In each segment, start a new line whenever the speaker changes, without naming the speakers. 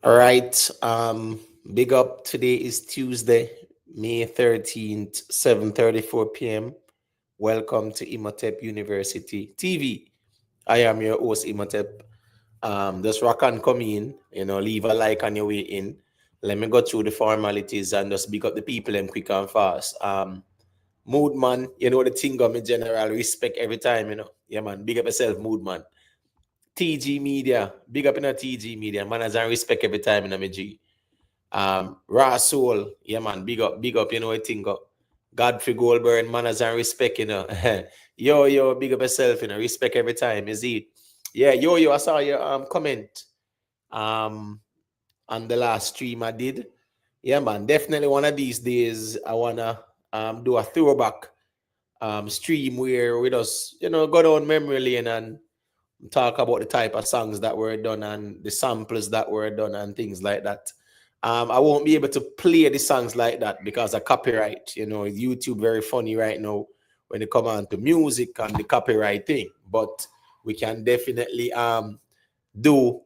All right. Big up. Today is Tuesday, May 13th, 7:34 p.m. Welcome to Imhotep University TV. I am your host, Imhotep. Just rock and come in, leave a like on your way in. Let me go through the formalities and just big up the people and quick and fast. Mood man, the thing of me general respect every time. Yeah, man. Big up yourself, mood man. TG Media, big up in a TG Media, manners and respect every time in a G. Raw Soul, yeah man, big up, what thing go. Godfrey Goldberg, manners and respect, yo, big up yourself, respect every time, is it? Yeah, yo, I saw your comment on the last stream I did. Yeah, man, definitely one of these days I wanna do a throwback stream where we just, go down memory lane and talk about the type of songs that were done and the samples that were done and things like that. I won't be able to play the songs like that because of copyright. YouTube very funny right now when it come on to music and the copyright thing. But we can definitely do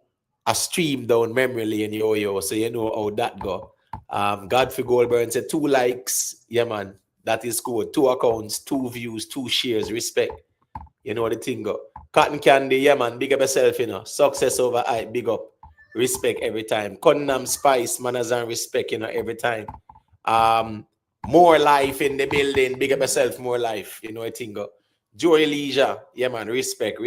a stream down memory lane, yo, so you know how that go. Godfrey Goldberg said 2 likes. Yeah, man. That is good. 2 accounts, 2 views, 2 shares, respect. You know the thing go. Cotton Candy, yeah man, big up yourself, Success over hype, big up. Respect every time. Condom Spice, manners and respect, every time. More life in the building, big up yourself, more life, the thing go. Joy Leisure, yeah man, respect.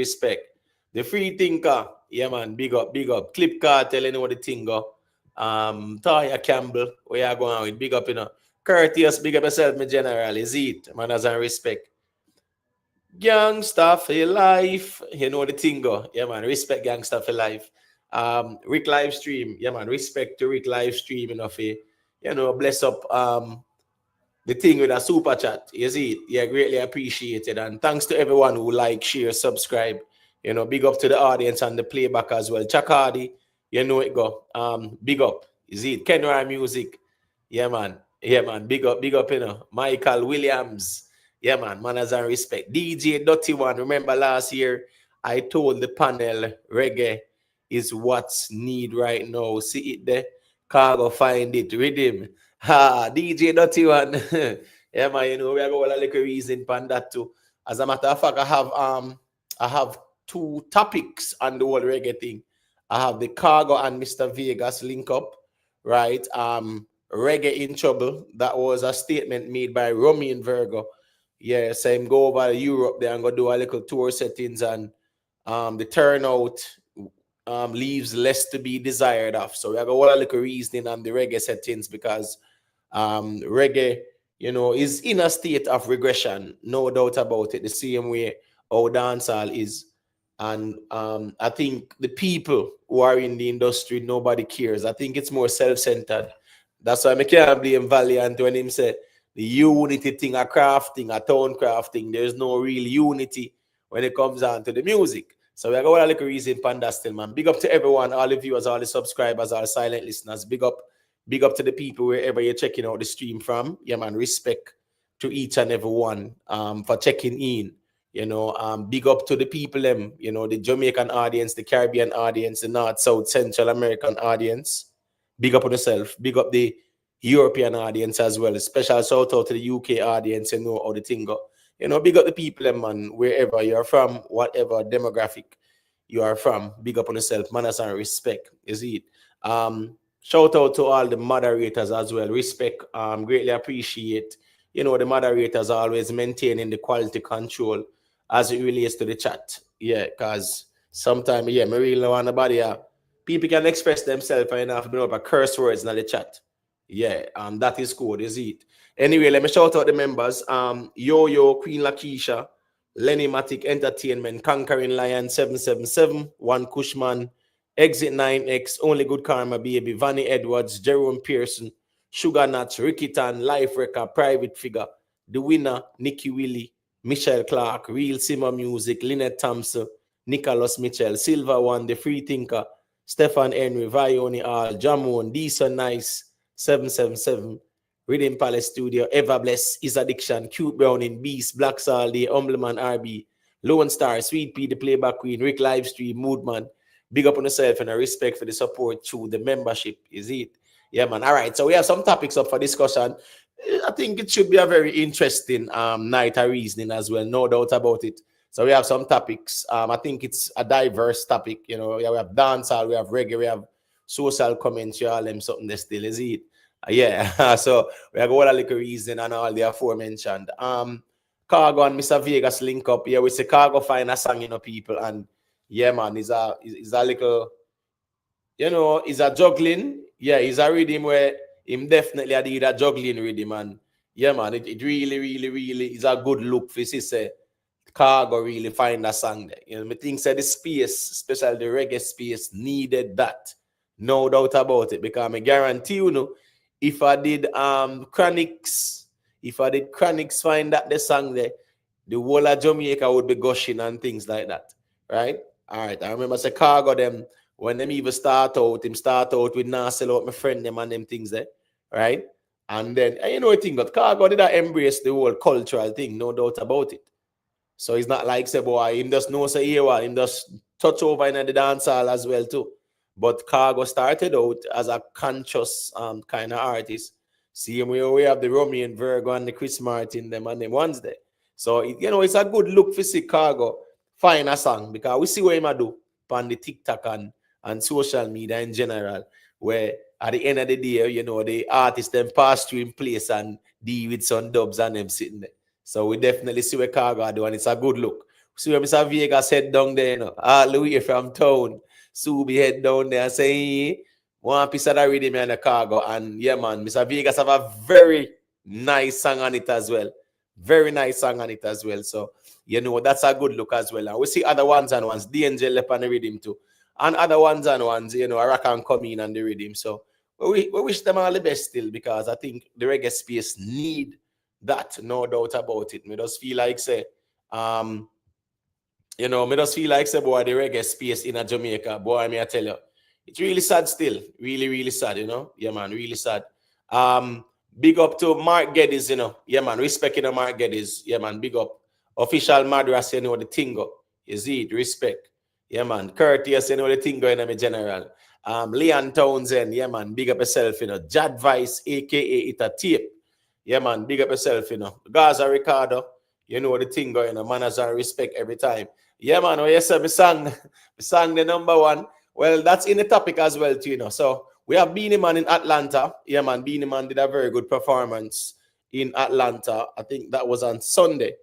The Free Thinker, yeah man, big up. Clip Cartel, the thing go. Taya Campbell, where you going with, big up, Courteous, big up yourself, my general, is it, manners and respect. Gangsta for life. You know the thing go. Yeah, man. Respect Gangsta for life. Rick live stream. Yeah, man. Respect to Rick live stream, bless up the thing with a super chat. You see it? Yeah, greatly appreciated. And thanks to everyone who like, share, subscribe. Big up to the audience and the playback as well. Chakadi, you know it go. Big up. Is it? Kenra Music. Yeah, man. Big up, Michael Williams. Yeah, man. Manners and respect. DJ Dirty One. Remember last year, I told the panel reggae is what's need right now. See it there? Khago find it. Rhythm. Ha, DJ Dirty One. Yeah, man, we are going to like a reason for that too. As a matter of fact, I have 2 topics on the whole reggae thing. I have the Khago and Mr. Vegas link up, right? Reggae in trouble. That was a statement made by Romy and Virgo. Yeah, same go over to Europe there and go do a little tour settings, and the turnout leaves less to be desired of. So we have a little reasoning on the reggae settings because reggae, is in a state of regression, no doubt about it. The same way our dancehall is. And I think the people who are in the industry, nobody cares. I think it's more self-centered. That's why I can't blame Valiant when him said the unity thing, a crafting, a tone crafting. There's no real unity when it comes down to the music. So we got a little reason Panda still, man. Big up to everyone, all the viewers, all the subscribers, all the silent listeners. Big up to the people wherever you're checking out the stream from. Yeah, man. Respect to each and every one for checking in. Big up to the people, the Jamaican audience, the Caribbean audience, the North, South, Central American audience. Big up on yourself. Big up the European audience as well. Special shout out to the UK audience, how the thing go. Big up the people, man, wherever you're from, whatever demographic you are from. Big up on yourself. Manners and respect. Is it? Shout out to all the moderators as well. Respect. Greatly appreciate. The moderators are always maintaining the quality control as it relates to the chat. Yeah, because sometimes, me really don't want nobody. People can express themselves and have to bring up a curse words in the chat. Yeah, that is good, is it? Anyway, let me shout out the members. Yo, Queen Lakeisha, Lenny Matic Entertainment, Conquering Lion 777, One Cushman, Exit 9X, Only Good Karma Baby, Vanny Edwards, Jerome Pearson, Sugar Nuts, Ricky Tan, Life Record, Private Figure, The Winner, Nikki Willie, Michelle Clark, Real Simmer Music, Lynette Thompson, Nicholas Mitchell, Silver One, The Free Thinker, Stefan Henry, Vioni All, Jamon, Decent Nice, 777, Rhythm Palace Studio, Everbless, Is Addiction, Cute Browning, Beast, Black Saldy, Humbleman RB, Lone Star, Sweet Pea, The Playback Queen, Rick Livestream, Moodman, Big up on yourself and a respect for the support through the membership, is it? Yeah, man. All right. So we have some topics up for discussion. I think it should be a very interesting night of reasoning as well, no doubt about it. So we have some topics. I think it's a diverse topic. You know, yeah, we have dancehall, we have reggae, we have social commentary, all them something that still is it. Yeah. So we have all a little reason and all the aforementioned. Khago and Mr. Vegas link up. Yeah, we say Khago find a song, you know, people, and yeah, man, is a little, you know, is a juggling. Yeah, he's a rhythm where him definitely I did a juggling rhythm, and yeah, man, it really, really, really is a good look for say Khago really find a song there. You know, me think say the space, especially the reggae space, needed that. No doubt about it, because I guarantee you know, if I did Chronics, find that the song there, the whole of Jamaica would be gushing and things like that. Right? All right. I remember say Khago them when them even start out with nah sell out my friend them and them things there. Right? And then you know I think that Khago did that embrace the whole cultural thing, no doubt about it. So it's not like say boy, him just know say here what him just touch over in the dancehall as well too. But Khago started out as a conscious kind of artist. See him we have the Romeo and Virgo and the Chris Martin them and them ones there. So you know it's a good look for see Khago find a song, because we see what him do on the TikTok and social media in general, where at the end of the day, you know, the artists then pass through in place and deal with some dubs and them sitting there. So we definitely see what Khago do, and it's a good look. See where Mr. Vegas head down there, you know, all the way from town. Subi head down there and say, one piece of that rhythm and the Khago. And yeah, man, Mr. Vegas have a very nice song on it as well. Very nice song on it as well. So, you know, that's a good look as well. And we see other ones and ones, the angel up on the rhythm too. And other ones and ones, you know, Rock and come in on the rhythm. So we wish them all the best still, because I think the reggae space need that, no doubt about it. Me just feel like say, you know, me just feel like say, boy, the reggae space in a Jamaica, boy, me I tell you, it's really sad still. Really, really sad, you know? Yeah, man, really sad. Big up to Mark Geddes, you know. Yeah, man, respect, you know, Mark Geddes. Yeah, man, big up. Official Madras, you know, the tingo. You see it, respect. Yeah, man. Courteous, you know, the tingo in the general. Leon Townsend, yeah, man, big up yourself, you know. Jad Vice, a.k.a. It a Tape. Yeah, man, big up yourself, you know. Gaza Ricardo, you know, the tingo, you know, manners and respect every time. Yeah, man, oh, yes, sir, me sang the number one. Well, that's in the topic as well, too, you know. So we have Beanie Man in Atlanta. Yeah, man, Beanie Man did a very good performance in Atlanta. I think that was on Sunday.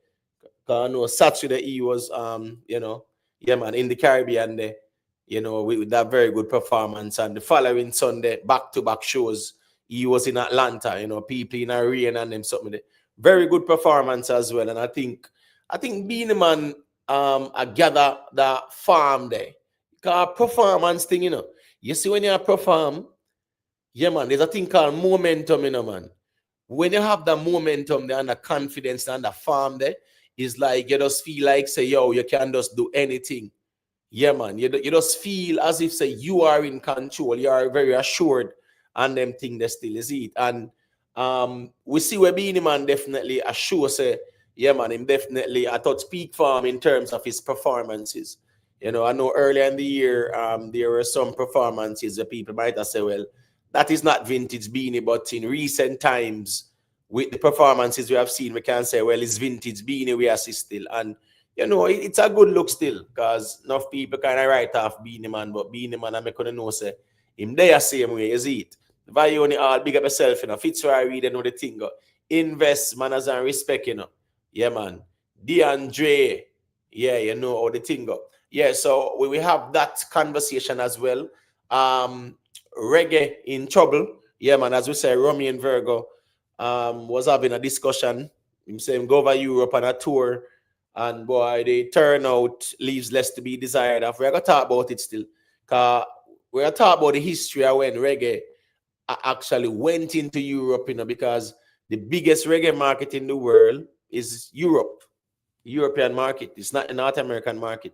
I know Saturday he was, you know, yeah, man, in the Caribbean there, you know, with that very good performance. And the following Sunday, back-to-back shows, he was in Atlanta, you know, people in a rain and them something there. Very good performance as well. And I think Beanie Man I gather that farm there. Because performance thing, you know. You see when you perform, yeah, man, there's a thing called momentum, you know, man. When you have the momentum there and the confidence and the farm there, it's like you just feel like, say, yo, you can just do anything. Yeah, man. You just feel as if, say, you are in control. You are very assured and them thing that still is it. And we see where Beenie Man definitely assure, say, yeah, man, him definitely I thought peak form in terms of his performances. You know, I know earlier in the year, there were some performances that people might have said, well, that is not vintage Beenie, but in recent times, with the performances we have seen, we can say, well, it's vintage Beenie we see still. And, you know, it's a good look still, because enough people kind of write off Beenie Man, but Beenie Man, I'm going to know, say, him there same way, is it? Value only all, big up yourself, you know. Fitzroy read, you know, the thing, go. Invest, manners, and respect, you know. Yeah, man. DeAndre, yeah, you know how the thing go. Yeah, so we have that conversation as well. Reggae in trouble. Yeah, man, as we say, Romeo and Virgo was having a discussion. Him saying go over Europe on a tour, and boy, the turnout leaves less to be desired. And we're gonna talk about it still. Cause we're gonna talk about the history of when reggae actually went into Europe, you know, because the biggest reggae market in the world is Europe, European market. It's not a North American market.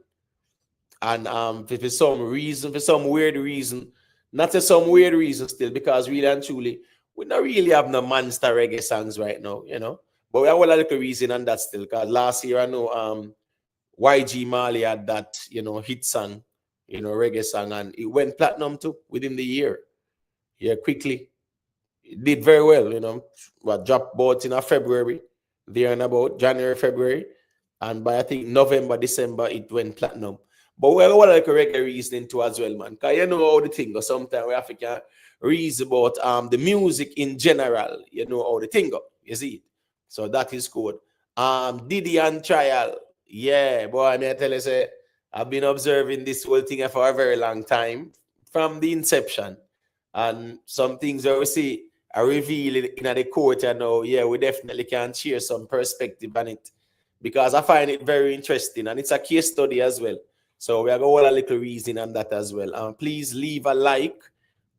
And for some reason, for some weird reason, not for some weird reason still, because really and truly, we don't really have no monster reggae songs right now, you know. But we have a little reason on that still, because last year I know YG Moliy had that, you know, hit song, reggae song, and it went platinum too within the year. Yeah, quickly. It did very well, What dropped both in February, there and about January, February, and by I think November, December, it went platinum. But we have like a reggae reasoning too as well, man. Cause you know how the thing goes. Sometimes we have to reason about the music in general, how the thing go. You see it. So that is good. Diddy and trial. Yeah, boy, I may tell you, say, I've been observing this whole thing for a very long time from the inception. And some things that we see are revealed in the court, yeah, we definitely can share some perspective on it because I find it very interesting and it's a case study as well. So we are going to a little reason on that as well. Please leave a like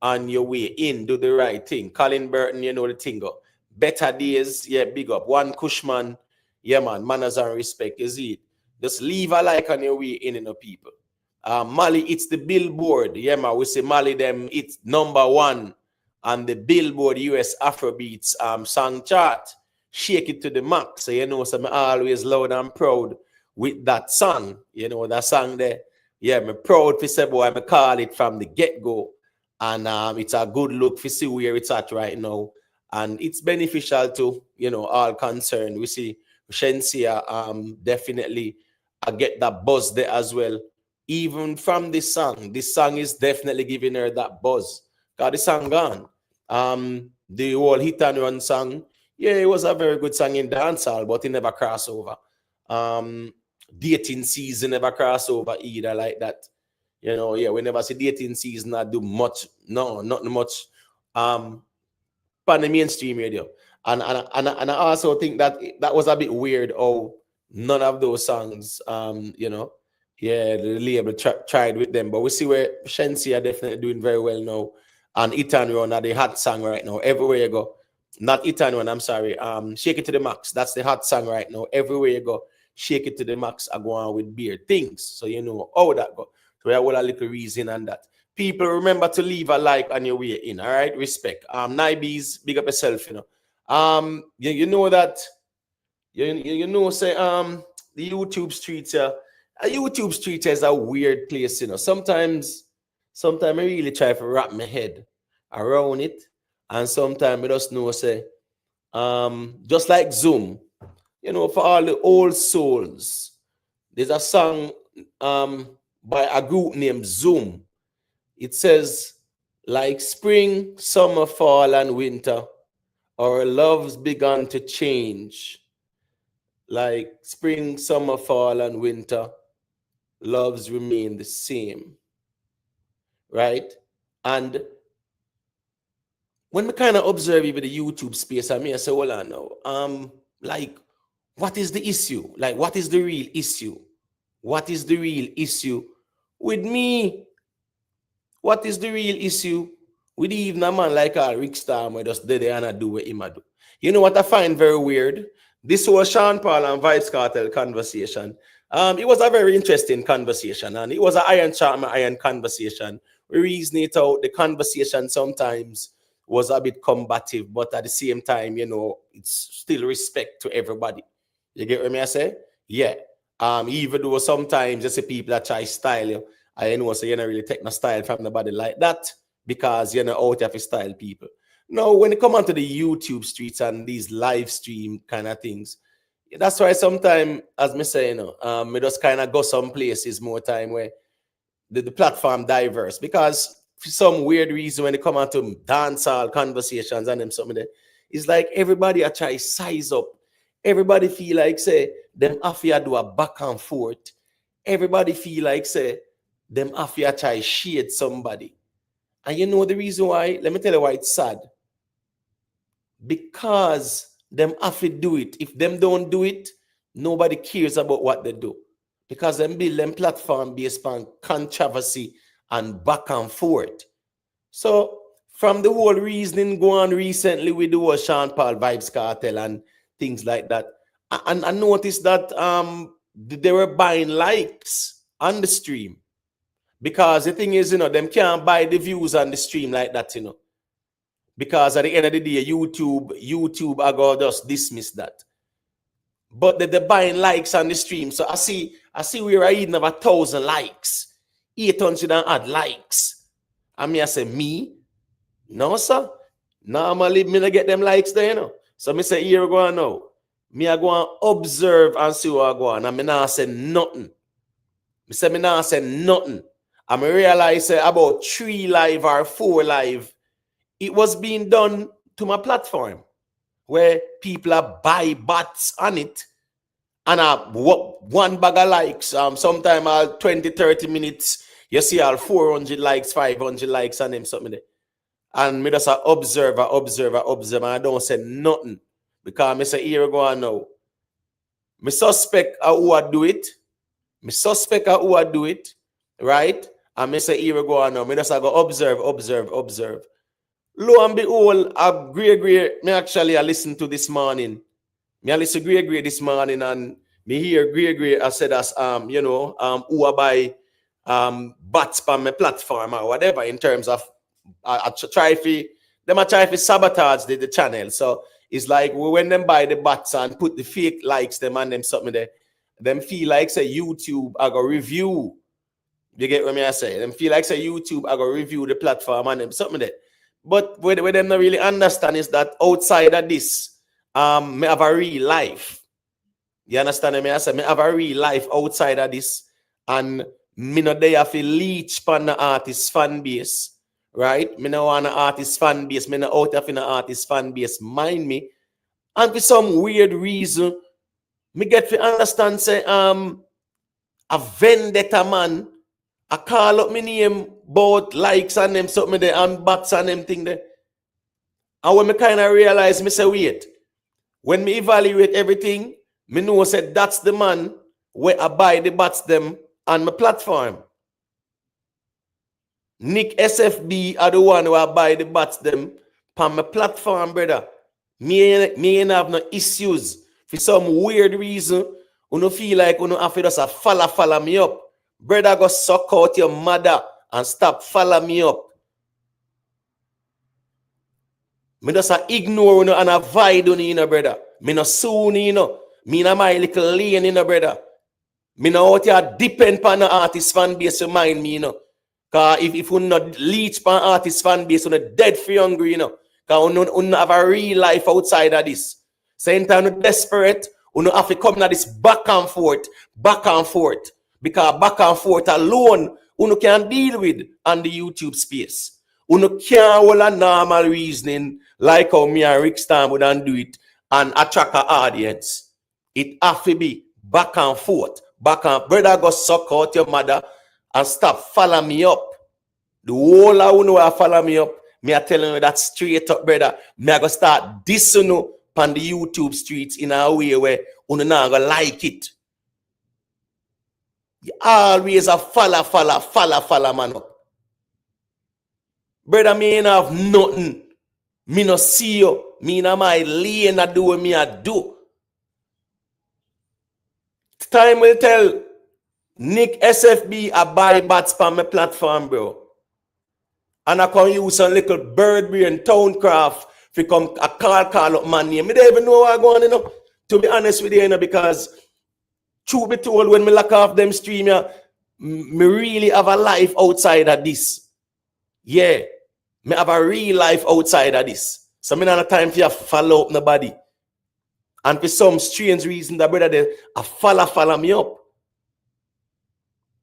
on your way in. Do the right thing. Colin Burton, the thing go. Better days, yeah, big up. One Cushman, yeah, man, manners and respect, is it? Just leave a like on your way in, people. Moliy, it's the Billboard. Yeah, man, we say Moliy them, it's #1 on the Billboard US Afrobeats song chart. Shake it to the max. So, so I'm always loud and proud with that song. That song there. Yeah, I'm proud to say, boy, I call it from the get-go. And it's a good look to see where it's at right now. And it's beneficial to, all concerned. We see Shensia definitely get that buzz there as well. Even from this song is definitely giving her that buzz. Got the song gone. The whole hit and run song, yeah, it was a very good song in dancehall, but it never crossed over. Dating season never crossed over either like that. Yeah, we never see dating season not do much, not much on the mainstream radio. And I also think that was a bit weird. Oh, none of those songs, yeah, the label tried with them, but we see where Shensi are definitely doing very well now. And Itan Run are the hot song right now. Everywhere you go, not Itan Run, I'm sorry. Shake It to the Max. That's the hot song right now. Everywhere you go, Shake It to the Max are going with beer things. So you know how that go. So we have a little reason on that. People, remember to leave a like on your way in. All right, respect. Nibes, big up yourself. You know that. Say the YouTube streets. A YouTube street is a weird place. Sometimes I really try to wrap my head around it, and sometimes I just know say, just like Zoom. For all the old souls, there's a song by a group named Zoom. It says, like spring, summer, fall, and winter, our love's begun to change. Like spring, summer, fall, and winter, loves remain the same. Right? And when we kind of observe even the YouTube space, I say, well, I know, like, what is the issue? Like, what is the real issue? What is the real issue with me? What is the real issue with even a man like Rick Starr, who just did it and I do what he do? You know what I find very weird? This was Sean Paul and Vybz Kartel conversation. It was a very interesting conversation, and it was an iron conversation. We reason it out. The conversation sometimes was a bit combative, but at the same time, it's still respect to everybody. You get what I say? Yeah. Even though sometimes just people that try style you, I know so you don't really take no style from nobody like that because you're not out of style people. No, when it come onto the YouTube streets and these live stream kind of things, that's why sometimes, as me say, we just kind of go some places more time where the platform diverse because for some weird reason when they come onto dancehall conversations and them something there, it's like everybody I try size up. Everybody feel like say them after do a back and forth. Everybody feel like say them after try shade somebody. And you know the reason why? Let me tell you why it's sad. Because them have to do it. If them don't do it, nobody cares about what they do. Because them build them platform based on controversy and back and forth. So from the whole reasoning going on recently with the whole Sean Paul Vybz Kartel and things like that, and I noticed that they were buying likes on the stream. Because the thing is, them can't buy the views on the stream like that, Because at the end of the day, YouTube are going to just dismiss that. But they're buying likes on the stream. So I see we are even have 1,000 likes. 800 and add likes. And me I say, me? No, sir. Normally, me not get them likes there, you know. So me say, here we go now. Me I go and observe and see what I go on. And me not say nothing. Me say me not say nothing. And me realize about 3 live or 4 live, it was being done to my platform where people are buy bots on it. And one bag of likes, sometime all 20, 30 minutes, you see all 400 likes, 500 likes on them, something there. And me just observe, and I don't say nothing. Because me say, here we go now. Me suspect who I do it. Right? And me say, here we go now. Me just go observe. Lo and behold, me actually I listened to this morning. Me I listen Gregory this morning, and me hear Gregory I said as who I buy bots on my platform or whatever in terms of I try to sabotage the channel. So it's like when them buy the bots and put the fake likes them and them something there, them feel like say YouTube I go review. You get what I say? Them feel like say YouTube I go review the platform and them something there. But what them not really understand is that outside of this, me have a real life. You understand me? I say me have a real life outside of this, and me not there to leech pan the artist fan base. Right? Me no want an artist fan base. Me no out of an artist fan base. Mind me. And for some weird reason, me get to understand say a vendetta man, I call up me name both likes and them something there and bots and them thing there. And when me kind of realize, me say wait, when me evaluate everything, me know say that's the man where I buy the bots them on my platform. Nick SFB are the one who I buy the bots them on my platform, brother. Me ain't have no issues. For some weird reason, you don't feel like you don't have to just follow me up. Brother, go suck out your mother and stop follow me up. Me just ignore you and avoid you, brother. Me no soon, Me na my little lane, brother. Me no out here depend on the artist fan base to mind me, Because if you not leech on artist fan base, you're dead for hungry, Because you have a real life outside of this. Same time, you're desperate, you have to come to this back and forth. Because back and forth alone, you can't deal with on the YouTube space. You can't hold a normal reasoning like how me and Rick Stam would do it and attract an audience. It have to be back and forth. Brother, go suck out your mother and stop follow me up. The whole of you follow me up. Me are telling you that straight up, brother. Me are going to start dissing you on the YouTube streets in a way where you not going to like it. You always a follow man up. Brother, me ain't have nothing. Me no see you. Me na my lane a do what me a do. Time will tell. Nick SFB a buy bats on my platform, bro. And I can use some little bird brain towncraft to come a call up my name. Me don't even know what I'm going, to be honest with you, because truth be told, when me lock off them stream, me really have a life outside of this. Yeah. Me have a real life outside of this. So me not have time for you to follow up nobody. And for some strange reason, that brother there, I follow me up.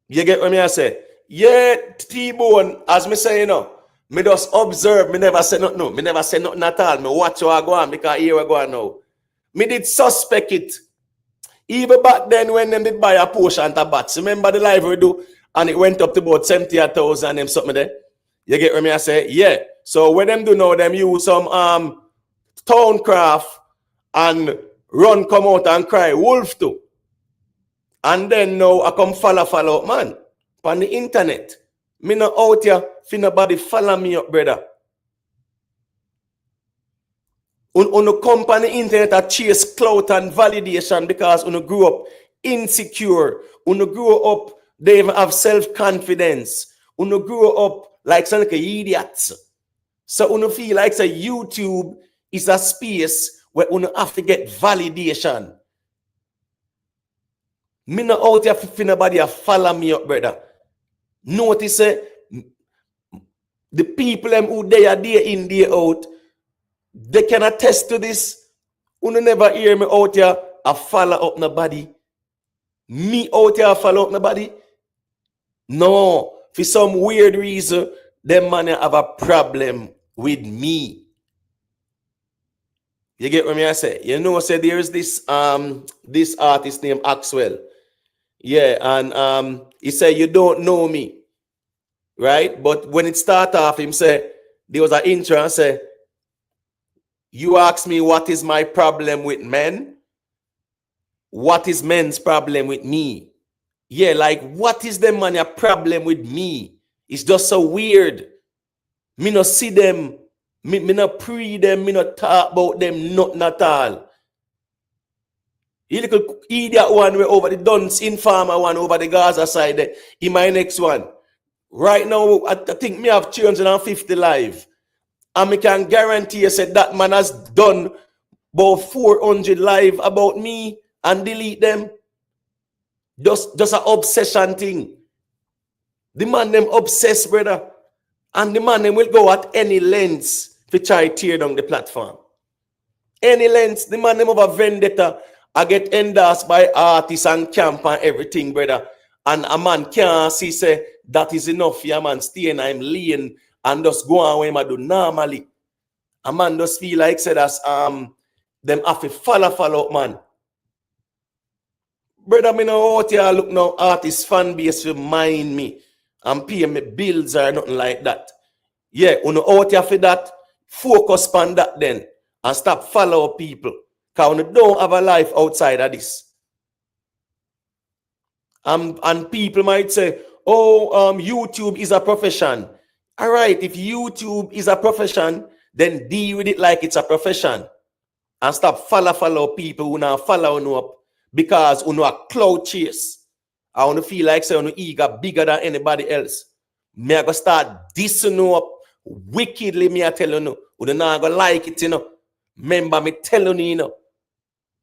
You get what I say? Yeah, T-Bone, as me say, me just observe, me never say nothing. No. Me never say nothing at all. Me watch how I go on, because here we go on now. Me did suspect it. Even back then when them did buy a portion of bats. Remember the live we do? And it went up to about 70,000 and something there. You get what I say? Yeah. So when them do now, them use some towncraft and run come out and cry wolf too. And then now I come follow up, man. On the internet. Me not out here for nobody follow me up, brother. On the company internet that chase clout and validation because you grew up insecure. You grew up, they even have self-confidence. You grew up like some idiots. So you feel like YouTube is a space where you have to get validation. Me not out here for nobody follow me up, brother. Notice the people them who they are day in, day out, they can attest to this. You never hear me out here a follow up nobody. Me out here follow up nobody. No, for some weird reason, them man have a problem with me. You get what me I say? You know, say there's this this artist named Axwell. Yeah, and he said you don't know me, right? But when it start off, him say there was an intro and say, you ask me what is my problem with men? What is men's problem with me? Yeah, like what is them man a problem with me? It's just so weird. Me no see them, me no pre them, me no talk about them, nothing at all. You little idiot one way over the Dunce Informer one over the Gaza side there. In my next one. Right now, I think me have 350 live. And me can guarantee you said that man has done about 400 live about me and delete them. Just an obsession thing. The man them obsessed, brother. And the man them will go at any lengths to try tear down the platform. Any lengths. The man them have a vendetta. I get endorsed by artists and camp and everything, brother. And a man can't see say that is enough. Yeah, man, stay and I'm lean and just go on when I do normally. A man just feel like say that's them have to follow up, man. Brother, me know out here look now artist fan base to mind me and pay me bills or nothing like that. Yeah, you know out here for that, focus on that then and stop follow people. Because you don't have a life outside of this. And people might say, oh, YouTube is a profession. All right, if YouTube is a profession, then deal with it like it's a profession. And stop follow people who now follow you up because you know a clout chase. I want to feel like say you ego bigger than anybody else. Me I go start dissing you up wickedly, me I tell you no. You not gonna like it, you know. Remember me telling you, you know.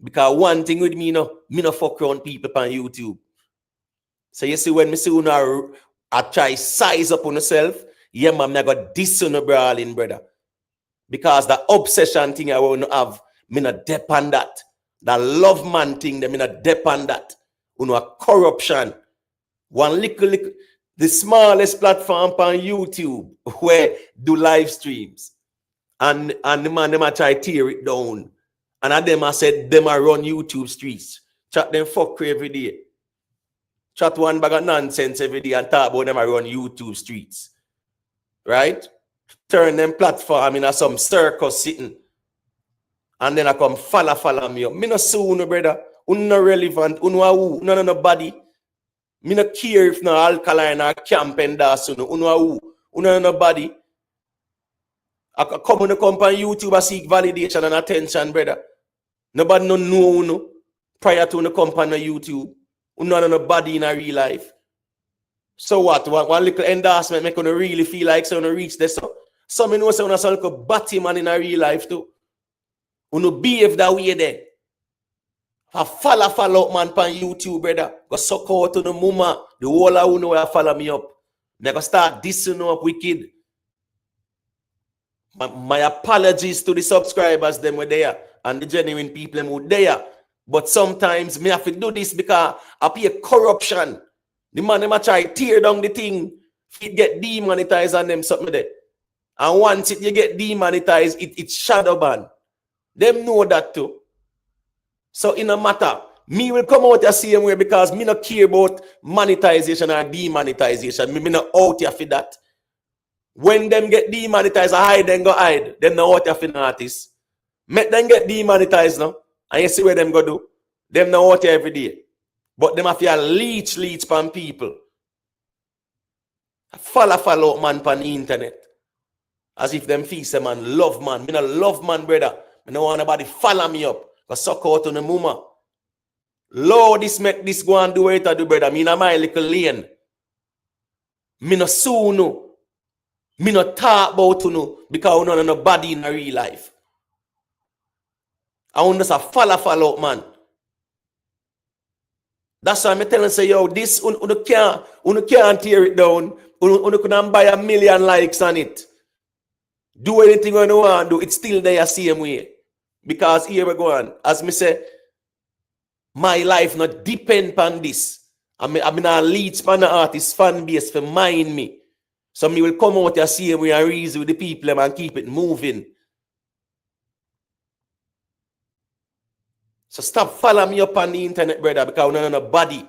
Because one thing with me, you know, me no fuck around people on YouTube. So you see when me see you I try size up on yourself, yeah, man, I got this on the brawling, brother. Because the obsession thing I want to have, me not depend that. The love man thing, me not depend that. You know, a corruption. One little, the smallest platform on YouTube where do live streams. And the man, them I try tear it down. And at them I said, them I run YouTube streets. Chat them fuck every day. Chat one bag of nonsense every day and talk about them I run YouTube streets. Right? Turn them platform in some circus sitting. And then I come follow me up. Me no soon, brother. No relevant. No nobody. Me no care if no alkaline or camping das. No nobody. I come on the company YouTube I seek validation and attention, brother. Nobody know prior to the company YouTube. Nobody in a real life. So what? One little endorsement make you really feel like so you reach this. Some know say you sound like a batty man in a real life too. You behave that way there. I follow up man on YouTube, brother. Go suck out to the mama. The whole of you know follow me up. I go start dissing up wicked. My apologies to the subscribers them were there and the genuine people them were there. But sometimes me have to do this because I pay corruption. The man them try tear down the thing, it get demonetized and them something there. And once you get demonetized, it's shadow ban. Them know that too. So in a matter, me will come out the same way because me not care about monetization or demonetization. Me not out here for that. When them get demonetized, I hide, then go hide. Them not out here for an artist. Make them get demonetized now. And you see where them go do. Them not out here every day. But them have to leech pan people. Follow man pan the internet. As if them feast a man, love man. Me not love man, brother. I don't want nobody follow me up. Because suck out on the mama. Lord, this make this go and do what I do, brother. Me in my little lane. Me no soon no. Me no talk about you no. Because you know nobody in a real life. I want just a follow up, man. That's why I'm telling say, yo, this you can't tear it down. You couldn't buy 1 million likes on it. Do anything you want to do, it's still there same way. Because here we go on. As me say, my life not depend on this. I mean a lead span artist fan base for mind me. So me will come out here same way and reason with the people and keep it moving. So stop following me up on the internet, brother, because I'm not a body.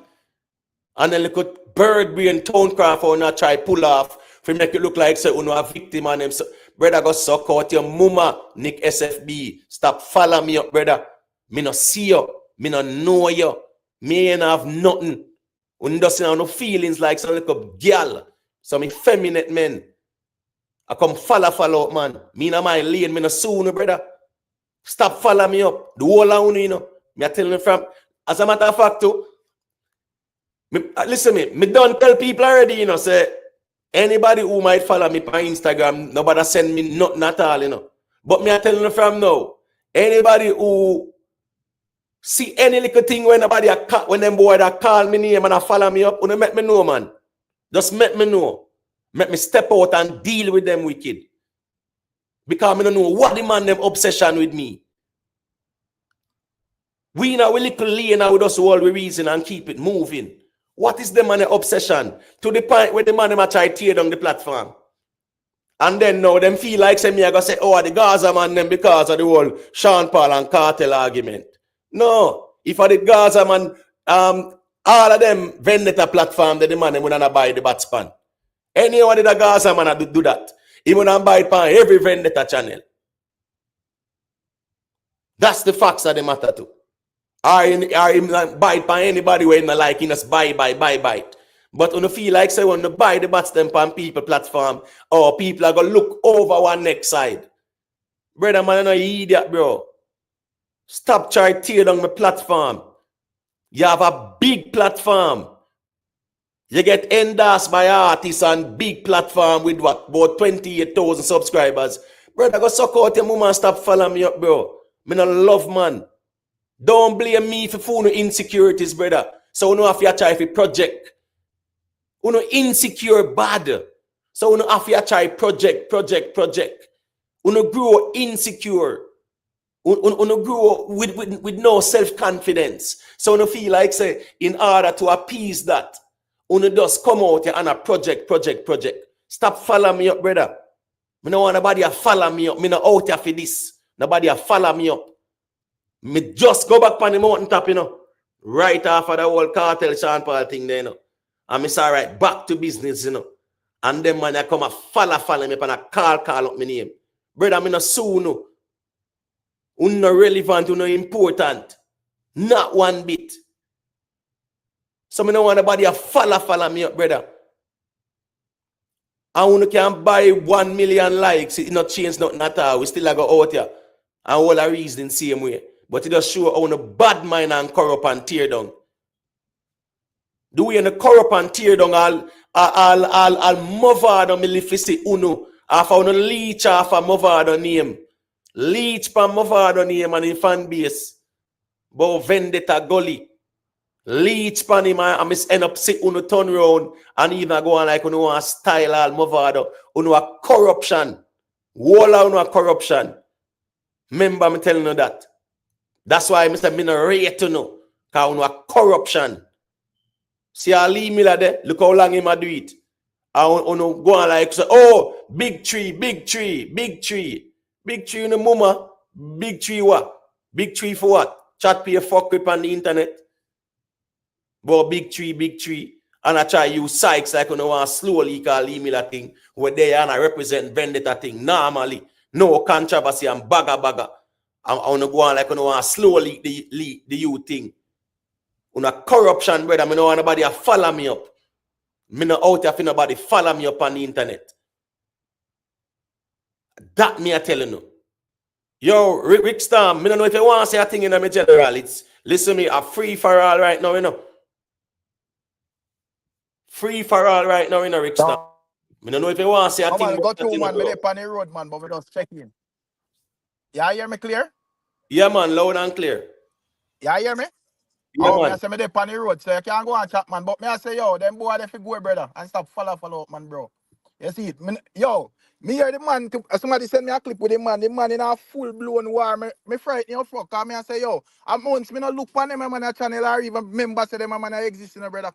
And then look at bird brain Towncraft or not try pull off for make it look like say you know a victim and them. So, brother, go suck out your mama, Nick SFB. Stop follow me up, brother. Me no see you. Me no know you. Me ain't have nothing. You doesn't have no feelings like some little girl. Some effeminate men. I come follow up, man. Me no my lane, me no soon, brother. Stop follow me up. The whole of you know. Me I tell you from, as a matter of fact, too, listen me don't tell people already, you know, say, anybody who might follow me on Instagram, nobody send me nothing at all, you know. But me I tell you from now, anybody who see any little thing when them boy that call me name and I follow me up, make me know, man. Just make me know. Make me step out and deal with them wicked. Because I don't know what the man them obsession with me. We now we little lane now with us all we reason and keep it moving. What is the man obsession? To the point where the man them try to tear down the platform. And then now them feel like say me I go say, oh, the Gaza man them because of the whole Sean Paul and cartel argument. No. If I the Gaza man, all of them vendetta platform that the man them would not buy the bat span. Anyone the Gaza man do that. He would not buy it on every vendetta channel. That's the facts of the matter too. Or him buy it on anybody when not like him just buy. But when you feel like say when you buy the bats them on people platform, or people are gonna look over one next side. Brother man, you idiot, bro. Stop trying to tear down my platform. You have a big platform. You get endorsed by artists on big platform with what? About 28,000 subscribers. Brother, go suck out your mama and stop following me up, bro. Me no love, man. Don't blame me for full insecurities, brother. So you know if you try for project. You know insecure bad. So you know if you try project. You know grow insecure. You know grow with no self-confidence. So you know feel like say in order to appease that. You just come out here and a project. Stop following me up, brother. Me no want nobody to follow me up. Me no out here for this. Nobody to follow me up. Me just go back on the mountain top, you know. Right after the whole cartel Sean Paul thing there, you know. And me say, right, back to business, you know. And then man, I come a follow me up and I call up my name. Brother, me no soon, no. You no relevant, you no important. Not one bit. So me no want nobody to follow me up, brother. And you can buy 1 million likes, it not change nothing at all. We still go out here. And all the reason same way. But it just show how the bad mind and corrupt and tear down. The way the corrupt and tear down all Movado me live to see uno. After uno leech off a Movado name. Leech pa Movado name and in fan base. But vendetta gully. Leech pan him and miss end up sit uno turn round and even go on like uno want style all Movado. Uno a corruption. Walla uno a corruption. Remember me telling you that. That's why I say me no rate to know. Because uno a corruption. See a Lee Miller there, look how long him a do it. And uno go on like say, oh, big tree. Big tree in the mama. Big tree what? Big tree for what? Chat pay fuck with on the internet. But big tree. And I try use Sykes like you know want slowly call Lee Miller thing. Where they and I represent vendetta thing normally. No controversy and bagger. I want to go on like you know want slowly the you thing. Una corruption, brother. I don't want nobody to follow me up. Me no out here for nobody follow me up on the internet. That me I telling you. Yo, Rick Storm, me don't know if you want to say a thing in my general. It's listen me, a free for all right now, you know. Free for all right now, you know, Rick Storm. Me don't know if you want to say a thing.
Man, go through, man. Me on the road, man, but we just check in. Yeah, hear me clear?
Yeah, man, loud and clear.
Yeah, hear me?
Yeah,
Me I
man.
say me dey on the road, so you can't go and chat, man. But me I say, yo, them boy they fi go, brother, and stop follow up, man, bro. You see it? Me hear the man, somebody send me a clip with the man in a full-blown war. Me frighten you fuck, cause me I say, yo, a months me no look on them man a channel or even members of them man a exist, you know, brother.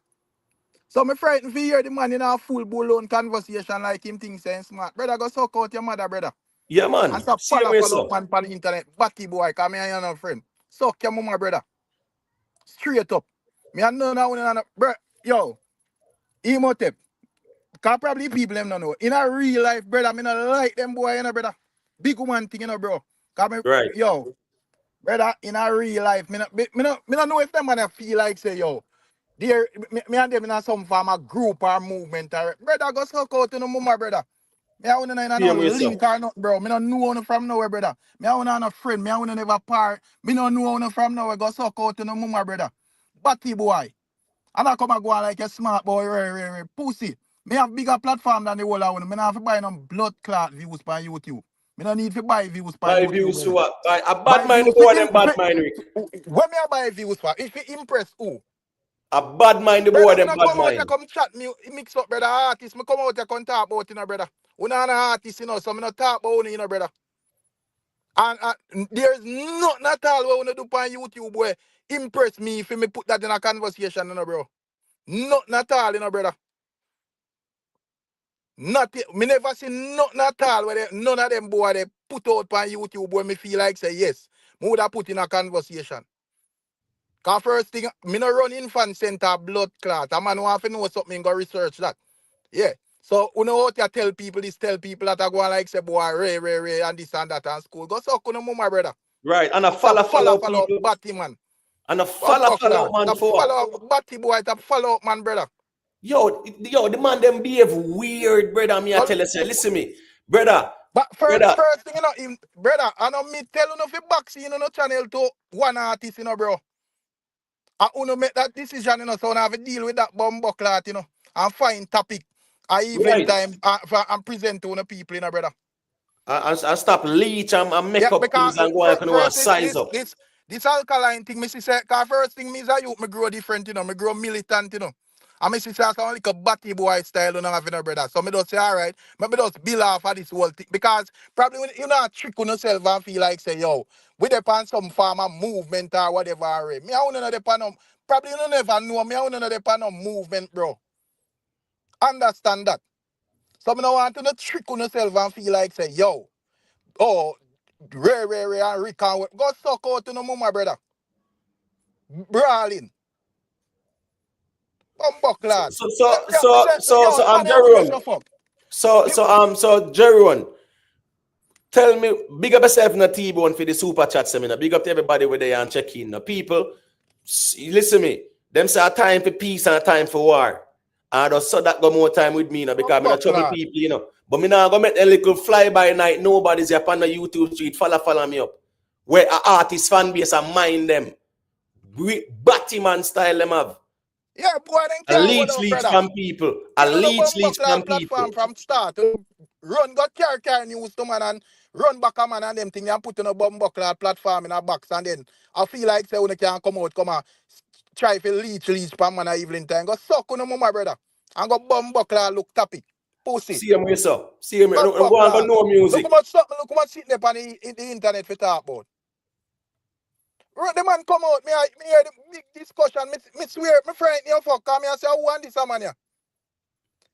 So me frightened for hear the man in a full-blown conversation like him think saying smart. Brother, go suck out your mother, brother.
Yeah, man.
And stop
Same way,
follow
sir.
up man on the internet. Batty boy, cause me and you no friend. Suck your mama, brother. Straight up. Me and none of one, bro. Yo, Emotep. Cause probably people them don't know. In a real life, brother, me not like them boy, you know, brother. Big woman thing, you know, bro. Cause me,
Right.
yo, brother, in a real life, me not know if them man feel like say, yo, me and them in some form of group or movement or brother, go suck out to no mama, brother. Me I wanna know no
Same way, sir.
link or not, bro. Me don't know one from nowhere, brother. Me I wanna no friend. Me I wanna never part. Me don't know one from nowhere. Go suck out to no mama, brother. Batty boy. And I come and go on like a smart boy, pussy. Me have bigger platform than the whole of them. Me not have to buy no blood clot views on YouTube. Me don't need to buy views on
My
YouTube,
views for
brother.
what? A bad
Buy
mind the
views
boy, them bad mind, Rick.
when me I buy views for, if it impress who?
A bad mind the boy,
Brother, me
them
not
bad
come out here
mind.
come chat me mix up, brother. Artist, me come out here come talk about, you know, brother. We not an artist, you know, so me not talk about you know, brother. And there's nothing at all what we do on YouTube where impress me if me put that in a conversation, you know, bro. Nothing at all, you know, brother. Me never see nothing at all where none of them boy they put out on YouTube where me feel like say yes. Me would have put in a conversation. Cause first thing, me no run infant center blood clot. A man who have to know something, go research that. Yeah. So, you know what you tell people that I go like say, boy, Ray, and this and that and school. Go suck on my brother.
Right. And a
Stop
follow
up,
people.
batty man.
And a follow man
Stop
for.
follow up, batty boy, stop follow up, man, brother.
Yo, the man them behave weird, brother. Me, I tell you, say, listen me, brother.
But
Brother.
first thing, you know, brother, I know me tell you no fi box you know channel to one artist, you know, bro. I wanna make that decision, you know, so I have to deal with that bumbo clot, you know, and find topic evening
Right.
time and present to the people, you know, brother.
And stop leech and make
Yeah,
up
because
things and go and
first
size up.
this alkaline thing, me see say, cause first thing me is a youth, me grow different, you know, me grow militant, you know. And me see say I sound like a batty boy style, you know, having a brother. So me just say, all right, me just build off of this whole thing. Because probably when you know trick on yourself and feel like say, yo, we depend some form of movement or whatever. Right? Me I wanna know depend on probably you never know, me I wanna know depend on movement, bro. Understand that. So me no want to no trick on yourself and feel like say, yo, oh, Ray, and Rick and go suck out to no mama, brother. Brawling. Bumbuck lad. Yo,
I'm
Tanya, we miss
Jerome.
your fuck.
So Jerome, tell me, big up yourself in the T-Bone for the super chat seminar. Big up to everybody where they are and check in. Now, people, listen me. Them say a time for peace and a time for war. And I just saw that go more time with me now because I'm not trouble people, you know. But me now go make a little fly by night. Nobody's here on the YouTube street. Follow me up. Where an artist fan base and mind them. Batman style them have.
Yeah, boy, then
A
can't hold
leech
out,
leech
brother.
from people. A
You know the
leech
Bumbuck
from
lad
people.
platform from start. Run, got car news to man and run back a man and them thing and put on a Bumbuck lad platform in a box and then I feel like say when you can't come out, come on, try to leech from man a evening time. Go suck on the mama, brother. And go Bumbuck lad look topic. Pussy.
See him, sir. See him.
Bumbuck
Go and go
lad.
no music.
Look how much sitting there on the internet for talk about. The man come out, me hear the big discussion, me swear, me friend you fuck, come here and say, who want this man here?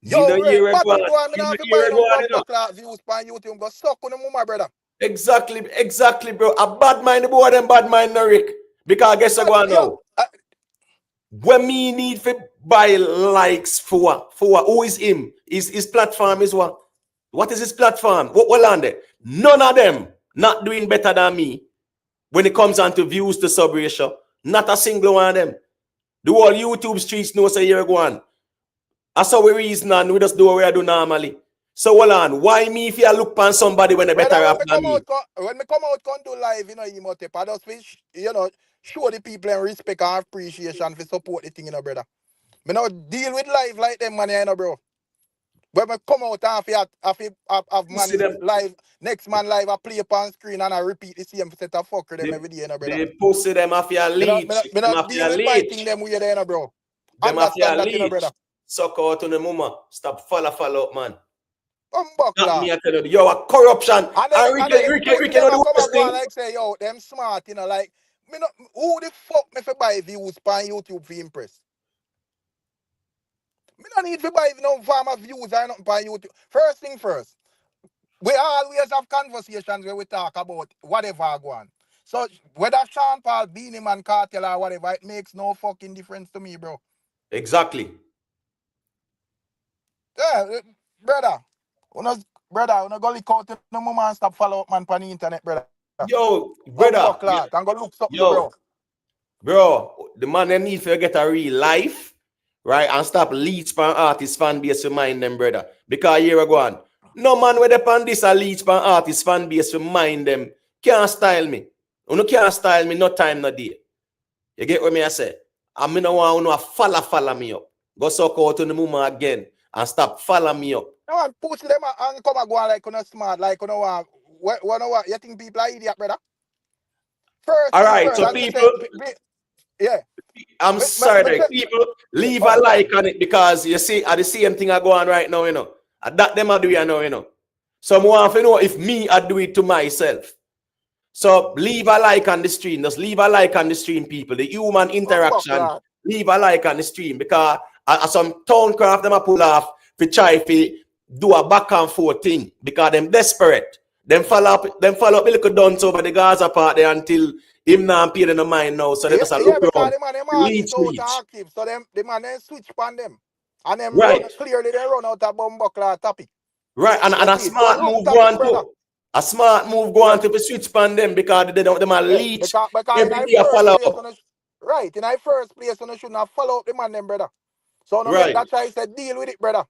Yo, Ray, batty boy, me not have to buy no bumper class views on YouTube, go suck on the mama, brother.
Exactly, bro. A bad mind the boy, them bad mind no Rick. Because I guess I go on now. When me need to buy likes for what? For what? Who is him? His platform is what? What is his platform? What on there? None of them not doing better than me when it comes on to views to sub ratio. Not a single one of them. The whole YouTube streets know say you're going. That's how we reason and we just do what we do normally. So hold on, why me if you look on somebody when they better off than me?
When me come out come do live, you know, Emote, I just wish, you know, show the people and respect and appreciation for support the thing, you know, brother. Me not deal with life like them man, you know, bro. When I come out of
See
man
them,
live, next man live, I play up on screen and I repeat the same set of fucker them
they,
every day, you know, brother.
they pussy them off your leech.
Me
Them
not
off
deal
your
with my thing
leech.
them way there, you know, bro.
Them off your
Understand that, you know,
leech.
brother.
Suck out on the mama. Stop follow up, man. Not me,
Lord.
I tell you. Yo, a corruption.
And then,
And
and then the pussy
Ricky know
them a
the
come and
worst
go and
thing.
like say, yo, them smart, you know, like, me not, who the fuck me for buy views on YouTube for impress? Me not need to buy no farmer views or nothing on YouTube. First thing first, we always have conversations where we talk about whatever go on. So whether Sean Paul, Beanie Man, Cartel or whatever, it makes no fucking difference to me, bro.
Exactly.
Yeah, brother. When I go look out to the mama and stop follow up man on the internet, brother.
Yo, brother.
Clout, and go look something,
Yo,
bro.
bro, the man them need to get a real life, right? And stop leech pan artist fan base to mind them, brother. Because here we go on. No man with upon this a leech pan artist fan base to mind them. Can't style me. You can't style me no time no day. You get what me I say? I mean no want to follow me up. Go suck out to the mama again and stop follow me up.
No one push them and come and go on like on smart, like on what you think people are idiot, brother? First
All
thing
right,
first,
so
as me say,
people,
yeah.
I'm
Me
sorry,
say,
people leave a
oh,
like on it because you see, the same thing I go on right now, you know. That them I do, you know. So I want to know if me I do it to myself. So leave a like on the stream. Just leave a like on the stream, people. The human interaction. Leave a like on the stream because some towncraft them I pull off to try to do a back and forth thing because them desperate. Them follow up the little dance over the Gaza part there until him not pay in the mind now. So they just look
because
around.
the man them
Leech.
artists out active, so the man them switch on them. And them
Right.
clearly they run out of bumbuckler topic.
Right, and a smart move go on too. A smart move go on to switch pan them because they don't them a leech.
Because
Every day follow up.
Right, in our first place, you shouldn't have follow up the man them, brother. So no make that try say deal with it, brother.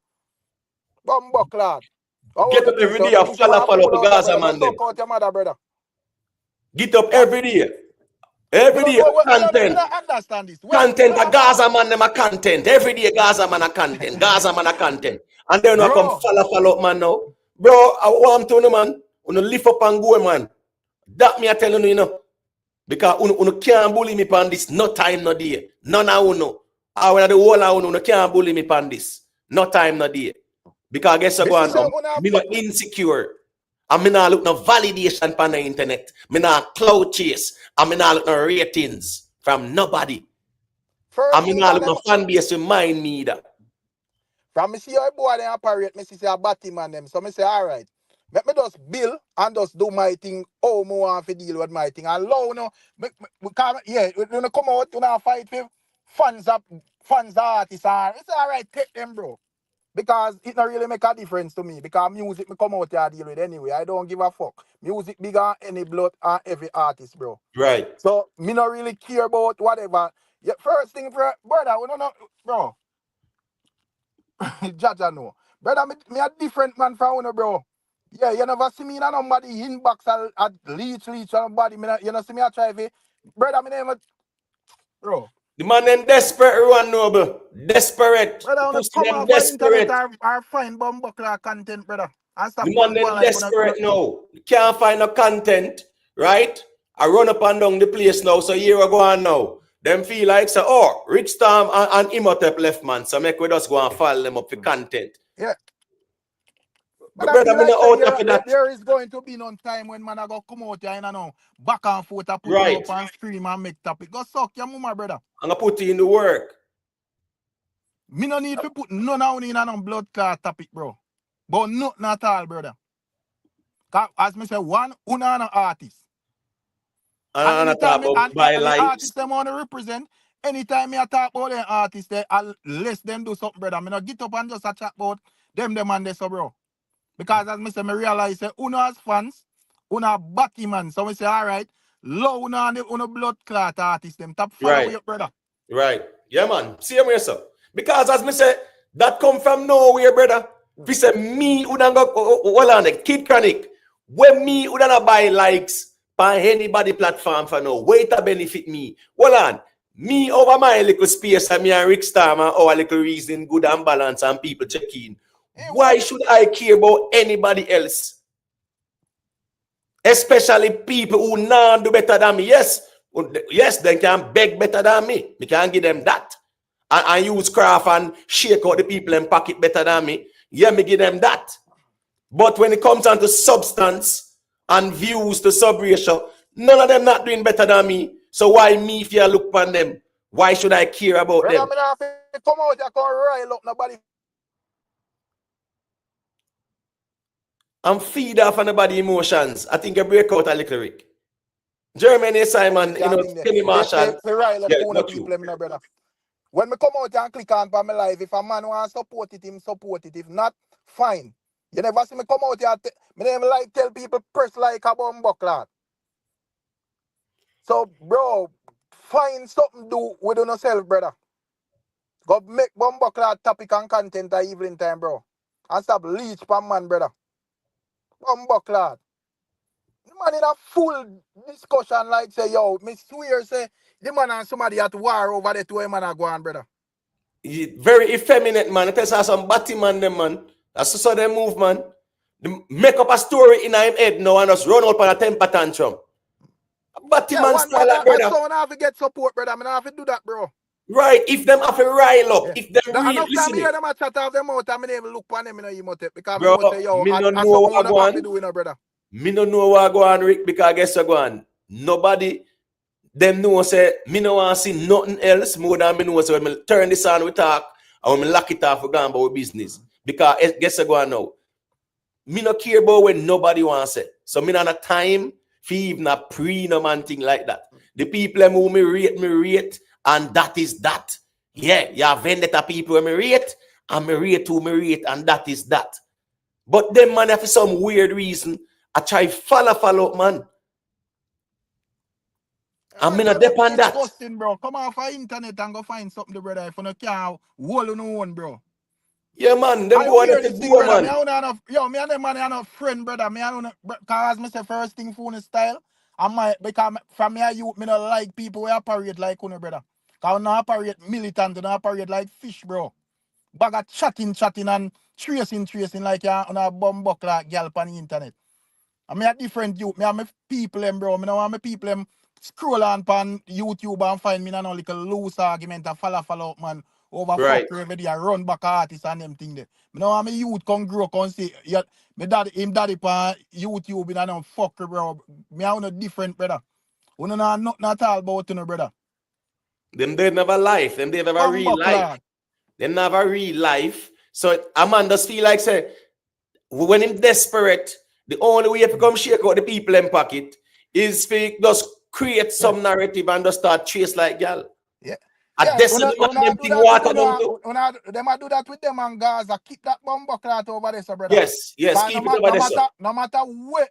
Bumbuckler.
Get up every day and follow up Gaza man them.
Out your mother, brother.
Get up every day. Every day content.
I understand this.
Content, a Gaza man them a content. Every day Gaza man a content. Gaza man a content. And then I come follow up man now. Bro, I want to know man. You lift up and go man. That me I tell you, you know. Because you can't bully me on this. No time, no day. None of you know. I want the whole of you can't bully me on this. No time, no day. Because I guess I go on. Me not insecure. And me not look no validation on the internet. Me not clout chase. And me not look no ratings from nobody. And me not look no fan base to mind me either.
From me see how boy they operate, me see a batty man them. So me say, all right. Let me just build and just do my thing. Oh, me want to deal with my thing. And low, no, yeah, when you come out, you know, fight with fans, artists, and it's all right, take them, bro. Because it not really make a difference to me. Because music me come out here deal with anyway. I don't give a fuck. Music bigger any blood and every artist, bro.
Right.
So me not really care about whatever. Yeah, first thing, brother, we don't know, bro. Jaja no. Brother, me a different man from you, bro. Yeah, you never see me in nobody inbox at leech somebody. You know see me a try to, brother, me never, bro.
The man them desperate one noble. Desperate.
Brother, I want to come off the internet or find bumbuckler content, brother. And stop
the man them desperate now. You can't find no content, right? I run up and down the place now, so here we go on now. Them feel like, so, oh, Rich Storm and Imhotep left, man. So make we just go and follow them up for content.
Yeah.
But brother, like
there is going to be no time when man I go come out here and know back and forth and put you up and scream and make topic. Go suck your mama, brother.
I'm gonna put you in the work.
Me no need to put none of in a blood clot topic, bro. But nothing at all, brother. As me say, one an artist. And anytime the artist them want to represent, anytime me I talk about the artist, I'll let them do something, brother. Me no get up and just a chat about them and this, so, bro. Because as me say, me realize that uno as fans, uno batty man. So we say, all right, low uno blood clot artist, them top follow you, brother.
Right. Yeah, man. See him yourself. Because as me say, that come from nowhere, brother. We say me uno go hold on the Kid Chronic. When me uno buy likes on anybody platform for no, wait to benefit me. Hold on. Me over my little space and me and Rick Starmer our little reason good and balance and people check in. Why should I care about anybody else? Especially people who now do better than me. Yes, they can beg better than me. We can give them that. And use craft and shake out the people in pocket better than me. Yeah, me give them that. But when it comes down to substance and views to sub-ratio, none of them not doing better than me. So why me if you look upon them? Why should I care about them?
Come out, I can't rile up nobody.
I'm feed off anybody emotions. I think I break out a little Rick. Germany, Simon, Kenny Marshall.
Brother. When me come out and click on for my life, if a man want to support it, him support it. If not, fine. You never see me come out here. Me never like tell people press like a bumbuckler. So, bro, find something do with yourself, brother. Go make bumbuckler topic and content at evening time, bro. And stop leech per man, brother. Bumbuckler. The man in a full discussion like say, yo, me swear say, the man and somebody at war over there to him and go on, brother.
Very effeminate, man. It is some batty man, them, man. That's so they move, man. They make up a story in him head now and just run out on a temper tantrum. Batty man style like, brother.
So I have to get support, brother. I have to do that, bro.
Right, if them have to rile up, if them really listen.
I them a chat off them out, I never look on them in a emote because
bro,
say, yo,
me no know what go on.
Brother.
Me no know what go on, Rick, because guess what go on. Nobody them know say me no want to see nothing else more than me know say when me turn this on we talk and when me lock it off we go on about business. Because guess what go on now. Me no care about when nobody wants it. So me not a time for even a no man thing like that. The people them who me rate. And that is that. Yeah, you have vendetta people when me rate, and me rate who me rate, and that is that. But them man, for some weird reason, I try follow up, man. I'm not depend that.
Bro. Come off the internet and go find something, brother. If you no can't hold on one, bro.
Yeah, man. Them go on the door, man.
Me and them man are not friend, brother. Me and because me say first thing phone style. Because from me youth, me not like people who operate like you, brother. Because we operate militant, we operate like fish, bro. Bag of chatting and tracing like you on a bumbuck like girl on the internet. I mean a different youth. Me and my people them, bro. Me know want my people them scroll on YouTube and find me no little loose argument and follow up, man. Over
right.
fuck every day, run back artists and them thing there. Me know my youth come grow come say, yeah, me daddy on YouTube and no fuck bro. Me are no different, brother. We don't know nothing at all about you, brother.
Them they never life. Them they never real life. They never real life. So a man just feel like say when him desperate, the only way to come shake out the people in pocket is to just create some narrative and just start chase like y'all.
Yeah.
Them do
that with them and Gaza. Keep that bomb clot over there, so brother.
Yes, keep it over there.
No matter what,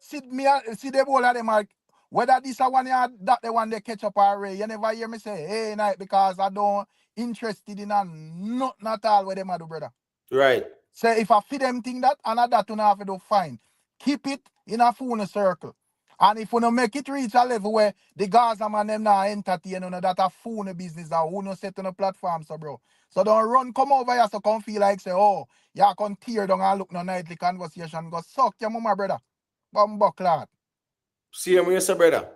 see the ball of them. Whether this one or that the one they catch up already, you never hear me say, hey, night, because I don't interested in nothing at all with them, do, brother.
Right.
So if I feed them thing that, and that you have to do fine. Keep it in a phone circle. And if you don't make it reach a level where the Gaza man them now entertain that a phone business that who no set on a platform, so bro. So don't come over here so come feel like say, oh, you can tear down and look no nightly conversation. Go suck your mama, brother. Bumbuckler.
See him with your brother.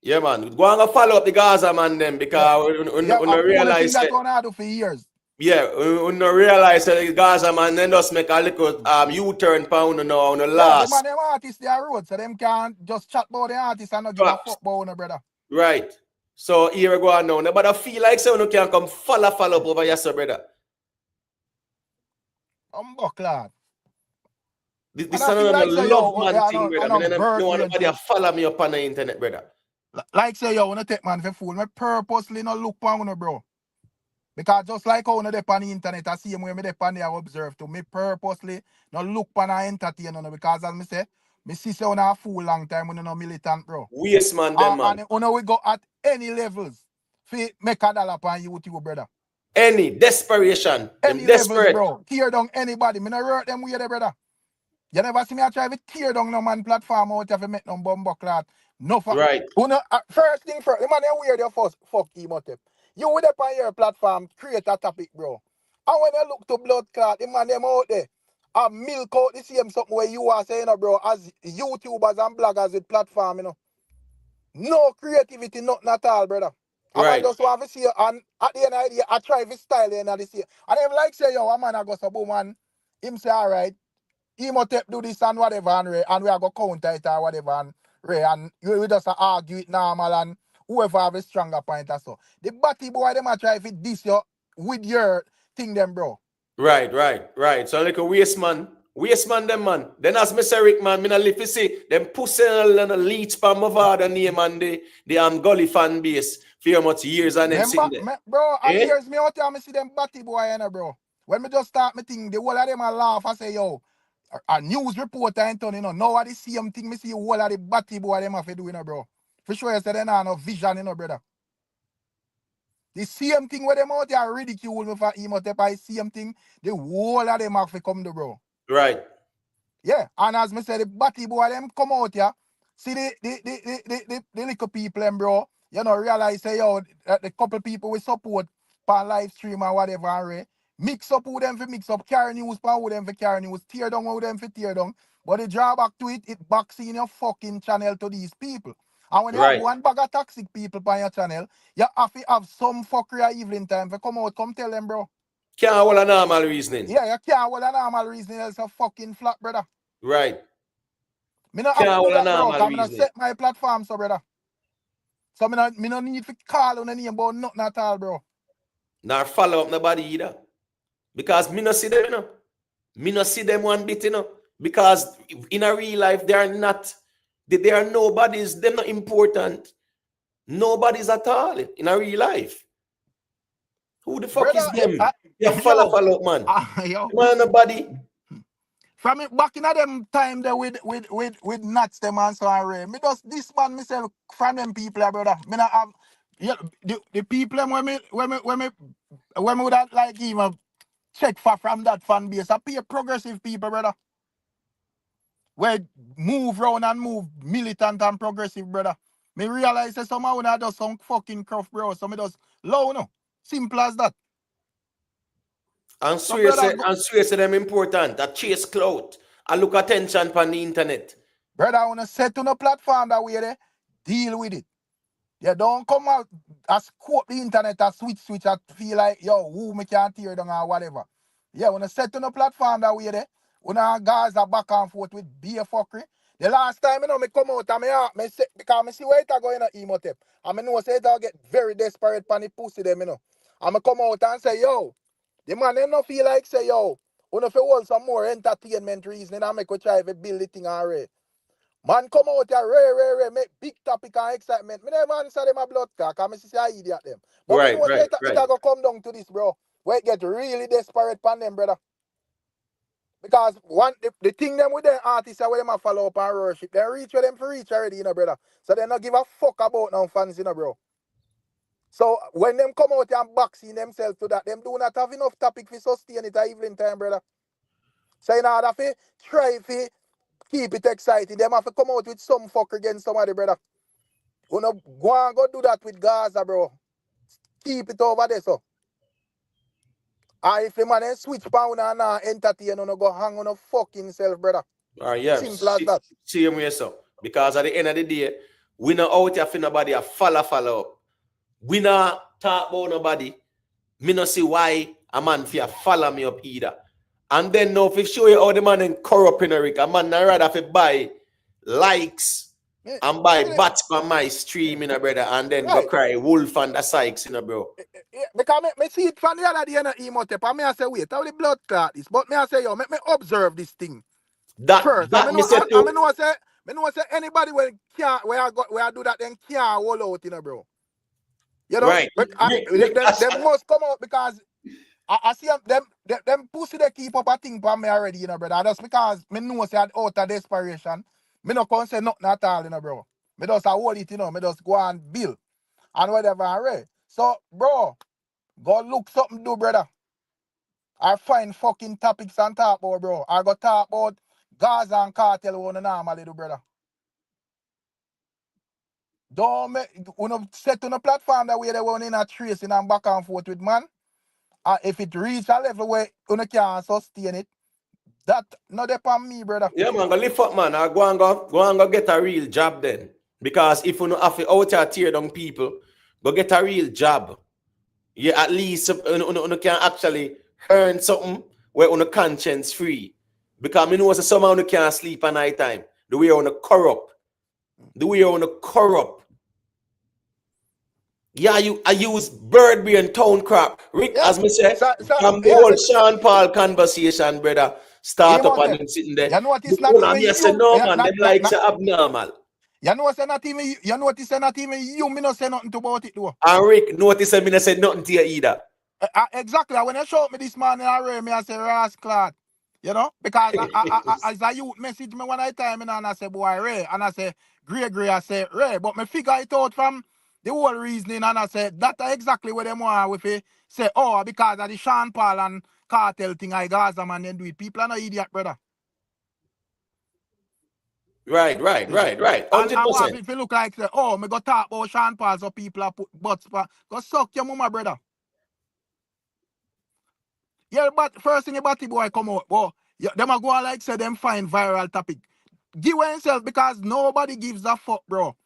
Yeah, man. Go and follow up the Gaza man them because we realize
that one I do for years.
Yeah, we realize that the Gaza man then just make a little U-turn pound now on the last.
Yeah, them artists they are road, so them can't just chat about the artists and not give a fuck about no brother.
Right. So here we go on now. But I feel like someone can come follow up over your brother.
Lad.
This is another love man thing, brother. No one follow me up on the internet, brother.
Like say yo, wanna take man for fool. Me purposely not look on you, bro. Because just like how on the internet, I see him when me depend there, I observe to me purposely not look on and entertain because as me say, me see say on a fool long time when you no militant, bro.
Yes, man, them man.
And we go at any levels for make a dollar on YouTube, brother.
Any desperation.
Any levels, bro. Tear down anybody. Me no hurt them with brother. You never see me I try to tear down no man platform out if you make no bumbuckler. No fuck.
Right.
First thing first, the man weird your first fuck emotive. You with up on your platform, create a topic, bro. And when you look to blood clot, the man them out there, a milk out the same something where you are saying, bro, as YouTubers and bloggers with platform, No creativity, nothing at all, brother. I might
Right.
just want to see you, and at the end of the day, I try to style in this year. And them like say, yo, a man I go so boom, and him say, all right, he must do this and whatever, and we are go counter it or whatever, and we just argue it normal, and whoever have a stronger point or so. The batty boy, them a try to this you with your thing, them, bro.
Right. So like a waste man them man. Then as Mr. Rick man, me not live to see them pussy and a leech pan my father name and the gully fan base for much years and them
Them
sitting there.
bro, I
Eh?
hears me out here, me see them batty boy, bro. When me just start me thing, the whole of them a laugh. I say, yo, a news reporter ain't done, Now I the same thing, me see whole of the batty boy them have to do, bro. For sure, you say they not no vision, brother. The same thing where them out there ridicule me for him out there, the same thing, the whole of them have to come to, bro.
Right.
Yeah, and as me say, the batty boy them come out here. See the little people them, bro. Realize say yo, the couple people we support per live stream or whatever, mix up with them for mix up, carry news for with them for carry news, tear down with them for tear down. But the drawback to it, it backs in your fucking channel to these people. And when you have
Right.
one bag of toxic people on your channel, you have to have some fuckery at evening time for come out, come tell them, bro.
Can't hold a normal reasoning.
Yeah, you can't hold a normal reason else a fucking flat, brother.
Right.
Me not have
Can't
to do
hold a
that, bro,
normal
because I not
reasoning.
set my platform, so, brother. So me no need to call on any about nothing at all, bro.
Nor follow up nobody either. Because me no see them, Me no see them one bit, Because in a real life, they are not, they are nobodies, they're not important. Nobody's at all in a real life. Who the fuck
Brother,
is them? You
yo,
follow up, man.
yo.
Man, nobody.
From it back in them time there with nuts them and so on, me just this man myself from them people, brother. Me not have the people them when me would have like even check for from that fan base. I pay progressive people, brother. Where move round and move militant and progressive, brother. Me realize that somehow when I do some fucking cruff, bro. So me just low, no. Simple as that.
And
So,
swear
brother,
say, them important. That chase clout. I look attention on the internet.
brother, I want to set on a platform that way there, deal with it. You don't come out and scope the internet and switch and feel like, yo, who me can't tear down or whatever. Yeah, when I set on a platform that way there, when our guys are back and forth with beer fuckery. The last time, me come out and me say, because I see where it go in a emo tape. And I know say it get very desperate pan the pussy them, And I come out and say, yo, the man they no feel like say, yo, when if you hold some more entertainment reasoning and make we try to build the thing already. Man come out here, rare, make big topic and excitement. Me never answer them a blood clot, because I see a idiot them. But me
Right,
know say
right,
it
right.
go come down to this, bro. Where it get really desperate pan them, brother. Because the thing them with them artists are where them a follow up and worship. They reach where them for reach already, brother. So they not give a fuck about no fans, bro. So when them come out and boxing themselves to that, them do not have enough topic for sustain it at evening time, brother. So in order to try to keep it exciting, them have to come out with some fuck against somebody, brother. You know, go and go do that with Gaza, bro. Keep it over there, so. And if the man then switch pound and entertain, you go hang on a fucking self, brother.
Yeah.
Simple as that.
See me so. Because at the end of the day, we not out here for nobody a follow up. We not talk about nobody. Me not see why a man fear follow me up either. And then now if you show you how the man and corrupt in a man not rather fi buy likes and buy bats for my stream, brother, and then go
Right.
cry wolf and the sykes, bro.
Yeah, because me see it from the other day in the emo tape, and me I say, wait, how the blood clot is? But me I say, yo, make me observe this thing first.
That me say too.
Me know say anybody where I do that then can't hold out, bro.
Right.
But them must come out because I see them pussy they keep up a thing for me already, brother. That's because me know say out of desperation, me no can say nothing at all, bro. Me just hold it, me just go and build and whatever, alright. So, bro, go look something do, brother. I find fucking topics and talk about, bro. I go talk about Gaza and cartel one normally do, brother. Don't make set on a platform that way they want in a tracing and back and forth with man. if it reach a level where you can't sustain it, that not depend on me, brother.
Yeah, man, go lift up, man. I go and go get a real job then. Because if you don't have to out here tear down people, go get a real job. Yeah, at least you can actually earn something where on a conscience free. Because I know somehow you can't sleep at night time. The way on a corrupt. The way on a corrupt. Yeah, I use bird brain town crap. Rick,
Yeah.
as me say, from the
yeah,
whole Sean Paul conversation, brother, start up and him sitting there.
You know what? It's
Look,
not
hold on,
even
me I say,
you.
no, man, them like say abnormal.
You know what's not even you know what is not even you. Me not say nothing about it though.
And Rick, notice me not say nothing to you either.
Exactly. When you showed me this morning, I say Ras Clout. You know, because as a youth message me one time, and I say, boy, Ray, and I say, Gregory, I say, Ray, but me figure it out from the whole reasoning, and I say, that's exactly what them want with it. Say, oh, because of the Sean Paul and cartel thing, I Gaza man, then do it. People are not idiot, brother.
Right. 100%.
And if you look like, say, oh, me go talk about Sean Paul, so people are put butts, go suck your mama, brother. Yeah, but first thing about the boy come out, boy, yeah, them a go on like say them find viral topic. Give away himself because nobody gives a fuck, bro.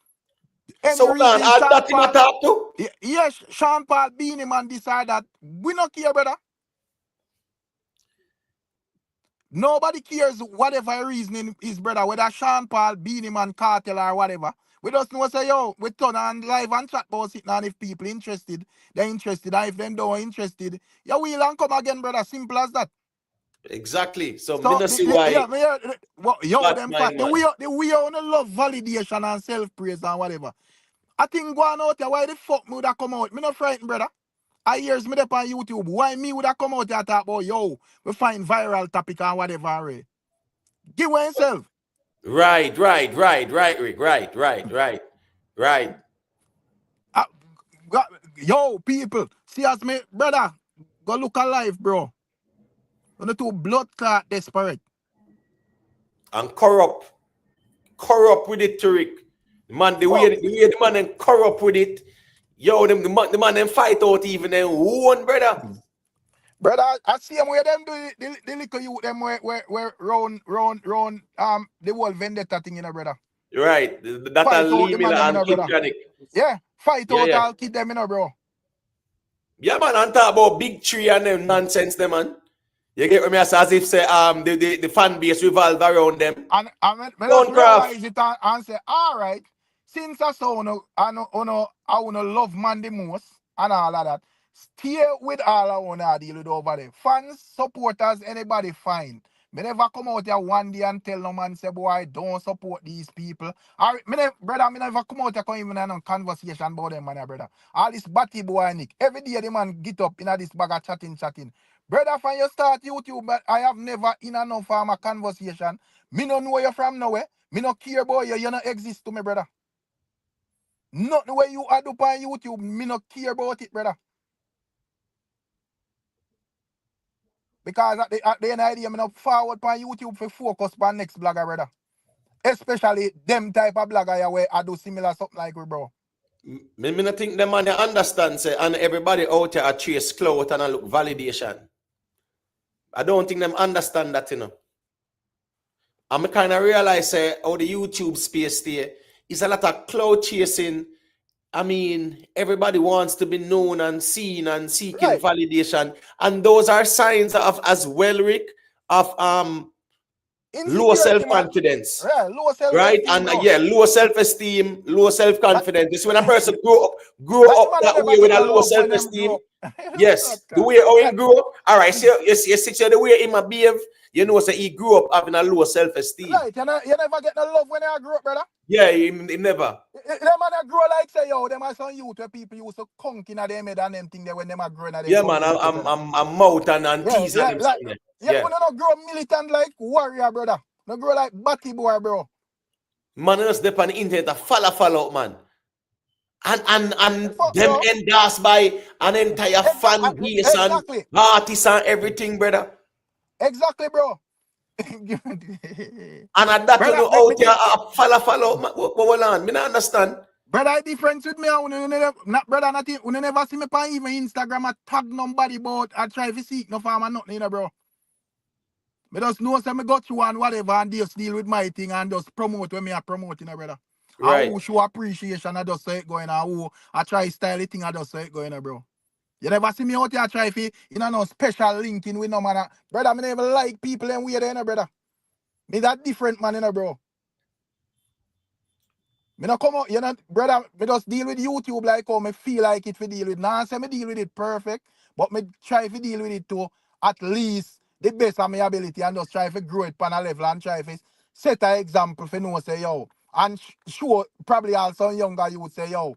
Any
So
reason
all
Sean
that him
Paul,
a talk to?
yes, Sean Paul, Beenie Man decide that we not care, brother. Nobody cares whatever reasoning is, brother, whether Sean Paul, Beenie Man, cartel or whatever. We just know say, yo, we turn on live and chat about it now, and if people interested, they're interested. And if they don't interested, yeah, we'll and come again, brother. Simple as that.
Exactly. So me not see why.
Yeah, yo, them
Mind,
the way on love validation and self-praise and whatever. I think going out there, why the fuck me would have come out? Me not frightened, brother. I hears me up on YouTube. Why me would have come out there and talk about, yo, we find viral topic and whatever, right? Give away himself.
Right, Rick. Right.
Yo, people, see as me, brother, go look alive, bro. On the two blood clot desperate.
And corrupt with it, Rick. Man, the way the man them corrupt with it. Yo, the man them fight out even them one, brother.
Brother, I see them where them do the little youth them where round the whole vendetta thing, you know, brother.
Right. That
Fight
and
out
Lee
the man
Miller
them, you
and
know,
Kid
brother.
Chronic.
Yeah, fight out
Yeah.
all kid them, you know, bro.
Yeah, man, and talk about big tree and them nonsense, them, man. You get what me as if say the fan base revolve around them.
And I just realize it and say, all right, since I saw I wanna love man the most and all of that, stay with all I wanna deal with over there. Fans, supporters, anybody fine. Me never come out here one day and tell no man say, boy, don't support these people. All right, brother, me never come out here come even have a conversation about them, man, brother. All this batty boy Nick. Every day the man get up in this bag of chatting. Brother, from you start YouTube, but I have never in enough form a conversation. Me no know you from nowhere. Me no care about you. You not exist to me, brother. Nothing where you add up on YouTube. Me no care about it, brother. Because at the end of the day, me no forward on YouTube for focus on next blogger, brother. Especially them type of blogger where I do similar something like we, bro.
Me not think them man they understand say and everybody out there chase clout and look validation. I don't think them understand that, you know. I'm kind of realize how the YouTube space there is a lot of clout chasing. I mean, everybody wants to be known and seen and seeking validation, and those are signs of as well, Rick, of low self-confidence.
Yeah, low self-esteem,
right? And low self-esteem, low self-confidence. This when a person grow up that way with a low self-esteem. Yes, the way how he grew up. All right, so you see the way he might behave, you know, so he grew up having a low self-esteem.
Right, you never get no love when you grew up, brother.
Yeah, he never.
Them man grow like say, yo, them are some youth where people used to conk in them head and them thing there when them are growing.
Yeah, man, I'm mouth and tease and them.
Yeah, we don't grow militant like warrior, brother. No grow like batty boy, bro.
Man, just dep on the internet a follow out, man. And them endorsed by an entire fan base and artists and everything, brother.
Exactly, bro.
And at that, brother, you know, out here, follow, man. Hold on, me not understand.
Brother, difference with me, brother, nothing. You never see me on even Instagram, I tag nobody, but I try to seek no farm and nothing, you know, bro. Me just know say me go through and whatever and just deal with my thing and just promote when me are promoting, brother. And
Right.
who show appreciation, I just say it going, and who I try style it thing, I just say it going, bro. You never see me out here try to, no special linking with no man. Brother, me never like people and weird, brother. Me that different man, bro. Me not come out, brother, me just deal with YouTube like how me feel like it for deal with. Nah, say me deal with it perfect, but me try to deal with it to at least the best of my ability and just try to grow it on a level and try to set an example for no say, yo, and show probably also younger you would say, yo,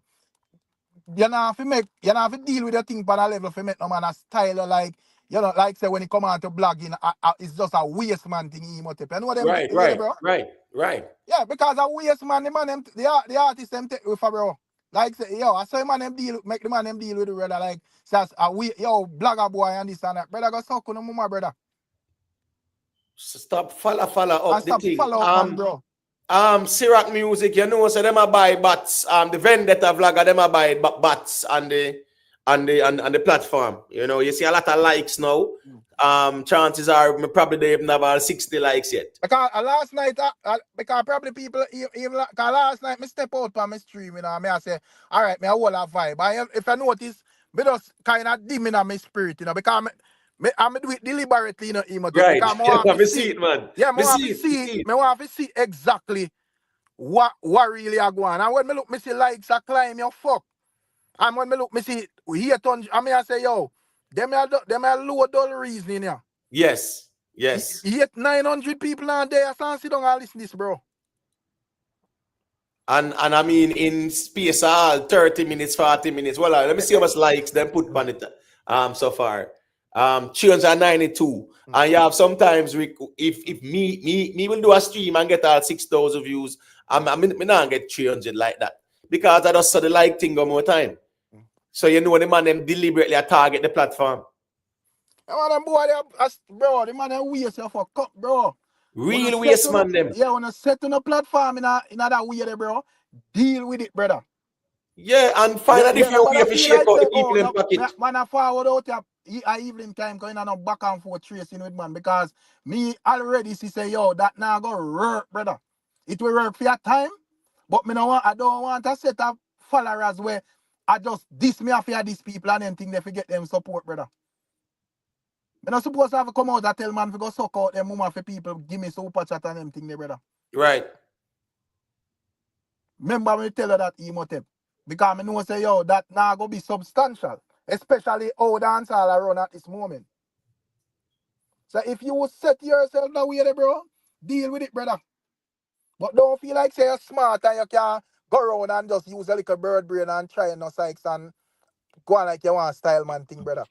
you know have to deal with the thing on a level for make no man a style like, like say when he come out to blogging, it's just a waste man thing he must. You know what them, bro?
Right.
Yeah, because a waste man, the artist them take with bro. Like say, yo, I saw man them make the man them deal with the brother. Like says yo, blogger boy and this and that. Brother go suck on the mama, brother.
Stop follow up
And
the
stop
thing.
follow up, man, bro.
Syrup music, so them a buy bats. The vendetta vlogger, them a buy bats on the platform. You see a lot of likes now. Chances are probably they even have all 60 likes yet.
Because last night, because probably people even because last night me step out on my stream, me I say, all right, me a whole a vibe. If I notice, me just kind of dim in my spirit, because I do it deliberately,
Right.
because I want to see
it, man.
yeah, I want to see, I want to see exactly what really are going. And when me look, me see likes are climb your fuck. And when me look, me see here I say, yo, them are low dull reasoning here.
Yes.
Yet 900 people out there can't sit down and listen to this, bro.
And I mean in space 30 minutes, 40 minutes. Well, let me see how much likes them put on it so far. 392. And you have sometimes if me will do a stream and get all 6,000 views, I not get 300 like that. Because I just saw the like thing one more time. So the man them deliberately target the platform.
Man, boy, bro, the man them waste your fuck up, bro.
Real waste man them.
Yeah, when you set on a platform in that way there, bro, deal with it, brother.
Yeah, and find a different way to shape out the people in pocket.
Man, I forward out here at evening time going on back and forth tracing with man because me already say, yo, that now go work, brother. It will work for your time, but I don't want to set up followers where I just me after these people and then think they forget them support, brother. I'm not supposed to have to come out and tell man to go suck out them woman for people give me super chat and them thing there, brother.
Right.
Remember when I tell her that emotive. Because I know say, yo, that now go be substantial. Especially how dancehall are run at this moment. So if you would set yourself that way, bro, deal with it, brother. But don't feel like say you're smart and you can go around and just use a little bird brain and try no sykes and go on like you want style man thing, brother.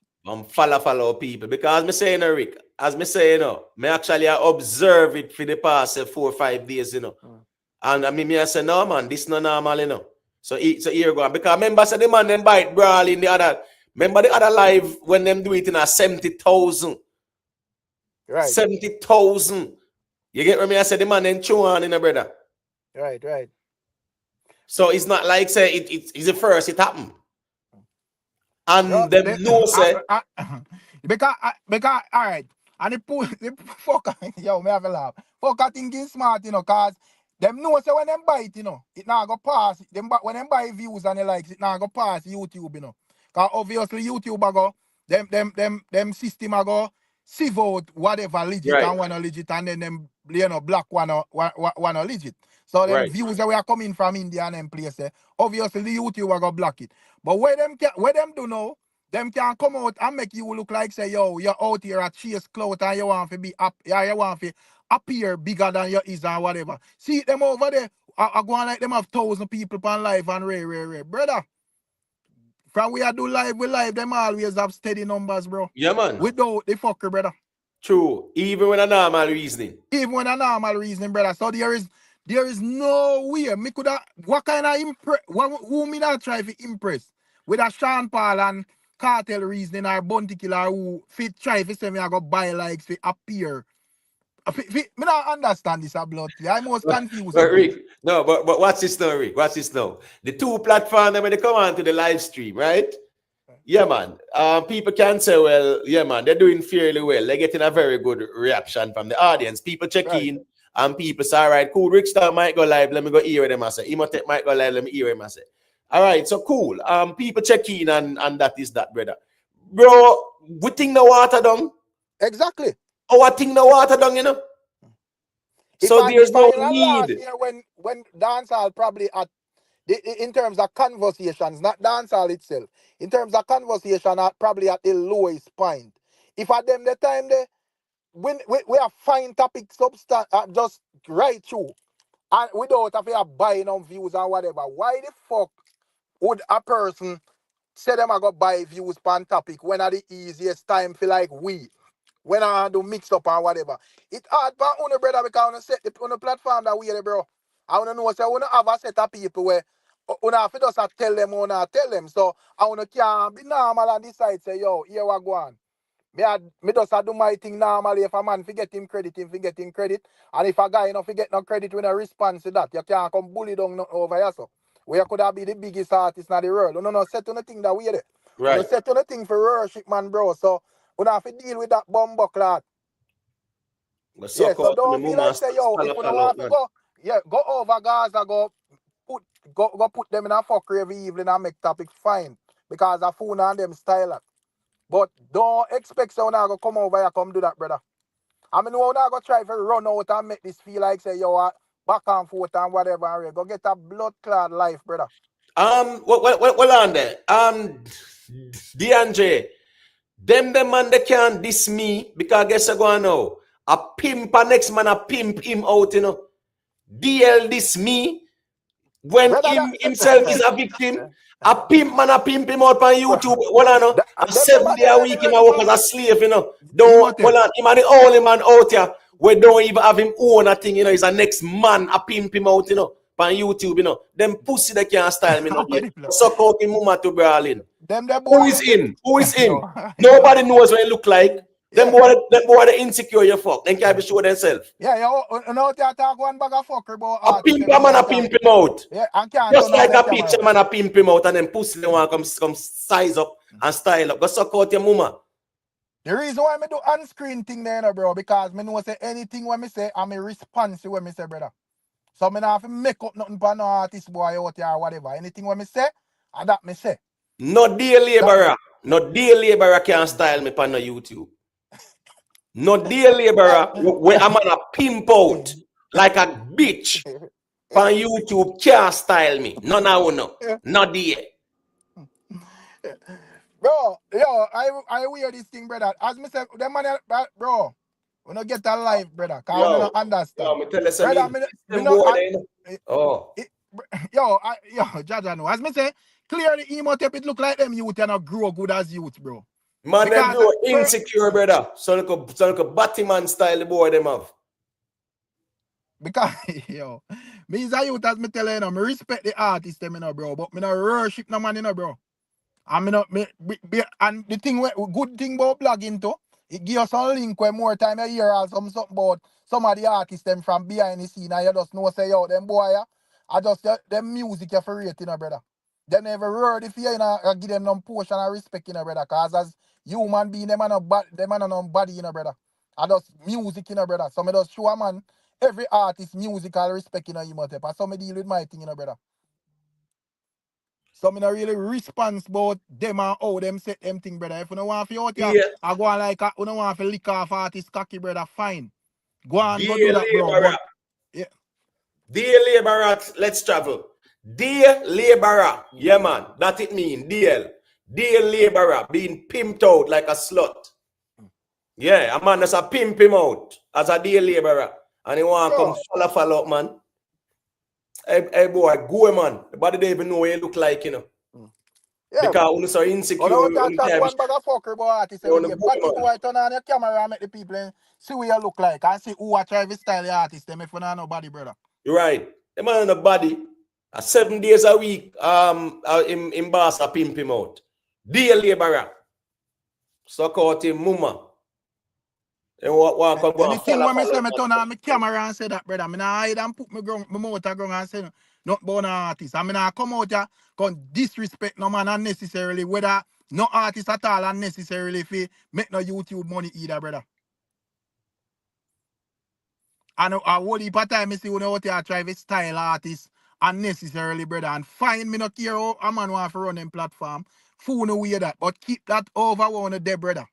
Follow people. Because me saying, Rick, as me say, me actually observe it for the past 4 or 5 days, And I mean, I say, no, man, this no normal, So here go. Because remember, say the man them bite brawl in the other. Remember the other live when them do it in a 70,000.
Right.
70,000. You get what I said? The man then chew on in a brother.
Right.
So it's not like say it's the first it happened. And them know say
because all right. And the fucker, yo, me have a laugh. Fucker thinking smart, cause them know say when them bite, it not go pass. When them buy views and the likes, it not go pass YouTube, Cause obviously YouTube go them system go sieve out whatever legit
right.
and one legit and then them black one legit. So them views that we are coming from India and them places, obviously the YouTube go block it. But where them do now, them can come out and make you look like say, yo, you're out here at chase Clout and you want to be up, you want to appear bigger than you is and whatever. See them over there, I go on like them have 1,000 people on live and rare. Brother, from we do live, them always have steady numbers, bro.
Yeah, man.
Without the fucker, brother.
True. Even when a normal reasoning.
Brother. So there is no way. Me coulda what kind of who me not try to impress? With a Sean Paul and cartel reasoning or Bounty Killer who fit try to say me I go buy likes to appear. Me not understand this blood. I'm most confused.
But Rick, No, but watch this now, Rick. Watch this now. The two platforms when they come on to the live stream, right? Yeah, man. People can say, well, yeah, man, they're doing fairly well. They're getting a very good reaction from the audience. People check
Right.
in and people say, all right, cool. Rickstar might go live. Let me go hear them. I say, Imotep might go live. Let me hear him. I say, all right, so cool. People check in and that is that, brother. Bro, we think the water down.
Exactly.
Our thing the water down, you know. So there's no
last
need.
year when dancehall probably at in terms of conversations, not dancehall itself, in terms of conversation, probably at the lowest point. If at them the time they when we are fine topic substance just right through and without if you are buying on views and whatever, why the fuck would a person say them I go buy views pan topic when at the easiest time feel like we when I do mix up and whatever. It hard for on brother because I set on the platform that we are, bro. I wanna know say I wanna have a set of people where una have to just tell them or not tell them. So I wanna can't be normal and decide say yo, here we go on. Me just do my thing normally. If a man forget him credit, him forget him credit. And if a guy no forget no credit when a response to that, you can't come bully down over here so. Where could have be the biggest artist in the world? No, set on the thing that we there.
Right.
Set on the thing for worship, man, bro. So we have to deal with that bumbo clot. Yeah, so don't feel like say, yo, if you don't want to go, yeah, go over Gaza, go put them in a fuckery every evening and make topic fine. Because a phone and them style. But don't expect someone to come over here come do that, brother. I mean, we're not going to try to run out and make this feel like, say, yo, back and forth and whatever. And go get a blood clot life, brother.
Well on there. DeAndre, them man they can't diss me because guess I go now. A pimp a next man a pimp him out, you know. DL diss me when
Brother,
himself is a victim. A pimp man a pimp him out on YouTube. Well, I know. And 7 days a week him a work as a slave, you know. Don't well on him and the only man out here we don't even have him own a thing, you know. He's a next man a pimp him out, you know. On YouTube, you know. Them pussy they can't style me, no. Suck out him mama to brawling. Who is in? Who is in? Nobody knows what it look like. Them boy the insecure you fuck. They can't be sure themselves.
Yeah, you know they talk one bag of fucker about
a pimp man a pimp him out.
Yeah, and can't
just like a picture man a pimp him out and then pussy they want come size up and style up. Go suck out your mama.
The reason why I do on-screen thing there, bro, because I know say anything when I say I'm a responsive when I say, brother. So I don't have to make up nothing for no artist boy out here or whatever. Anything when I say, that me say.
No day laborer. No day laborer can style me on no YouTube. No day laborer where I'm gonna pimp out like a bitch on YouTube can't style me. No, no. Not there.
Bro, yo, I wear this thing, brother. As me say, them man, bro, we don't get a life, brother. Cause we don't understand.
Yo, me tell you
something. Jaja know. As me say, clearly Imotep it look like them youth and not grow good as youth, bro.
Man, they grow insecure, brother. So like a Batman style the boy them have.
Because yo, me is a youth as me tell you, me respect the artist them, bro. But me not worship no man, bro. And and the thing good thing about blogging too, it gives us a link where more time a hear something about some of the artists them from behind the scene and you just know say yo them boy I just them music you for rate, brother. They never heard if you give them no portion of respect, brother. Cause as human being them are no body, brother. I just music, brother. So me just show a man every artist musical respect, Imotep. And so me deal with my thing, brother. So me not really responsible them and how them set them thing, brother. If you don't want to out here, I go on like you don't want to lick off artist cocky, brother, fine. Go on, go do that, bro. But, yeah.
Dear laborer, let's travel. Dear laborer, yeah man, that it mean, dear laborer being pimped out like a slut. Yeah, a man that's a pimp him out as a dear laborer. And he want to come follow up, man. Hey boy, go man. The body don't even know what you look like, you know. Yeah, because when you're so insecure,
one bag of fucker boy artist every day. But boy turn on your camera and make the people see what you look like and see who I try to style the artist them if you don't know nobody, brother.
You're right. The man on the body 7 days a week in boss a pimp him out. Dear laborer. Suck out him mama. And what come go and
Anything when me say
follow
me
man.
turn on my camera and say that, brother, me nah hide and put my mouth a ground and say not about no artist. I mean, I come out here, come disrespect no man unnecessarily, whether no artist at all unnecessarily if he make no YouTube money either, brother. And a whole heap of time I see when out here try to style artists unnecessarily, brother. And fine, me not care how a man want to run them platform. Fool no way that, but keep that over one of them, brother.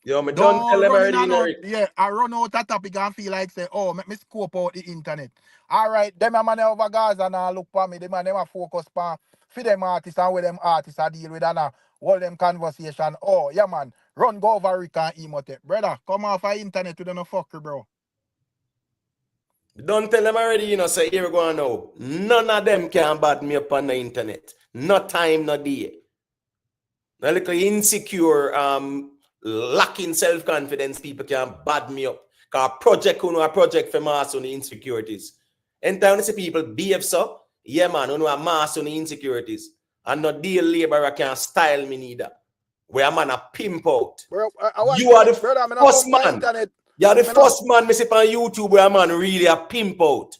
Yo, me don't tell
Don't
them
run in
already,
and out.
Eric.
Yeah, I run out that topic and feel like say, oh, make me scope out the internet. All right, them a man over Gaza now look for me. Them man them a focus on for them artists and where them artists are deal with and all them conversation. Oh, yeah, man. Run go over Rick and emote. Brother, come off the internet with no fucker, bro.
Don't tell them already, you know, say, here we go now. None of them can bad me up on the internet. No time, no day. A little insecure, lacking self-confidence, people can bad me up. Because a project for mass on the insecurities. And time see people behave so, yeah man, you know a mass on the insecurities. And no deal laborer can style me neither. Where a man a pimp out.
Bro,
You are the
brother, I'm
first
come
man.
internet.
You're the first man me see on YouTube where a man really a pimp out.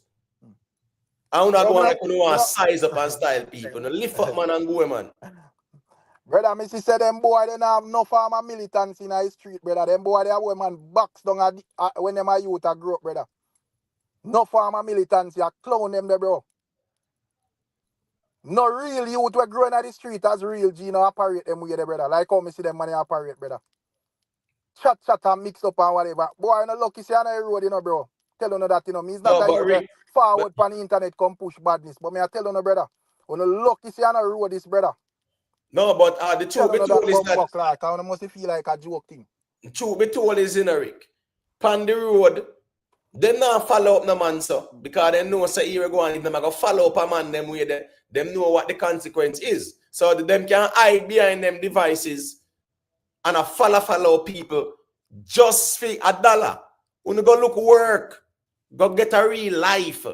I'm not going to size up and style people. No, lift up man and go, man.
Brother, me see say them boy they have no farmer militants in the street, brother. Them boy they have man box down when them a youth a grow up, brother. No farmer militants, you clown them there, bro. No real youth we growing at the street as real G no operate them way there, brother. Like how me see them money operate, brother. Chat and mix up and whatever. Boy, no lucky see on the road, you know, bro. Tell you that, you know, me's not
No,
a
but
youth
Rick,
forward on the internet come push badness. But me I tell you no, brother. When you lucky see on the road this, brother.
no, but the truth be told is that
like, I must feel like a joke thing.
the truth be told is in Rick. Pan the road, them not follow up no man so because they know say here we go and them go follow up a man them way there. Them know what the consequence is. So them can hide behind them devices and a follow people just for $1. When you go look work, go get a real life.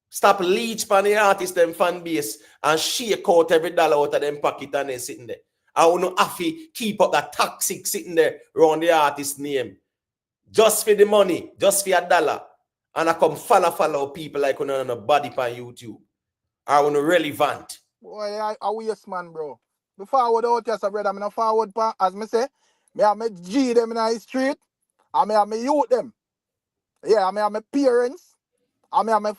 Stop leech pan the artist them fan base and shake out every dollar out of them pocket and they sitting there. I want to have to keep up that toxic sitting there around the artist name. Just for the money, just for $1. And I come follow people like on a body pan YouTube. I want to relevant.
Boy, I waste man, bro. Me forward out here, so brother. I'm not forward pan, as me say. Me have me G them in the street. And me have me youth them. Yeah, I have my parents. I have my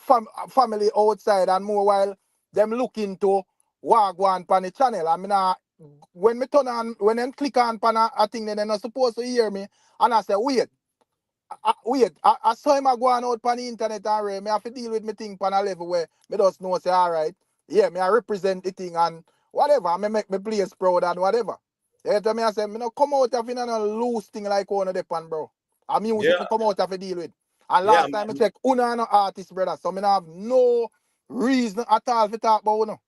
family outside and more while them looking to Wagwan pan the channel. I mean, when me turn on, when them click on pan a thing, then they're not supposed to hear me. And I say, wait. I saw him go on out pan the internet already. Me have to deal with me thing pan a level where me just know say, all right, yeah, me I represent the thing and whatever. I make me place proud and whatever. You tell me I say, me no come out of in a loose thing like one of the pan, bro. A music me come out of to deal with. And last time I check, una no artist, brother. So me have no reason at all to talk about uno.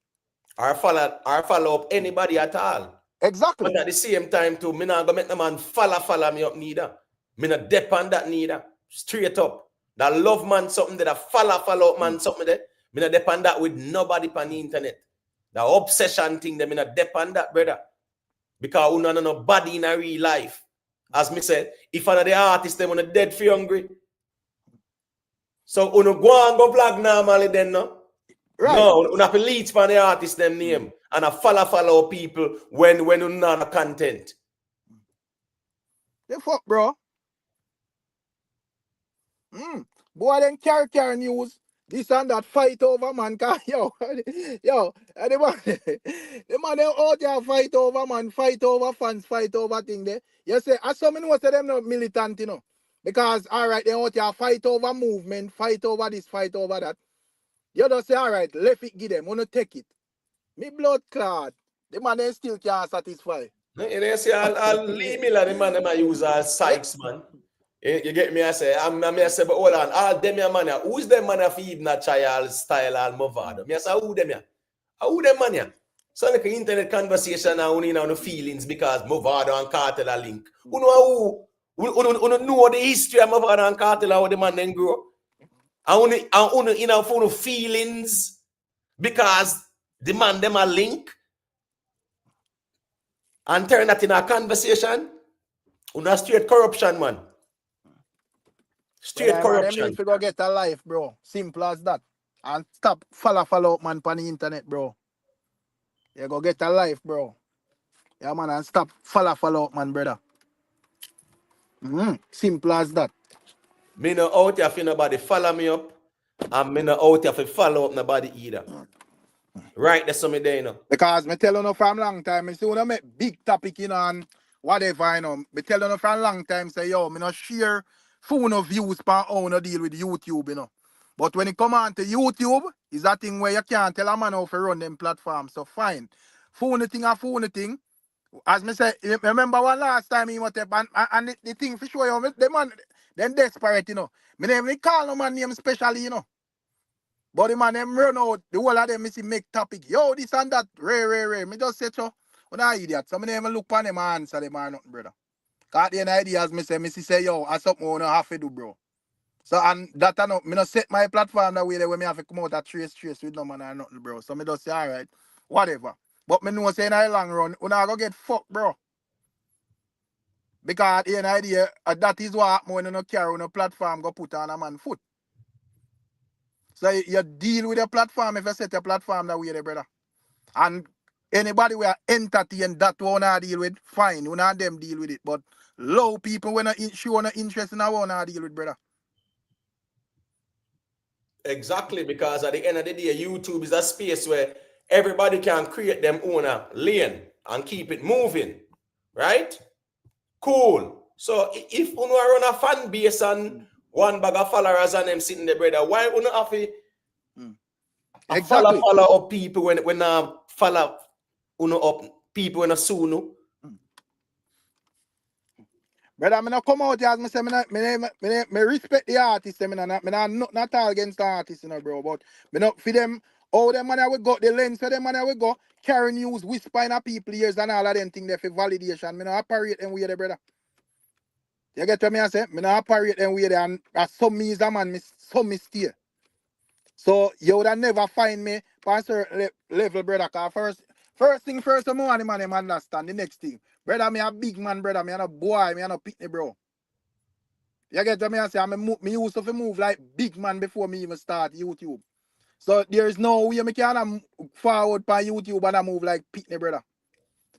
Or follow up anybody at all.
Exactly.
But at the same time too, me not gonna make the man follow me up neither. Me not depend that neither. Straight up. That love man something that follow up man something there. Me not depend that with nobody on the internet. The obsession thing that me not depend that, brother. Because we don't know nobody in a real life. As me said, if another artist them wanna dead for hungry. So uno go and go vlog normally then no. Right. No, you have to leech for the artist them name and I follow people when you not content.
The fuck, bro. Boy, then carry news. This and that fight over man. Yo, the man them out there fight over man, fight over fans, fight over thing there. You say, as some know say them not militant, you know. Because all right, they out there fight over movement, fight over this, fight over that. You just say, all right, let it give them, wanna take it. Me blood clot. The man they still can't satisfy.
They say I'll leave me like the man them I use as Sykes, man. You get me? I say, but hold on, all them man, who's them man for even a child style and Movado? Me I say, who them ya? Who them man ya? So like an internet conversation now, you know, the feelings because Movado and Cartel are link. Who know know the history of Movado and Cartel how the man then grow? I only you know for the feelings because the man them are link and turn that in a conversation. Una straight corruption, man. Straight
Man, them
corruption.
need to go get a life, bro. Simple as that. And stop follow up, man, on the internet, bro. You go get a life, bro. Yeah, man, and stop follow up, man, brother. Simple as that.
Me no out here for nobody follow me up. And me no out here for follow up nobody either. Right, that's something there, you know.
Because me tell you from long time, I see when I make big topic, you know, and whatever, you know. Me tell you from long time, say, yo, me no share phone of views per how no deal with YouTube, you know. But when it come on to YouTube, is that thing where you can't tell a man how to run them platforms. So fine. Phone thing. As me say, remember one last time he went up and the thing for sure, you know, the man, them desperate, you know. Me never call no man name specially, you know. But the man them run out, the whole of them is make topic. Yo, this and that, rare. Me just say so. When I idiot. So me never look on them and answer them or nothing, brother. Cause the idea as me say, yo, I something I have to do, bro. So and that I know, me not set my platform that way that when me have to come out a trace with no man or nothing, bro. So me just say, alright, whatever. But me know say in a long run, when I go get fucked, bro. Because the idea, that is what happen when you no carry on a platform go put on a man foot. So you deal with a platform if you set a platform that way, brother. And anybody who entertain that one I deal with, fine. We not them deal with it. But low people when show no interest in that one I deal with, brother.
Exactly, because at the end of the day, YouTube is a space where everybody can create them own lane and keep it moving. Right? Cool. So if you run a fan base and one bag of followers and them sitting there, brother, why you not have to
Exactly.
follow up people when follow up people when a soon?
Brother, I not come out here as me say, me respect the artists, me not all against the artists, you know, bro. But me not for them, all them money we got, the lens for them money we go, carry news, whispering at people ears and all of them things there for validation. Me not operate them way there, brother. You get what me I say? Me not operate them way there, and some me is a man, some me stay. So you would have never find me on a certain level, brother. Cause first thing first, I want the man him understand. The next thing, brother, me a big man, brother. Me a no boy, me a no pitney, bro. You get what me I say? Me used to move like big man before me even start YouTube. So there is no way me can forward by YouTube and I move like pitney, brother.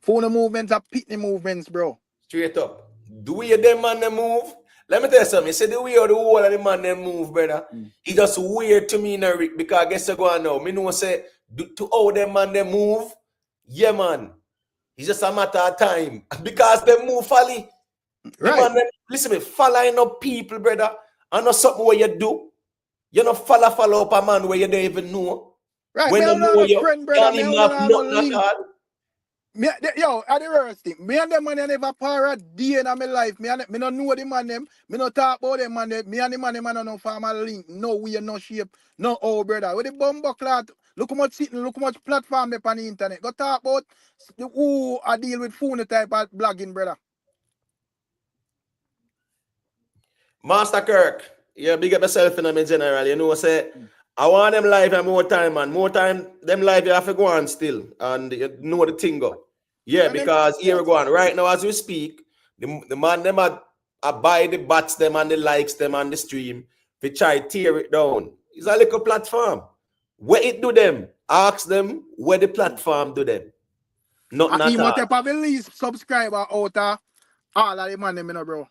Phone movements are pitney movements, bro.
Straight up. The way them man them move. Let me tell you something. You say the way or the whole of the man them move, brother. It just weird to me now, because I guess I go on now. Me know say to how them man them move. Yeah, man. It's just a matter of time. Because they move folly. Right. The man them, listen me, following up people, brother. And not something what you do. You not follow up a man where you don't even know.
Right,
when
me
you know you
friend, brother.
can't even have nothing at all.
Yo, at the worst thing, me and them man never para day in my life. Me don't know the man them. Me no talk about them man them. Me and the man them no formal link. No way, no shape, no old brother. With the bumbo clout, look how much sitting, look how much platform they on the internet. Go talk about who I deal with phone type of blogging, brother.
Master Kirk, yeah, big up yourself in them general. You know, say I want them live and more time, man. More time, them live you have to go on still. And you know the thing go. Yeah, because here we go on. Right now, as we speak, the man them are buy the bots them and the likes them on the stream. They try to tear it down. It's a little platform. Where it do them? Ask them where the platform do them. Not
He
all.
must have the least subscriber out of all of the man them, you know, bro.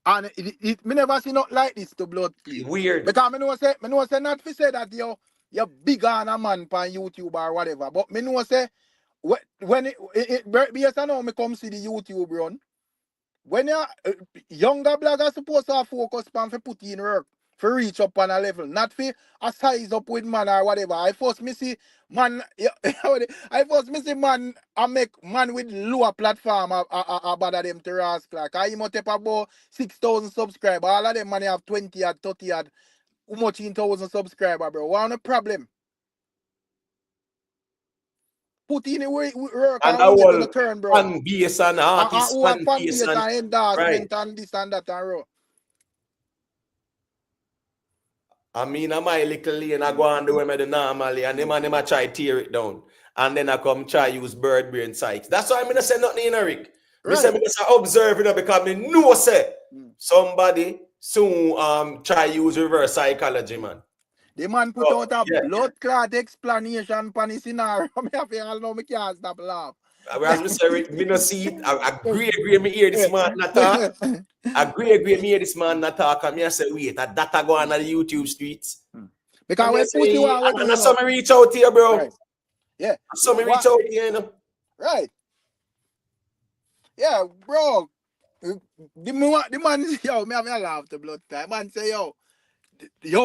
And me never see not like this to blood play.
Weird.
Because me know say not to say that you're big on a man on YouTube or whatever. But me know say when based on how me come see the YouTube run, when you're younger bloggers supposed to have focus on for put in work, for reach up on a level, not for a size up with man or whatever. I first me see man, man I make man with lower platform about them to ask like I must have about 6,000 subscribers. All of them man have 20 or 30 or how much in 1,000 subscribers, bro. What on the problem? Put in the work and we get to the turn, bro.
Fan base and artist,
fan base and endorsement and this and that and row.
I mean, I'm my little lane, I go and do them normally, and them I try to tear it down. And then I come try use bird brain sites. That's why I'm say nothing in Rick. Me say me just observe it because me know say somebody soon try use reverse psychology, man.
The man put out a
Yeah.
blood clot explanation for the scenario. Me have to know me can't stop laugh.
As me say, me no see it. I agree, me hear this man not talk. Agree, me hear this man not talk. And me I say, wait, that data go on the YouTube streets.
Because when pussy want
and that's how me reach out here, bro.
Right. Yeah.
So me reach out here, you know.
Right. Yeah, bro. The man, yo, me have a laugh the blood time. Man say, yo,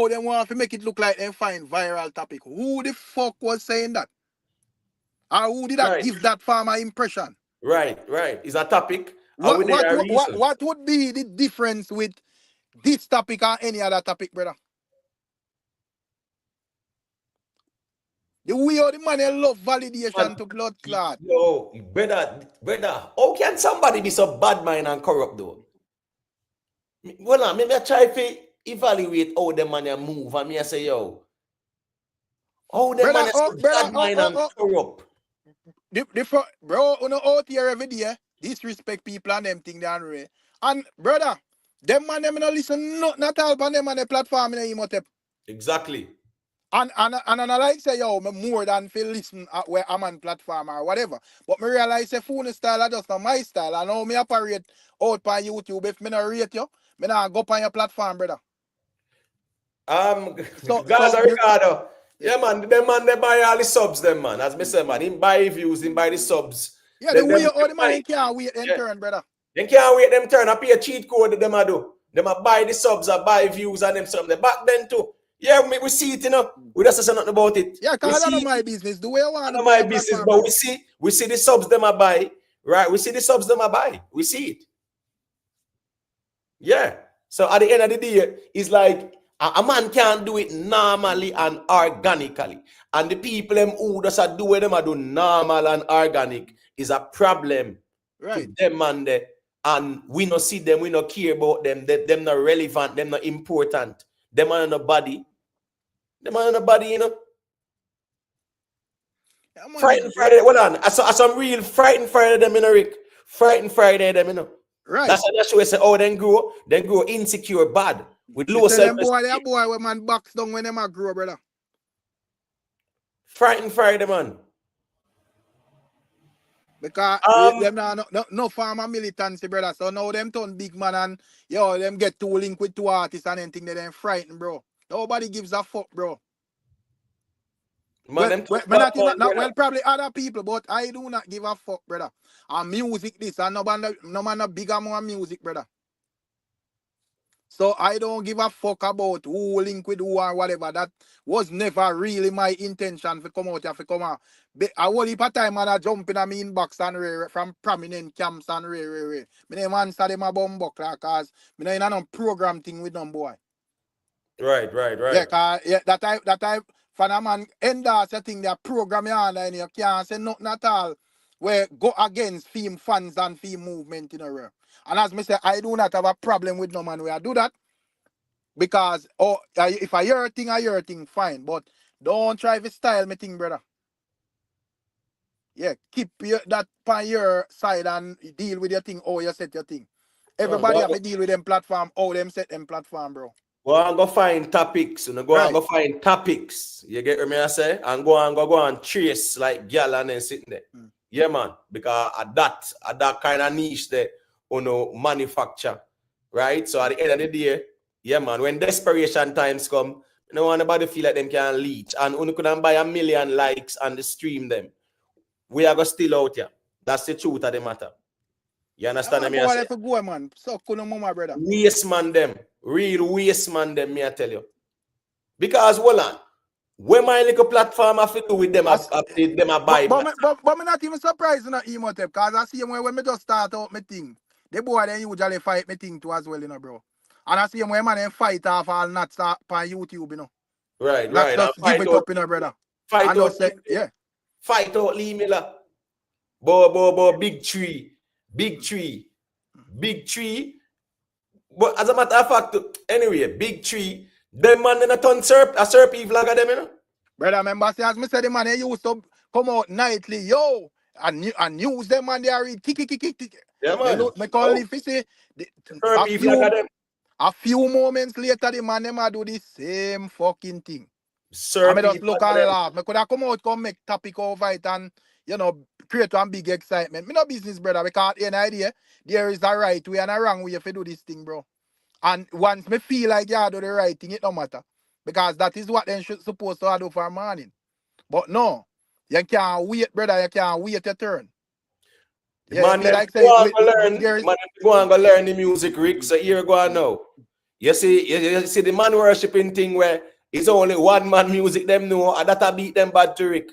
them want to make it look like them find viral topic. Who the fuck was saying that? Or who did that give that farmer impression?
Right. Is a topic.
What would be the difference with this topic or any other topic, brother? The way how the man love validation to blood clot.
Yo, brother, how can somebody be so bad mind and corrupt though? Well, maybe I try to evaluate how the man move and me I say, yo, how the man is so bad mind and corrupt.
Bro, you know out here every day, disrespect people and them thing down way. And brother, them man them not listen not all on them on the platform in the Imhotep.
Exactly.
And I like say, yo, me more than feel listen at where I'm on platform or whatever. But me realize the phone style is just not my style. I know me operate out on YouTube. If me not rate you, me not go on your platform, brother.
Gaza Ricardo. Yeah, man, them man, they buy all the subs, them man. As me say, man, him buy views, him buy the subs.
Yeah, the way all the man can't wait them turn, brother.
They can't wait them turn. I pay a cheat code that them a do. Them a buy the subs, I buy views and them something. Back then too. Yeah, we see it, you know. We just say nothing about it.
Yeah, because that's not my business. The way I want
to my business, but we see the subs them a buy, right? We see the subs them a buy. We see it. Yeah. So at the end of the day, it's like a man can't do it normally and organically. And the people them who just do it, them a do normal and organic is a problem to them and there. And we not see them, we not care about them. Them not relevant, them not important. Them are nobody. Them are nobody, you know. Frightened Friday, hold on. I saw some real Frightened Friday them, you know, Rick. Frightened Friday them, you know.
Right.
That's what they say, oh, then grow insecure, bad. With low self-esteem.
Boy, when man box down when them a grow, brother.
Frightened Friday, man.
Because them no farmer militancy, brother. So now them turn big man and yo, them get too linked with two artists and anything that them frightened, bro. Nobody gives a fuck, bro.
Man,
well, probably other people, but I do not give a fuck, brother. And music this, and no man no bigger more music, brother. So I don't give a fuck about who link with who or whatever. That was never really my intention to come out here, to come out. A whole heap of time and I jump in a me inbox and from prominent camps and Me never answer them a bumbuckler because me no in a program thing with them boy.
Right.
Yeah, that type for a man endorse a thing that program you on and you can't say nothing at all where go against film fans and film movement in a row. And as me say, I do not have a problem with no man where I do that. Because if I hear a thing, fine. But don't try to style me thing, brother. Yeah, keep that on your side and deal with your thing, how you set your thing. Everybody have to deal with them platform, how them set them platform, bro.
Go and go find topics. And go find topics. You get what I say? And go and trace like gal and then sitting there. Yeah, man. Because at that kind of niche there, manufacture. Right? So at the end of the day, yeah, man, when desperation times come, no one nobody feel like them can leech. And you couldn't buy 1 million likes and stream them. We are going still out here. That's the truth of the matter. You understand me?
Go, man. So cool, mama, brother.
Waste man them. Real waste man them, me I tell you. Because, hold on. When my little platform have to do with them, them a buy.
But me not even surprised in a Imhotep, because I see when me just start out my thing. The boy then usually fight me thing too as well, you know, bro. And I see when man then fight off all not start on YouTube, you know.
Right.
Just give it up, you know, brother.
Fight out.
Yeah.
Fight out Lee Miller. Bo, big tree. But as a matter of fact, anyway, big tree. Them man in a ton serp evil like them, you know.
Brother, remember, as me said, the man they used to come out nightly, yo, and news them man they are read kick.
Yeah, man.
Me call if you say
serp evil like them.
A few moments later, the man them a do the same fucking thing. I
Sir
me just
people
look
for
and
them.
laugh. Me could have come out, come make topic over it and, create one big excitement. Me no business, brother, because in idea, there is a right way and a wrong way if you do this thing, bro. And once me feel like you do the right thing, it don't matter. Because that is what they should supposed to do for morning. But no, you can't wait, brother. You can't wait your turn.
The
Yeah, you
man
feel
them
like
go
say
on go learn.
there
The
is
man them go on go learn the music, Rick. So here go on now. You see the man worshipping thing where it's only one man music them know and that beat them bad to Rick.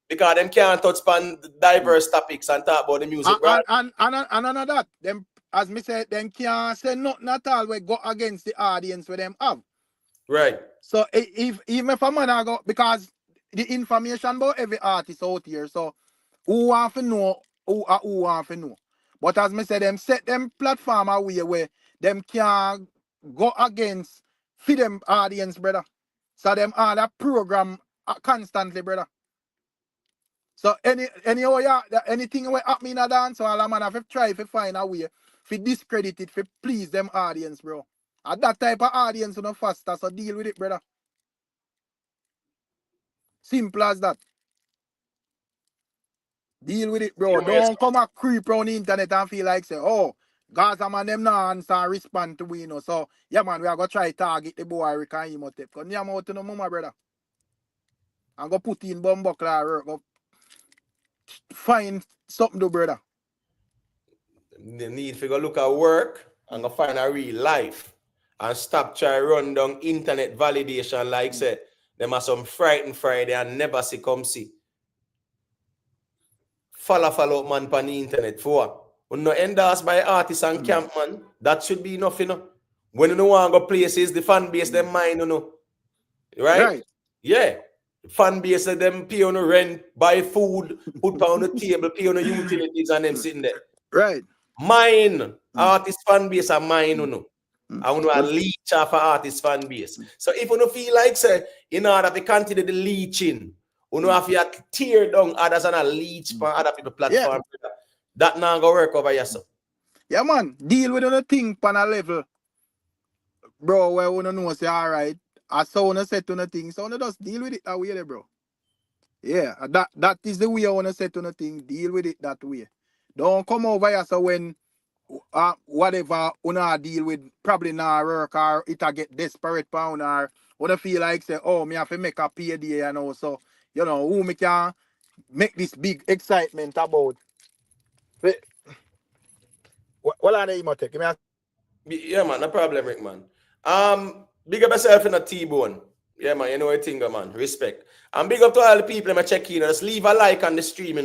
Because them can't touch upon diverse topics and talk about the music, right?
and another that them as me said, them can't say nothing at all we go against the audience with them have.
Right.
So if even if a man I go because the information about every artist out here, so who want to know who want to know. But as me say, them set them platform away where them can go against for them audience, brother. So them all that program constantly, brother. So anything we happen in a dance, all a man have to try to find a way to discredit it, to please them audience, bro. And that type of audience, faster, so deal with it, brother. Simple as that. Deal with it, bro. Don't come and creep around the internet and feel like say, oh, Gaza man them not answer and respond to we, So yeah man, we are gonna try target the boy Rick and him out. Cause I'm out to no mama, brother. I'm gonna put in bumbuckler, go find something to brother.
The need to go look at work and go find a real life and stop try run down internet validation like said. Them are some frightened Friday and never see come see. Follow up man on the internet for when no endorsed by artists and camp man. That should be enough, When you don't want to go places, the fan base them mind, Right? Yeah. Fan base of them pay on the rent, buy food, put on the table, pay on the utilities and them sitting there.
Right.
Mine, artist fan base are mine, I want to leech off an artist fan base. So if you don't feel like say, in order to continue the leeching, you have to tear down others and a leech on other people's platform. Yeah. That not gonna work over yourself.
Yeah, man. Deal with the thing on a level. Bro, where you know say alright. I saw you set on the thing. So you just deal with it that way there, bro. Yeah, that is the way I want to set on the thing. Deal with it that way. Don't come over here so when whatever una deal with probably not work or it a get desperate pound or wanna feel like say, oh, me have to make a payday so who me can make this big excitement about. What are they take?
Yeah, man, no problem, Rick, man. Big up yourself in a T-bone. Yeah, man, you know what thing, man. Respect. And big up to all the people that check in. Just leave a like on the stream,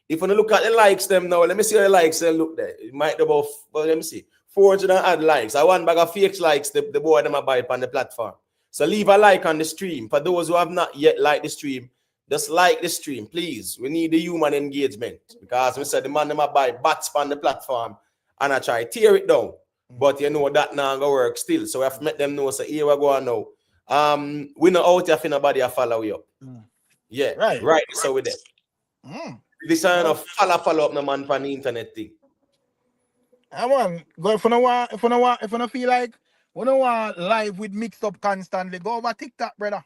If you look at the likes them now, let me see how the likes they look there. It might be about, well, let me see. 400 and add likes. I want bag of fake likes the boy them buy on the platform. So leave a like on the stream. For those who have not yet liked the stream, just like the stream, please. We need the human engagement. Because we said the man them buy bats on the platform and I try tear it down. But you know that now gonna work still. So we have to make them know. So here we go on now. We know out here for nobody to follow you up. Yeah, right. So with that. This kind of follow up no man on the internet thing.
I want go if you don't feel like we don't want live with mix up constantly. Go over TikTok, brother.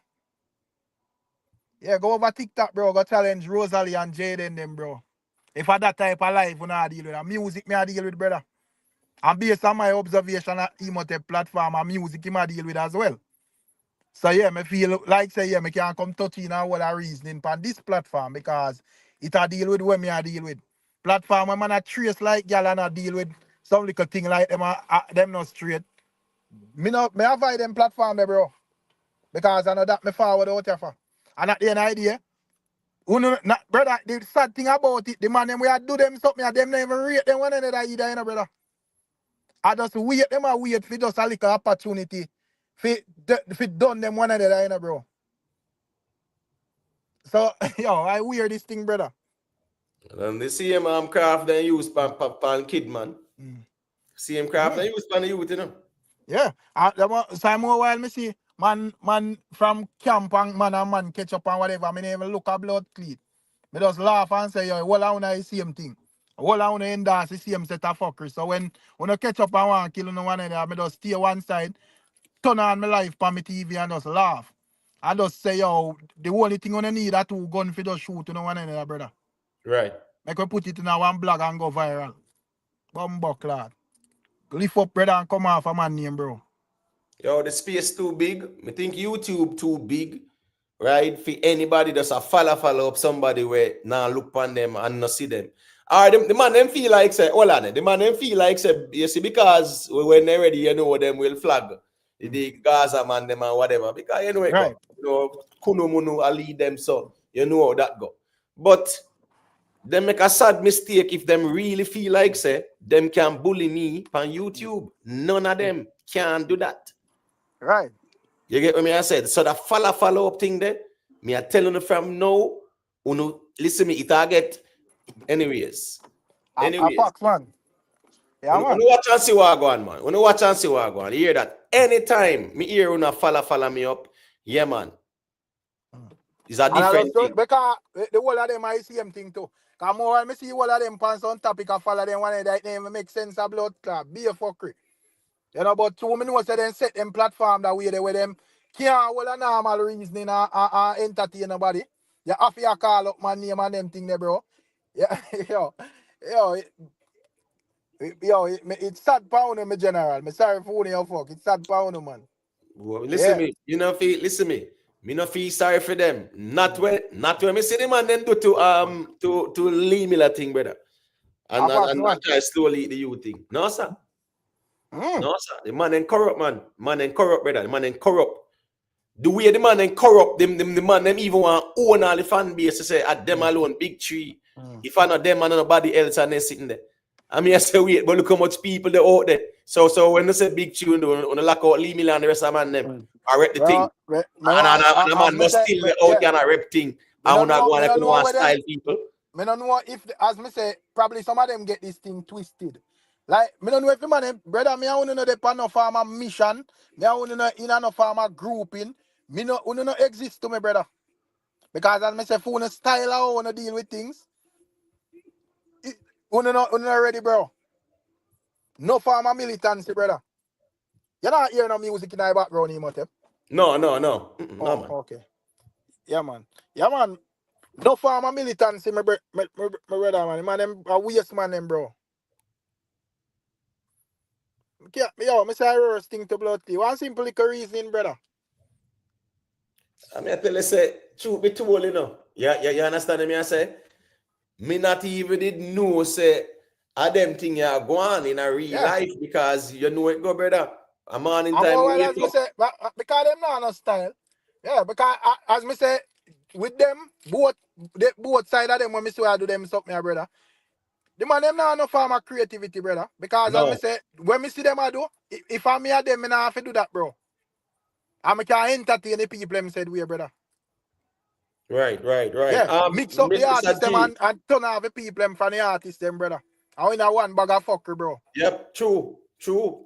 Yeah, go over TikTok, bro. Go challenge Rosalie and Jaden them, bro. If I that type of life, we not deal with that. Music me I deal with, brother. And based on my observation at Emote platform and music, him I deal with as well. So yeah, me feel like say yeah, me can come touch in and what a reasoning on this platform because it a deal with what me I deal with. Platform when man a trace like gal and I deal with some little thing like them not straight. Me avoid them platform there, bro. Because I know that me forward out here for. And at the end of the day, brother, the sad thing about it, the man them we do them something and them never rate them one another either, brother. I just wait them and wait for just a little opportunity for done them one another, bro. So, I wear this thing, brother.
And the same craft they use pan kid, man. Same craft they use pan the youth,
Yeah. So more while me see man from camp and man catch up and whatever, me never look a blood clean. Me just laugh and say, well, I want the same thing. All I want to endorse the same set of fuckers. So when I catch up and want to kill no one another, I just stay one side, turn on my life on my TV and just laugh. I just say, yo, the only thing I need are 2 guns for just shoot no one another, brother.
Right.
Make we put it in our one blog and go viral. Bumbo clad. Lift up, brother, and come off a man name, bro.
Yo, the space too big. I think YouTube too big, right? For anybody that's a follow up somebody where now look on them and not see them. Or the man them feel like say, hold on, the man them feel like say, you see, because when they're ready, you know them will flag the Gaza man them and whatever. Because you know it
Right.
go. You know, Kuno Munu I lead them, so you know how that go. But them make a sad mistake if them really feel like say them can bully me on YouTube. None of them can do that.
Right.
You get what me I said? So the follow up thing there, me I telling you from now, uno listen me, it target anyways.
A fox, man. Yeah,
Uno
man.
watch and see what go on, man. Uno watch and see what go on. You hear that? Anytime me hear uno follow me up, yeah, man. It's a different thing.
Because the whole of them are the same thing too. Because more when I see all of them pants on topic and follow them one of that name make sense of blood clot. Be a fuckery. You know, but 2 minutes say them set them platform that way they with them can't hold a normal reasoning and entertain nobody. You have to call up my name and them thing there, bro. Yeah, it's sad pound me general. Me sorry for your fuck. It's sad pound, man.
Well, listen me, you know feel listen me. Me no feel sorry for them. Not when me see them and then do to Lee Miller thing, brother. And try slowly the you thing. No, sir. No, sir. The man ain't corrupt, man. Man ain't corrupt, brother. The man ain't corrupt. The way the man ain't corrupt, the man them even want own all the fan base to say at them alone, big tree. If I not them and nobody else and they sitting there. I mean I say wait, but look how much people they out there. So when they say big tree, on the lock out Lee Miller and the rest of man them, I rep the thing. And the man must still out there and I rep thing. I want to style people.
Me don't know if, as me say, probably some of them get this thing twisted. Like, me don't know if the man, brother, me I want to know the pan of farmer mission. Me I want to know in no farmer grouping. Me no exist to me, brother. Because as me say, for one style, I want to deal with things. Uno not ready, bro. No farmer militancy, brother. You not hear no music in the background, Imhotep?
No. No,
man. Okay. Yeah, man. No farmer militancy, my brother, man. Man, them a waste man, them, bro. Yo, I say I roast thing to blood tea. One simple little reason, brother.
I mean, I tell you, say, truth be told, you know. Yeah, you understand me? I say, me not even did know, say, a them thing you go on in a real life because you know it go, brother. A morning time.
As me say, because them not no style. Yeah, because as me say, with them, both side of them, when me say I do them something, brother. The man them not no form of creativity, brother. Because as me say, when me see them I do, if I'm me a them, me not have to do that, bro. And me can entertain the people them said we, brother.
Right.
Yeah, mix up the artists them and turn off the people them from the artists them, brother. I in a one bag of fucker, bro.
Yep, true.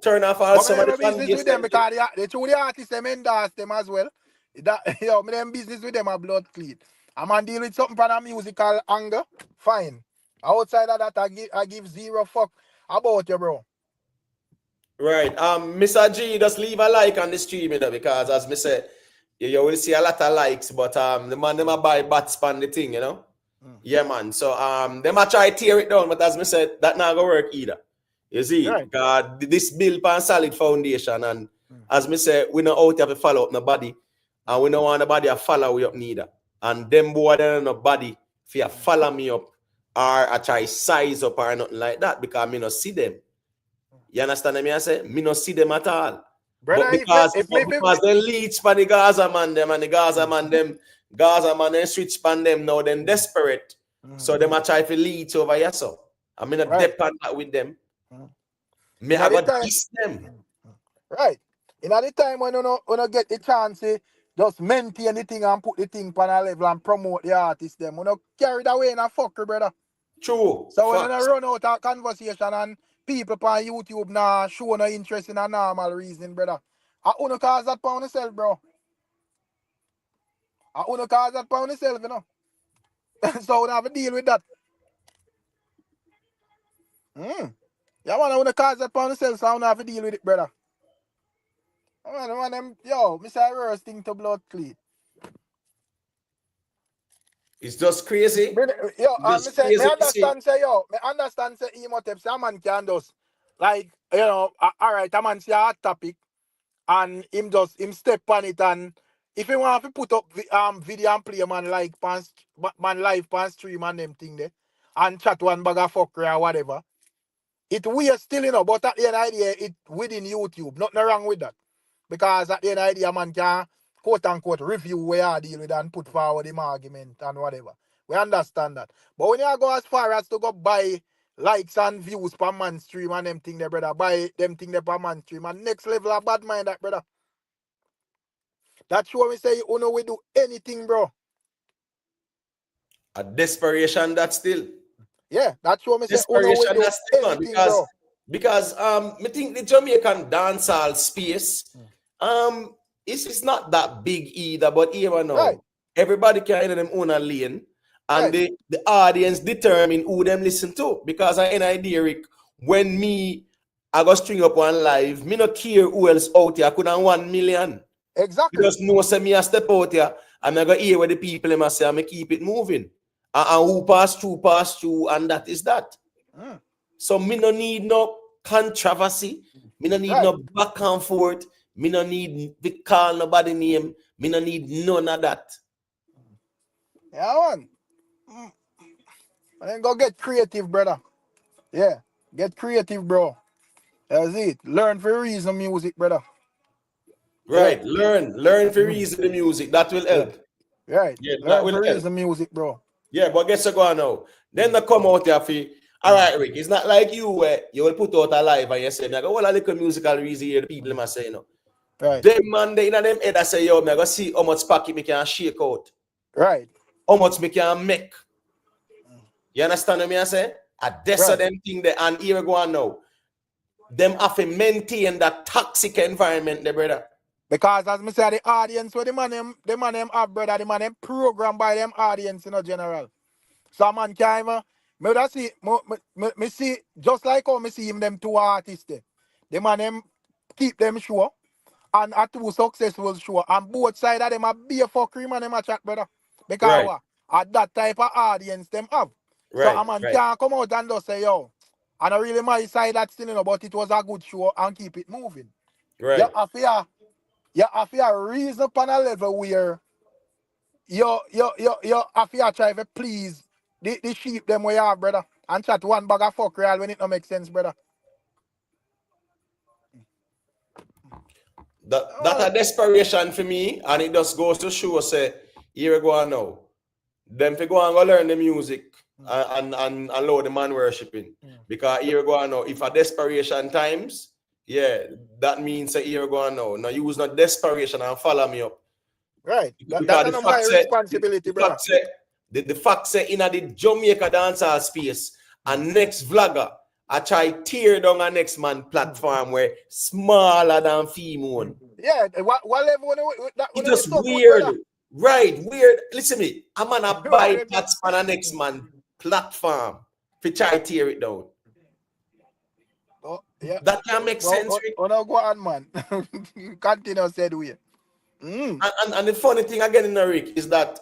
Turn off all some of the
business with them because the artists them endorse them as well. That yo, me them business with them a blood clean. I'm on deal with something from a musical anger, fine. Outside of that, I give zero fuck about you, bro.
Right. Mr. G, just leave a like on the stream, you know, because as me said, you will see a lot of likes, but the man them a buy bats span the thing, you know. Yeah, man. So them a try tear it down, but as me said, that not gonna work either. You see, because this build on solid foundation, and as me say, we not out here to follow up nobody, and we don't want nobody to follow we up neither. And them boy there nobody if you follow me up or I try size up or nothing like that because me not see them. You understand me? I say me not see them at all. Brother, but because they leech for the Gaza man them and the Gaza man them switch pan them now, then desperate. So them a try to leech over here. So I mean not depend that with them. Me have a diss them.
Right. In the time when you get the chance to just maintain the thing and put the thing on a level and promote the artist them. You carry that away in a fucker, brother.
True.
So when you run out of conversation and people on YouTube now show no interest in a normal reason, brother. I wanna cause that pound yourself, bro. I wanna cause that pound yourself, you know. So we have to deal with that. Yeah, man, I want to cause that pound myself, so I don't have to deal with it, brother. I want them, yo, Mr. Worst thing to blood clean.
It's just crazy.
Yo,
It's
me
just
say, me
crazy to see.
understand, say, yo, me understand, say, Emotep, say, a man can just, like, all right, a man say a hot topic, and him step on it, and if he want to put up video and play man like man live pan stream and them thing there, and chat one bag of fuckery or whatever, it we are still, but at the end of the day, it within YouTube, nothing wrong with that. Because at the end of the day, a man can quote unquote review where I deal with and put forward him argument and whatever. We understand that. But when you go as far as to go buy likes and views per man stream and them thing there, brother, buy them thing there per man stream, and next level of bad mind that, brother. That's why we say, you know, we do anything, bro.
A desperation that still.
Yeah, that's what we say, you know, we
Desperation
do
that still, man.
anything, bro.
Because I think the Jamaican dancehall space, it's not that big either, but even now,
Right.
everybody can enter them own a lane, and
Right.
the audience determine who them listen to. Because I idea, Rick, when I go string up one live, me not care who else out here. I could have 1 million.
Exactly.
Because no say me a step out here, and I go hear what the people them say, and me keep it moving. And who pass through, and that is that. So me no need no controversy. Me no need no back and forth. Me no need to call nobody name. Me no need none of that.
Yeah, man. And then go get creative, brother. Yeah, get creative, bro. That's it. Learn for reason music, brother.
Right. Yeah. Learn for reason the music. That will help.
Yeah. Right.
Yeah, that
Learn
will
for
help.
reason music, bro.
Yeah, but guess what going now? Then they come out here for, all right, Rick, it's not like you where you will put out a live and you say, I go, well, I like a musical reason here, the people must say,
Right.
Them man, they in them head, I say, yo, I go see how much packet me can shake out.
Right.
How much me can make. You understand what I say? That's right. Them thing there, and here we go on now. Them have to maintain that toxic environment there, brother.
Because as me say, the audience where the man them have, brother, the man them programmed by them audience in general. So man can even, me see, just like how me see him, them two artists there. The man them keep them show and a two successful show. And both sides of them are be a fuckery, man, them a chat, brother. Because what? At that type of audience them have. So a man can't come out and just say, yo, and I really my side that still, but it was a good show and keep it moving.
Right.
You have to reason upon a level where you have to try to please the sheep them where you have, brother. And chat one bag of fuck real when it don't make sense, brother.
That a desperation for me, and it just goes to show, say, here we go on now. Them to go and go learn the music and allow the man worshiping. Because here we go on now. If a desperation times, yeah, that means that here we go on now. Now use not desperation and follow me up.
Right. That's not my responsibility, brother.
The fact say in the Jamaica dancehall space, and next vlogger, I try tear down a next man platform where smaller than female.
Yeah, what level
it's just weird. Good, right, weird. Listen to me. I'm gonna buy that's on a next man platform to try tear it down.
Oh, yeah.
That can make sense.
Oh, no, go on, man. Continue, said we.
And the funny thing again in the Rick is that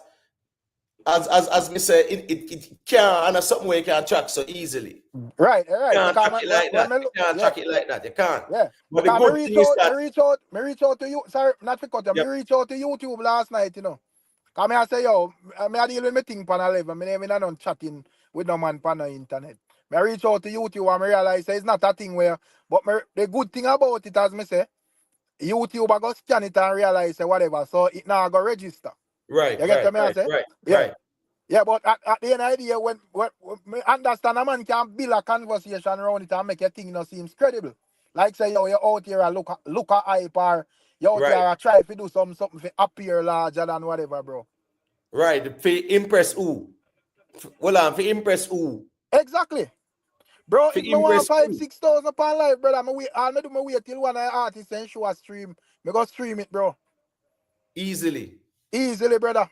as me say, it can't, and something way you can't track so easily.
Right.
You can't track it like that. You can't track it like that. You can't.
Yeah.
But the good thing is that
me reach out to you. Sorry, not to cut you. Me reach out to YouTube last night, Come I say, yo, me I deal with me thing pan a level. Me never done chatting with no man pan the internet. Me reach out to YouTube and me realize it's not a thing where, but the good thing about it, as me say, YouTube I go scan it and realize whatever. So it now go register.
Right.
You get what I say?
Right.
Yeah, but at the end of the day, when me understand a man can build a conversation around it and make a thing seems credible. Like say, yo, you're out here and look at hype, or you're out here and try to do something to appear larger than whatever, bro.
Right, to impress who? Hold on, to impress who?
Exactly. Bro, if me want 5,000-6,000 per live, brother, I'll do my wait till one artist and show a stream. Me go stream it, bro.
Easily,
brother.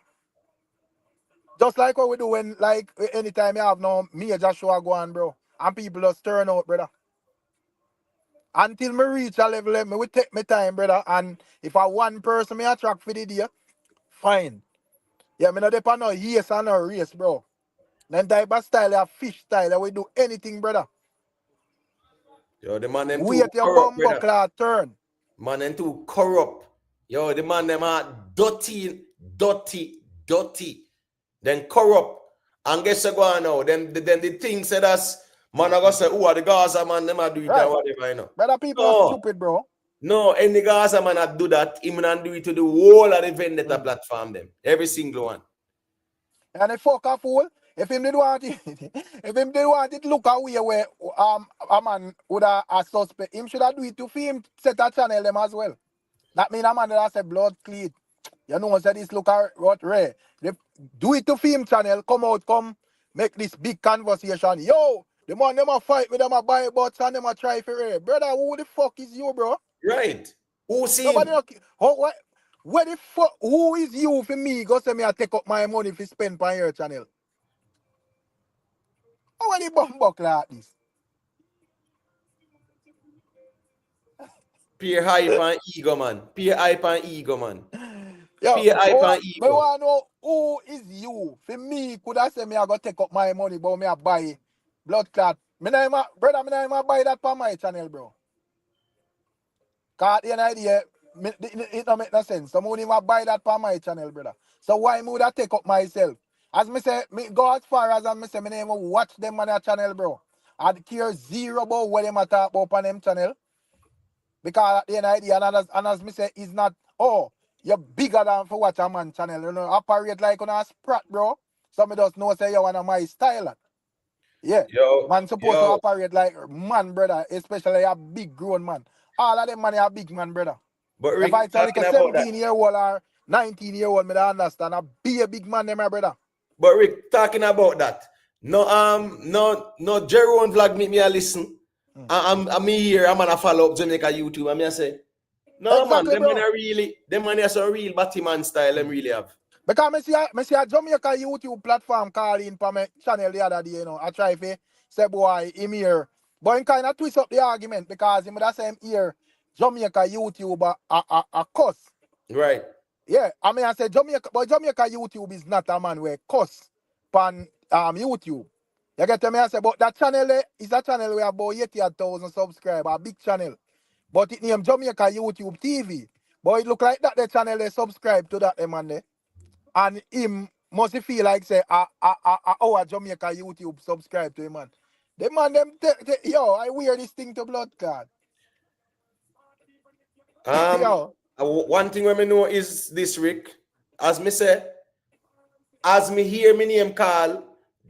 Just like what we do when, like, anytime you have no major show go on, bro. and people just turn out, brother. Until me reach a level, me will take my time, brother. And if I one person me attract for the day, fine. Yeah, me no depend no yes and no race, bro. Them type of style, a fish style, we do anything, brother.
Yo, the man them
Wait
too
your
corrupt,
bumbo
brother.
clock turn.
Man them too corrupt. Yo, the man them are dirty. Then corrupt. And guess what go on now? Then the thing said us, man, I go say, who are the Gaza man, them are do it
Right.
and whatever, you know.
Brother, people are stupid, bro.
No, any Gaza man that do that, him and do it to the whole of the vendetta platform them. Every single one.
And the fuck a fool. If him did want it, if him did want it, look away where a man would a suspect. Him should have do it to him set a channel them as well. That mean a man that say blood clean. You know say this look what rare. They do it to film channel, come make this big conversation. Yo, the man them a fight with them a buy butts and them a try for rare. Brother, who the fuck is you, bro?
Right. Who see
Nobody
him?
what? Where the fuck? Who is you for me? Go say me I take up my money for spend on your channel. How are the bumbuck like this?
Peer hype and ego, man. Peer hype and ego, man.
Yo,
Peer hype and ego.
I want to know who is you. For me, could I say me I go take up my money, but me I buy blood clot. Brother, me not buy that for my channel, bro. Cause the idea, it don't make no sense. So money I buy that for my channel, brother. So why would I take up myself? As me say, me go as far as me say, me name watch them on their channel, bro. I care zero about what them talk about on them channel. Because at the end of the day, and as me say, it's not, oh, you're bigger than for watch a man channel. You know, operate like on a sprat, bro. So me just know say you want my style. Yeah.
Yo,
Man supposed to operate like man, brother, especially a big grown man. All of them man are big man, brother.
But Rick,
if I tell like a 17-year-old or 19-year-old, me don't understand. I be a big man, my brother.
But Rick, talking about that. No, Jerome vlog me a listen. I'm here, I'm gonna follow up Jamaica YouTube. I'm gonna say, no exactly, man, them man are so real Batman style, them really have.
Because I see a Jamaica YouTube platform calling for my channel the other day, you know. I try to say, boy, him here. But he kind of twist up the argument because him that same here, Jamaica YouTube a cuss.
Right.
Yeah, I mean, I say Jamaica YouTube is not a man where cuss on YouTube. You get me? I say, but that channel is a channel where about 80,000 subscribers, a big channel. But it named Jamaica YouTube TV. But it look like that the channel they subscribe to that man there. And him must feel like say our Jamaica YouTube subscribe to him, man. The man them yo, I wear this thing to blood card.
Yo. One thing when me know is this, Rick. As me say, as me hear me name call,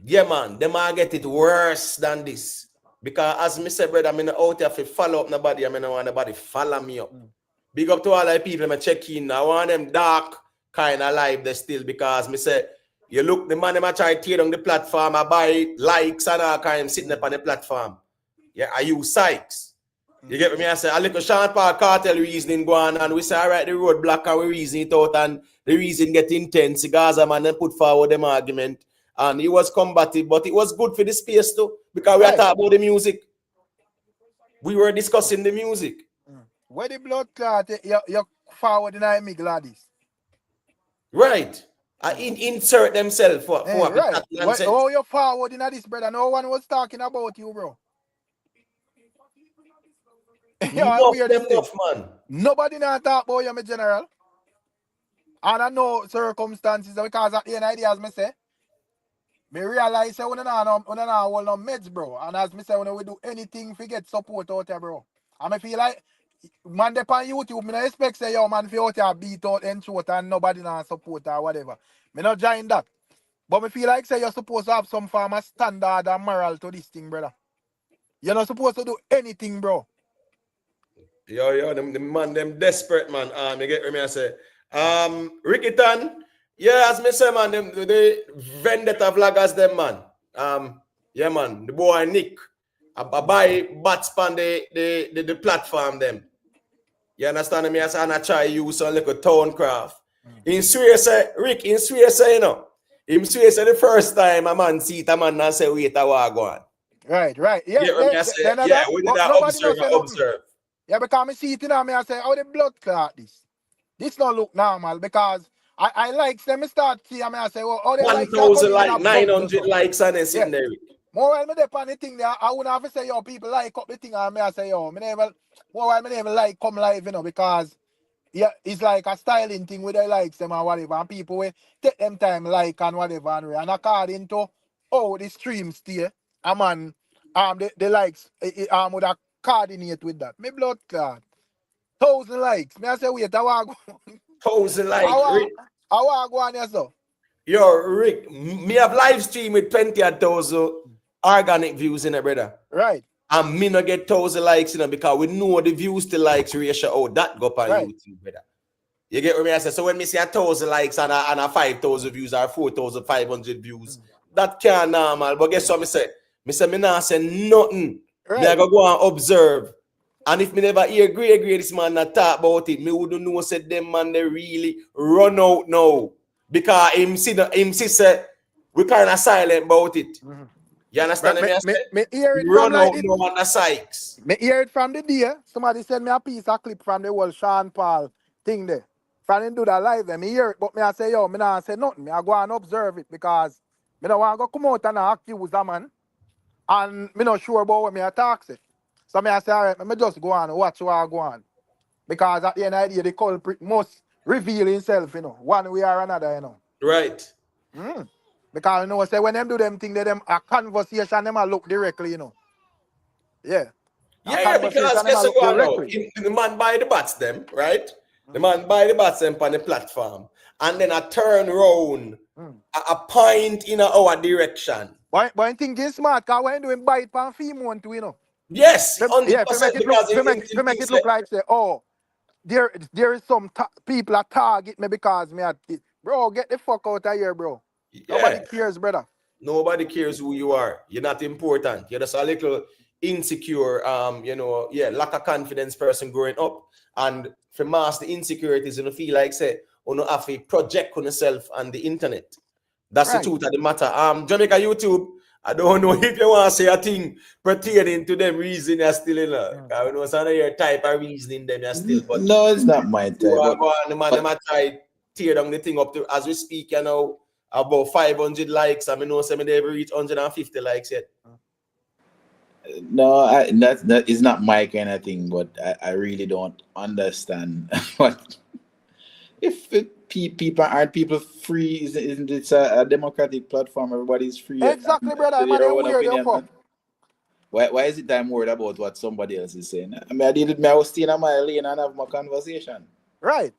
yeah man, them I get it worse than this. Because as me say, brother, I'm not out here to follow up nobody. I don't want nobody follow me up. Big up to all the people I check in. I want them dark kind of live there still because me say, you look, the man them try to tear down the platform, I buy likes and all kind sitting up on the platform. Yeah, I use Sykes. You get me? I say, a little Sean Park cartel reasoning go on, and we say, all right, the road block and we reason it out, and the reason get intense. Gaza man then put forward them argument, and it was combative, but it was good for the space too, because we are talking about the music. We were discussing the music.
Where the blood clot, you forward in me gladys.
Right. Insert themselves for
right. Oh, you forward in this, brother. No one was talking about you, bro.
Enough, man.
Nobody not talk about you, my general. And I know circumstances because at the end of the day, as me say, me realize that we don't hold no meds, bro. And as me say, when we do anything to get support out there, bro. And I feel like man, they on YouTube, me not expect say yo man for out here beat out and shoot and nobody not support or whatever. Me not join that. But me feel like say you're supposed to have some form of standard and moral to this thing, brother. You're not supposed to do anything, bro.
Yo, them man, them desperate man. You get me I say. Ricky Tan, yeah, as me say, man, them the vendetta vloggers, them man. Yeah, man, the boy Nick. I buy bats on the platform them. You understand me? As I try use some little towncraft. In Sweden, Rick, you know. In Sweden, the first time a man see it, a man and say, wait, I want go on.
Right. Yeah,
Yeah, I say,
then
yeah,
that,
we did
but
that
nobody
observe
knows say
and
nothing.
observe.
Yeah, because I see it in me, I say, oh, the blood clot this. This don't look normal because I like them start see I say, well, oh, they like say I come
1,000
in
like
a bounce or
900
so.
likes and then
Yeah.
sitting there.
More while me dep on the thing there, I wouldn't have to say, yo, people like up the thing and me I say, yo, me never more while me never like come live, because yeah, it's like a styling thing with the likes them and whatever, and people will take them time like and whatever and according to the stream stay, a man the likes would have coordinate with that. Me blood clot. 1,000 likes. Me I say wait, I want go.
1,000
I
like
want
Rick.
I want go on here so.
Yo, Rick, me have live stream with 20,000 organic views in it, brother.
Right.
And me not get 1,000 likes, because we know the views to likes ratio out that go up on
Right.
YouTube, brother. You get what I say? So when me see 1,000 likes and a 5,000 views or 4,500 views, that can't normal. But guess what me say? Me not say nothing.
Right.
Me I go and observe. And if me never hear great this man not talk about it, me wouldn't know said them man they really run out now. Because him say we kind of silent about it. You understand
me hear it
run
from
out
like
no on the Sykes.
Me hear it from the day. Somebody send me a piece of clip from the whole Sean Paul thing there. From him do that live there. Me hear it, but me I say, yo, me not say nothing. Me I go and observe it because me don't want to go come out and accuse a man. And me not sure about what me attacks it. So me I say, all right, me just go on and watch what I go on. Because at the end of the day, the culprit must reveal himself, one way or another,
Right.
Because say when them do them thing, them a conversation, them a look directly, Yeah.
Yeah, because guess what now? The man buy the bats them, right? The man buy the bats them on the platform. And then I turn round a point in our direction.
But I think it's smart, because when doing bite pan female too,
Yes, 100%
yeah, to make it look like say, there is some people that target me because me bro, get the fuck out of here, bro. Yeah. Nobody cares, brother.
Nobody cares who you are. You're not important. You're just a little insecure, lack of confidence person growing up. And for master insecurities, feel like say, have to project on yourself on the internet. That's right. The truth of the matter. Jamaica YouTube, I don't know if you want to say a thing pertaining to them reason you're still in I know some of your type of reasoning them you're still. But
no, it's not my type.
The man them try tear down the thing up to as we speak, about 500 likes. I know some of them reach 150 likes yet.
No, that is not my kind of thing, but I really don't understand what if people aren't people free. Isn't it a democratic platform? Everybody's free.
Exactly, brother.
Why is it that I'm worried about what somebody else is saying? I mean, I was staying in my lane and have my conversation.
Right.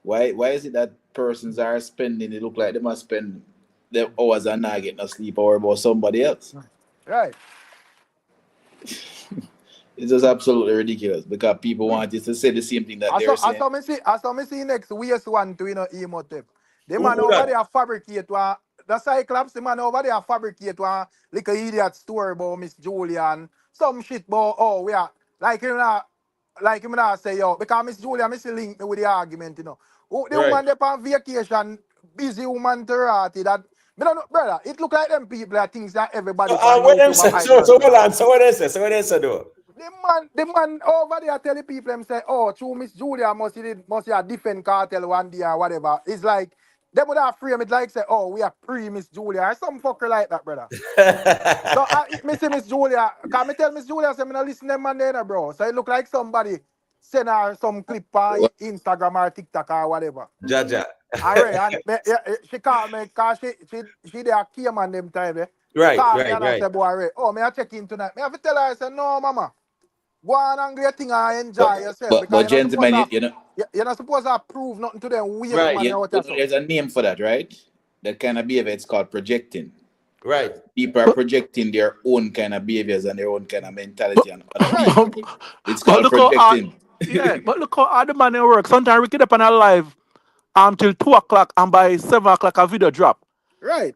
Why is it that persons are spending? It look like they must spend their hours and not getting no sleep or about somebody else.
Right.
It's just absolutely ridiculous because people want you to say the same thing that they're saying.
I saw me see next week's one to emotive. The man over there fabricate one. The Cyclops, the man over there fabricate one like a idiot story about Miss Julia and some shit about we are like him not say because Miss Julia Miss link me with the argument, The woman they on vacation, busy woman Terati that me don't know, brother. It look like them people that things that everybody.
What them say? So what they say though?
The man over there tell the people them say, through Miss Julia must a different cartel one day or whatever. It's like they would have frame it like say, we are pre Miss Julia or some fucker like that, brother. So me say Miss Julia, can me tell Miss Julia say me not listen to them man there, bro. So it look like somebody send her some clip on Instagram or TikTok or whatever.
Jaja.
And she called me because she there came on them time there.
Right.
I said, boy, may I check in tonight? Me have to tell her, I said, no, mama. Go on and get thing and enjoy yourself.
But gentlemen,
you're not supposed to prove nothing to them.
There's a name for that, right? That kind of behavior, it's called projecting.
Right.
People are projecting their own kind of behaviors and their own kind of mentality. It's called projecting.
But look how the man works. Sometimes we get up on a live until 2 o'clock and by 7 o'clock a video drop.
Right.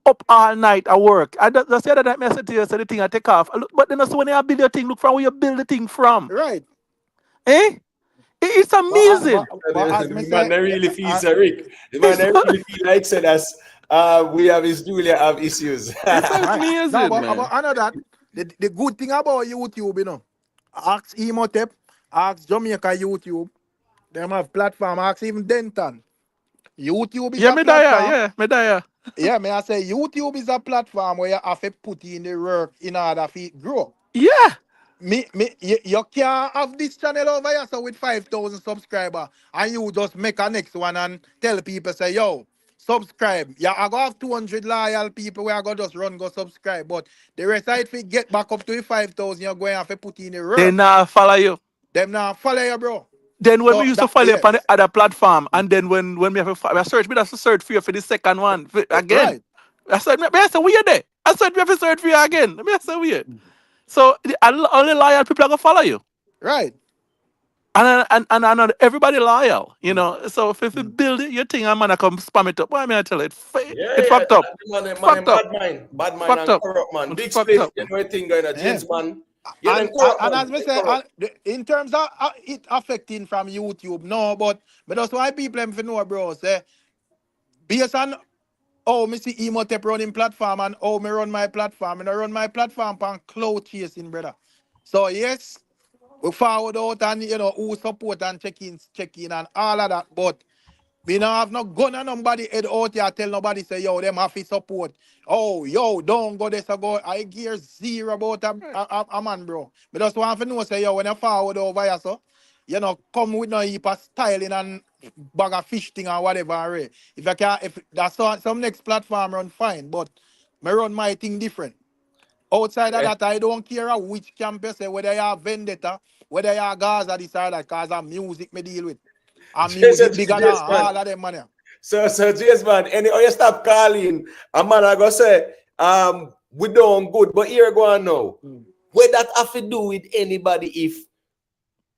Up all night at work. That's the other night I said to you, the thing I take off. But then also when you build your thing, look from where you build the thing from.
Right.
It's amazing.
The man really feels Rick. The man really feel like said us we have his Julia have issues.
It's amazing.
I know that. the good thing about YouTube, ask Emotep, ask Jamaica YouTube. Them have platform, ask even Denton. YouTube is
Yeah,
a
me die.
platform.
Yeah, me die.
Yeah, may I say YouTube is a platform where you have to put in the work in order for it grow.
Yeah.
You can't have this channel over here so with 5,000 subscribers and you just make a next one and tell people say, yo, subscribe. Yeah, I go have 200 loyal people where I go just run, go subscribe. But the rest of it, if you get back up to the 5,000, you're going to have to put in the
They
work.
now follow you.
Them now follow you, bro.
Then when we
So
used to
that,
follow you on the
yes,
other platform, and then when we have a search, we have to search for you for the second one again.
right,
I said, me I said, we are there. I said, we have to search for you again. Me I said, weird. So only loyal people are gonna follow you,
right.
and I know everybody loyal, So if you build it, your thing, I'm gonna come spam it up. Why me I tell it? It
Yeah.
fucked up.
Man,
Fucked up.
bad mind
Fucked
and
up.
corrupt, man. Big
Fucked
split,
up.
you know, thing going on,
Yeah.
James, man. You know, corrupt,
And
man.
as we say, in terms of it affecting from YouTube, no, but that's why people have to know, bro, say, based on how me see Emotep running platform and how me run my platform, and I run my platform on cloud chasing, brother. So yes, we forward out and who support and check in and all of that, but we don't have no gun on nobody head out here tell nobody say yo them have to support. Oh yo, don't go this or go. I gear zero about a man, bro. But just want to know say yo when you forward over here, so come with no heap of styling and bag of fish thing or whatever. Right? If I can, if that's some next platform run fine, but me run my thing different. Outside of
Yeah.
that, I don't care which campus say whether you are vendetta, whether you are Gaza, this or that, cause I'm music me deal with. And music bigger than
James, man.
all of them, man.
So James, man, you stop calling, a man I go say, we doing good, but here go on now. What that have to do with anybody if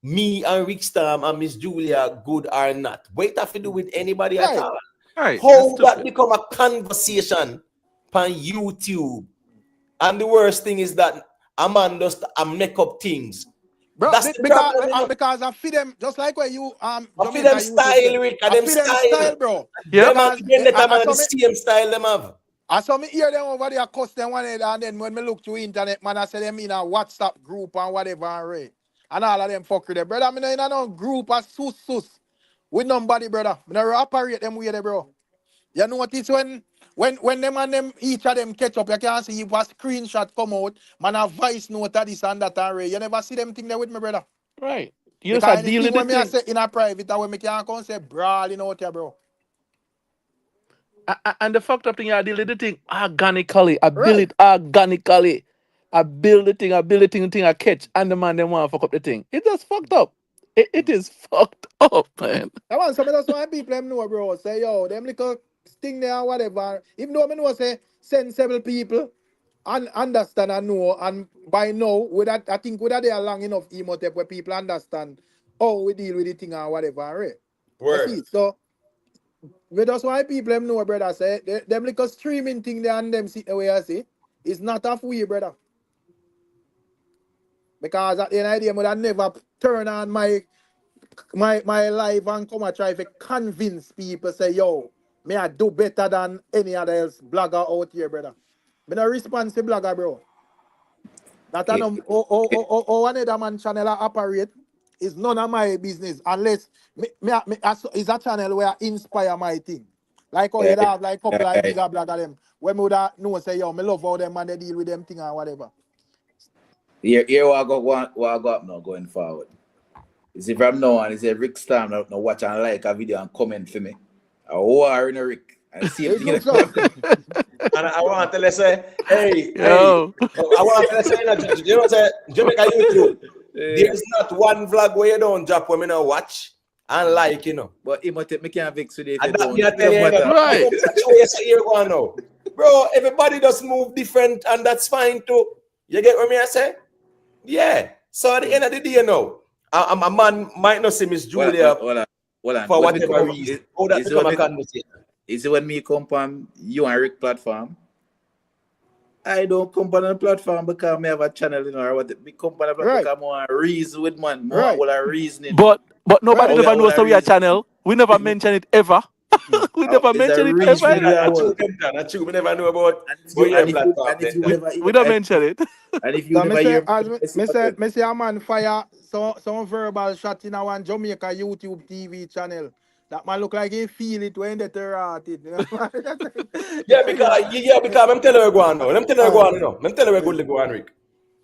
me and Rick Storm and Miss Julia good or not? What it have to do with anybody at
Right.
all?
Right.
How that become a conversation on YouTube? And the worst thing is that a man does make up things.
Bro,
That's the problem.
because I feed them just like where you
I feel
Jamaica
them
YouTube say.
style, Rick, and
I
them
feed them style,
style.
bro.
Yeah.
Them and
Because
Vendetta man
I
the
saw me
same style them have.
I saw me hear them over there cuss them one head and then when me look to internet, man, I say them in a WhatsApp group and whatever and right. And all of them fuck with them. Brother, me no in a no group as sus with nobody, brother. Me no operate them way there, bro. You notice when them and them each of them catch up, you can see if a screenshot come out, man a voice note of this and that and right. You never see them thing there with me, brother.
Right. You just
Because
have to deal
anything
with the
when me I
thing.
say in a private, that when me can't come say brawling out here, bro.
And the fucked up thing, I deal with the thing organically. I build
Right.
it organically. I build the thing I catch, and the man them want to fuck up the thing. It just fucked up. It is fucked up, man.
That one, some of that's why people them know, bro. Say, yo, them little thing there or whatever. Even though I know say sensible people and understand and know, and by now, with that, I think with that they are long enough emotep where people understand how we deal with the thing or whatever, right? You
Word.
see, so that's why people them know, brother. Say them little streaming thing there and them see the way I see, it's not off we, brother. Because at the end of the day, I would have never turn on my life and come and try to convince people say, yo, may I do better than any other else blogger out here, brother. I'm a responsible blogger, bro. That I know how another man channel operate is none of my business unless it's a channel where I inspire my thing. Like how you have like couple of bigger blogger them. When we would know say, yo, me love how them man they deal with them thing or whatever.
Here what I got up now going forward. Is if from now on, is if Rick Storm now watch and like a video and comment for me. I war in a Rick and see
It
if
looks so.
And I want to say, hey,
Yo.
I want to say, you know, say, Jamaica YouTube, there's not one vlog where you don't drop when me not watch and like, you know.
But Imotep me can't vex with it.
And that
Don't.
me I tell you,
Right.
here go now. Bro, everybody does move different and that's fine too. You get what me I say? Yeah. So at the end of the day, you know, a man might not see Miss Julia
Hold on.
for
When me
whatever
come-
reason.
is-
How that
is
become
when
a
me-
conversation?
Is it when me come on you and Rick platform? I don't come on a platform because I have a channel, you know, or what. Me come on a platform
Right.
because I want to reason with man. More
Right.
what a reasoning.
But nobody
Right.
never
All
knows
I
so we are
reason.
channel. We never mention it ever. We never
It's a
mention it
reach
ever.
video
That's true,
wall.
them, that's true. We never know about
And
your
if you
platform.
and if
Then,
you
that.
never
We don't
and,
mention it.
and if you
So me
never
say,
hear
as
Messi yourself,
me say a man fire some verbal shot in our Jamaica YouTube TV channel. That man look like he feel it when they tear at it.
Yeah, because I'm telling you go on now. I'm telling you go
Ah,
on now. I'm telling you good go on, Rick.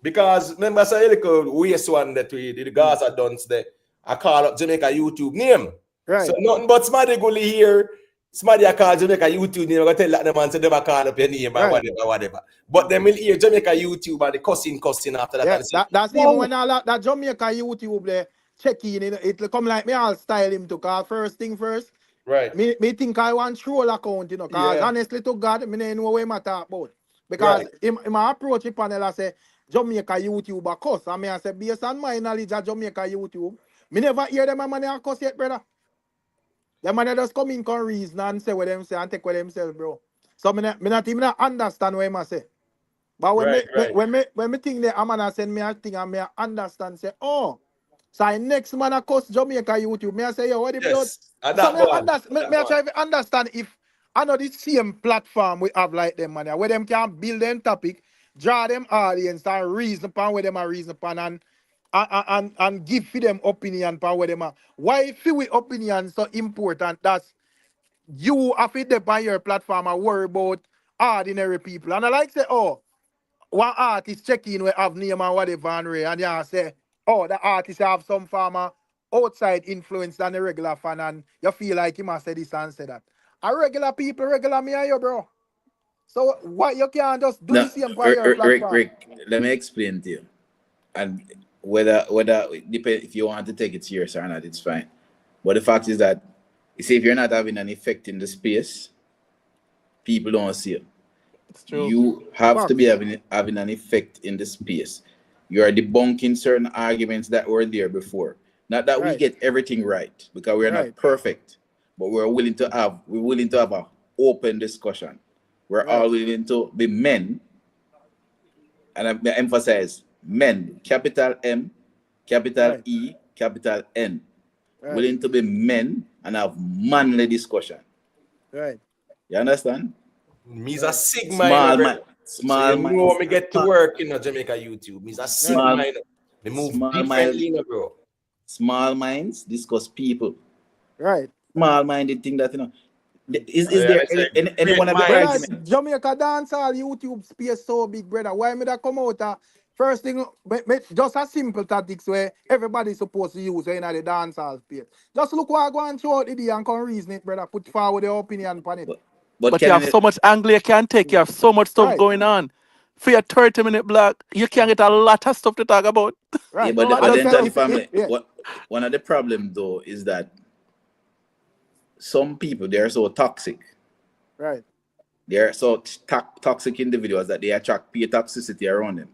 Because remember, say little waste one that we the Gaza dons there. I call up Jamaica YouTube name. So
right.
nothing but somebody go here. Somebody I call Jamaica YouTube name. I go tell that the man say them I call up your name and
Right.
whatever. But then will hear Jamaica YouTube and the cussing after that
Yeah,
and say,
that's even
no.
when all that Jamaica YouTube there check in, it come like me all style him to call first thing first.
Right.
Me think I want troll account, cause
Yeah.
honestly to God, me don't know what him a talk about. Because
Right.
him a approach the panel and say Jamaica YouTube a cuss. And me I say based on my knowledge of Jamaica YouTube, me never hear them a man a cuss yet, brother. Them man just come in con reason and say what them say and take what them say, bro. So me not even understand what him a say. But
Right. Right.
when me think that a man a send me a thing and me a understand say, oh, so I next man a cuss Jamaica YouTube. Me I say, yo, what the blood?
Yes. And
So
that
me a
one.
understand me a try to understand if I know the same platform we have like them man, where them can build them topic, draw them audience and reason upon where them are reason upon and give for them opinion upon where them are. Why feel we opinion so important? That's you have it there on your platform and worry about ordinary people. And I like say, oh, one artist check in we have name and whatever and you say, oh, the artist have some form of outside influence than the regular fan and you feel like he must say this and say that. A regular people, regular me and you, bro. So why you can't just do
no,
the same for your platform?
Rick, let me explain to you. And whether depend if you want to take it serious or not, it's fine. But the fact is that you see, if you're not having an effect in the space, people don't see you.
It's true.
You have to be
Facts.
having an effect in the space. You are debunking certain arguments that were there before. Not that we
Right,
get everything right, because we are not
right,
perfect, but we're willing to have an open discussion. We're
right,
all willing to be men, and I emphasize men, capital M, capital
right,
E, capital N.
right,
Willing to be men and have manly discussion.
right,
You understand?
Me's a
right,
Sigma,
Small
brother.
mind,
So you
small
know
minds,
me get to work in Jamaica YouTube. Me's a
right,
Sigma,
small,
Me move
small minds,
differently, bro.
small minds discuss people.
right.
Small minded thing that is
Yeah,
there
that's a
any
great
one of the
mind.
Brother,
argument?
Jamaica dancehall YouTube space so big, brother. Why me that come out? First thing, just a simple tactics where everybody's supposed to use in the dancehall space. Just look what I go and throw out the day and come reason it, brother. Put forward your opinion upon it.
But
But you
can
have
it,
so much angle you can take. You have so much stuff
Right,
going on. For your 30-minute block, you can get a lot of stuff to talk about.
yeah,
right. So I
but
just
then
say,
Tony family,
yeah,
what one of the problem though is that some people they are so toxic.
right,
They are so toxic individuals that they attract peer toxicity around them.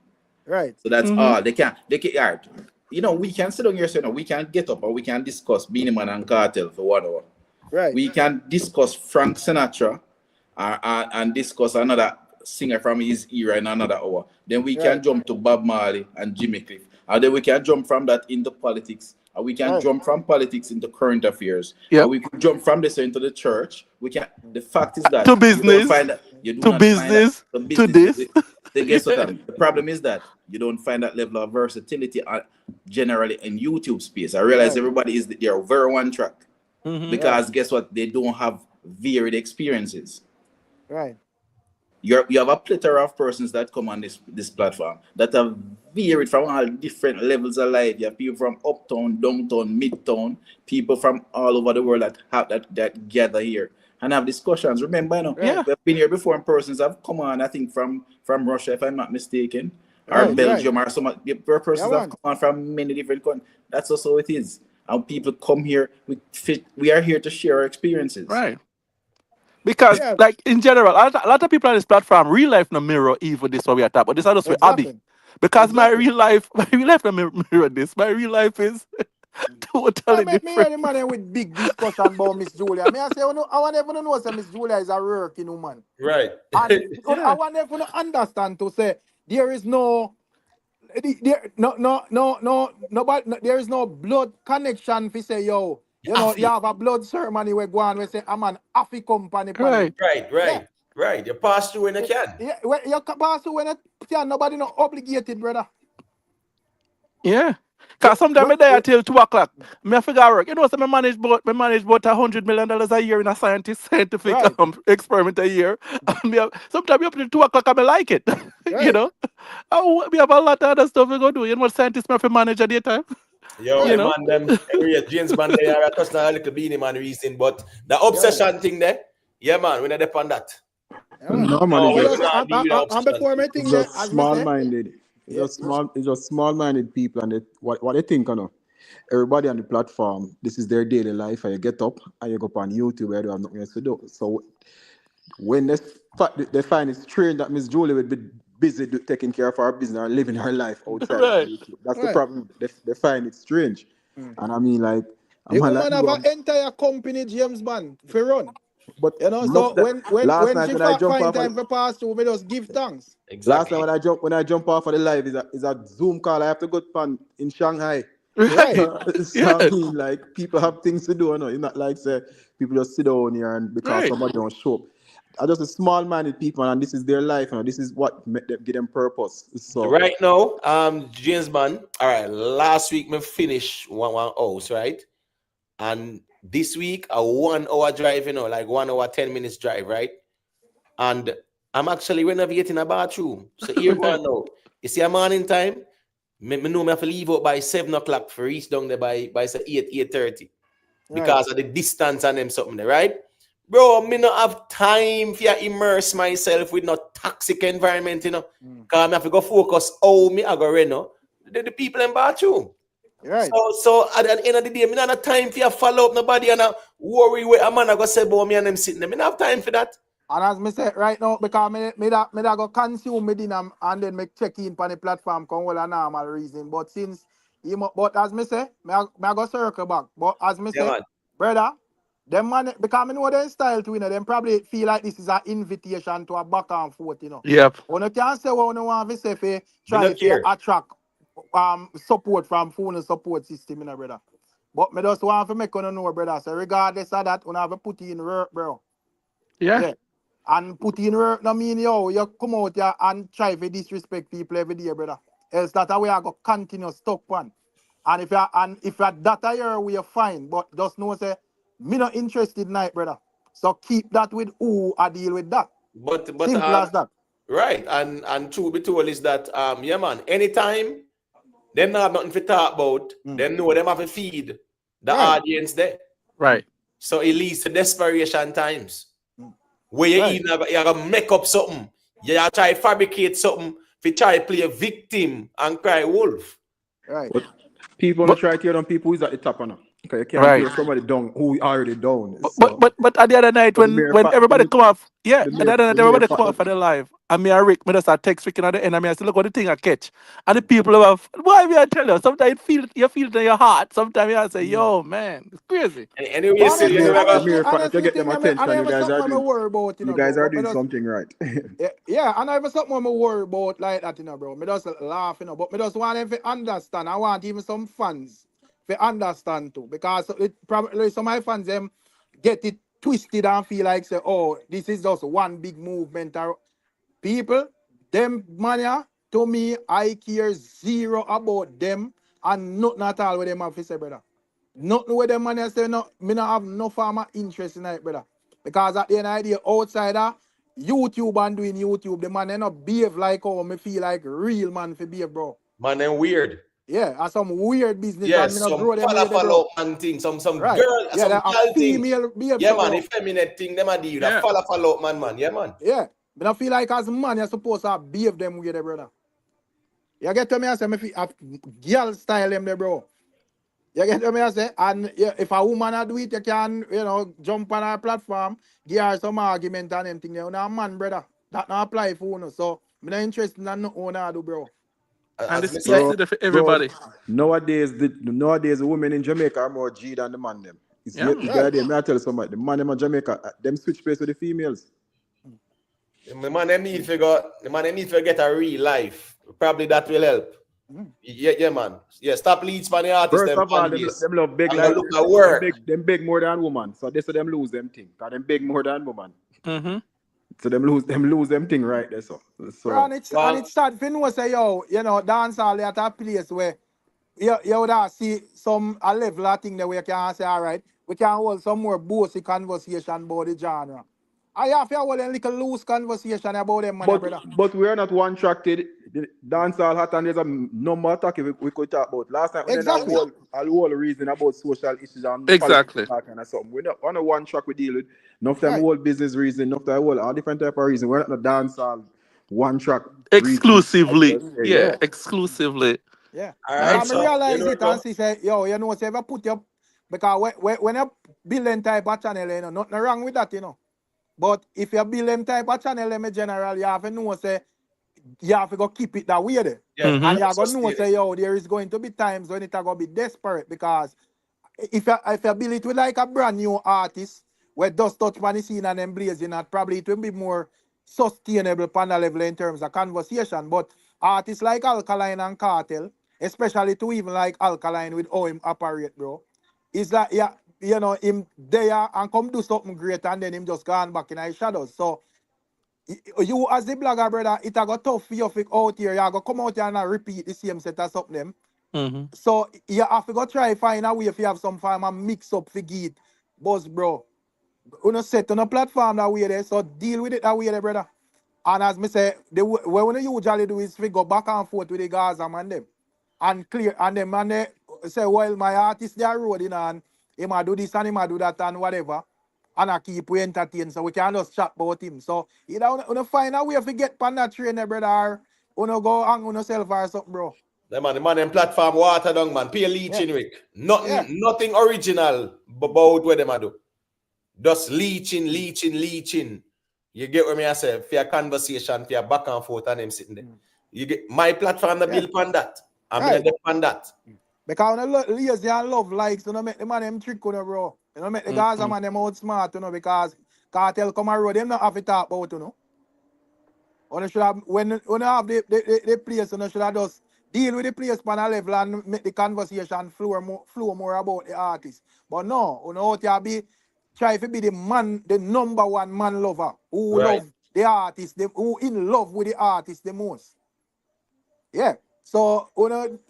right,
So that's
Mm-hmm.
all. They can all right. You know, we can sit down here and say, no, we can get up and we can discuss Beenie Man and Cartel for 1 hour.
right,
We can discuss Frank Sinatra and discuss another singer from his era in another hour. Then we can
right,
jump to Bob Marley and Jimmy Cliff. And then we can jump from that into politics. And we can
right,
jump from politics into current affairs. And
Yep.
we could jump from this into the church. We can the fact is that
To
you don't
business,
find that you do
to
not find that
business,
the
to
business.
this.
Then guess what?
Yeah.
The problem is that you don't find that level of versatility generally in YouTube space. I realize
right,
everybody they're very one track
Mm-hmm.
right,
because guess what? They don't have varied experiences.
right,
You have a plethora of persons that come on this platform that have varied from all different levels of life. You have people from uptown, downtown, midtown, people from all over the world that gather here and have discussions. Remember,
right,
Yeah.
we've been here before, and persons have come on. I think from Russia, if I'm not mistaken, or
right,
Mm-hmm.
right.
Belgium, or some
Yeah,
persons have
man.
come on from many different countries. That's also it is. And people come here. We are here to share our experiences.
Right. Because,
Yeah,
like, in general, a lot of people on this platform, real life no mirror even this what we are talking about. This is just with Abby.
exactly,
Because my
exactly.
real life, my real life no mirror this. My real life is
I
totally
make me hear
different.
the man with big discussion about Miss Julia. Me I say, I want everyone to know say Miss Julia is a working woman.
Right.
And I
Yeah.
want everyone to understand to say there is there is no blood connection. If you say yo, You know, you have a blood ceremony where go on, we say, I'm an Afi company.
Right.
Right. You pass through when you can.
Yeah, when you pass through when you can, nobody not obligated, brother.
Yeah. Cause sometimes I there till 2 o'clock. Me figure work. You know, so me manage about $100 million a year in a scientific
Right.
experiment a year. And sometimes you up till 2 o'clock and I like it. You
Right.
know. We have a lot of other stuff we go do. You know what scientists me have to manage at the time?
Yo,
You
the
know.
man them every year, James Bond they are just a little Beenie Man reason, but the obsession thing there, yeah man, we not depend that.
Yeah, man.
No man,
No,
But
we
also,
not deal with the
and
obsession
before
thing.
me think
it's
that,
just
as me say,
small-minded.
yeah,
It's just small-minded people, and what they think, you know. Everybody on the platform, this is their daily life, and you get up and you go up on YouTube where you have nothing else to do. So when they find it strange that Miss Julie would be busy taking care of her business and living her life outside of
Right.
YouTube, that's the
right.
problem. They find it strange, and I mean, like, a
The
man like
woman
me,
have an entire company, James Bond, for run.
but
You know, so
enough that last
when
night
she
when I jump
find
off
time for pass through, we just give thanks.
last
Exactly.
time when I jump off of the live is a Zoom call. I have to go to in Shanghai.
Right.
Right.
So I
Yes.
mean, like, people have things to do, you know. It's not like say people just sit down here and because
Right.
somebody don't show up. Are just a small-minded people, and this is their life, and this is what make them give them purpose. So
Right now, James Bond. All right, last week me finished one house, right? And this week a 1 hour drive, you know, like 1 hour 10 minutes drive, right? And I'm actually renovating a bathroom. So here go
Right.
on now. You see a morning time, me know me have to leave out by 7 o'clock for reach down there by say 8:30
Right.
because of the distance and them something there, right? Bro, me not have time for immerse myself with no toxic environment, you know. Cause I have to go focus how me I go reno the people in bathroom.
Right.
So at the end of the day, me not have time for you follow up nobody and worry where a man I go say about me and them sitting there. Me not have time for that.
And as me say right now, because me da go consume me dinner and then me check in on the platform come well a normal reason. But since but as me say, me go circle back. But as me
Yeah,
say,
man.
brother, them man because me know their style to them probably feel like this is an invitation to a back and forth, you know.
Yep.
When you can say what you want to say for
Me
try
not
to
care.
attract support from phone support system, you know, brother. But me just want to make you know, brother. So regardless of that, you have to put in work, bro.
Yeah.
Yeah. And put in work, no mean you come out here and try to disrespect people every day, brother. Else that way I go continue stuck one. And if you that year we are fine, but just know say me not interested in it, brother. So keep that with who I deal with that.
But
Simple as that.
right, and true be told is that yeah man, anytime them not have nothing to talk about, them know them have to feed the
Right.
audience there.
Right.
So it leads to desperation times. Where you
Right.
even you gotta make up something. You try to fabricate something to try to play a victim and cry wolf.
Right.
but people want
But
to try to tear down people who's at the top, now. Because you can't
right.
tear somebody down who already down.
But
So,
at the other night
so the
when
mere
when
fact,
everybody come off, yeah,
the
at the
mere,
other
the
night
mere
everybody
fact
come off
that
for the live. And me and Rick, me just start text freaking at the end, and me I say, look what the thing I catch. And the people who have why me I tell you, sometimes you feel it in your heart. Sometimes you say, yo, man, it's crazy.
And anyway,
But
you see,
the
you
mere,
know,
the
honestly,
mere fact that you
honestly,
get them
thing I
attention,
never something I'm worry about,
you
bro.
guys are
But me
doing
just
something right.
yeah, and I have something I'm worry about like that, bro. Me just laugh, but me just want them to understand. I want even some fans to understand too, because it probably some of my fans them get it twisted and feel like say, oh, this is just one big movement. Or people, them mania to me, I care zero about them and nothing at all with them have to say, brother. Nothing with them money say no, me not have no farmer interest in it, brother. Because at the end of the day, outsider, YouTube and doing YouTube, the man they not behave like how me feel like real man for behave, bro.
man, them weird.
Yeah, and some weird business and me
Yes,
not
some
grow them way there,
follow
bro.
man thing, some
Right.
girl,
Yeah,
some
that a
girl thing.
female behave,
Yeah,
so,
man,
bro.
the feminine thing, them a deal. That
Yeah.
follow man. Yeah, man.
Yeah. Me not feel like as man you're supposed to behave them way there, brother. You get to me, I say me feel girl style them there, bro. You get what I say? And yeah, if a woman do it, you can, jump on a platform, give her some argument and them thing. You know, man, brother. That not apply for you. So, I'm not interested in no owner do, bro.
And
As
this
me
this
say,
Bro,
is for
bro,
everybody.
nowadays the women in Jamaica are more G than the man them. It's
Yeah,
yet
man.
the
Right.
idea. May I tell you something? The man them in Jamaica, them switch place with the females.
the man them need to get a real life. Probably that will help. Yeah, man. Yeah, stop leads for the artist
First
them
of all,
fan
them,
base.
them love big
I'm gonna
like
look at
them
work.
big more than woman. So they say them lose them thing. Cause them big more than woman.
Mm-hmm.
So them lose them thing right there.
Bro,
So
and it's sad. If you know, say, yo, you know, dancehall at a place where you would have see some a level of thing that we can say, all right, we can hold some more bossy conversation about the genre. I have to hold a little loose conversation about them, man, brother.
but we are not one tracked. The dancehall hot and there's a number of topics we could talk about. Last time we did
Exactly.
a whole reason about social issues and politics
Exactly.
that kind of something. We're not on a one track we deal with. Enough time
Right.
whole business reason, enough time whole all different type of reason. We're not a dancehall one track reason.
Exclusively. Yeah,
Yeah.
exclusively.
Yeah.
All right,
Because I
so you
realize
know,
it and see, say, yo, you know, say, if I put your, because when you build them type of channel, you know, nothing wrong with that, you know. But if you build them type of channel, in general, you have to know, say, you have to go keep it that way there.
yeah,
Mm-hmm.
And you have to know,
sustain
say,
it.
yo, there is going to be times when it's going to be desperate because if you build it with like a brand new artist where dust touch on the scene and then blazing, and probably it will be more sustainable on the level in terms of conversation. But artists like Alkaline and Cartel, especially to even like Alkaline with how him operate, bro, is that yeah, you know, him there and come do something great and then him just gone back in his shadows. So you as the blogger, brother, it a got tough for you out here. You go come out here and repeat the same set of something them.
Mm-hmm.
So you have to go try find a way if you have some form of mix up for it. Boss, bro. You know, set on a platform that way there, so deal with it that way there, brother. And as me say, what we usually do is we go back and forth with the Gaza man them. And clear, and them man they say, well, my artist they are roading and he might do this and he might do that and whatever. And I keep we entertain, so we can just chat about him. So you know, find a way if you get on that train there, brother, or go hang on yourself or something, bro.
The man them platform water down, man. Pay
Yeah.
leeching, Rick.
Yeah.
Nothing original about what them a do. Just leeching. You get what me I say? For your conversation, for your back and forth and them sitting there. You get my platform to build on that. I'm gonna depend on that.
Because when you lazy and love likes, you know, make the man them trick on you, bro. You know, make the Gaza man them outsmart, you know, because cartel come and road, them not have to talk about, you know. When you should have, when you have the place, you know, should have just deal with the place on a level and make the conversation flow more about the artist. But no, you know, you be try to be the man, the number one man lover who
Right.
love the artist, who in love with the artist the most. Yeah. So,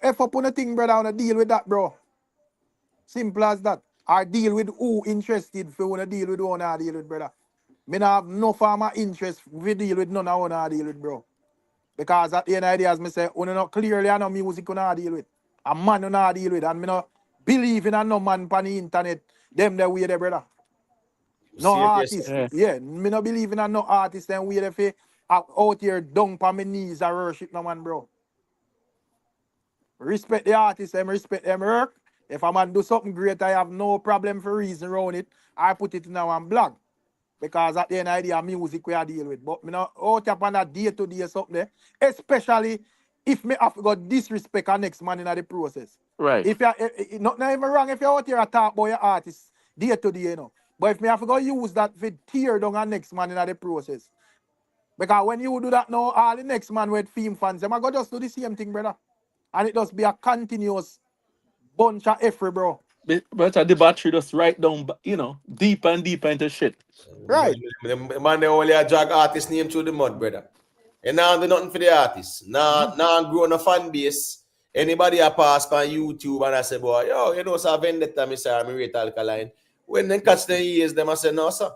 if up on a thing, brother, wanna deal with that, bro. Simple as that. Or deal with who interested for wanna deal with who wanna deal with, brother. Me not have no form of interest we deal with none of wanna deal with, bro. Because at the end of the day, as me say, we not clearly no music we not deal with. A man we not deal with. And me not believe in a no man on the internet, them the way there, brother. No artist. Yeah, me not believe in a no artist them way there out here down on my knees and worship no man, bro. Respect the artist, them respect them work. If a man do something great, I have no problem for reason around it. I put it in our blog. Because at the end of the day, music we are deal with. But me not out up on that day-to-day something there. Especially if me have to go disrespect our next man in the process.
Right.
If you not even wrong if you're out here talk about your artist day-to-day, you know. But if me have to go use that for tear down our next man in the process. Because when you do that now, all the next man with theme fans, them I go just do the same thing, brother. And it just be a continuous bunch of effort, bro.
But the battery just right down, you know, deeper and deeper into shit.
Right.
Man, they only a drag artist name through the mud, brother. And now do nothing for the artist. Now growing a fan base. Anybody a pass on YouTube and I say, boy, yo, you know, so vendetta, me say, I'm rate Alkaline. When they catch the ears, them I say, no, sir.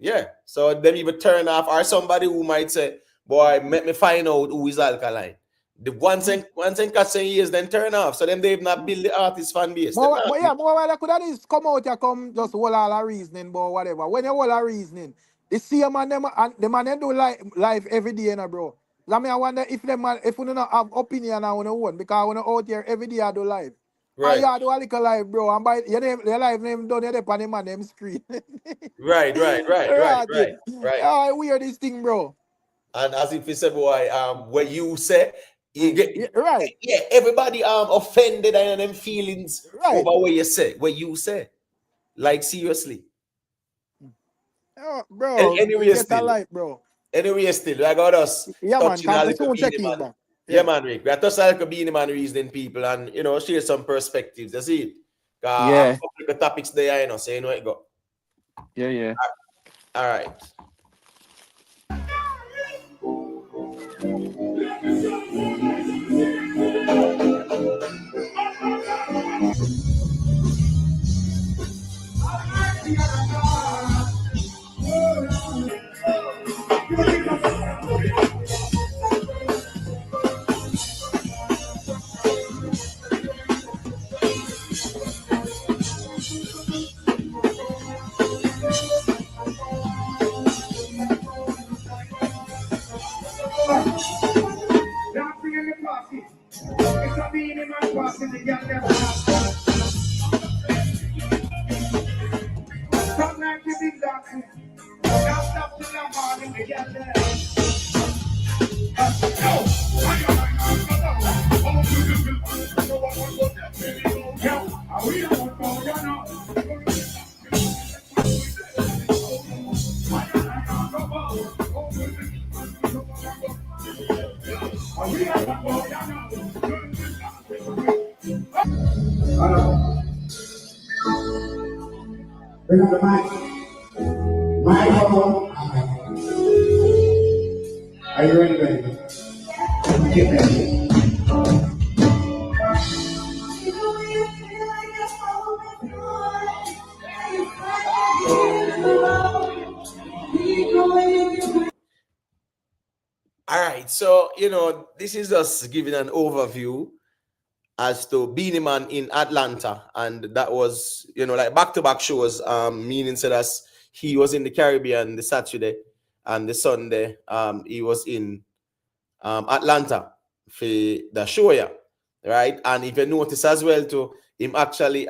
Yeah. So them even turn off. Or somebody who might say, boy, let me find out who is Alkaline. The once and catch the ears, then turn off. So them they've not built the artist fan base.
But yeah, I could have just come out here, come just hold all a reasoning, but whatever. When you hold a reasoning, the same man them and the man they do live every day, you know, bro. I mean, I wonder if them man, if we don't have opinion on our own, because when out here every day I do live.
Right.
I do a little live, bro. And by your live name done, you depend on the man name screen.
Right.
I wear this thing, bro.
And as if you say, boy, what you say, you get
right.
Yeah, everybody offended and them feelings
right.
over what you say, what you say. Like seriously.
Bro,
anyway,
still life, bro.
Anyway, still, I got us
yeah,
touching
man,
a little
check in, bro.
Yeah, man, Rick. We have to start like Beenie Man reasoning people and, you know, share some perspectives. That's it.
Yeah.
A couple of topics there, you know, so you know it go.
Yeah.
All right.
Dancing in the party. It's a Beenie Man party. The girl never Some like to be dancing. Now stop till the morning. The girl there. We don't know, you know. Hello. Bring up the mic. Microphone. Are you ready, baby? Get ready.
All right. So, you know, this is just giving an overview as to Beenie Man in Atlanta. And that was, you know, like back-to-back shows, meaning so that he was in the Caribbean the Saturday and the Sunday, he was in Atlanta for the show, yeah, right? And if you notice as well, too, him actually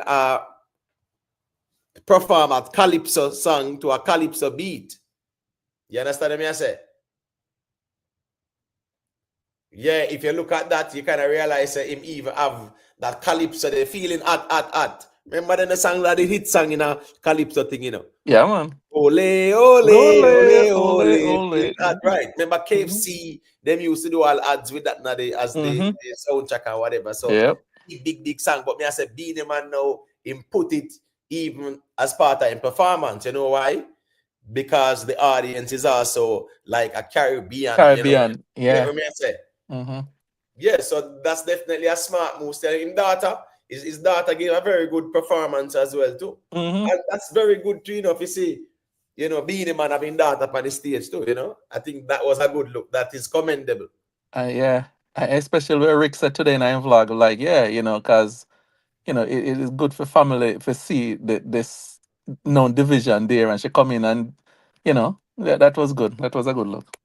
perform a calypso song to a calypso beat. You understand what I say? Yeah, if you look at that, you kind of realize him even have that calypso, the feeling at. Remember then the song, that the hit song in a calypso thing, you know?
Yeah, man.
Ole, ole, ole,
Ole.
feeling at, right? Remember KFC, them used to do all ads with that now as the soundtrack or whatever. So,
Yep.
big song. But me, I said, Beenie Man now, him put it even as part of his performance. You know why? Because the audience is also like a Caribbean. You know?
Yeah.
What I say? Yeah, so that's definitely a smart move. His daughter gave a very good performance as well too. And that's very good to, you know, if you see, you know, Beenie Man having daughter up on the stage too, you know. I think that was a good look. That is commendable.
Yeah. Especially where Rick said today in our vlog, like, yeah, you know, because, you know, it is good for family to see this known division there, and she come in and, you know, that was good. That was a good look.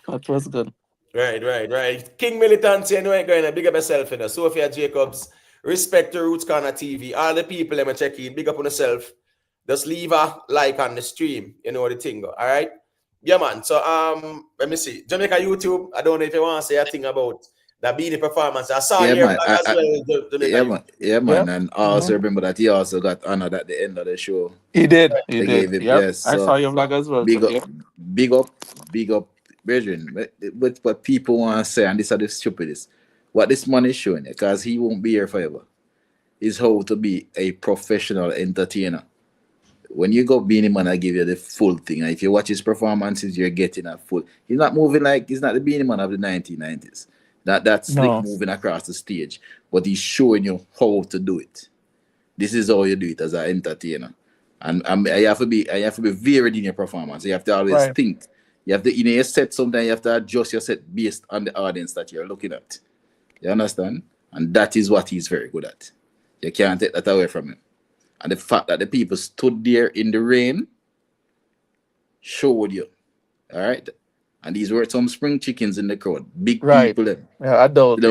That was good.
Right. King Militancy, you know, ain't going to big up yourself, you know. Sophia Jacobs, respect to Roots Corner TV. All the people, let me check in, big up on yourself. Just leave a like on the stream, you know the thing, all right? Yeah, man. So, let me see. Jamaica YouTube, I don't know if you want to say a thing about the Beenie performance. I saw your
man.
blog as well, Jamaica.
Yeah, man. And also remember that he also got honored at the end of the show.
He did.
They gave him,
Yep.
yes.
I
So
saw your vlog as well.
big up, brethren. But what people want to say, and this are the stupidest, what this man is showing, because he won't be here forever, is how to be a professional entertainer. When you go Beenie Man, I give you the full thing. And if you watch his performances, you're getting a full. He's not moving like he's not the Beenie Man of the 1990s. That's slick moving across the stage, but he's showing you how to do it. This is how you do it as an entertainer, and you have to be varied in your performance. You have to always think. You have to, in your set, sometimes you have to adjust your set based on the audience that you're looking at. You understand? And that is what he's very good at. You can't take that away from him. And the fact that the people stood there in the rain showed you. All right? And these were some spring chickens in the crowd. Big people. Them.
Yeah, adult.
A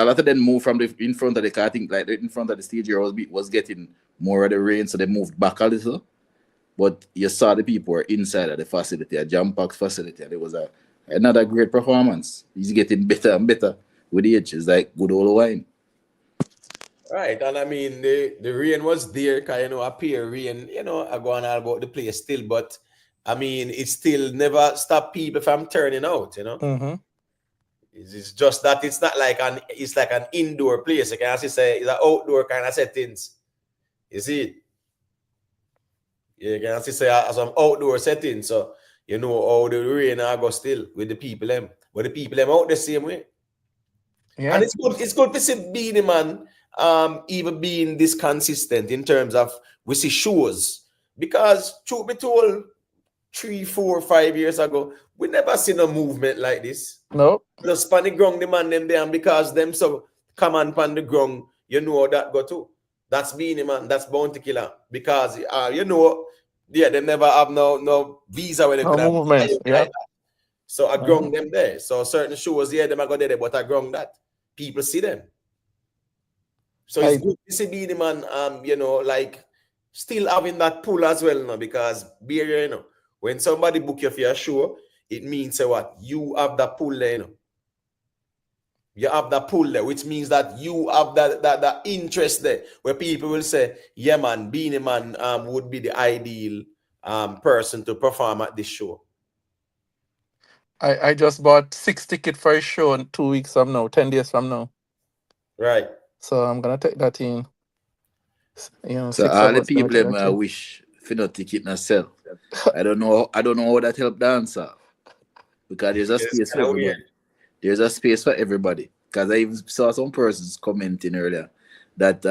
lot of them moved from in front of the car. I think like in front of the stage was getting more of the rain, so they moved back a little. But you saw the people were inside of the facility, a jam-packed facility, and it was another great performance. He's getting better and better with the age. It's like good old wine.
Right, and I mean the rain was there, because you know, rain, you know, I go on all about the place still, but I mean, it still never stop people from turning out, you know.
Mm-hmm.
It's just that it's not like it's like an indoor place. You can actually say it's an outdoor kind of settings. You see it? You can actually say some outdoor settings. So you know how the rain go still with the people them. But the people them out the same way.
Yeah.
And it's good to see Beenie Man even being this consistent in terms of we see shows. Because truth be told, 3, 4, 5 years ago, we never seen a movement like this.
No.
Just pan the ground, the man them there, and because them so come on pan the ground, you know how that go too. That's Beenie Man, that's Bounty Killer. Because you know, yeah, they never have no visa where they
No
could have
movement. Yeah.
so I ground them there. So certain shows, yeah, them I go there, but I ground that. People see them. So it's good to see Beenie Man, you know, like still having that pull as well, you know, because you know, when somebody book you for your show, it means what? You have that pull there, you know. You have that pull there, which means that you have that interest there, where people will say, yeah, man, Beenie Man would be the ideal person to perform at this show.
I just bought 6 tickets for a show in 2 weeks from now, 10 days from now.
Right.
So I'm gonna take that in. You know,
So
6
all
of
the
us gonna
people
take
them
that in.
wish for no ticket not sell. I don't know how that help dancer. Because there's a space for everybody.
Weird.
There's a space for everybody. Because I even saw some persons commenting earlier that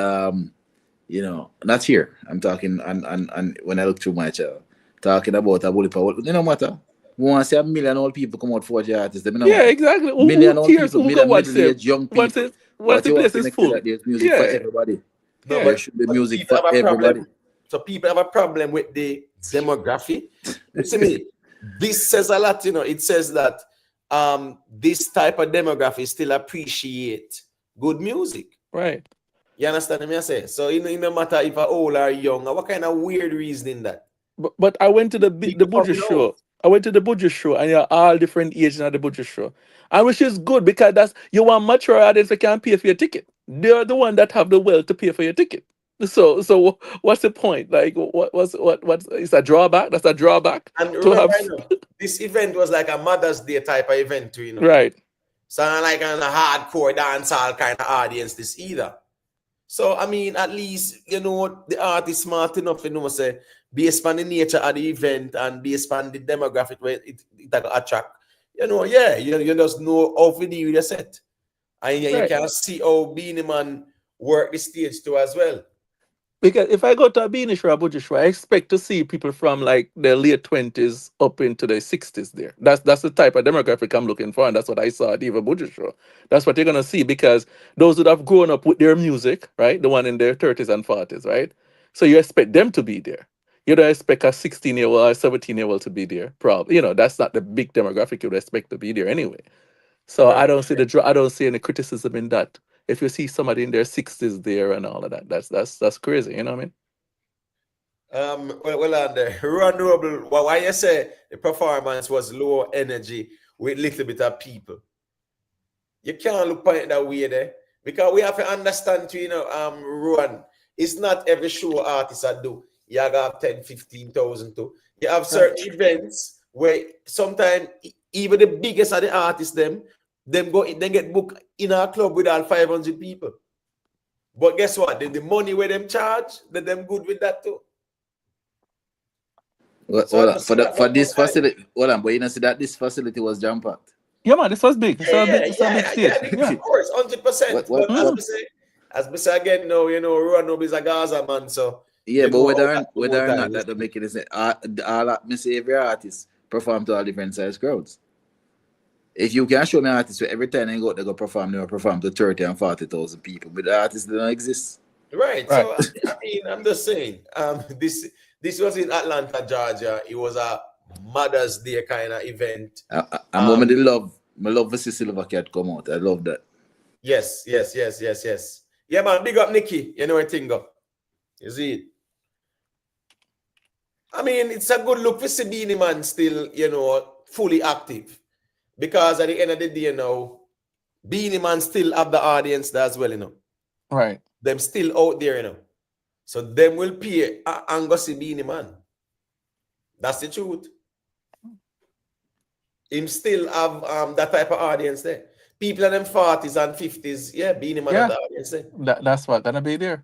you know, not here. I'm talking and when I look through my channel, talking about a bully power. You know matter. We want to see 1 million old people come out for the artists. Them, you know,
Yeah, exactly. Who
million old
cares?
people,
Who go
million
watch them?
middle-aged young
Once
people.
the
You want
place
to
is
make sure
full.
that there's music for everybody.
No,
There should be music
people
for
have a
everybody.
problem. So people have a problem with the demography. Listen to me. This says a lot, you know. It says that this type of demography still appreciate good music.
Right.
You understand me? I say so. It no matter if you're old or young. What kind of weird reasoning that?
But I went to the
People
Budget
coming out.
show. I went to the Budget show, and you're all different ages at the Budget show, and which is good because that's you want mature audience that can pay for your ticket. They're the one that have the wealth to pay for your ticket. So what's the point? Like what's it's a drawback? That's a drawback
And
to
remember,
have.
I know, this event was like a Mother's Day type of event too, you know.
Right.
So not like a hardcore dancehall kind of audience this either. So I mean, at least you know the artist smart enough, you know, say based on the nature of the event and based on the demographic where it attract. You know, yeah, you just know how to deal with your set, and you
Right.
can see how Beenie Man work the stage too as well.
Because if I go to a Beanie show, a Budgie show, I expect to see people from like their late 20s up into the 60s there. That's the type of demographic I'm looking for, and that's what I saw at the Budgie show. That's what you're gonna see because those that have grown up with their music, right? The one in their 30s and 40s, right? So you expect them to be there. You don't expect a 16-year-old or a 17-year-old to be there. Probably, that's not the big demographic you would expect to be there anyway. So
Right.
I don't see I don't see any criticism in that. If you see somebody in their 60s there and all of that, that's crazy. You know what I mean?
Well, and Run why you say the performance was low energy with little bit of people? You can't look at it that way there because we have to understand, Ruan, it's not every show artists I do. You have 10, 15,000 too. You have certain events where sometimes even the biggest of the artists them get booked in a club with all 500 people. But guess what? The money where them charge, them good with that too.
Well,
So
for this facility, but you know, see that this facility was jam packed.
Yeah, man, this was big. It's a big stage.
Yeah, of course, 100%. But as we say again, Roanoke is a Gaza man, so
yeah, but whether or not that don't make it sense. Every artist perform to all different size crowds. If you can show me artists where every time they go perform, they perform to 30 and 40,000 people, but the artists don't exist.
Right. So I mean, I'm just saying, this was in Atlanta, Georgia. It was a Mother's Day kind of event.
I'm love to see Silver Cat come out. I love that.
Yes. Yeah, man, big up Nikki. You know what thing go. You see it? I mean, it's a good look for see Beenie Man still, fully active. Because at the end of the day, Beenie Man still have the audience as well,
Right.
Them still out there, So them will pay and go see Beenie Man. That's the truth. him still have that type of audience there. People in them 40s and 50s, yeah, Beenie Man
Yeah.
have the audience there.
That's what gonna be there.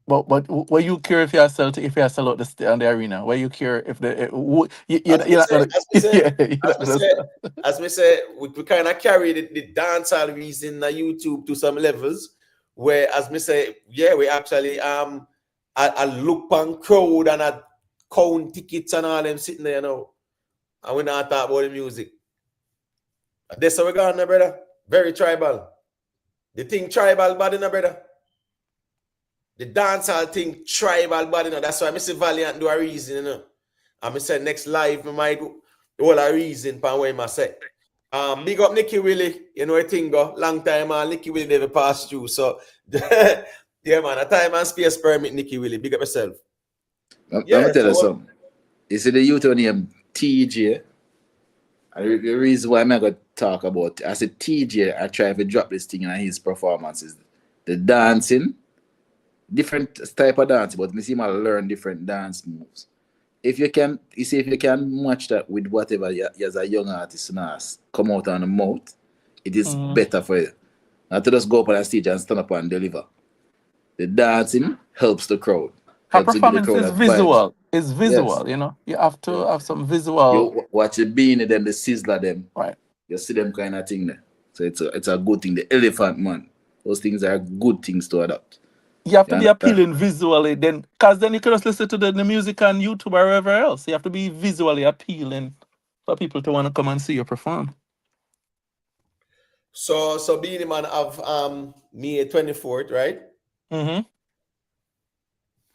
But what you care if you are sell out on the arena? What you care if you're not gonna yeah, you're not gonna sell.
As we say, we kind of carry the dancehall reason on YouTube to some levels, where as me say, yeah, we actually I look on crowd and I count tickets and all them sitting there, you know, and we not talk about the music. That's how we got now, brother. Very tribal. The thing tribal body now, brother. The dancehall thing tribal body now. That's why I say Valiant do a reason, you know. And I say next live I might do all a reason for what I say. Big up Nicky Willie, you know a thing go long time and Nicky Willie never passed through. So yeah man, a time and space permit Nicky Willie. Big up yourself.
Let me tell you something. You see the youth name TJ. And the reason why I'm not going to talk about it, as a TJ, I try to drop this thing in his performances. The dancing, different type of dancing, but I see him learn different dance moves. If you can match that with whatever you as a young artist now come out on the mouth, it is better for you. Not to just go up on the stage and stand up and deliver. The dancing helps the crowd.
Her performance is visual. It's visual, yes. You know. You have to have some visual.
You watch the Beanie them, the Sizzler them.
Right.
You see them kind of thing there. So it's a good thing. The Elephant Man. Those things are good things to adapt.
You have to be appealing visually, then, because then you can just listen to the music on YouTube or wherever else. You have to be visually appealing for people to want to come and see you perform.
So Beenie Man have May 24th, right?
Mm-hmm.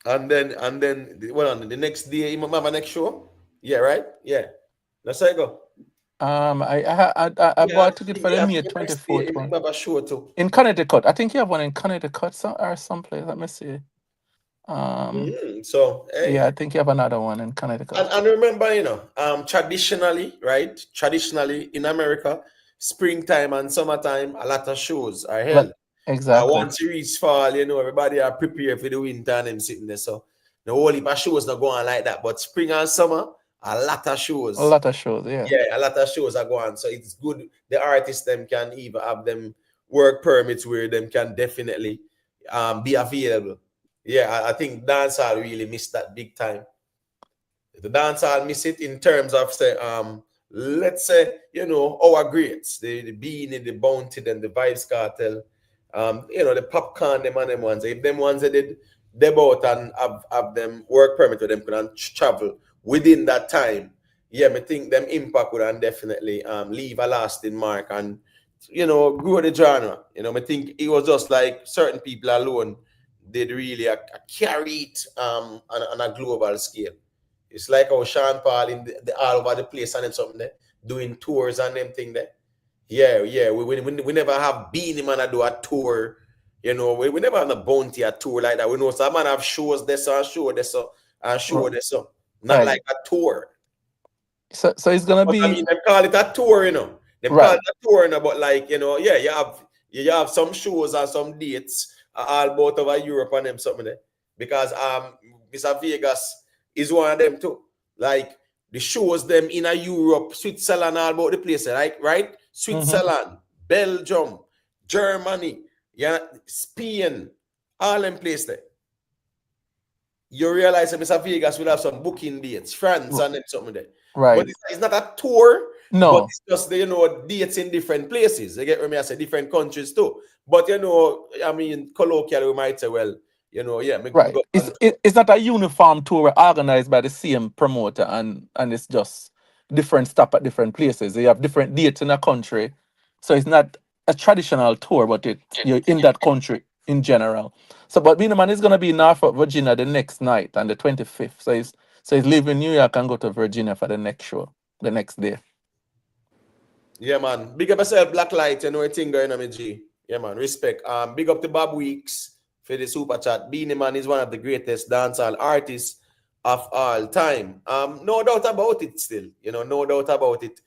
And then the next day you have a next show? Yeah, right? Yeah. That's how you go.
I bought a ticket for the May 24th one.
Have a show too.
In Connecticut. I think you have one in Connecticut or someplace. Let me see.
So hey.
Yeah, I think you have another one in Connecticut.
And remember, you know, traditionally in America, springtime and summertime, a lot of shows are held.
Exactly.
Once you reach fall, you know, everybody are prepared for the winter and them sitting there. So the whole heap of shows not going like that. But spring and summer, a lot of shows.
A lot of shows, yeah.
Yeah, a lot of shows are going. So it's good. The artists them can even have them work permits where them can definitely be available. Yeah, I think dancehall really missed that big time. The dancehall miss it in terms of say, let's say, you know, our greats, the Beanie, the Bounty, then the Vibes Cartel, you know, the Popcorn, them and them ones. If them ones they did debut and have them work permit with them can travel within that time, yeah, I think them impact would definitely leave a lasting mark and, you know, grow the genre. You know, I think it was just like certain people alone did really carry it on a global scale. It's like how Sean Paul in the all over the place and them something there, doing tours and them thing there. Yeah. We never have Beenie Man do a tour. You know, we never have a Bounty a tour like that. We know some man have shows this and show this and show this. Not right. Like a tour.
So it's gonna be.
I mean, they call it a tour, you know. They call it a tour, you know, but like, you know, yeah, you have some shows and some dates all both over Europe and them something there. Because Mr. Vegas is one of them too. Like the shows them in a Europe, Switzerland, all about the place, right? Switzerland, Belgium, Germany, yeah, Spain, all them places there. You realize that Mr. Vegas will have some booking dates, France and them something there.
Right.
But it's not a tour.
No.
But it's just, you know, dates in different places. You get what I say, different countries too. But, you know, I mean, colloquially, we might say, well, you know, yeah.
Right. It's not a uniform tour organized by the same promoter and it's just different stop at different places. You have different dates in a country. So it's not a traditional tour, but you're in that country in general. So, but Beenie Man is going to be in Norfolk, Virginia the next night on the 25th. So he's leaving New York and go to Virginia for the next show, the next day.
Yeah, man. Big up yourself, Black Light. You know a thing going on, G. Yeah, man. Respect. Big up to Bob Weeks for the super chat. Beenie Man is one of the greatest dancehall artists of all time. No doubt about it still. You know, no doubt about it.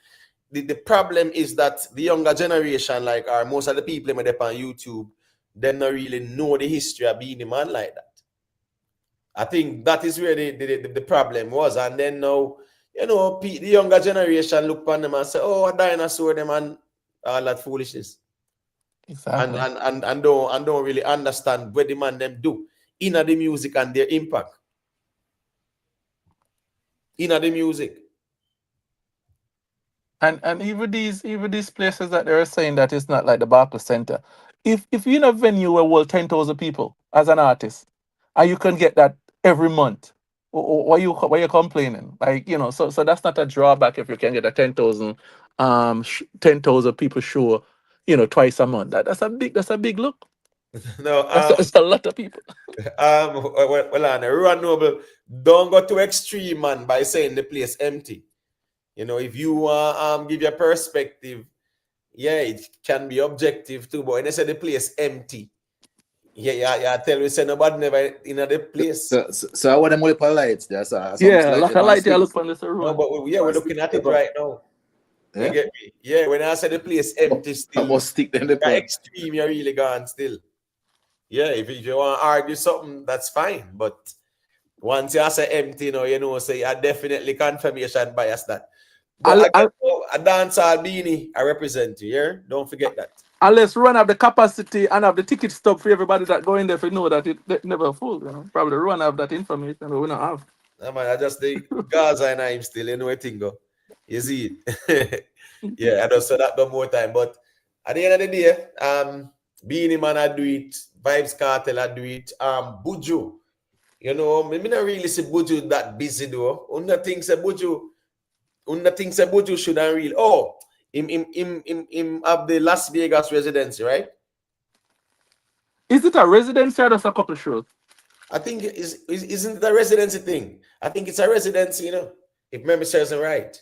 The problem is that the younger generation, like most of the people that are on YouTube, they don't really know the history of Beenie Man like that. I think that is where the problem was. And then now, you know, the younger generation look upon them and say, oh, a dinosaur them and all that foolishness.
Exactly.
And don't really understand what the man them do in the music and their impact. In the music.
And even these places that they're saying that it's not like the Barclays Center. If you in a venue where hold 10,000 people as an artist, and you can get that every month, why you complaining? Like, you know, so that's not a drawback if you can get a 10,000 10,000 people show, you know, twice a month. That's a big look.
No,
That's a lot of people.
Ruan Noble, don't go too extreme, man, by saying the place empty. You know, if you give your perspective, yeah, it can be objective too. But when they say the place empty, I tell you, say nobody never in the place.
So I want them with lights there. So
Like a light you look on this room.
No, but we're looking at it right now.
Yeah?
You get me? Yeah, when I say the place empty still,
I must stick them the
you're extreme, you're really gone still. Yeah, if you want to argue something, that's fine. But once you say empty, you know, say you're definitely confirmation bias that. But a dancehall Beenie, I represent you, yeah? Don't forget that.
Unless Ruan have the capacity and have the ticket stub for everybody that go in there, if you know that it never full, you know. Probably Ruan have that information, but we don't have.
No, man, I just the Gaza and I'm still, you know what thing go. You see it? Yeah, I just said that one more time. But at the end of the day, Beenie Man I do it, Vibes Cartel I do it, Buju. You know, me not really see Buju that busy though. Una things say Buju shouldn't really. Oh, him have the Las Vegas residency, right?
Is it a residency or just a couple shows?
I think isn't it a residency thing? I think it's a residency, you know, if memory serves me right.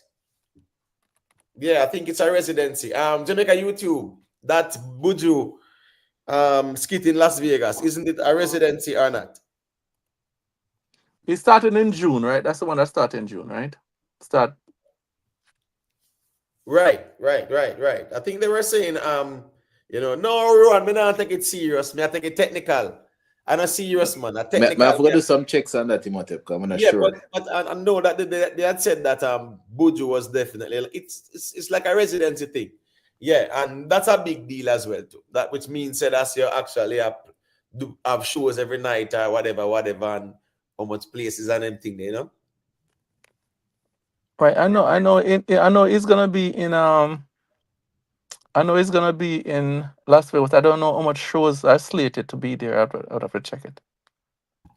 Yeah, I think it's a residency. Jamaica YouTube, that Buju skit in Las Vegas, isn't it a residency or not?
It started in June, right? That's the one that started in June, right?
Right. I think they were saying, you know, no, Ron, me not take it serious. Me I take it technical. I'm not serious, man. I
forgot to do some checks on that, Timothy, because I'm not sure.
But I know that they had said that Buju was definitely, it's like a residency thing. Yeah, and that's a big deal as well too. That which means that as you actually have shows every night or whatever, and how much places and everything, you know.
Right, I know it's gonna be in I know it's gonna be in Las Vegas. I don't know how much shows are slated to be there. I'd have to check it.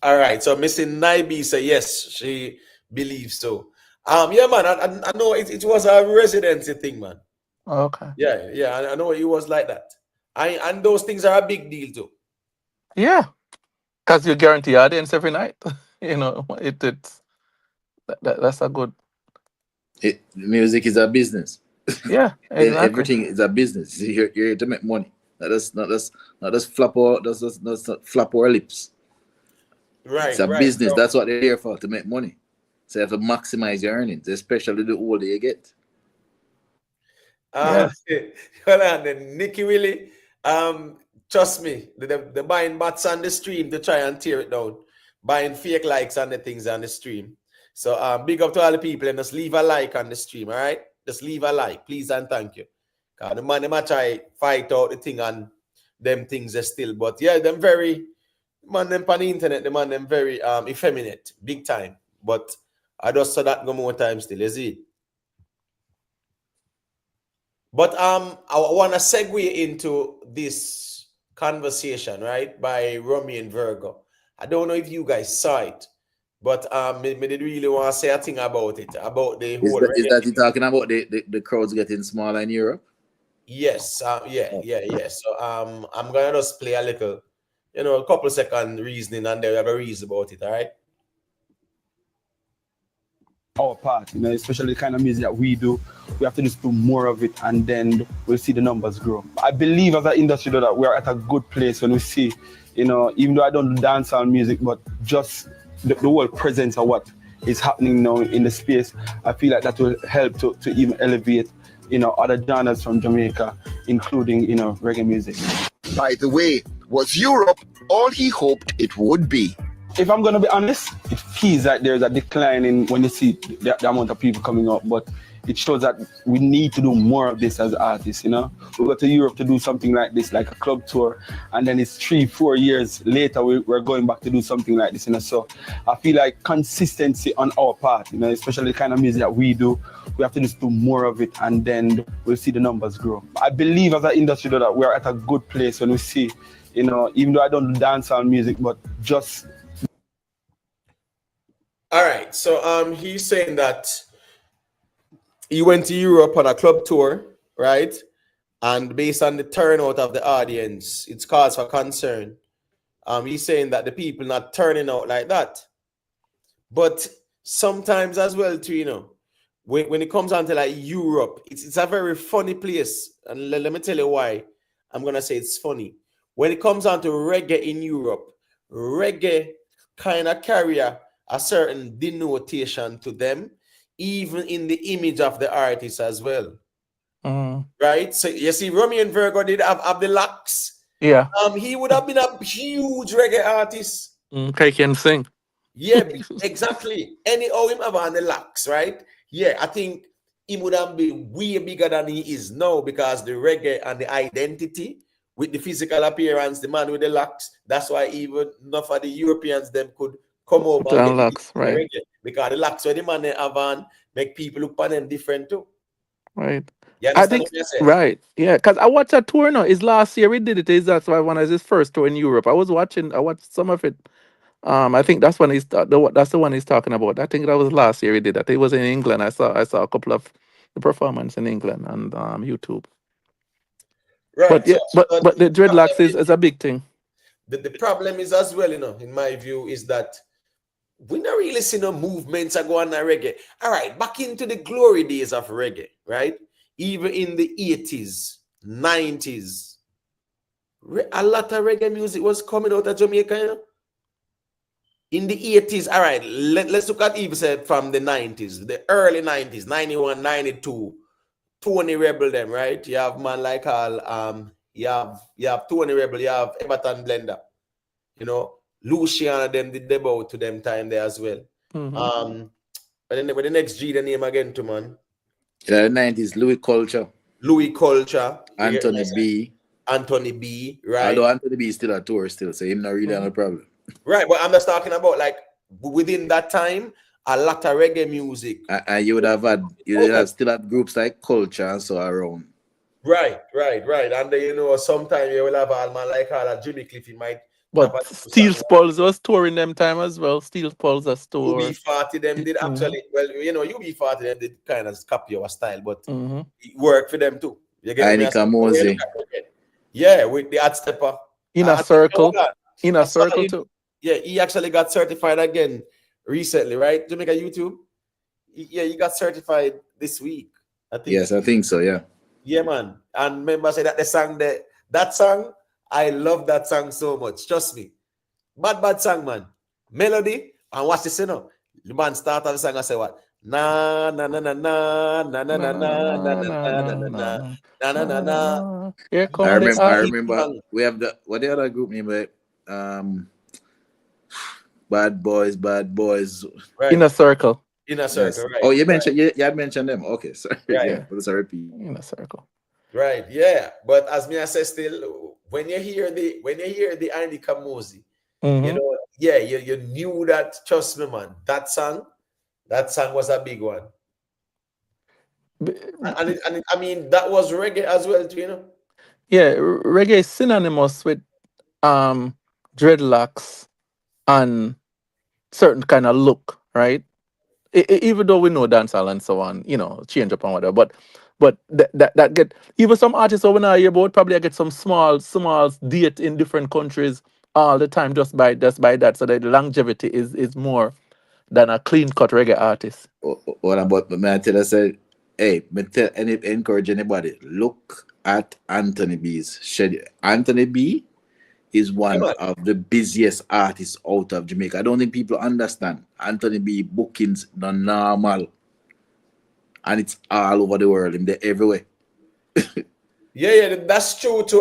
All right, so Missing Naibi say yes, she believes so. Yeah, man, I know it was a residency thing, man.
Okay.
Yeah, I know it was like that. And those things are a big deal too.
Yeah, because you guarantee audience every night. You know, that's a good.
Music is a business.
Yeah, exactly.
Everything is a business. You're here to make money. Not just flap our lips.
Right.
It's a business. That's what they're here for, to make money. So you have to maximize your earnings, especially the older you get.
Hold on, then Nicky Willie. Trust me, they're buying bots on the stream to try and tear it down, buying fake likes on the things on the stream. So big up to all the people and just leave a like on the stream, all right? Just leave a like, please and thank you. Because the man, they might try fight out the thing and them things are still. But yeah, them very, man, them on the internet, the man, them very effeminate, big time. But I just saw that go more time still, is it? But I want to segue into this conversation, right, by Romy and Virgo. I don't know if you guys saw it, but me did really want to say a thing about it, about the whole.
Is that you talking about the crowds getting smaller in Europe?
Yes, yeah. So I'm gonna just play a little, a couple second reasoning, and then we have a reason about it. All right.
Our part, especially the kind of music that we do, we have to just do more of it, and then we'll see the numbers grow. I believe as an industry though, that we are at a good place when we see, even though I don't do dancehall music, but just the whole presence of what is happening now in the space, I feel like that will help to even elevate, other genres from Jamaica, including, reggae music.
By the way, was Europe all he hoped it would be?
if I'm gonna be honest, it feels like there's a decline in when you see the amount of people coming up, but it shows that we need to do more of this as artists, you know. We go to Europe to do something like this, like a club tour, and then it's 3-4 years later we're going back to do something like this, you know. So I feel like consistency on our part, you know, especially the kind of music that we do, we have to just do more of it, and then we'll see the numbers grow. I believe as an industry that we are at a good place when we see, you know, even though I don't do dancehall music, but just.
All right, so he's saying that he went to Europe on a club tour, right? And based on the turnout of the audience, it's cause for concern. He's saying that the people not turning out like that. But sometimes as well, too, you know, when it comes down to like Europe, it's a very funny place. And let me tell you why. I'm gonna say it's funny. When it comes down to reggae in Europe, reggae kind of carry a certain denotation to them, even in the image of the artist as well. Right? So you see, Romeo and Virgo did have the locks.
Yeah.
He would have been a huge reggae artist.
Okay, can sing.
Yeah, exactly. Anyhow, him have on the locks, right? Yeah, I think he would have been way bigger than he is now because the reggae and the identity with the physical appearance, the man with the locks. That's why even enough of the Europeans them could come over and get
locks, right?
Reggae. Because the locks where the man they have on make people look on them different too.
Right.
You
I
understand
think
what I'm saying?
right. Yeah, because I watched a tour now. It's last year we did it. That's why when I was his first tour in Europe. I watched some of it. I think that's when that's the one he's talking about. I think that was last year he did that. He was in England. I saw a couple of the performance in England on YouTube.
Right.
But yeah, but the dreadlocks is a big thing.
The problem is as well, you know, in my view, is that we not really see no movements are going on reggae. All right, back into the glory days of reggae, right? Even in the 80s, 90s, a lot of reggae music was coming out of Jamaica, you know? In the 80s, all right, let's look at even said from the 90s, the early 90s, 91, 92, Tony Rebel them, right? You have man like you have Tony Rebel, you have Everton Blender, you know, Luciana them did debut to them time there as well. But then with the next G the name again to man.
Yeah, the 90s, Louis Culture,
Anthony
B,
right?
Although Anthony B is still a tour still, so him not really have a problem.
Right, but I'm just talking about like within that time, a lot of reggae music.
And you would have still had groups like Culture and so around.
Right. And then, you know, sometimes you will have a man like Jimmy Cliff, he might.
But Steel Spulls was touring them time as well. Steel Spulls was touring.
UB40 them did actually, well, you know, UB40 them did kind of copy our style, but it worked for them too. You get me?
Moliy.
Yeah, with the Ad Stepper.
Inner Circle too.
Yeah, he actually got certified again recently, right? Jamaica YouTube. Yeah, he got certified this week. I think.
Yes, I think so. Yeah.
Yeah, man. And remember, I said that the song that song, I love that song so much. Trust me. Bad song, man. Melody. And watch this, you know. The man start off the song and say what? Na na na na na na na na na na na na na na.
I remember we have what the other group name Bad Boys.
Right.
Inner Circle.
Yes. Right.
Oh, you mentioned you had mentioned them. Okay, sorry.
Right.
Yeah, but it's a repeat.
Inner Circle.
Right, yeah. But as me I say still, when you hear the Andy Kamosi, you know, yeah, you knew that, trust me, man, that song was a big one. And I mean that was reggae as well too, you know.
Yeah, reggae is synonymous with dreadlocks and certain kind of look, right? Even though we know dancehall and so on, you know, change up and whatever, but that get even some artists over now hear about probably get some small date in different countries all the time just by that. So the longevity is more than a clean cut reggae artist.
What about me? I tell you, say, hey, encourage anybody, look at Anthony B's schedule. Anthony B is one of the busiest artists out of Jamaica. I don't think people understand. Anthony B bookings not normal. And it's all over the world, they're everywhere.
Yeah, that's true to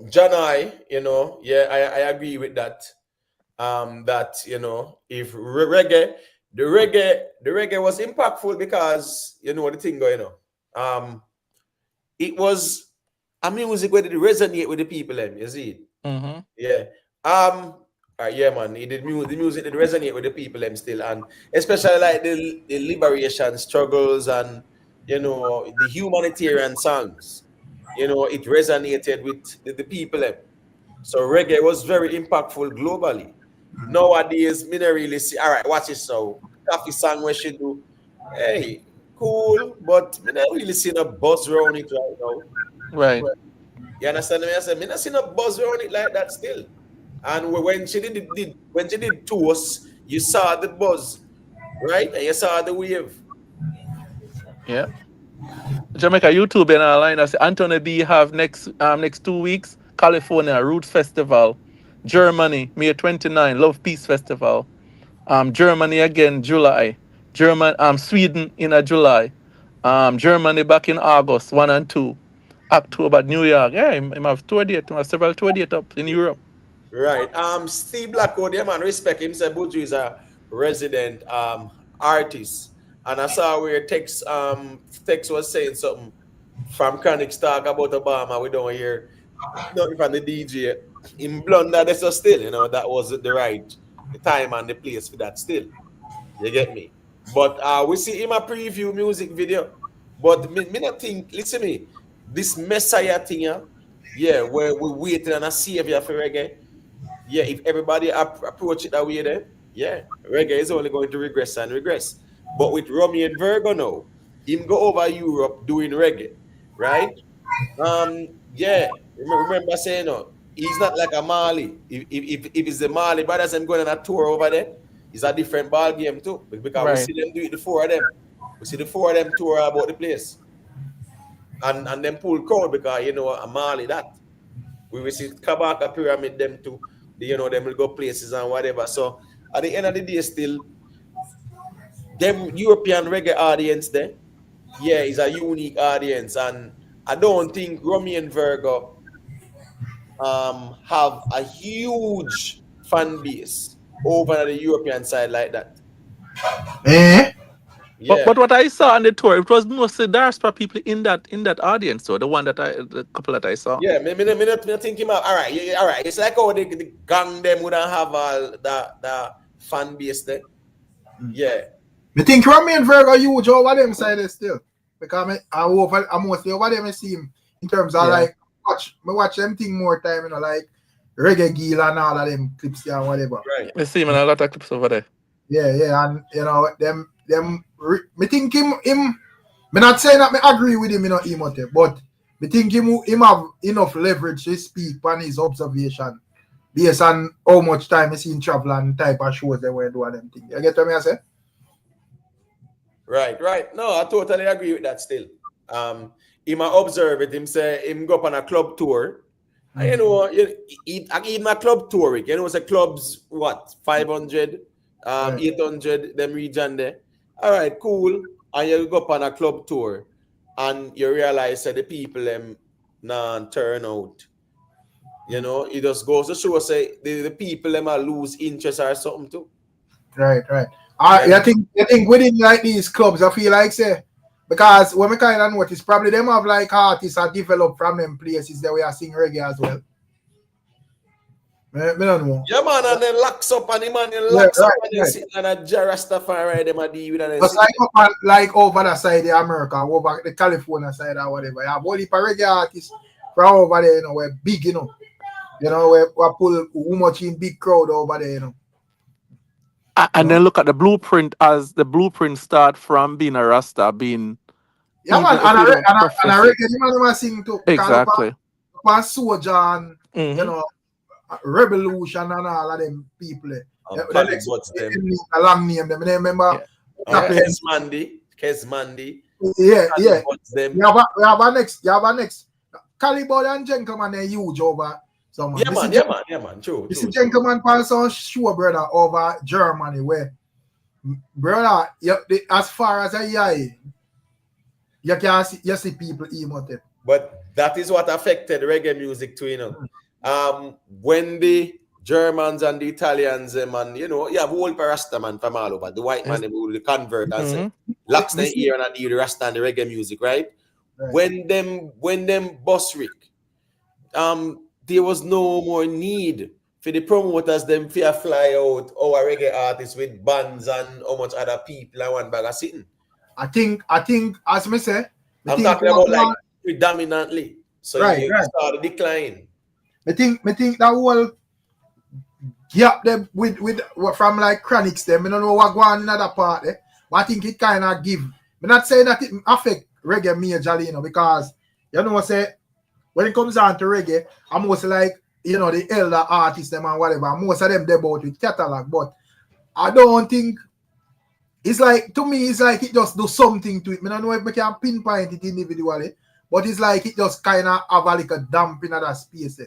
Janai, you know. Yeah, I agree with that. that if the reggae was impactful because the thing going on. It was a music where it resonate with the people, you see.
Mm-hmm.
Yeah. Yeah, man. The music did resonate with the people still, and especially like the liberation struggles and the humanitarian songs. It resonated with the people. So reggae was very impactful globally. Nowadays, me not really see. All right, watch this now. Coffee song where she do, hey, cool, but me not really see a buzz around it right now.
Right.
You understand me? I said, me not see no buzz around it like that still. And when she did tours, you saw the buzz, right? And you saw the wave.
Yeah. Jamaica YouTube in our line. I say Anthony B have next 2 weeks. California Roots Festival. Germany, May 29, Love Peace Festival. Germany again, July. Sweden in July. Germany back in August, 1 and 2. October, New York. Yeah, I have tour date. I have several tour date up in Europe.
Right. Steve Blackwood, yeah, man, respect him. Said Buju is a resident artist. And I saw where text was saying something from Chronic talk about Obama. We don't hear nothing from the DJ. In blunder, that's so still, that was the time and the place for that still. You get me? But we see him a preview music video. But me not think, listen to me, this Messiah thing, yeah, where we waiting on a savior for reggae. Yeah, if everybody approach it that way, then yeah, reggae is only going to regress and regress. But with Romy and Virgo now, him go over Europe doing reggae, right? Yeah, remember saying he's not like a Moliy. If it's the Moliy brothers and going on a tour over there, it's a different ball game too. Because we see them do it, the four of them. We see the four of them tour about the place. And then pull crowd because a Moliy that. We will see Kabaka Pyramid them too. Them will go places and whatever. So at the end of the day, still, them European reggae audience there, yeah, is a unique audience. And I don't think Romy and Virgo have a huge fan base over the European side like that.
Yeah. But what I saw on the tour, it was mostly diaspora people in that audience. So the couple that I saw.
Yeah, me not thinking about all right. It's like how the gang them wouldn't have all the fan base there. Yeah.
Me think Romy and Virgo huge over them side still. Because I'm mostly over them I see him in terms of like watch them thing more time, like Reggae Gill and all of them clips and whatever.
Right.
I see him in a lot of clips over there.
Yeah, and them me think him me not saying that me agree with him but me think him have enough leverage to speak on his observation based on how much time he seen travel and type of shows they were doing them thing. You get what I say?
Right. No, I totally agree with that still. Him observe it, him say him go up on a club tour. And he my club tour, it's a clubs what 500 800 them region there. All right, cool. And you go up on a club tour and you realize that the people turn out. It just goes to show say the people lose interest or something too.
Right. I think within like these clubs, I feel like say because when we kind of notice probably them have like artists that develop from them places that we are singing reggae as well. Me don't know.
Yeah, man, and then locks up and him and then locks up and then sitting on a Jarastafari them a deal with and
then like over the side of America, over the California side or whatever. You have all the reggae artists from over there, we're big, we pull too much in big crowd over there,
And then look at the blueprint as the blueprint start from being a Rasta, being
man, and a reggae man sing too.
Exactly.
Upon Soldier and Revolution and all of them people. The next a long name them. I remember
Kesmandi.
Yeah. You have a next. Caliber and Gentleman are huge over someone.
Yeah, man. True.
This is Gentleman also show brother over Germany where brother as far as you can see people emotive.
But that is what affected reggae music too, when the Germans and the Italians, and you have whole Rasta man from all over. The white man, them who the convert and say, locks their ear and the Rasta and the reggae music, right? When them boss Rick, there was no more need for the promoters them fear fly out our reggae artists with bands and how much other people and one bag of sitting.
I think as me say,
I'm talking about like predominantly. So you start the decline.
I think that whole gap them with from like chronics them. I don't know what going on in other part there, but I think it kind of give. I'm not saying that it affect reggae majorly, because say when it comes down to reggae, I'm mostly like the elder artists them and whatever. Most of them they bought with catalog, but I don't think it's like, to me it's like it just do something to it. I don't know if we can pinpoint it individually, but it's like it just kind of have like a damp in that space.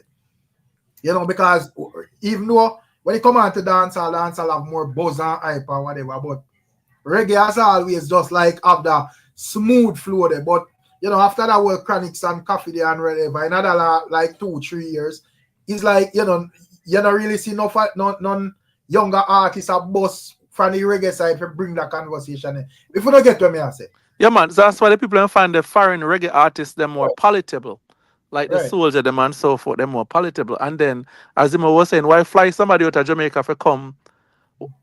Because even though when it come on to dancehall have more buzz and hype or whatever, but reggae has always just like have the smooth flow there. But after that whole chronics and coffee there and whatever, another like 2-3 years, it's like you don't really see none younger artists a buzz from the reggae side to bring that conversation in. If you don't get what I say.
Yeah, man. So that's why the people find the foreign reggae artists them more palatable. Like the Soldier them and so forth, they're more palatable. And then, as Zima was saying, why fly somebody out of Jamaica for come?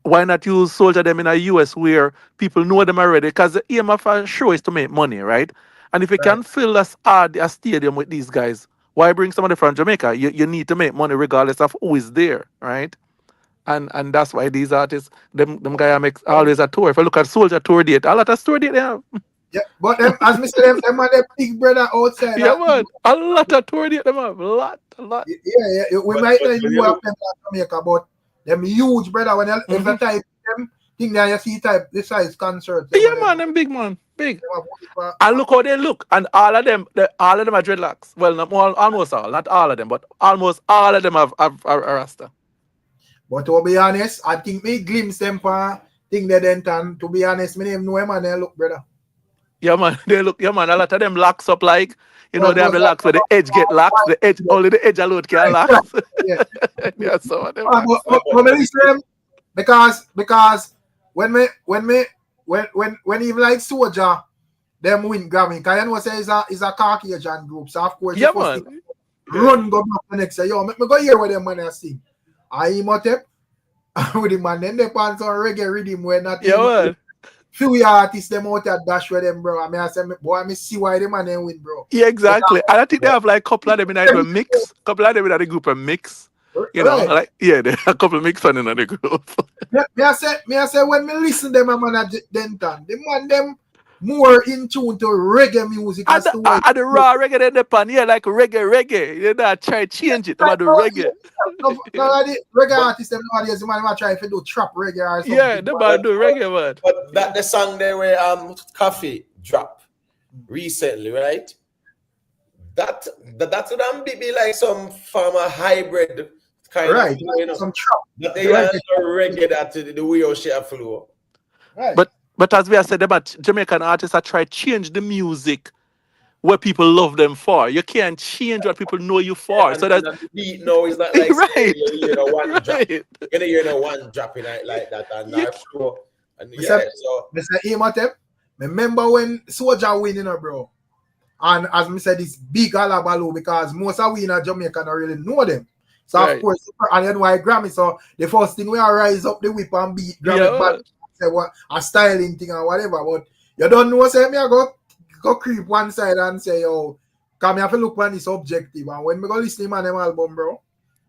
Why not use Soldier them in the US where people know them already? Because the aim of a show is to make money, right? And if you can fill a stadium with these guys, why bring somebody from Jamaica? You need to make money regardless of who is there, right? And that's why these artists, them guys make always a tour. If you look at Soldier tour date, a lot of tour date they have.
Yeah, but them, as me say, them are the big brother outside.
Yeah, man. A lot of tour date them have. A lot.
Yeah. We might know you have them in Jamaica, but them huge brother. When if the type them thing there, you see type this size concert.
Yeah, man, them big man. Big. And look how they look. And all of them are dreadlocks. Well, not almost all, not all of them, but almost all of them have a Rasta.
But to be honest, I think me glimpse them for thing they didn't, and to be honest, me name know him and they look, brother.
Yeah, man, they look, yeah, man, a lot of them locks up like, they have the locks where the edge get locked, only the edge alone can lock. Yeah, some of them.
Because when even like Soldier, them win Grammy, because you know say is a Caucasian group, so of course
yeah, man.
Run go back the next year. Yo, me go hear what them man sing. I Imhotep with him, and then they pants on reggae rhythm where not
man.
Few artists them out at dash with them, bro. I say, boy, I see why them and them win, bro.
Yeah, exactly. And I think they have like a couple of them in a mix. Couple of them in the group a mix. They a couple of mix on in the group.
Me I say when me listen them man at Denton, the man them more in tune to reggae music
and the raw reggae in the pan, like reggae. You know, try change it about the reggae.
The reggae artists them nowadays, the man try to do trap reggae or something.
Yeah, they might do reggae, man.
But that the song there where Coffee drop recently, right? That would be like some farmer hybrid kind of thing,
some trap.
But they are reggae that the wheelchair flow.
Right.
But as we have said about Jamaican artists, I try to change the music where people love them for. You can't change what people know you for. So that's
the beat now is not like
right.
One drop. You're one drop in it like that and not sure. And
Mr. Imhotep, remember when Soldier winning, bro? And as me said, it's big alabalu because most of we in Jamaica don't really know them. So of course, and then why Grammy? So the first thing we are rise up the whip and beat Grammy back. Say what a styling thing or whatever, but you don't know. Say me I go creep one side and say, yo, come me have to look on this objective. And when me go listen to them album, bro,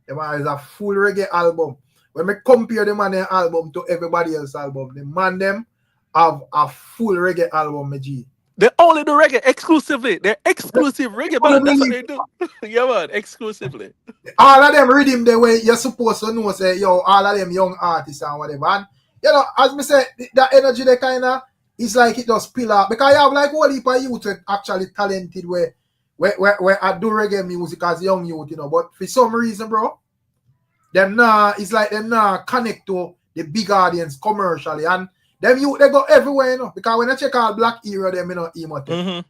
them is a full reggae album. When me compare them and their album to everybody else's album, the man them have a full reggae album, my G.
They only do reggae exclusively. They're exclusive reggae, but that's what they do. Yeah, man, exclusively.
All of them rhythm the way you're supposed to know, say, yo, all of them young artists and whatever. And as me say, that energy they kind of is like it just spill out. Because you have like all heap of youth actually talented where I do reggae music as young youth, But for some reason, bro, it's like them connect to the big audience commercially. And them youth, they go everywhere, Because when I check out Black Era, them, Imhotep.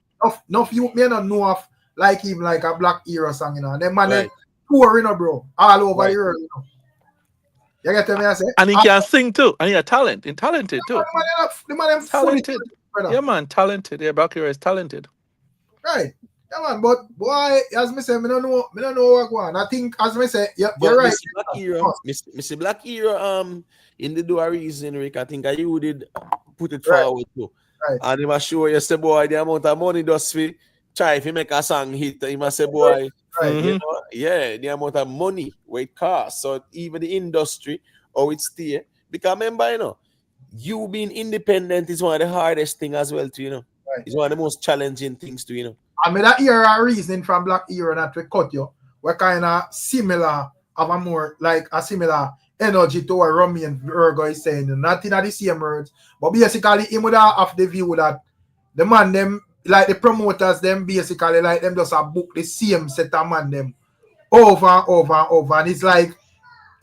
Enough youth may not know of like him like a Black Era song, And them man, they tour, bro, all over the world, You get me? I say.
And he can sing too. And he a talented too.
The man them fully
Talented.
brother.
Yeah, man, talented. Yeah, Black Hero is talented.
Right. Yeah, man. But boy, as me say, me don't know what go on. I think, as me say, you're right.
Mr. Black Hero, in the do a reason, Rick, I think you did put it
Right.
forward too.
Right.
And he must show you, say, boy, the amount of money does fi try if you make a song hit, he must say, boy,
Right.
you know, yeah, the amount of money where it costs. So even the industry, how it stay. Because remember, you know, you being independent is one of the hardest thing as well to, you know.
Right.
It's one of the most challenging things to, you know.
I mean, that hear a reasoning from Black Hero that we cut you. We're kind of similar, have a more like a similar energy to what Rummy and Virgo is saying. Not in the same words, but basically, he would have the view that the man, them, like the promoters, them basically, like them just a book the same set of man, them over and over and over. And it's like,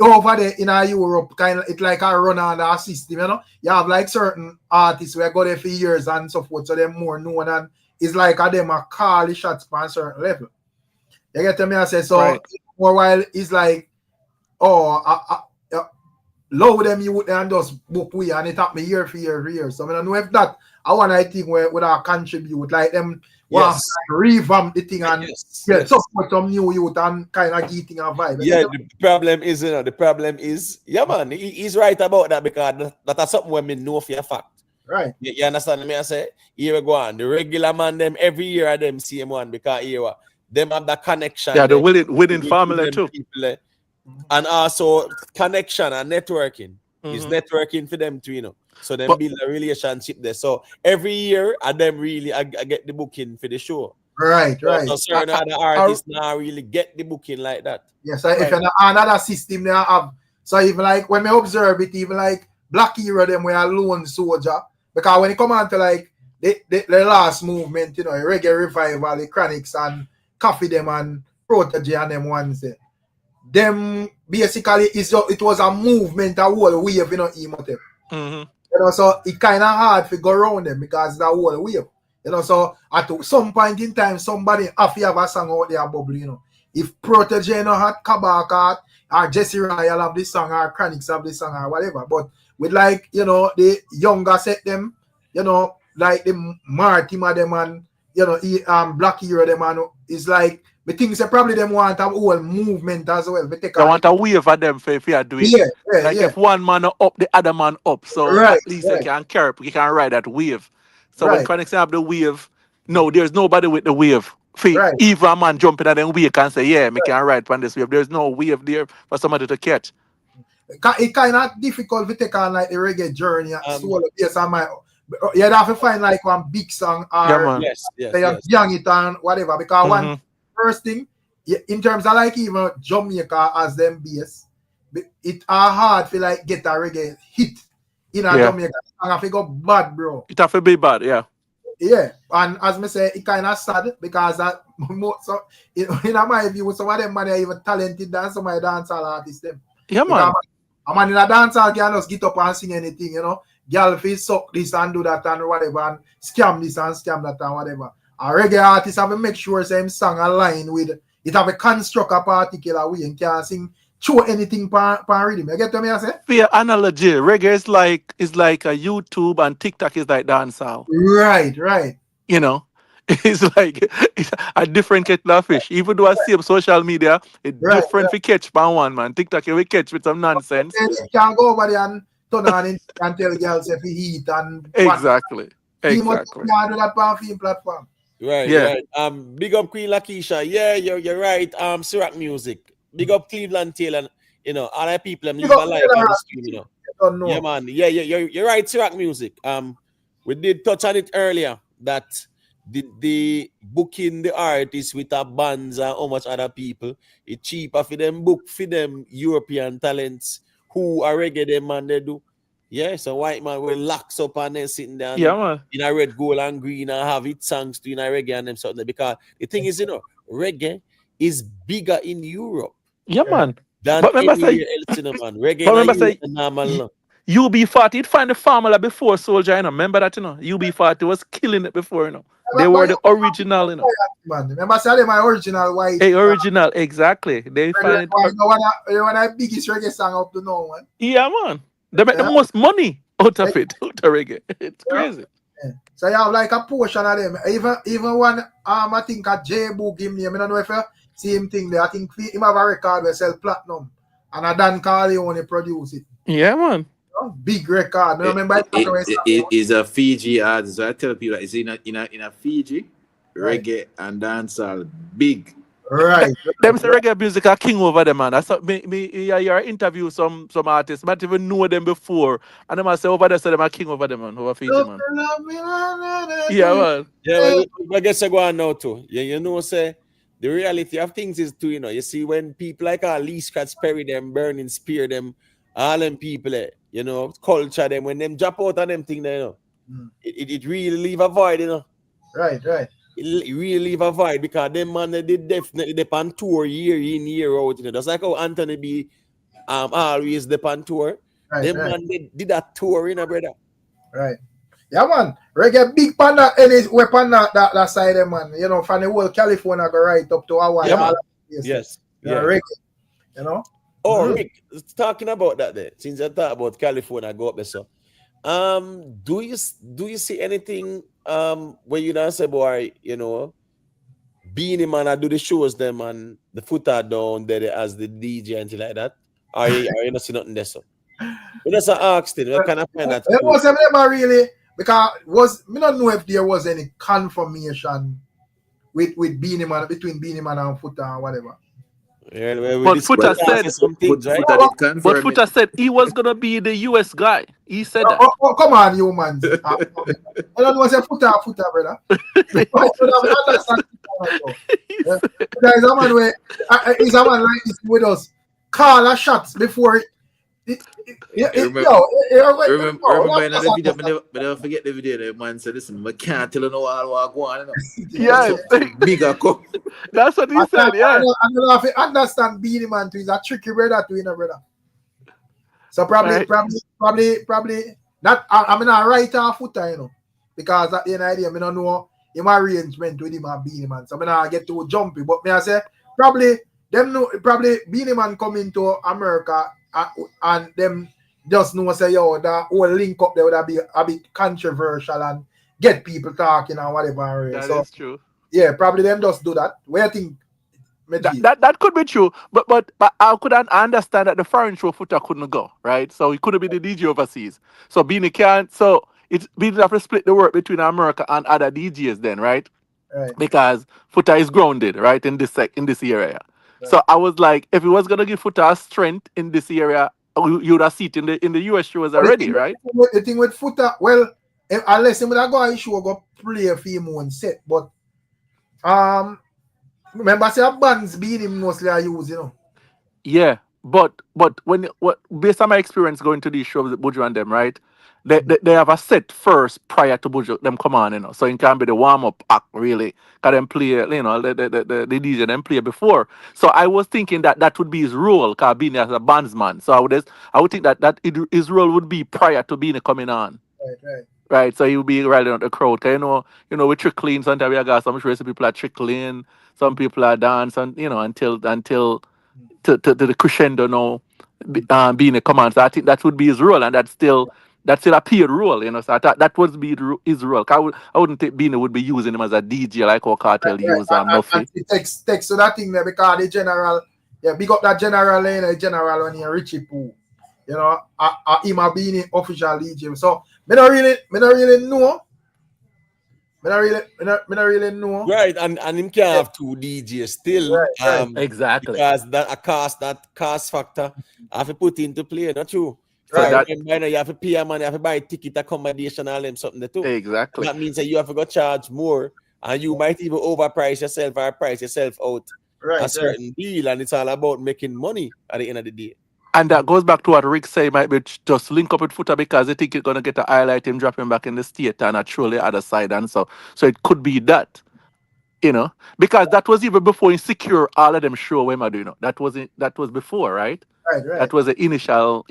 over there in Europe, kind of, it's like a run on the system, you know. You have like certain artists who go there for years and so forth, so they're more known, and it's like a them a call the shots on a certain level. You get me? I say so.
Right.
For a while, it's like, low them you would and just book we, and it happened year for year for year. So I don't know if that I want to think where would I contribute, like them want to revamp the thing and support some new youth and kind of getting a vibe.
Yeah, the problem is, you know, yeah, man, he's right about that because that's something when me know for a fact.
Right.
You understand me? I say, here we go on. The regular man, them every year at them same one because here them have that connection.
Yeah, the winning family too.
People, and also connection and networking. Is networking for them too, you know. So them build a relationship there. So every year, I them really I get the booking for the show.
Right.
So certain other artists now really get the booking like that.
Yes, if you're another system they have. So even like when we observe it, even like Black Hero them we are lone soldier. Because when it come on to like the last movement, you know, reggae revival, the Chronics and Coffee them and Protege and them ones there. Them basically it was a movement, a whole wave, you know, emotive. You know, so it kind of hard to go around them because it's a whole wave. You know, so at some point in time, somebody have to have a song out there bubble, you know. If Protege no had Kabaka or Jesse Royal have this song or Chronics have this song or whatever. But with like, you know, the younger set them, you know, like the Martima them and, you know, Black Hero them and it's like, the things that probably them want a whole movement as well. They
want a wave for them if you are doing it. Like if one man up, the other man up. So at least you can carry, you can ride that wave. So when Chronics have the wave, no, there's nobody with the wave. Even a man jumping at them wave can say, yeah, me can ride on this wave. There's no wave there for somebody to catch.
It kind of difficult to take on like the reggae journey. You have to find like one big song or young it and whatever. Because one first thing, in terms of like even Jamaica as them base, it are hard to like get a reggae hit in a Jamaica and have to go bad, bro.
It have to be bad, yeah.
Yeah, and as me say, it kind of sad because that so in my view, some of them man are even talented than some of the dancehall artists them.
Yeah, man.
A man in a dancehall can just get up and sing anything, you know. Girl face suck this and do that and whatever and scam this and scam that and whatever. A reggae artist have to make sure same song align with it, have a construct a particular way and can sing show anything per rhythm. You get to me I say?
Fair analogy. Reggae is like a YouTube and TikTok is like dancehall.
Right.
You know, it's like it's a different kettle of fish. Even though I see social media, it's different for catch by one man. TikTok you will catch with some nonsense.
And you can go over there and turn on it and tell girls if he eat and
exactly.
You do that on film platform.
Right. Big up Queen Lakeisha. Yeah, you're right. Syrup Music. Big up Cleveland Taylor. You know, other people live a life on the stream, you know. Yeah, man. Yeah, you're right, Syrup Music. We did touch on it earlier that the booking the artists with a bands and how much other people, it's cheaper for them book for them European talents who are reggae them man they do. Yeah, so white man will locks up and then sitting down in a red, gold, and green and have it songs to in a reggae and them something. Because the thing is, you know, reggae is bigger in Europe.
Yeah, man.
Than anywhere else in the man. Reggae in Europe,
UB40, you'd find the formula before Soldier, you know. Remember that, you know? UB40 was killing it before, you know. They
But
were
you
the original, you know.
man. Remember, say my original white
A original, exactly. They
reggae.
find it.
Why you know one of the biggest reggae song up to now, man.
Yeah, man. They make the
Yeah.
most money out
Yeah.
of it, out of reggae. It's
Yeah.
crazy.
Yeah. So you have like a portion of them. Even one I think a J Book him name. I don't know if you see him thing there. I think him have a record where sell platinum. And a Dan Carleone produce it.
Yeah, man.
Big record. I remember
It is a Fiji artist. So I tell people that it's in a Fiji,
Right.
reggae and dancehall big.
Right.
Them say reggae music are king over them, man. I saw you interview some artists, might even know them before. And them I say over there, say them are king over them, man, over Fiji, man. Yeah, man.
Yeah, well, I guess I go on now too. Yeah, you know, say the reality of things is too, you know, you see when people like Lee Scratch Perry, them burning spear them, all them people, you know, culture them, when them drop out on them thing, you know, it really leave a void, you know.
Right.
It really leave a void because them man they definitely depend tour year in, year out, you know. Just like how Anthony B always depend tour.
Right.
Them man they did that tour, you know, brother.
Right. Yeah, man. Reggae big panda any weapon that side, man. You know, from the whole California go right up to Hawaii.
Yeah, man.
all that place.
Yes.
You know,
Yeah.
reggae. You know?
Oh, Rick, talking about that there, since I talk about California, go up there, so. Do you see anything where you don't say, boy, you know, Beanie Man, I do the shows them and the footer down there as the DJ and things like that? Are you not see nothing there, so? You just asked it, where can I find that?
It was never really because me don't know if there was any confirmation with Beanie Man between Beanie Man and Footer or whatever.
Yeah,
But Footer said,
some things, right?
Footer did confirm
but
it.
Footer said he was gonna be the US guy. He said that.
Oh, come on, you man. I don't know what's a Footer, brother. I don't understand. There is a man where is a man like this with us. Call a shots before
Remember in the video, but never forget the video. The man said, "Listen, I can't tell you no all what go on."
Yeah,
Bigger come.
that's what he said. Yeah,
I don't know if you understand Beenie Man too. He's a tricky brother too, you know, brother. So probably not. I mean, I write off Footer, you know, because at the end of the day, I don't know him arrangement with him and Beenie Man. So I not get too jumpy. But me I say probably Beenie Man coming to America and them just know say yo that whole link up there would be a bit controversial and get people talking and whatever.
that
So
is true.
yeah, probably them just do that. Where I think
That could be true, but I couldn't understand that the foreign show Footer couldn't go, right? So he couldn't be the DJ overseas. So Beanie can't. So Beanie have to split the work between America and other DJs then, right?
right.
Because Footer is grounded, right, in this area.
Right.
So I was like, if he was gonna give Footer a strength in this area, you would have seen it in the US shows already, right?
The thing with Footer, well, unless him would go on show go play a few more set, but remember say bands being him mostly I use, you know.
Yeah, but based on my experience going to these shows with Buju and them, right? They have a set first prior to Buju them come on, you know. So it can be the warm up act really. Can them play, you know, the DJ them play before. So I was thinking that would be his role, cause being as a bandsman. So I would think that his role would be prior to being coming on.
Right.
Right, so he would be riding on the crowd. Cause you know, we trickling. Sometimes we got some people are trickling, some people are dancing, you know, until to the crescendo now, being a command. So I think that would be his role, and that's still a paid role, you know. So I thought that would be his role. I wouldn't think Beanie would be using him as a DJ like our cartel use Muffy.
And text to that thing there because the general, yeah, big up that general lane, the general when you're Richie Poo, you know, him a Beanie official DJ. So me not really know. Me not really know.
Right, and him can't have two DJs still.
Right.
Exactly.
Because that cost factor have to put into play, not true. So
Right.
you have to pay a man, you have to buy ticket, accommodation, all them something there too.
Exactly.
That means that you have to go charge more, and you might even overprice yourself or price yourself out a certain deal, and it's all about making money at the end of the day.
And that goes back to what Rick said, might be just link up with Footer because they think you're gonna get a highlight him dropping back in the state and actually the other side, and so it could be that, you know, because that was even before Insecure all of them show when I do, you know, that was before, right?
Right.
That was the initial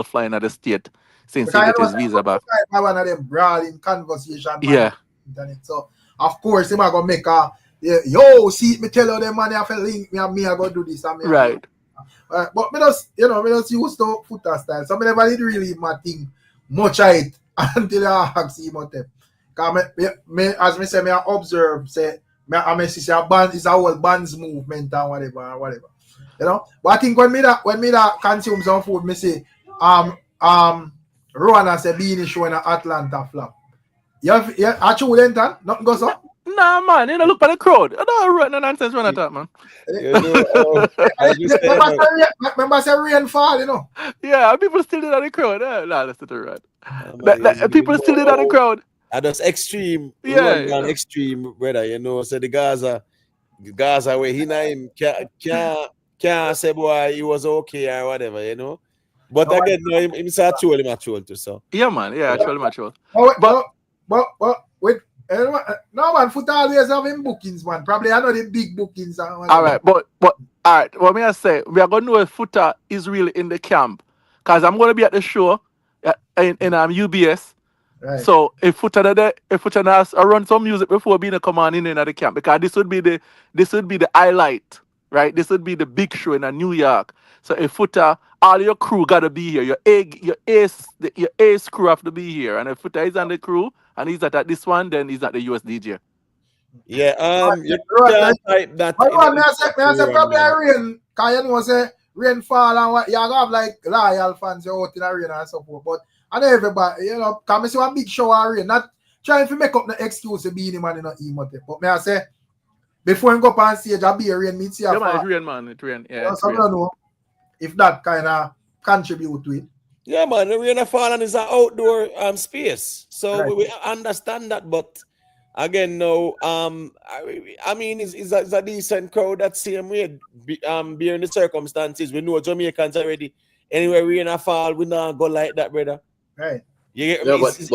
flying at the state since he
Because
get
you know,
his visa back.
I one of them brawling conversation, man.
Yeah.
Internet. So of course, him gonna make a yo, see me tell you them man have to link me and me I go do this and me.
Right.
But me just used to footer style. So me never did really my thing much of it until I ask him about them. Cause me as me say, me I observe say I see a band is a whole band's movement and whatever. You know, but I think when me that consume some food, me say Rowan and say Beenie show in Atlanta flop. Yeah, actually Lenton, nothing goes up.
Nah, man, you know, look at the crowd. I don't run no nonsense when I talk, man.
You know, as you say,
Remember say rainfall, you know.
Yeah, people still did that in the crowd. Nah, that's not right.
man,
People still did that in the crowd.
and that's extreme.
Yeah,
Run down extreme, brother. You know, so the Gaza where he not him can't say boy he was okay or whatever, you know. But again, no, him say I troll him a troll too. So
Yeah, man. Yeah, actually, much well.
But with no man, foot always having bookings, man. Probably I know the big bookings.
All right, but all right. What me I say, we are gonna know if Footer is really in the camp, cause I'm gonna be at the show in UBS.
Right.
So if Footer has run some music before being a command in the camp, because this would be the highlight, right? This would be the big show in New York. So if Footer, all your crew gotta be here. Your ace crew have to be here. And if Footer is on the crew and he's at this one, then he's at the US DJ.
yeah, you
Right.
can't type that.
But
in
man,
a
I say probably
man.
rain. Cause you know say rainfall and what you have like loyal fans out in the rain and so forth. But I know everybody, you know, come see one big show of rain. Not trying to make up the excuse to Beenie Man in a emote. But me I say before you go up on stage, I'll be a rain meet see
Yeah, man, it's rain, man. It's rain. Yeah.
so I don't know if that kind of contribute to it.
Yeah, man, the rain falling is an outdoor space, so
Right.
we understand that. But again, no, I mean, it's a decent crowd that same way. Being the circumstances, we know Jamaicans already. Anywhere rain fall, we not go like that, brother.
Right.
You get
No,
me?
I think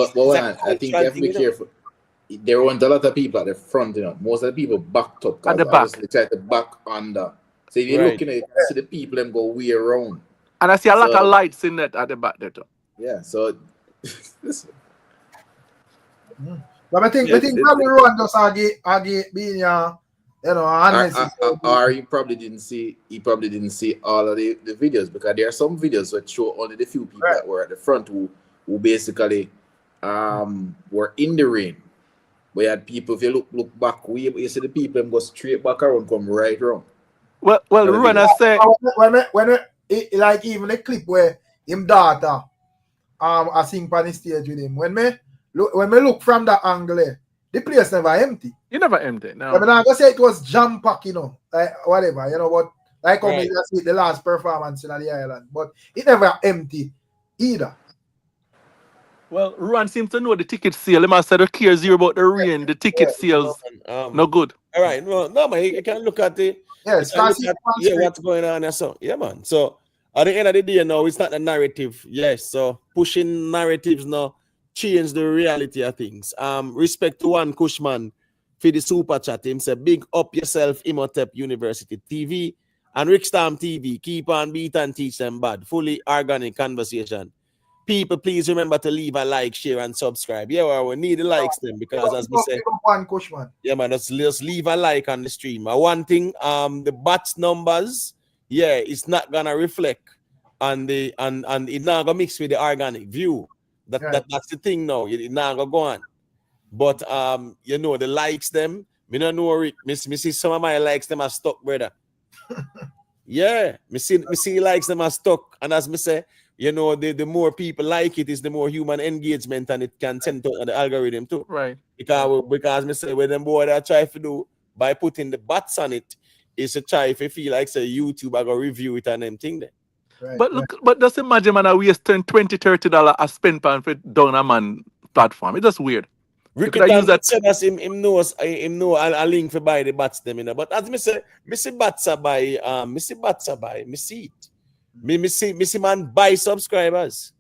you have to be careful. There weren't a lot of people at the front, you know. Most of the people backed up
At the
because
back.
obviously try to back under. So if you
Right.
look, you know, you can see the people them go way around.
And I see a lot
So-
of lights in that at the back there too.
Yeah, so listen.
But I think
Yeah,
probably Rowan just argue being you know honest.
Or he probably didn't see all of the videos, because there are some videos that show only the few people
Right.
that were at the front who basically were in the rain. But you had people, if you look back, you see the people them go straight back around, come right around.
Well, Ruan, I say,
when like even the clip where him daughter I sing on the stage with him. When me look from that angle, the place never empty.
you never empty. No.
I mean, I go say it was jam pack, you know, like whatever, you know what, like how
Right.
me just see the last performance in the island, but it never empty either.
Well, Ruan seems to know the ticket sale. He must have to care zero about the rain. The ticket sales no good.
All right, no, man, you can look at the
Yes,
you can
cause
look at, what's going on there. So yeah, man. So at the end of the day, now it's not the narrative. Yes, so pushing narratives now change the reality of things. Respect to one Cushman for the super chat. Him say big up yourself, Imhotep University TV and Rickstorm TV. Keep on beat and teach them bad. Fully organic conversation. People, please remember to leave a like, share, and subscribe. Yeah, well, we need the likes then, because as we say,
one Cushman.
yeah, man, let's leave a like on the stream. One thing, the bots numbers, yeah, it's not gonna reflect on the and it's not gonna mix with the organic view. That's the thing now. It's not gonna go on. But you know, the likes them, me don't know Rick. Me see some of my likes them are stuck, brother. Yeah, me see likes them are stuck, and as me say, you know, the more people like it is the more human engagement, and it can send to the algorithm too.
Right.
Because me say when them boy that try to do by putting the bots on it is to try if you feel like say YouTube I go review it and them thing there.
Right,
But look, but just imagine, man, I waste $20-$30 a spend pan for down a man platform. It's just weird.
Ricky
could I use that-
said that him know a link for buy the bots them, you know. But as me say bots are buy me see it. Me see man buy subscribers.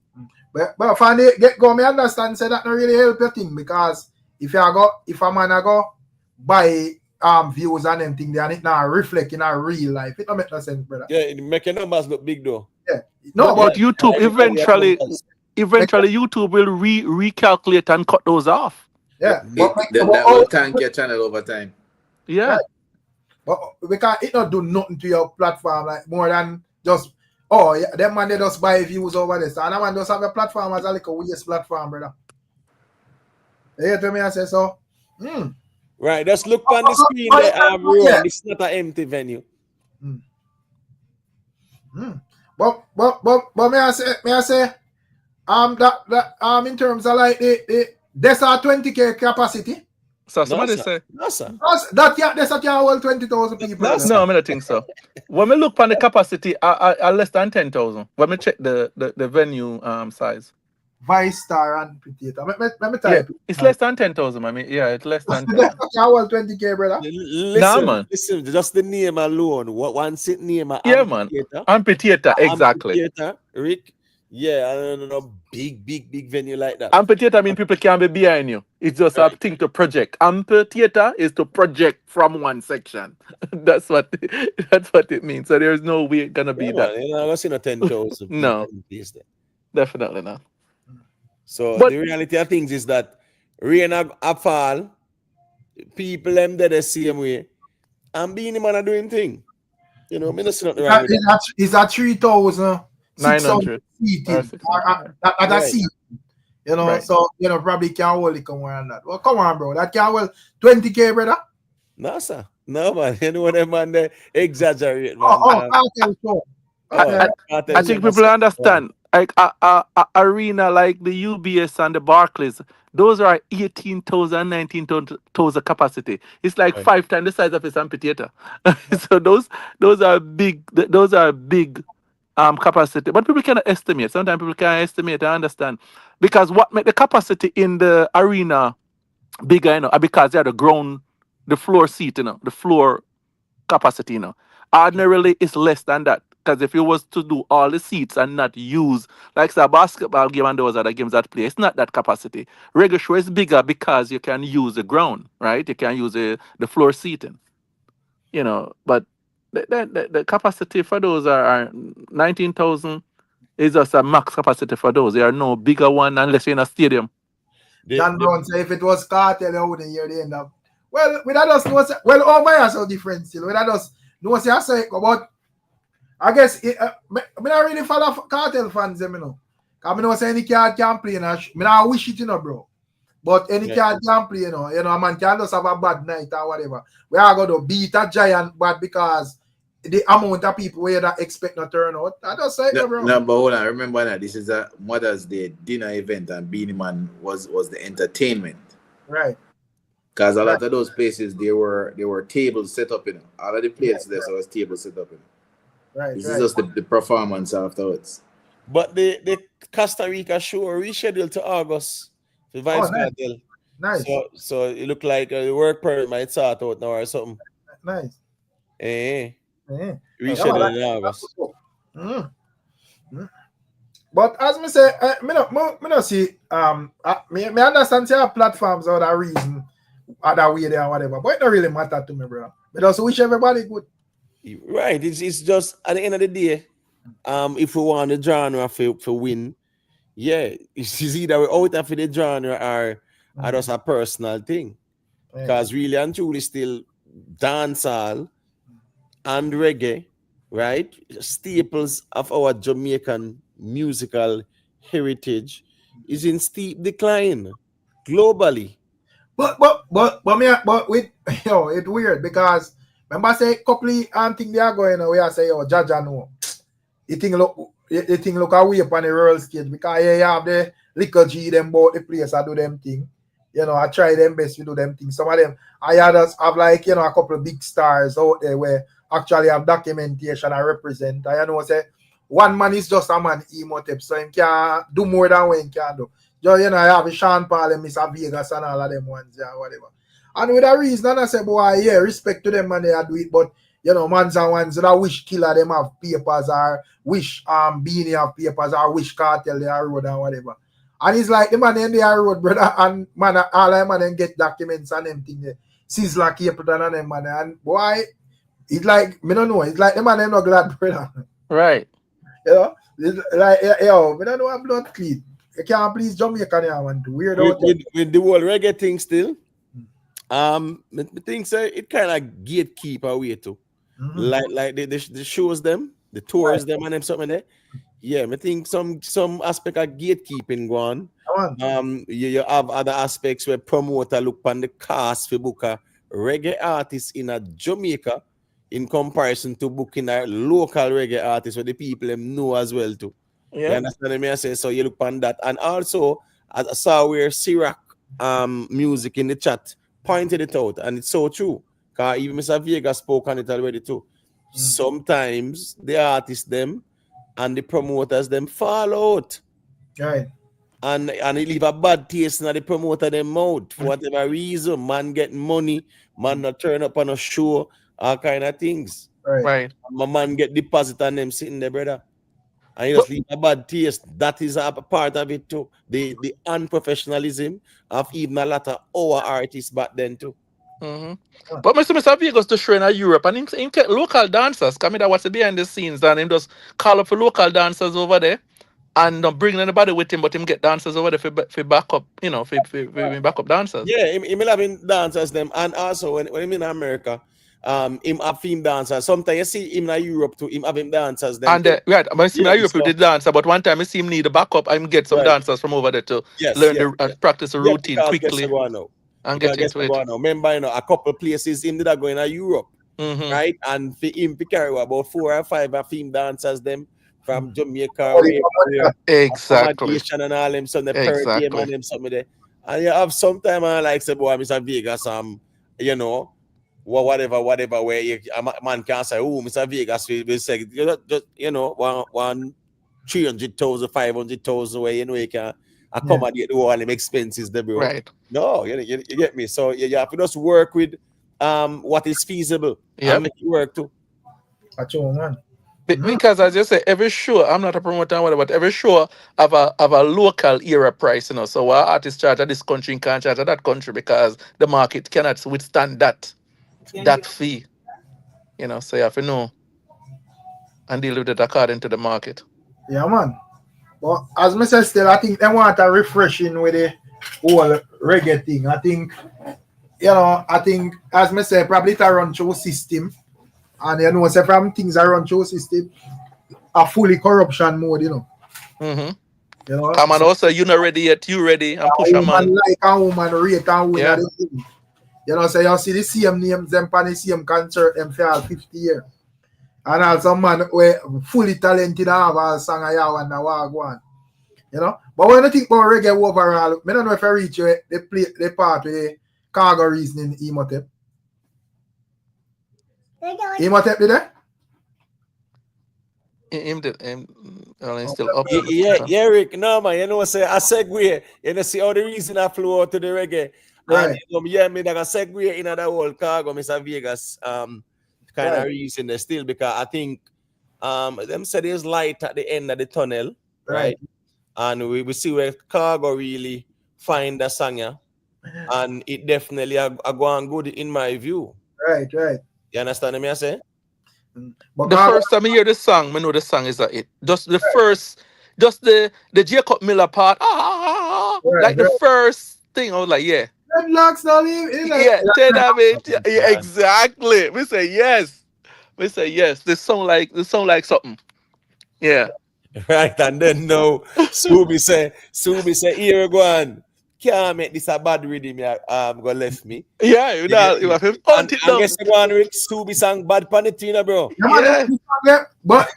But from the get go, me understand say that not really help your thing, because if a man a go buy views and them thing, and it now reflect in our real life, it don't make no sense, brother.
Yeah, it make your numbers look big though.
Yeah. No,
But
but
YouTube
Yeah,
eventually,
numbers.
eventually YouTube will recalculate and cut those off.
Yeah,
That will tank your channel over time.
Yeah.
Right. But because it not do nothing to your platform like more than just yeah, them man they just buy views over this. And that man just have a platform as a little waste platform, brother. You hear to me I say so?
Right, just look on the screen there, Ron.
Yeah.
It's not an empty venue.
But may I say that in terms of like there's a 20K capacity.
So somebody
sir.
say
No, sir.
There's a hold 20,000 people.
no, I don't think so. When we look on the capacity, are less than 10,000. When we check the venue size.
Vice Star and Potato. Let me
Yeah,
type it.
it's less than 10,000. I mean, yeah, it's less than 10,000.
There's a hold 20K, brother.
Listen,
man.
listen, just the name alone. What one sit name?
Yeah, man. Amphitheater, exactly.
Amphitheater, Rick. Yeah, I don't know, big venue like that.
Amphitheater mean people can be behind you. It's just a thing to project. Amphitheater is to project from one section. That's what it means. So there's no way it's gonna be that.
Man, I was in 10,000.
No.
Place there.
Definitely not.
So
But-
the reality of things is that rain a fall, people them there the same way, and Beenie Man are doing thing. You know, me not see nothing wrong with that.
It's a 3,900 seating at a
Right.
seat. You know,
Right.
so you know probably can't hold it come on that. Well, come on, bro. That can't hold 20K, brother.
No, sir. No, man. You know them man they exaggerate, man.
Cartel show.
I think people understand. Like a arena like the UBS and the Barclays, those are 18,000, 19,000 capacity. It's like
Right.
5 times the size of a amphitheater. So those are big. Those are big capacity. But people cannot estimate. Sometimes people can't estimate. I understand because what make the capacity in the arena bigger, you know, are because they are the floor seat, you know, the floor capacity, you know. Ordinarily, it's less than that. Because if you was to do all the seats and not use, like say, a basketball game and those other games that play, it's not that capacity. Reggae show is bigger because you can use the ground, right? You can use the floor seating, you know. But the capacity for those are 19,000 is just a max capacity for those. There are no bigger one unless you're in a stadium.
John Brown say if it was Cartel, I wouldn't hear the end of. Well, we don't know. Well, over here so different still. We don't know what I say about. I guess I don't really follow Cartel fans, you know. Because I know say any card can play, and I wish it, you know, bro. But any card can play, you know, a man can just have a bad night or whatever. We are going to beat a giant, but because the amount of people where that expect not turn out, I just say, bro.
No, but hold on. Remember that this is a Mother's Day dinner event, and Beenie Man was the entertainment.
Right.
Because a lot of those places, there were tables set up in. All of the places there was tables set up in.
Right.
This is just the performance afterwards.
But the Costa Rica show rescheduled to August. The Vibes Cartel.
Nice.
So it looked like the work permit might start out now or something.
Nice.
Rescheduled in August.
But as me say, me no see. Me understand say platforms are that reason, other way there or whatever. But it don't really matter to me, bro. But also wish everybody good.
Right. It's just at the end of the day, if we want the genre for win, yeah, it's either we're out of the genre or just a personal thing. Because really and truly still dancehall and reggae, right? Staples of our Jamaican musical heritage is in steep decline globally.
But with it's weird because remember I say couple thing they are going away. I say Jaja no. You think look away upon the world stage because you have the little G them both the place I do them thing. You know, I try them best to do them things. Some of them I others have like a couple of big stars out there where actually have documentation I represent. I know say one man is just a man emotive, so he can do more than one can do. I have Sean Paul and Mr. Vegas and all of them ones, whatever. And with a reason, I say, boy, respect to them man, they do it, but mans and ones that I wish Killer them have papers or wish Beenie have papers or wish Cartel they are road and whatever. And it's like the man in the road, brother, and man, all them man get documents and them thing. Sizzler Capleton and them man, and boy, it's like me don't know. It's like the man them not glad, brother.
Right.
It's like we don't know a blood clean. you can't please Jamaica there, man. Weird out.
With the whole reggae thing still, I think so it kind of gatekeeper way too. Like the shows them, the tours them and them something there. Yeah, I think some aspect of gatekeeping go on. You have other aspects where promoter look on the cost for book a reggae artist in a Jamaica in comparison to booking a local reggae artist where the people them know as well too. You understand me? I say so you look on that. And also I saw where Sirac music in the chat pointed it out, and it's so true. Because even Mr. Vega spoke on it already too. Sometimes the artists them and the promoters them fall out.
Right.
And it leave a bad taste in the promoter them mouth for whatever reason. Man get money, man not turn up on a show, all kind of things.
Right.
My man get deposit on them sitting there, brother. And you just leave a bad taste. That is a part of it too. The unprofessionalism of even a lot of our artists back then too.
But Mr. Vegas to show in Europe and him get local dancers. Come that what's behind the scenes and him just call up for local dancers over there and not bring anybody with him, but him get dancers over there for backup, you know, for backup dancers.
Yeah, him having dancers them, and also when him in America, him have theme dancers. Sometimes you see him in Europe too, him having dancers them.
And right, I see him in Europe with the dancer, but one time I see him need a backup, I get some dancers from over there to learn practice the routine quickly. And get into it.
Remember, you know, a couple places him did go in Europe, right? And for him to carry about 4 or 5 of theme dancers them from Jamaica,
exactly,
and all them some the per game and them something there. And you have sometime like say, boy, Mr. Vegas, you know, whatever, where a man can say, oh, Mr. Vegas, we say just you know, one 300,000, 500,000 where you know you can accommodate all them expenses there, bro.
Right.
No, you get me. So you have to just work with what is feasible and make it work too.
Man.
Because as you say, every show, I'm not a promoter or whatever, but every show have a local era price, you know. So our artists charge at this country can't charge at that country because the market cannot withstand that fee. You know, so you have to know and deal with it according to the market.
Yeah, man. But as I said still, I think they want a refreshing with the whole reggae thing. I think, you know, as I said, probably it run through system. And you know, say from things are run through system, a fully corruption mode, you know. You know,
come on, also you not ready yet, you ready, and push a man.
Like a woman rate and win the thing. You know, so you see the same names them on the same concert them for 50 years. And also man where fully talented have a song I and a one. You know? But when I think about reggae overall, I don't know if I reach the part with the Khago reasoning Imhotep. Imhotep did that?
Him still up.
Yeah, Rick. No man, you know say a segue. You know see how the reason I flew out to the reggae.
Right.
And yeah, me like a segue in the whole Khago, Mr. Vegas kind of reason there still because I think them said there's light at the end of the tunnel, right? And we see where Khago really find the song, and it definitely are going good in my view.
Right.
You understand me I say?
But
the first time I hear the song, I know the song is a hit. Just the first, just the Jacob Miller part, the first thing, I was like, yeah.
Dreadlocks now,
yeah, exactly. We say yes. This sound like something. Yeah.
Right, and then no, Subi say, here go on. Can't make this a bad rhythm, go left me.
Yeah, you have to hunt it down.
I guess the one with Subi sang bad panitina, bro.
Yeah. But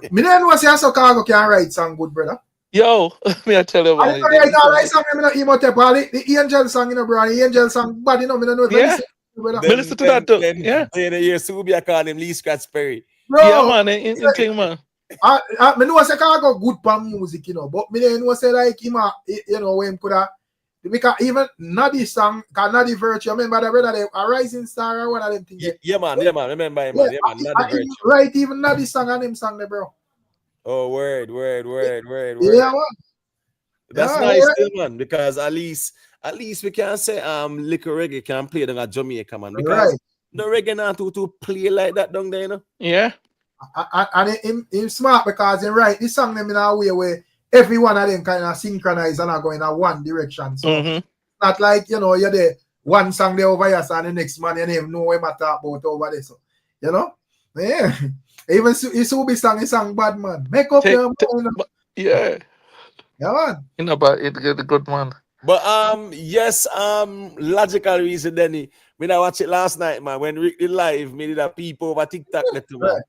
me don't know say so Khago can write song good, brother.
Yo, me I tell you about it.
I write song me not Imhotep, the angel song, you know, bro. The angel song bad, you know, me don't know if
I listen to that too. Yeah.
Then the year Subi I call him Lee Scratch Perry.
Bro,
yeah, man, thing, man.
I know say Khago good for music, you know, but me don't know say like him, you know, when coulda because even Nadi song, Nadi Virtue, remember that brother, a rising star or one of them things.
Yeah, man, remember him, man. Nadi Virtue.
Right, even Nadi song and him song there, bro.
Oh, word.
Yeah, man.
That's nice, still, man, because at least we can say liquor reggae can play down at Jamaica, man. Because the reggae not to play like that down there, you know?
Yeah.
And him smart because he write this song them in a way where every one of them kind of synchronize and are going in one direction. So not like, you know, you're there, one song there over here, and the next man, you don't even know what I talk about over there. So, you know? Yeah. Even Subi song, he sang bad man. Make up your mind.
Yeah.
Yeah, man.
You know, but it's a good man.
But yes, logical reason, Denny. Me I watch it last night, man. When Rick did live, me did a people over TikTok that too, man.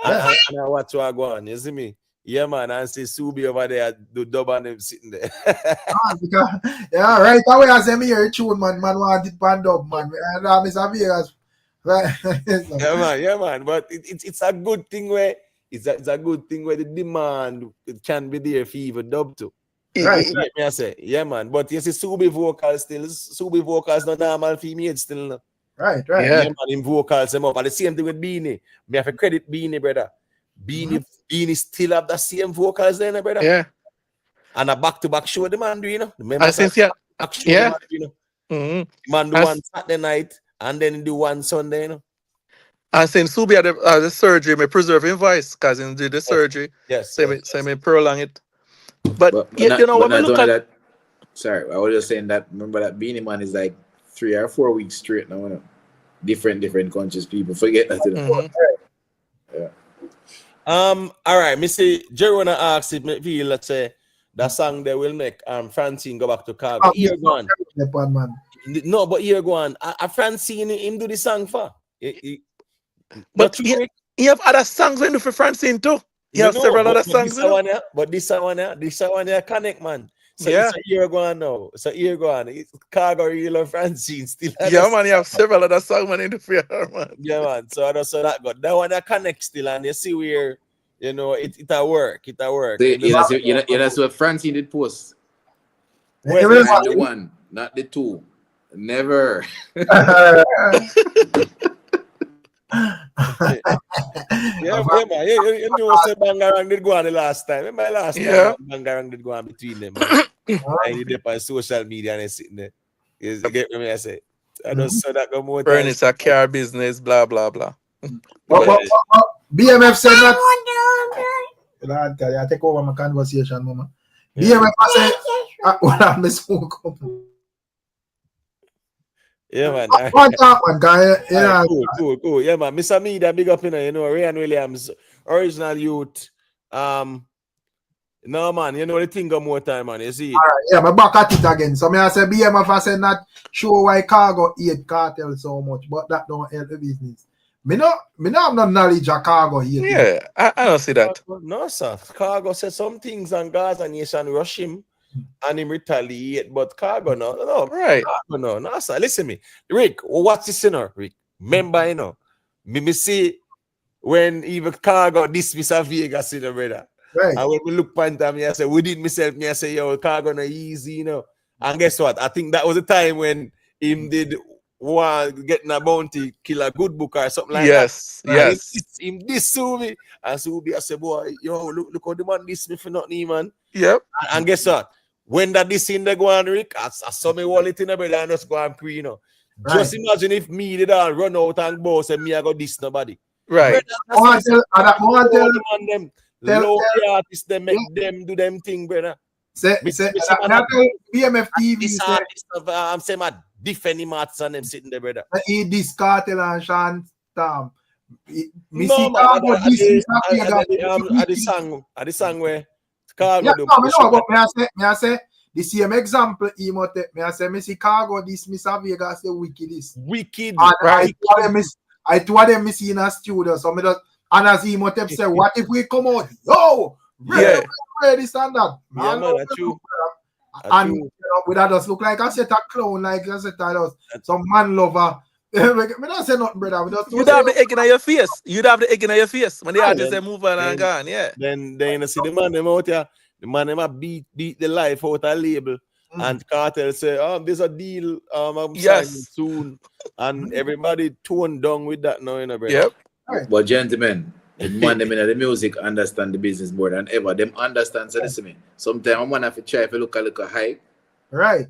And I watch what go on, you see me? Yeah, man, and see Subi over there, the dub and them sitting there.
Yeah, right away as I'm here tune, man want it band up, man. And Mr. Vegas. Right.
Yeah, man. But it's a good thing where it's a good thing where the demand it can be there for even dub too.
Right.
You get me, I say, yeah, man. But you see, Subi vocals not normal female still. No.
Right.
Yeah, man, in vocals them up. And the same thing with Beenie. Me have to credit Beenie, brother. Beenie still have the same vocals there, brother.
Yeah.
And a back-to-back show the man do, you know.
I think
the man, you know. Man do one Saturday night and then do one Sunday, you know.
And since Subi had the surgery, me preserve his voice because he did the surgery.
Yes.
So me prolong it. But
not,
you know
but
when we look at
that, sorry, I was just saying that. Remember that Beenie Man is like 3 or 4 weeks straight now. You know? Different countries, people forget that. You know? Yeah.
All right, Mr. Jerona asks if me feel, let's say, that song they will make Francine go back to Khago. Here go on. No, but here go on. Francine him do the song for.
But he have other songs when do for Francine too. He have several other songs.
But this one connect, man. So it's a year go on now. So here go on. It's Khago real and Francine still.
Yeah, man, you have several other songs man in the fair, man.
Yeah, man. So that got that one that connect still, and you see where you know it work. It work.
You know what Francine did post. The one, not the two. Never.
Yeah, man. You know, say Bangarang did go on the last time. Remember last time Bangarang did go on between them. I did it on social media and they sitting there. You get me? I say, I don't saw that go more.
Burn it's a car business, blah blah blah.
BMF said that. I take over my conversation, mama. BMF said, "What I misspoke."
Yeah, man. Cool. Yeah, man. Mr. Media, big up, you know, Ryan Williams, original youth. No, man, you know the thing go more time, man. You see?
All right, yeah, but back at it again. So, I say BMF, I said not sure why Khago hate Cartel so much, but that don't help the business. Me no have no knowledge of Khago hate.
Yeah, I don't see that.
No, sir. Khago said some things and Gaza Nation rush him. And him retaliate, but Khago no,
right?
Khago no, sir. Listen me, Rick. What's this, you know, Rick? Remember, you know, me see when even Khago dismiss a Vegas, you know, brother.
Right.
And when we look point at me, I say, within myself, I say, yo, Khago no easy, you know. And guess what? I think that was the time when him did one getting a bounty, kill a good book or something like that.
Yes.
Him this Subi, and Subi I say, boy, yo, look how the man this me for nothing, man.
Yep.
And guess what? When that this in the go on, Rick, I saw me wallet in the bed and just go and pre, you know. Right. Just imagine if me did all run out and boss and me I got this nobody.
Right.
Them low artists, them make them do them thing, brother.
BMF TV.
This artist of I'm saying my defending mats and them sitting there, brother.
This Cartel and Sean Tam.
No, man, at the song where Khago
I say the same example, I say, me see Khago this, Mr. Vegas, the wickedest.
Wicked.
And
right.
I told them, me see in a studio, so me just, and as he might say, what if we come out? Yo! This and that.
Yeah, man, that's true.
And you know, we that just look like I said a clown, like I said, some man lover. Me not say nothing, brother.
You'd have the egg in your face. You'd have the egg in your face when the artists they move on and gone. Yeah.
Then you see the man them out here. The man them beat the life out of label. And Cartel say, there's a deal. I'm signing soon. And everybody toned down with that now, you know, brother.
Yep.
Right. But gentlemen, the man them in the music understand the business more than ever. Them understand. So listen me. Sometimes I'm gonna have to try if you look a little hype.
Right.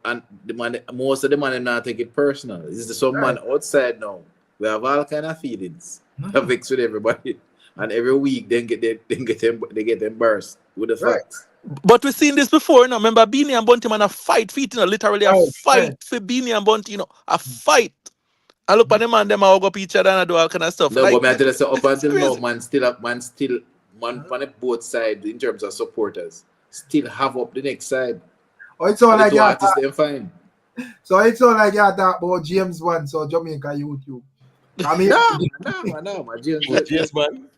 And the man, most of the man not take it personal. This is some man outside now. We have all kind of feelings. Have mixed with everybody. And every week they get them burst with the facts.
But we've seen this before, you know. Remember Beanie and Bunty man a fight feet, you know, literally a
Right,
fight for Beanie and Bunty, you know, a fight. And look at them and them hug up each other and do all kind of stuff.
No,
Like
but I tell you, so up
it's
until now,
crazy.
man on both sides in terms of supporters, still have up the next side.
Oh, it's all
And the
like
two
you
artists them fine.
so it's all like you talk about James One, so Jamaica YouTube. I mean,
No, man. James
Yes, man.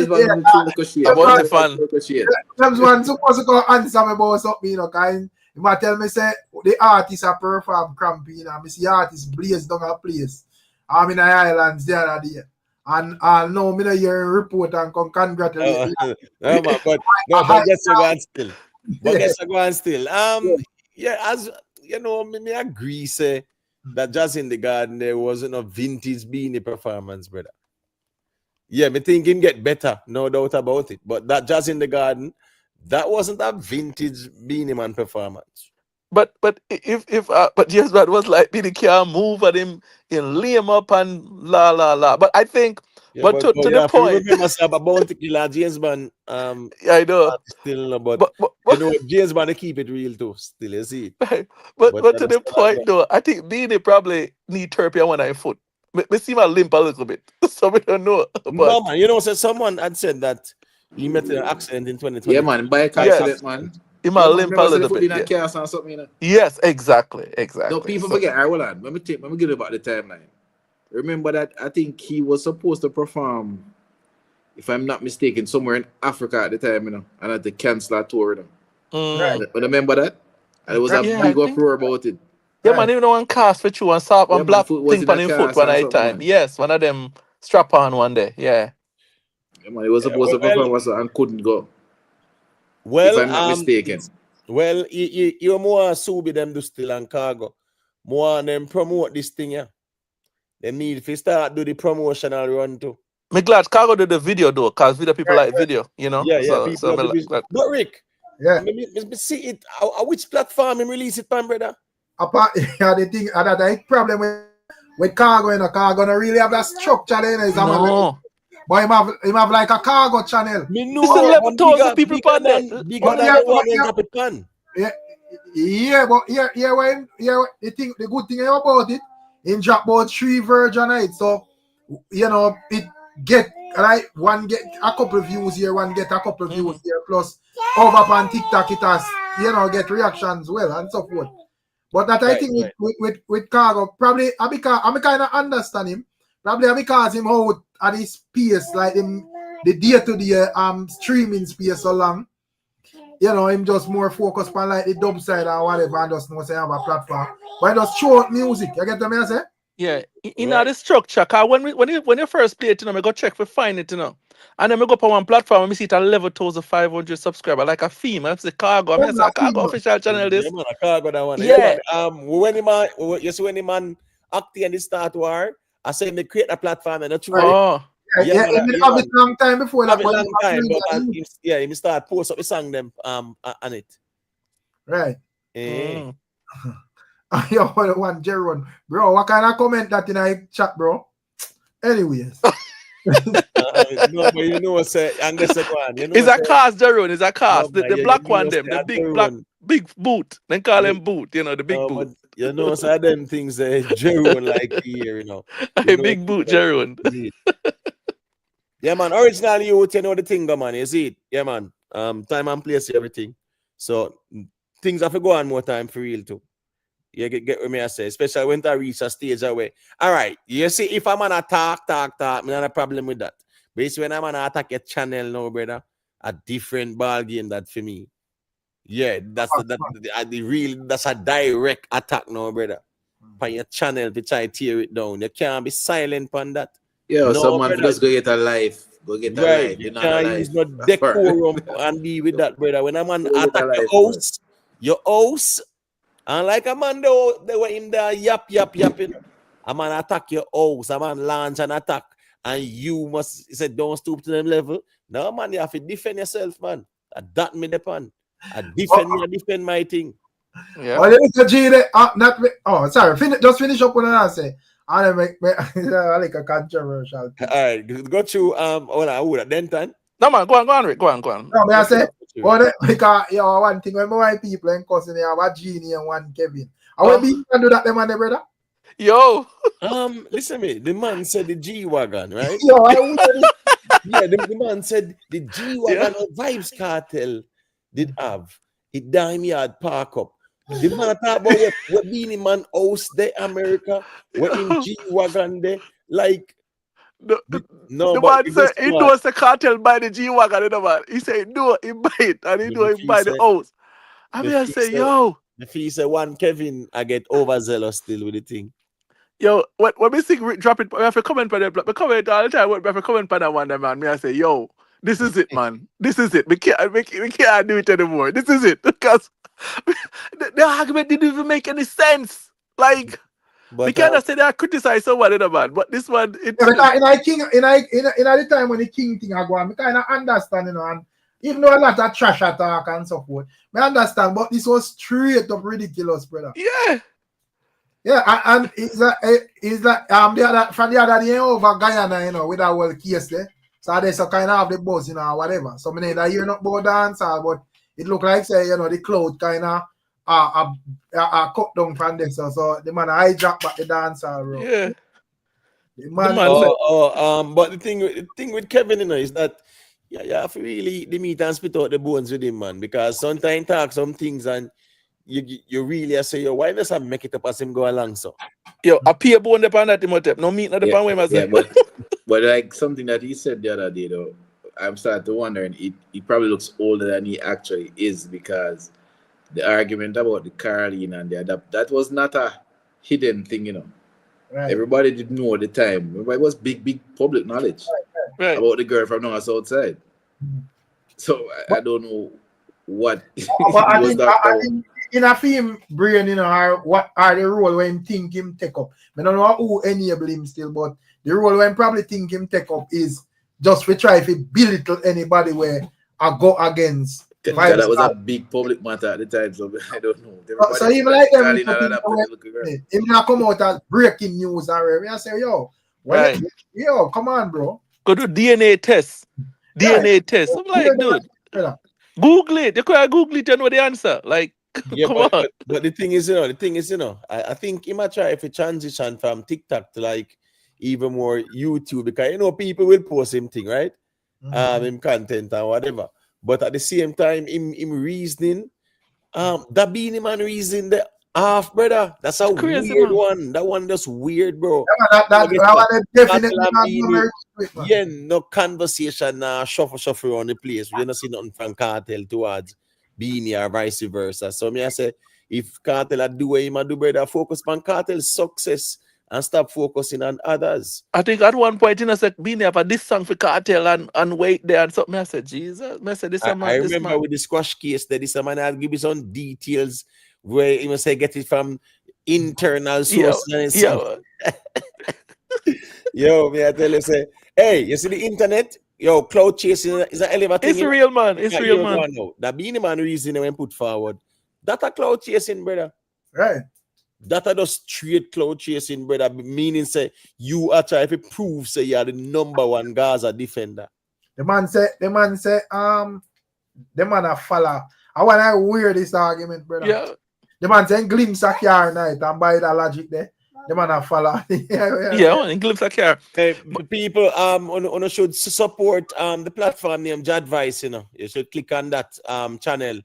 One
A Bunty fan.
James One supposed to go answer me about something, you know, kind. He might tell me say the artists are perform crampy, you know. I see artists blaze down a place. I'm in the islands the other day. And no, me no hear a report and come congratulate me.
No, man, but guess you go on still. But guess you go on still. Yeah, as you know, me agree say that Jazz in the Garden there wasn't a vintage Beanie performance, brother. Yeah, me think him get better, no doubt about it. But that Jazz in the Garden, that wasn't a vintage Beanie Man performance.
But yes, that was like Beanie can't move and him lay him up and la la la. But I think,
Yeah,
but to
you
the
have to
point,
remember about Bounty Killer James Bond.
I know.
Still, but
But
you know James Bond they keep it real too. Still, you see.
but to the point though, I think Beanie probably need therapy on one foot. Me see my limp a little bit, so we don't know. But
No, man, you know, so someone had said that he met an accident in 2020.
Yeah, man, bike accident, man.
He might limp a little bit.
Yeah. Chaos or something, you know?
Yes, exactly.
No, people forget. All right, hold on. Let me get about the timeline. Remember that I think he was supposed to perform, if I'm not mistaken, somewhere in Africa at the time, you know, and had to cancel a tour, you know.
Right.
But remember that? And there was a big uproar about it.
Yeah, man, even one cast for you and saw one black thing on his foot one at a time.
Man.
Yes, one of them strap on one day. Yeah.
Yeah, man, he was supposed to perform and couldn't go.
Well,
if I'm not mistaken.
Well, you're more Subi them do still and Khago. More them promote this thing, yeah. They need to start do the promotional run too.
Me glad Khago did the video though, because video people like video, you know.
Yeah,
so,
people
like,
but Rick,
yeah,
me see it. Which platform him release it on, brother?
Apart, yeah, the thing that problem with Khago, you know, Khago don't really have that structure there. You know,
no.
But him have like a Khago channel.
Me know
it's 11,000 people
bigger
on there.
Bigger than the one in Japan.
Yeah, but the good thing about it, in drop about 3 versions of it. So you know, it get like one get a couple of views here, one get a couple of views here, plus over on TikTok it has, you know, get reactions well and so forth. But that I think with Khago, probably I kind of understand him. Probably because him out at his space, like him the day-to-day streaming space so long. You know, him just more focused on like the dub side or whatever and just know say have a platform. But just show up music. You get what I say?
Yeah, in the structure, cause when you first play it, you know, I go check for find it, you know. And then I go up on one platform and I see it at 11,500 subscribers, like a theme. I say Khago, I say Khago official channel this.
Yeah, man, Khago that one.
Yeah.
When the man acting and the start war, I say they create a platform and that's
right. Yeah, it have it long time before that.
Long time, but he start post up the song them on it.
Right. Yo, one Jeron, bro. What kind of comment that in a chat, bro? Anyways.
No, but you know, say, and the second one, you know,
it's a cast, Jeron. It's a cast.
No,
the black one, them, the big black, big boot. Then call them boot. You know, the big boot.
You know, so them things, Jeron like here, you know.
Big boot, Jeron.
Yeah, man. Original youth, you know the thing, man. You see it, yeah, man. Time and place, everything. So things have to go on more time for real too. You get what me I say, especially when I reach a stage away. All right, you see, if I'm on a talk, me not a problem with that. But it's when I'm on attack a channel now, brother, a different ball game that for me. Yeah, that's that's a direct attack now, brother. On your channel to try to tear it down. You can't be silent on that.
Yeah,
no,
someone just go get a life. Go get a life.
You can't use no decorum and be with that, brother. When I'm on attack your house. And like a man, they were in there yapping. A man attack your house, a man launch an attack, and you must say don't stoop to them level. No, man, you have to defend yourself, man. That me depend. I defend my thing.
Yeah. Sorry. Just finish up what I say. I make like a controversial thing.
All right, go through. Then time.
No man, go on, Rick. Go on.
No, I say But because one thing when my people and cousin they have a Genie and one Kevin. I will be can do that them and the brother.
Yo.
Listen me, the man said the G-Wagon, right?
Yo, I will.
Yeah, the man said the G-Wagon or Vibes Cartel did have it dime yard park up. The man talk about what Beenie Man house there, America, what in G-Wagon there, like
The
but
man said he knows the cartel by the G-Wagon, you know, man. He said no, he buy it, and he know he buy the house. I mean, I say, yo.
The fee say one Kevin, I get overzealous still with the thing.
Yo, when we see drop it, we have to comment on that. We comment all the time. We have to comment on that one, man. Me, I say, yo, this is it, man. This is it. We can't do it anymore. This is it. Because the argument didn't even make any sense. Like, we cannot say that I criticize someone, you know, man. But this one,
in the time when the king thing I go on, I kind of understand, you know, and even though a lot of trash attack and so forth, I understand, but this was straight up ridiculous, brother.
Yeah.
Yeah, and it's like from the other day over Guyana, you know, with that whole case there. So there's a kind of the buzz, you know, whatever. So I mean, I hear not about dancehall, but it look like say, you know, the Clout kind of cut down from this. So the man hijack back the dancehall, bro.
Yeah.
The man
but the thing with Kevin, you know, is that you have to really the meat and spit out the bones with him, man, because sometimes talk some things and you really say, yo, why does I make it up as him go along so?
Yo, I pay a bone upon that Imhotep. No meat not upon him as
but like something that he said the other day though, I'm starting to wonder, and he probably looks older than he actually is, because the argument about the Caroline and the adapt, that was not a hidden thing, you know. Right. Everybody did know at the time. It was big public knowledge about the girl from North Southside. So I don't know what
I think in a film brain, you know, what are the role when think him take up. I don't know who enable him still, but the role when probably think him take up is just to try to belittle anybody where I go against.
That was a big public matter at the time, so I don't know.
So even like them, him not come out as breaking news already. I say, yo, come on, bro.
Go do DNA test. DNA test. I'm like, dude, Google it. You can Google it and know the answer. Like, come on.
But the thing is, you know, I think he might try if he transition from TikTok to like even more YouTube, because you know people will post him thing, right? Him content and whatever. But at the same time, him reasoning, that Beenie Man reasoning the half, brother. That's a crazy weird one. That one just weird, bro. Yeah, no conversation, shuffle on the place. We don't see nothing from Cartel towards Beenie or vice versa. So me I say, if Cartel do what he do, brother, focus on Cartel's success and stop focusing on others.
I think at one point, you know, said Beenie have this song for Cartel and wait there and something. I said, Jesus, I said,
I remember with the squash case that this man had give me some details where he must say get it from internal sources. Yo, me I tell you, say, hey, you see the internet? Yo, cloud chasing is an element.
It's real, man. It's real, man.
The Beenie Man reason when put forward. That a cloud chasing, brother.
Right.
That are just straight cloud chasing, brother. Meaning say you are trying to prove say you are the #1 Gaza defender.
The man say, the man a follow. I want to wear this argument, brother.
Yeah.
The man say glimpse a car night and buy that logic there. The man a follow.
yeah, glimpse a car.
Hey, people on should support the platform named Jadvice, you know. You should click on that channel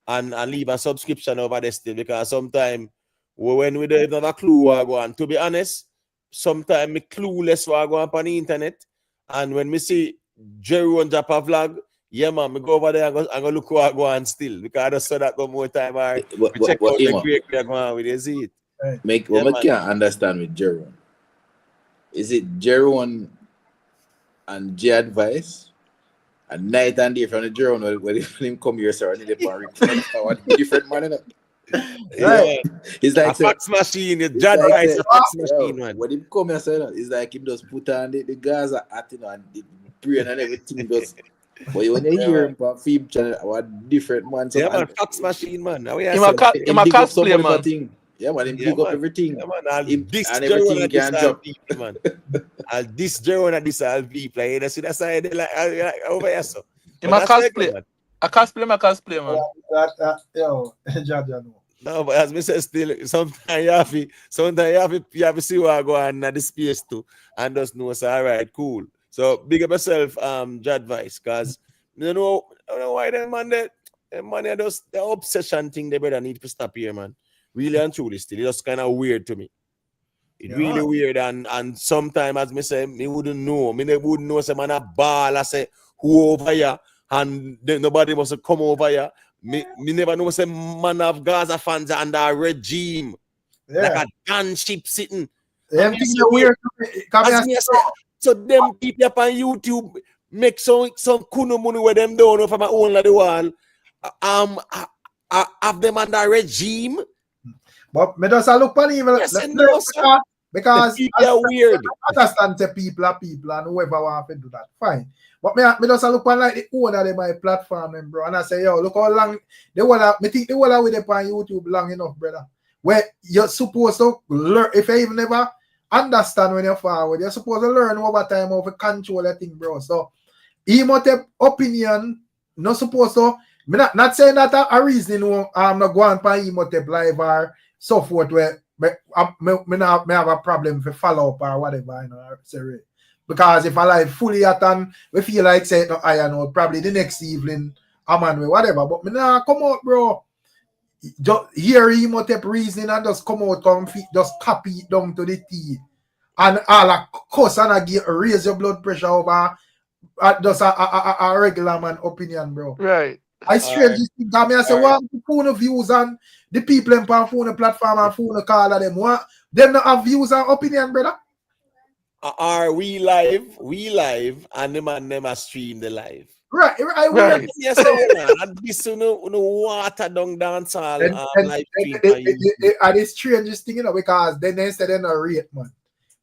and leave a subscription over there still, because sometimes when we don't have a clue what I go on. To be honest, sometimes me clueless what I go on the internet. And when me see Jerry drop a vlog, yeah man, me go over there and go look what I go on still. Because I just saw that go more time. Check out the great we are going on with it. See it.
Right. What I can't understand with Jerry. Is it Jerry and J Advice? And night and day from the Jerry when him come here, sir, and he different man, you know?
Yeah,
it's like
a fax machine. A fax machine, man.
When he come here, sir, it's like him just put on the Gaza hat, you know, and the brain and everything does. But when you hear him on film channel, what different man.
So man, fax machine, man. Now we
are cosplay, man.
Thing. Yeah, man, him dig up everything.
Yeah, man,
this and everything can drop.
Man. This Jerome and this all people. You see that side like over here, so.
Him a cosplay. I cosplay, man.
Yo, Jaja no.
No, but as me say, still, sometimes you have to see what go on at the space too, and just know, so all right, cool. So big up yourself, Jadvice, because you know, I don't know why them just the obsession thing they better need to stop here, man. Really and truly, still, it's just kind of weird to me. It's really weird, and sometimes, as me say, me wouldn't know. Me wouldn't know say man a ball. I say who over here, and then nobody must come over here. Me never know say man of Gaza fans are under a regime, like a gunship sitting.
Them things are weird.
As me say, so them people up on YouTube make some kuno money where them don't know from my own like the wall. Have them under a regime.
But me just look for even because
people are weird.
I understand the people and whoever want to do that. Fine. But me just look for like the owner of my platform, and bro. And I say, yo, look how long me think they will with them on YouTube long enough, brother. Where you're supposed to learn, if you even never understand when you're forward, you're supposed to learn over time how to control that thing, bro. So emotive opinion, not supposed to. Me not saying that a reason I'm not going to emotive live or so forth where me have a problem if follow up or whatever, you know, say because if I like fully attend, we feel like say no, I know probably the next evening I'm on with whatever. But me nah come out, bro. Just hear emotive reasoning and just come out just copy it down to the T. And all a cuss and raise your blood pressure over just a regular man opinion, bro.
Right.
I strange this thing. I say, what phone views on the people in phone platform and phone call of them? What them not have views and opinion, brother?
Are we live? We live, and them and them are stream the live.
Right.
Yes, and this no water down dancehall live stream.
And the strangest thing, you know, because then they said they not rate, man.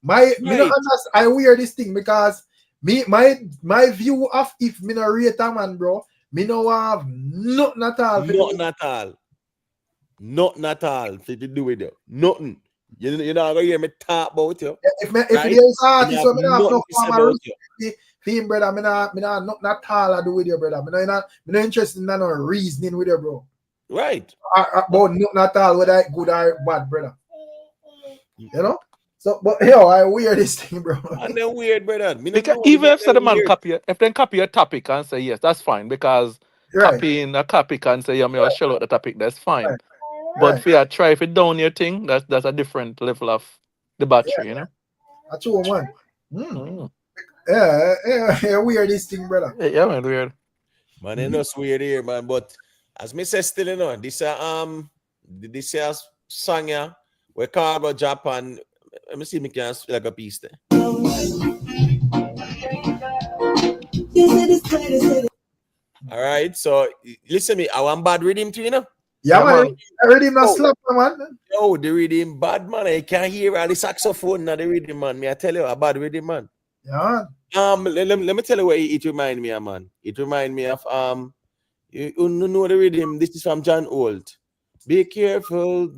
Me not understand. I wear this thing because my view of if me not rate a man, bro. Me no have nothing at all.
Nothing at all to do with you. Nothing. You know, I'm going to hear me talk about you.
If there's artist, so me not have no form of him, brother. Me not nothing at all to do with you, brother. Me not interested in no reasoning with you, bro.
Right.
About nothing at all, whether good or bad, brother. You know? So, but yo, I wear this thing, bro.
And then weird, brother.
Because even if the man copy a topic and say yes, that's fine. Because copying a topic and say, yeah, me will shell out the topic, that's fine.
Right.
But if you try if it down your thing, that's a different level of debauchery, you know?
That's true, man. Yeah, weird this thing, brother.
Yeah, man, weird.
Man, it's not weird here, man. But as me say, still, you know, this song here, where Khago Japan. Let me see if I can like a piece there. All right, so listen to me. I want bad rhythm too, you know?
Yeah, man. I rhythm not slap, man.
Yo, the rhythm bad, man. I can't hear all the saxophone now, the rhythm, man. Me, I tell you, a bad rhythm, man.
Yeah.
Let me tell you what it remind me of, man. It remind me of you know the rhythm. This is from John Holt. Be careful,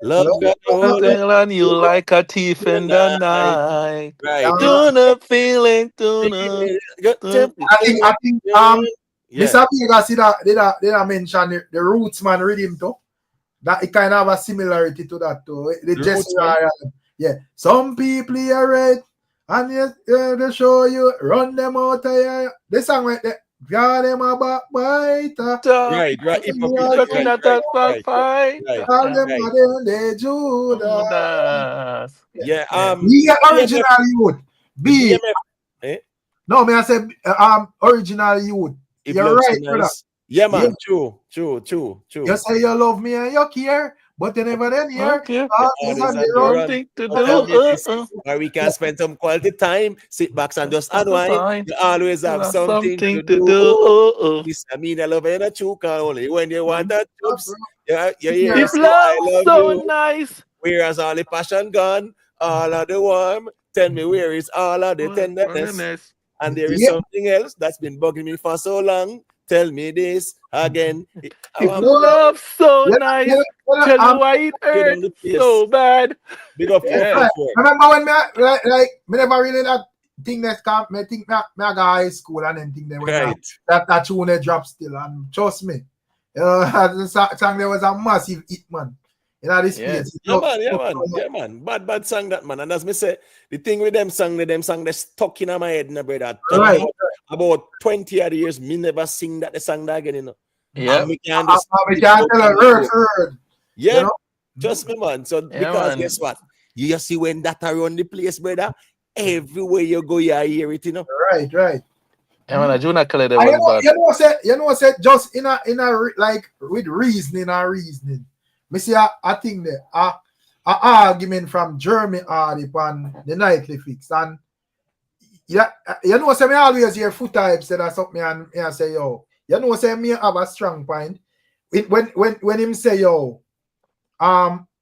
love God
on you like a thief in the night.
Right.
Tuna feeling, tuna.
I think Mr. Vega did I mention the Roots man rhythm too? That it kind of have a similarity to that too. The gesture, yeah. Some people are red and yet they show you run them out of here. The song right there. Got them a backbiter.
Right.
Looking at that backbite.
Call them they Judas.
Yeah.
Yeah, original youth. B. No, me I said original youth. You're right, brother.
Yeah, man. True.
You say you love me and you care, but you never then hear.
Okay.
Something to do. Where we can spend some quality time, sit back and just unwind. You always have something to do. This I mean, I love you in a choke only when you want that chips. Yeah,
if love so nice.
Where has all the passion gone? All of the warm. Tell me where is all of the tenderness? And there is something else that's been bugging me for so long. Tell me this again.
Love so nice. Tell me why it hurts so bad.
Big up.
Remember when me never really that think that can't me think me I go high school and then think that when
Right.
that tune they drop still and trust me. The song there was a massive hit, man. You know this
Yeah.
place.
Yeah, man. Bad song that, man. And as me say, the thing with them song they stuck in my head, brother.
Right.
About 20 odd years, me never sing that the song that again,
Yeah.
And me can
We can't tell a word.
Yeah,
You know?
just me, man. So
Yeah,
because
man.
guess what? You just see when that around the place, brother. Everywhere you go, you hear it,
Right.
Yeah, man, Juna Kelly they
And
was bad.
you know, just in a like with reasoning. Me see I think that a argument from Jeremy Hardy on the nightly fix. And yeah, you know, say me always hear foot types say that something and I say, yo, you know, say me have a strong point. When him say, yo,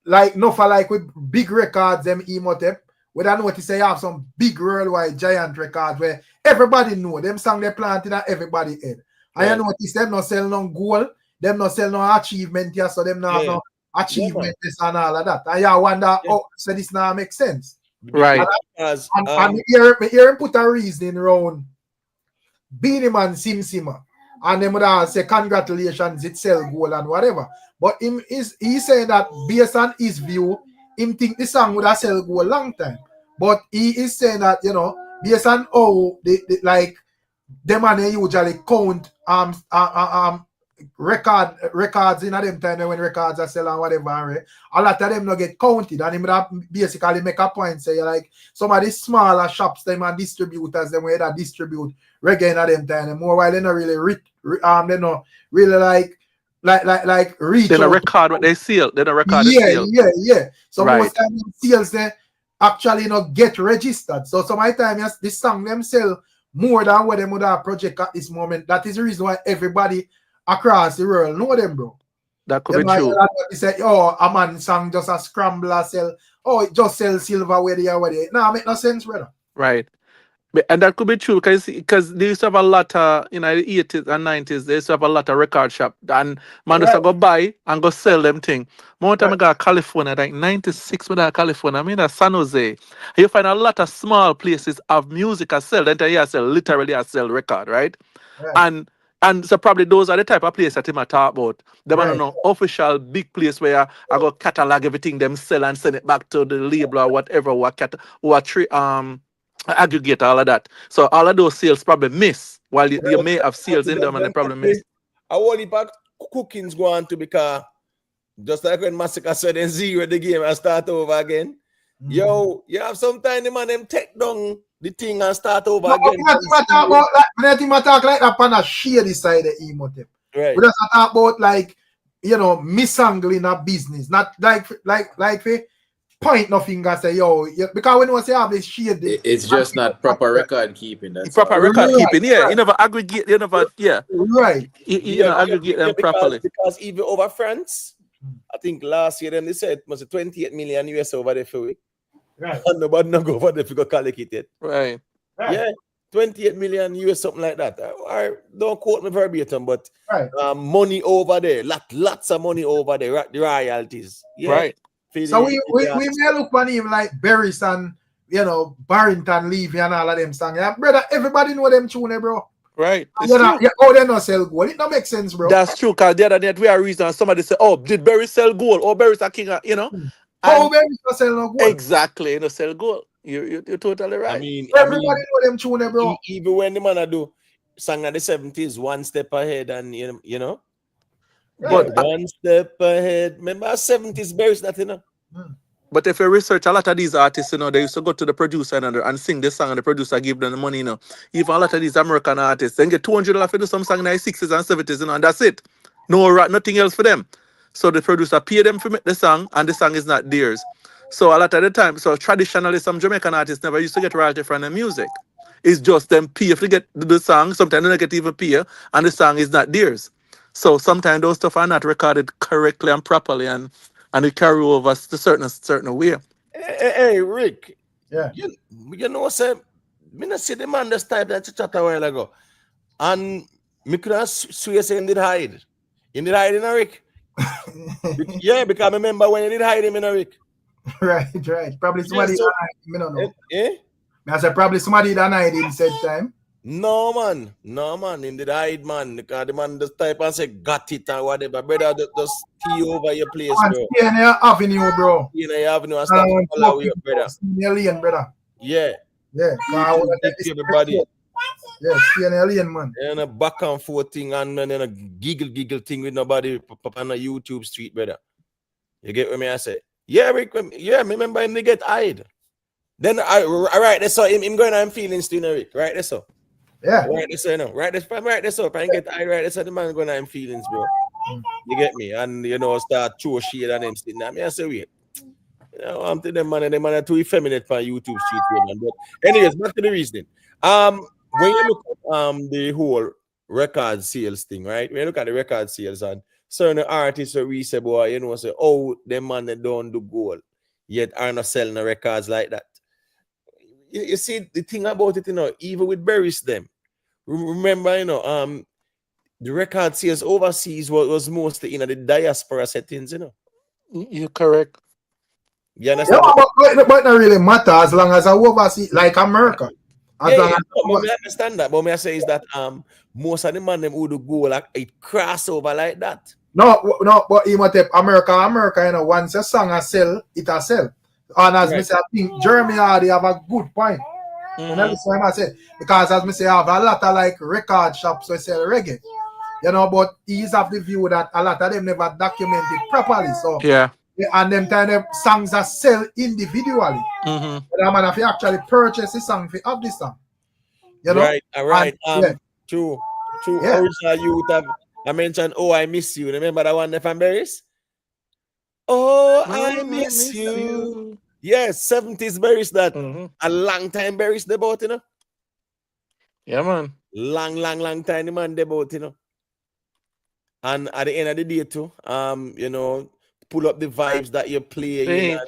like no for like with big records, them emote, we don't notice say you have some big worldwide giant records where everybody know them song they planted at everybody head. And you notice them not sell no goal, them not sell no achievement here, so them not have no achievement and all of that. And you wonder, so this now makes sense.
Right.
And me hear him put a reasoning around Beanie Man Simsima. And them would say congratulations, it sell goal and whatever. But he's saying that based on his view, him think the song would have sell goal a long time. But he is saying that, you know, based on how they like them and they usually count records in them time when records are selling whatever, a lot of them not get counted, and him would basically make a point say like some of the smaller shops them and distributors them where that distribute reggae in them time more while they not really they not really like reach
They don't
out.
record what they sell. They don't record the sale.
Yeah. So
Right.
most time sales they actually not get registered. So some of the time yes, this song them sell more than what them would have project at this moment. That is the reason why everybody across the world know them, bro.
That could be true.
They say, oh, a man song just a scrambler sell. Oh, it just sell silver where they are. Nah, make no sense, brother.
Right. And that could be true because they used to have a lot of, the 80s and 90s, they used to have a lot of record shop. And man used to go buy and go sell them thing. One time I got California, like 96 when I got California, I mean at San Jose. You find a lot of small places have music I sell. Then I sell, literally I sell record, right? And so probably those are the type of place that him I talk about. Them are no official big place where I go catalog everything them sell and send it back to the label or whatever aggregate all of that. So all of those sales probably miss while you may have sales in them and they probably miss.
I want it back cooking's going to because just like when Massacre said then zero the game and start over again. Yo, you have some time the man them take down the thing and start over again.
I talk like that on a shady side of emotive.
Right.
We just talk about like misangling a business, not like point no finger say yo because when we say have this shade,
it's just not proper record keeping. That's
proper
all.
record keeping, yeah. You never aggregate, you never,
right.
You know, aggregate them properly.
Because even over France, I think last year them they said it was 28 million US over there for week.
Right.
And nobody not go over there if you go calculate it.
Right.
Yeah, 28 million US, something like that. Don't quote me verbatim, but money over there, lots of money over there, the royalties. Yeah.
Right. So we may look on him like Berries and Barrington Levy and all of them songs. Yeah, brother, everybody know them tune, bro.
Right.
They not sell gold. It don't make sense, bro.
That's true, because the other day we are reason somebody say, oh, did Berry sell gold? Or Berry's a king,
How Berries not sell no gold?
Exactly, sell gold. You're totally right.
I mean,
everybody know them tune, bro.
Even when the man do song in the 70s, one step ahead, and but one step ahead. Remember 70s Berries that
But if you research a lot of these artists, they used to go to the producer and sing this song, and the producer give them the money, Even a lot of these American artists, they get $200 for do some song in the 60s and 70s, and that's it. Nothing else for them. So the producer pay them for make the song, and the song is not theirs. So a lot of the time, traditionally, some Jamaican artists never used to get royalty from the music. It's just them pay if they get the song. Sometimes they don't get even pay, and the song is not theirs. So sometimes those stuff are not recorded correctly and properly, and it carry over to certain way.
Hey, Rick.
Yeah.
You know what I'm me not see the man this type that you chat a while ago. And me could have swear say him did hide. He did hide in a Rick. Yeah, because I remember when he did hide him in a Rick.
Right. Probably somebody
so,
I don't know. I said probably somebody that night in said time.
No man, him did hide, man. Because the man just type and say got it or whatever. Brother, just stay over your place,
On
bro.
CNA Avenue, bro.
You know, you have no stop to follow you, brother.
Alien, brother.
Yeah.
Yeah.
Everybody.
Yeah, CNA Alien, man.
And a back and forth thing and then a giggle thing with nobody on a YouTube street, brother. You get what me I say? Yeah, Rick, yeah, me remember him to get hide. Then I right there, so him going on feelings to Rick. Right there, so.
Yeah.
Right there, so you know. Right there, so if I get hide right there, so the man going on feelings, bro. You get me? And you know, start throw shade and them sitting there. Me I say, wait. You know, I'm telling them man are too effeminate for YouTube street, man. But anyways, back to the reasoning. When you look at the whole record sales thing, right? When you look at the record sales and certain artists are we say, boy, you know, say, oh, them man they don't do goal, yet are not selling the records like that. You see the thing about it, you know, even with Berries them. Remember, you know, the record sales overseas was mostly in the diaspora settings, you know.
You're correct.
You understand?
Yeah, but not really matter as long as I overseas, like America.
But I understand that. But me I say is that most of the man them who do go like it cross over like that.
No, but America, you know, once a song a sell, it a sell. And as me say, I think Germany they have a good point. You know, that's why I say because as me say, I have a lot of like record shops who sell reggae. You know, but he's have the view that a lot of them never documented properly. So
yeah.
And them kind of songs that sell individually. But man, if you actually purchase a song, if you have this song. You know?
Right.
And,
True. Yeah. Original youth have I mentioned Oh I Miss You. Remember that one from Berries? Oh, I miss you. Yes, 70s Berries that a long time Berries they bought, you know.
Yeah, man.
Long time the man they bought, you know. And at the end of the day too, you know, pull up the vibes that you're playing.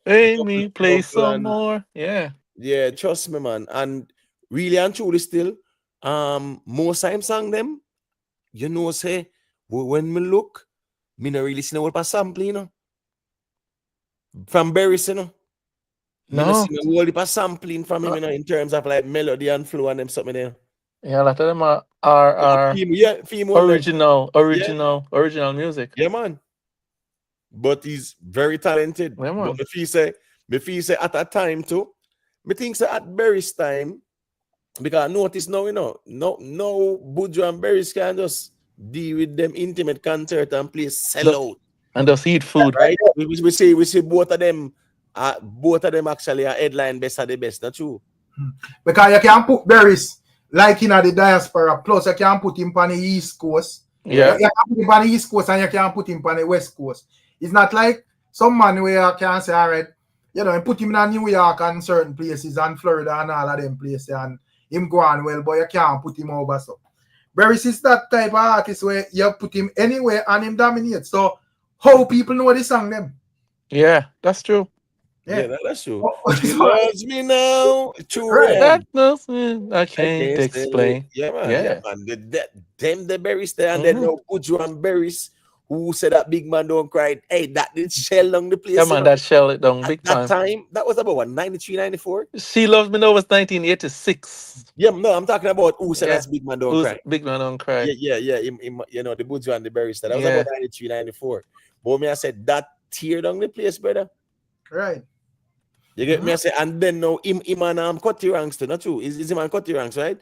Hey, me play some more. Yeah.
Yeah, trust me, man. And really and truly still, most time song them, you know, say, when me look, me not really see no what sample, you know. From Berries, you know. Me not see no whole sampling from him, you know, in terms of like melody and flow and them something there.
Yeah, a lot of them are original music.
Yeah, man. But he's very talented.
Yeah, man.
But me feel say at that time too, me think say at Berries time, because I notice now, you know, no Buju and Berries can just deal with them intimate concert and play sell out.
And just eat food.
Right? We see both of them actually are headline best of the best, not true?
Because you can put Berries like in the diaspora, plus you can put him on the East Coast.
Yeah.
You can put him on the East Coast and you can put him on the West Coast. It's not like some man where you can say, all right, you know, and put him in New York and certain places and Florida and all of them places and him go on well, but you can't put him over so. Berries is that type of artist where you put him anywhere and him dominates. So how people know the song them?
Yeah, that's true.
Yeah, that's true. She loves me now. True.
Right.
That knows me. I can't explain.
Yeah, man. The Berries there and then no Buju and Berries who said that big man don't cry. Hey, that did shell down the place.
Yeah, man, that shell it down big time.
That time, that was about what, 93, 94?
She Loves Me Now was 1986.
Yeah, no, I'm talking about who said that's Big Man Don't Cry.
Big Man Don't Cry.
Yeah. You know, the Buju and the Berries. That was about 93, 94. But me, I said that tear down the place, brother.
Right.
You get me? I say, and then now him and cut your ranks too, not true? Is him and cut your ranks, right?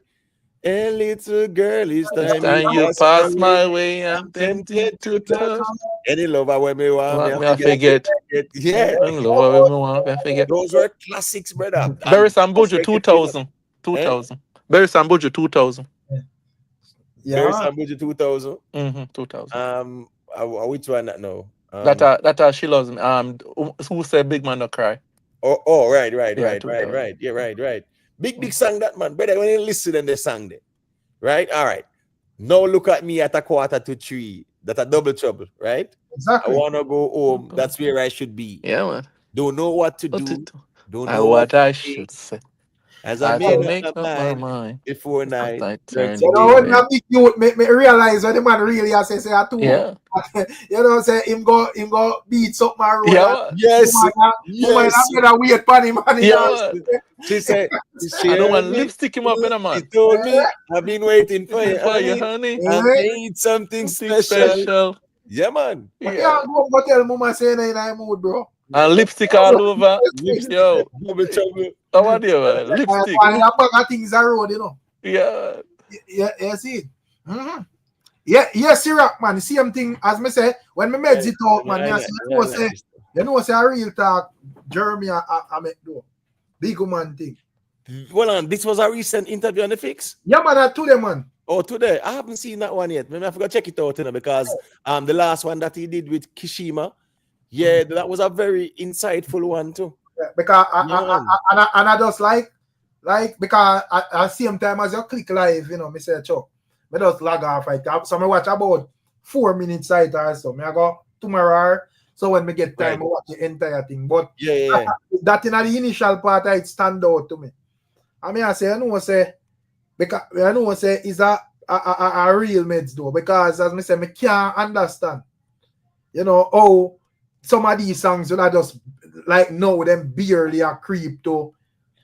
A little girl, it's time
you pass my way, I'm tempted to touch.
Any lover when me want
me, I forget.
Yeah.
Any lover when me want, I forget.
Those were classics, brother.
Berries and Buju 2000. 2000. Berries and Buju 2000.
Yeah.
Berries and Buju 2000.
2000.
Which one that now?
That She Loves Me. Who said Big Man Don't Cry?
Oh, right. Yeah, right. Big song that, man. Brother, when you listen to the song there, right? All right. Now look at me at 2:45. That's a double trouble, right?
Exactly.
I want to go home. That's where I should be.
Yeah, man.
Don't know what to do. Don't
know
what
I should say.
As
I
I
had to
made up
make
my
up my
mind
mind.
before night
I
turned
turned
to
You know,
day.
when
day.
I big youth, me realize when the man really has say a two.
Yeah.
You know, say him go beat something my road
Yeah,
and
man.
Yes,
woman
yes,
have better wait for him and
Yeah,
yes.
man.
She said, she
I don't
heard
want
me.
lipstick him up in a
He
man.
told me, I've been waiting for you,
For you,
honey.
honey.
I made something
Something
special.
special.
Yeah, man.
yeah,
Yeah.
go tell mama say in a mood, bro.
And lipstick all over.
Lipstick,
Yo.
double trouble.
How are you, man? Lipstick.
While a bag of things are road, you know.
Yeah.
Yeah, see. Mm-hmm. Yeah, Sirach, man. Same thing as me say, when me meds it out, man, me say, you know, say a real talk, Jeremy, I make do. Big man thing.
Well, on, this was a recent interview on the Fix.
Yeah, man, I told them, man.
Oh, today. I haven't seen that one yet. Maybe I forgot to check it out, you know, because the last one that he did with Kishima, yeah, that was a very insightful one too.
Yeah, because
Yeah.
I just like because at same time as you click live, you know, me say Chuck, me just log off right. So me watch about 4 minutes side or so. Me I go tomorrow. So when me get time, I watch the entire thing. But
Yeah.
that in the initial part, it stand out to me. I mean, I say, because I know say is a real meds though, because as me say, me can't understand, you know, how some of these songs will just like know them barely a creep to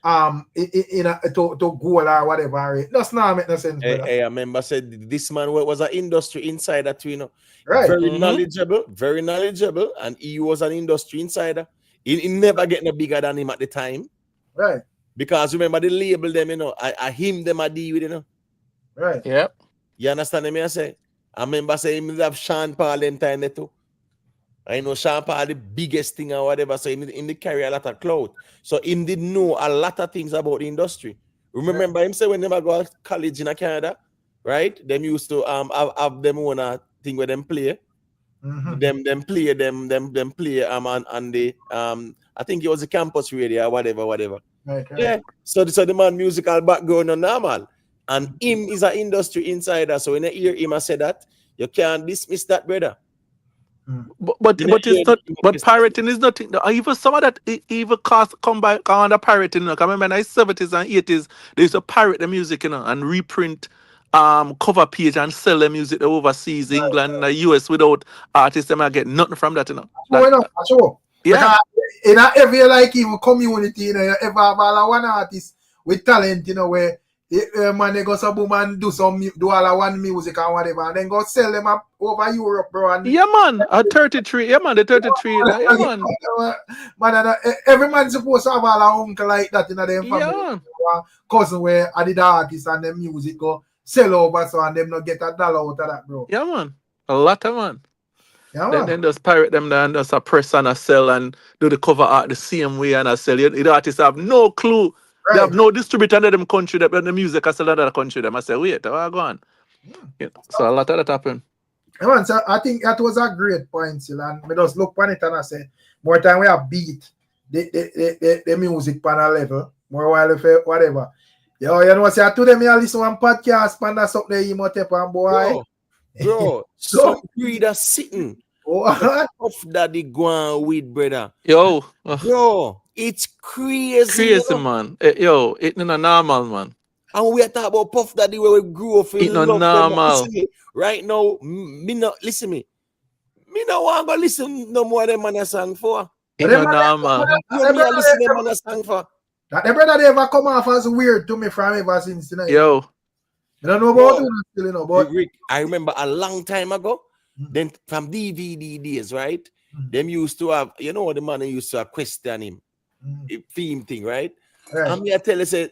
to goal or whatever. It does not make no sense, brother.
Hey, I remember said this man was an industry insider too, you know.
Right.
Very knowledgeable, and he was an industry insider. He never get no bigger than him at the time.
Right.
Because remember the label them, you know, I him them a deal with, you know.
Right.
Yep.
You understand me? I say. I remember saying him have Sean Paul them time there too. I know Sean Paul the biggest thing or whatever, so him they carry a lot of clout. So him did know a lot of things about the industry. Remember him say when they go to college in Canada, right? Them used to have them own a thing where them play.
Mm-hmm.
Them play on the I think it was a campus radio or whatever.
Right.
Yeah. So the man musical background on normal. And him is an industry insider. So when you hear him I say that, you can't dismiss that, brother.
But it's not. But pirating is nothing. Even some of that even cost come by under pirating. You know, 'cause I remember in the 70s and 80s, they used to pirate the music, you know, and reprint cover page and sell the music overseas, England, and the US without artists. Them get nothing from that, you know.
Sure.
Yeah.
Because in every like even community, you know, you ever have one artist with talent, you know, where man they go some boom and do all of one music and whatever, and then go sell them up over Europe, bro. And
Yeah, man. A 33. Yeah, man. The 33. Yeah, man.
Man, every man supposed to have all a uncle like that in their family.
Yeah.
Cousin where I did the artist and them music go sell over so and them not get $1 out of that, bro.
Yeah, man. A lot of man.
Yeah, man.
Then just pirate them and just a press and a sell and do the cover art the same way and a sell. The artists have no clue.
Right.
They have no distributor in them country that the music I sell in other country. Them I say, wait, where I go on? Yeah. So a lot of that happen.
Yeah, man, so I think that was a great point, still, and me just look on it and I say, more time we have beat the music on a level, more while if whatever. Yo, you know what I say, to them I listen to one podcast, and that's up there, you must take on boy.
Bro, some breeder sitting.
What?
Puff Daddy go on with, brother.
Yo.
Bro, it's crazy.
Crazy,
You know?
man. Yo, it's not normal, man.
And we are talking about Puff Daddy where we grew up in
It's not
love
normal.
Listen me, right now, me no listen me. Me no want to listen no more than man a song for.
It's not normal.
You me a listen to man a song for.
That the brother they ever come off as weird to me from ever since, you know.
Yo.
You don't know about it still, you know, but
Rick, I remember a long time ago, then from DVD days, right? Them used to have, you know, the man used to have question him, theme thing, right? And me I tell you, say,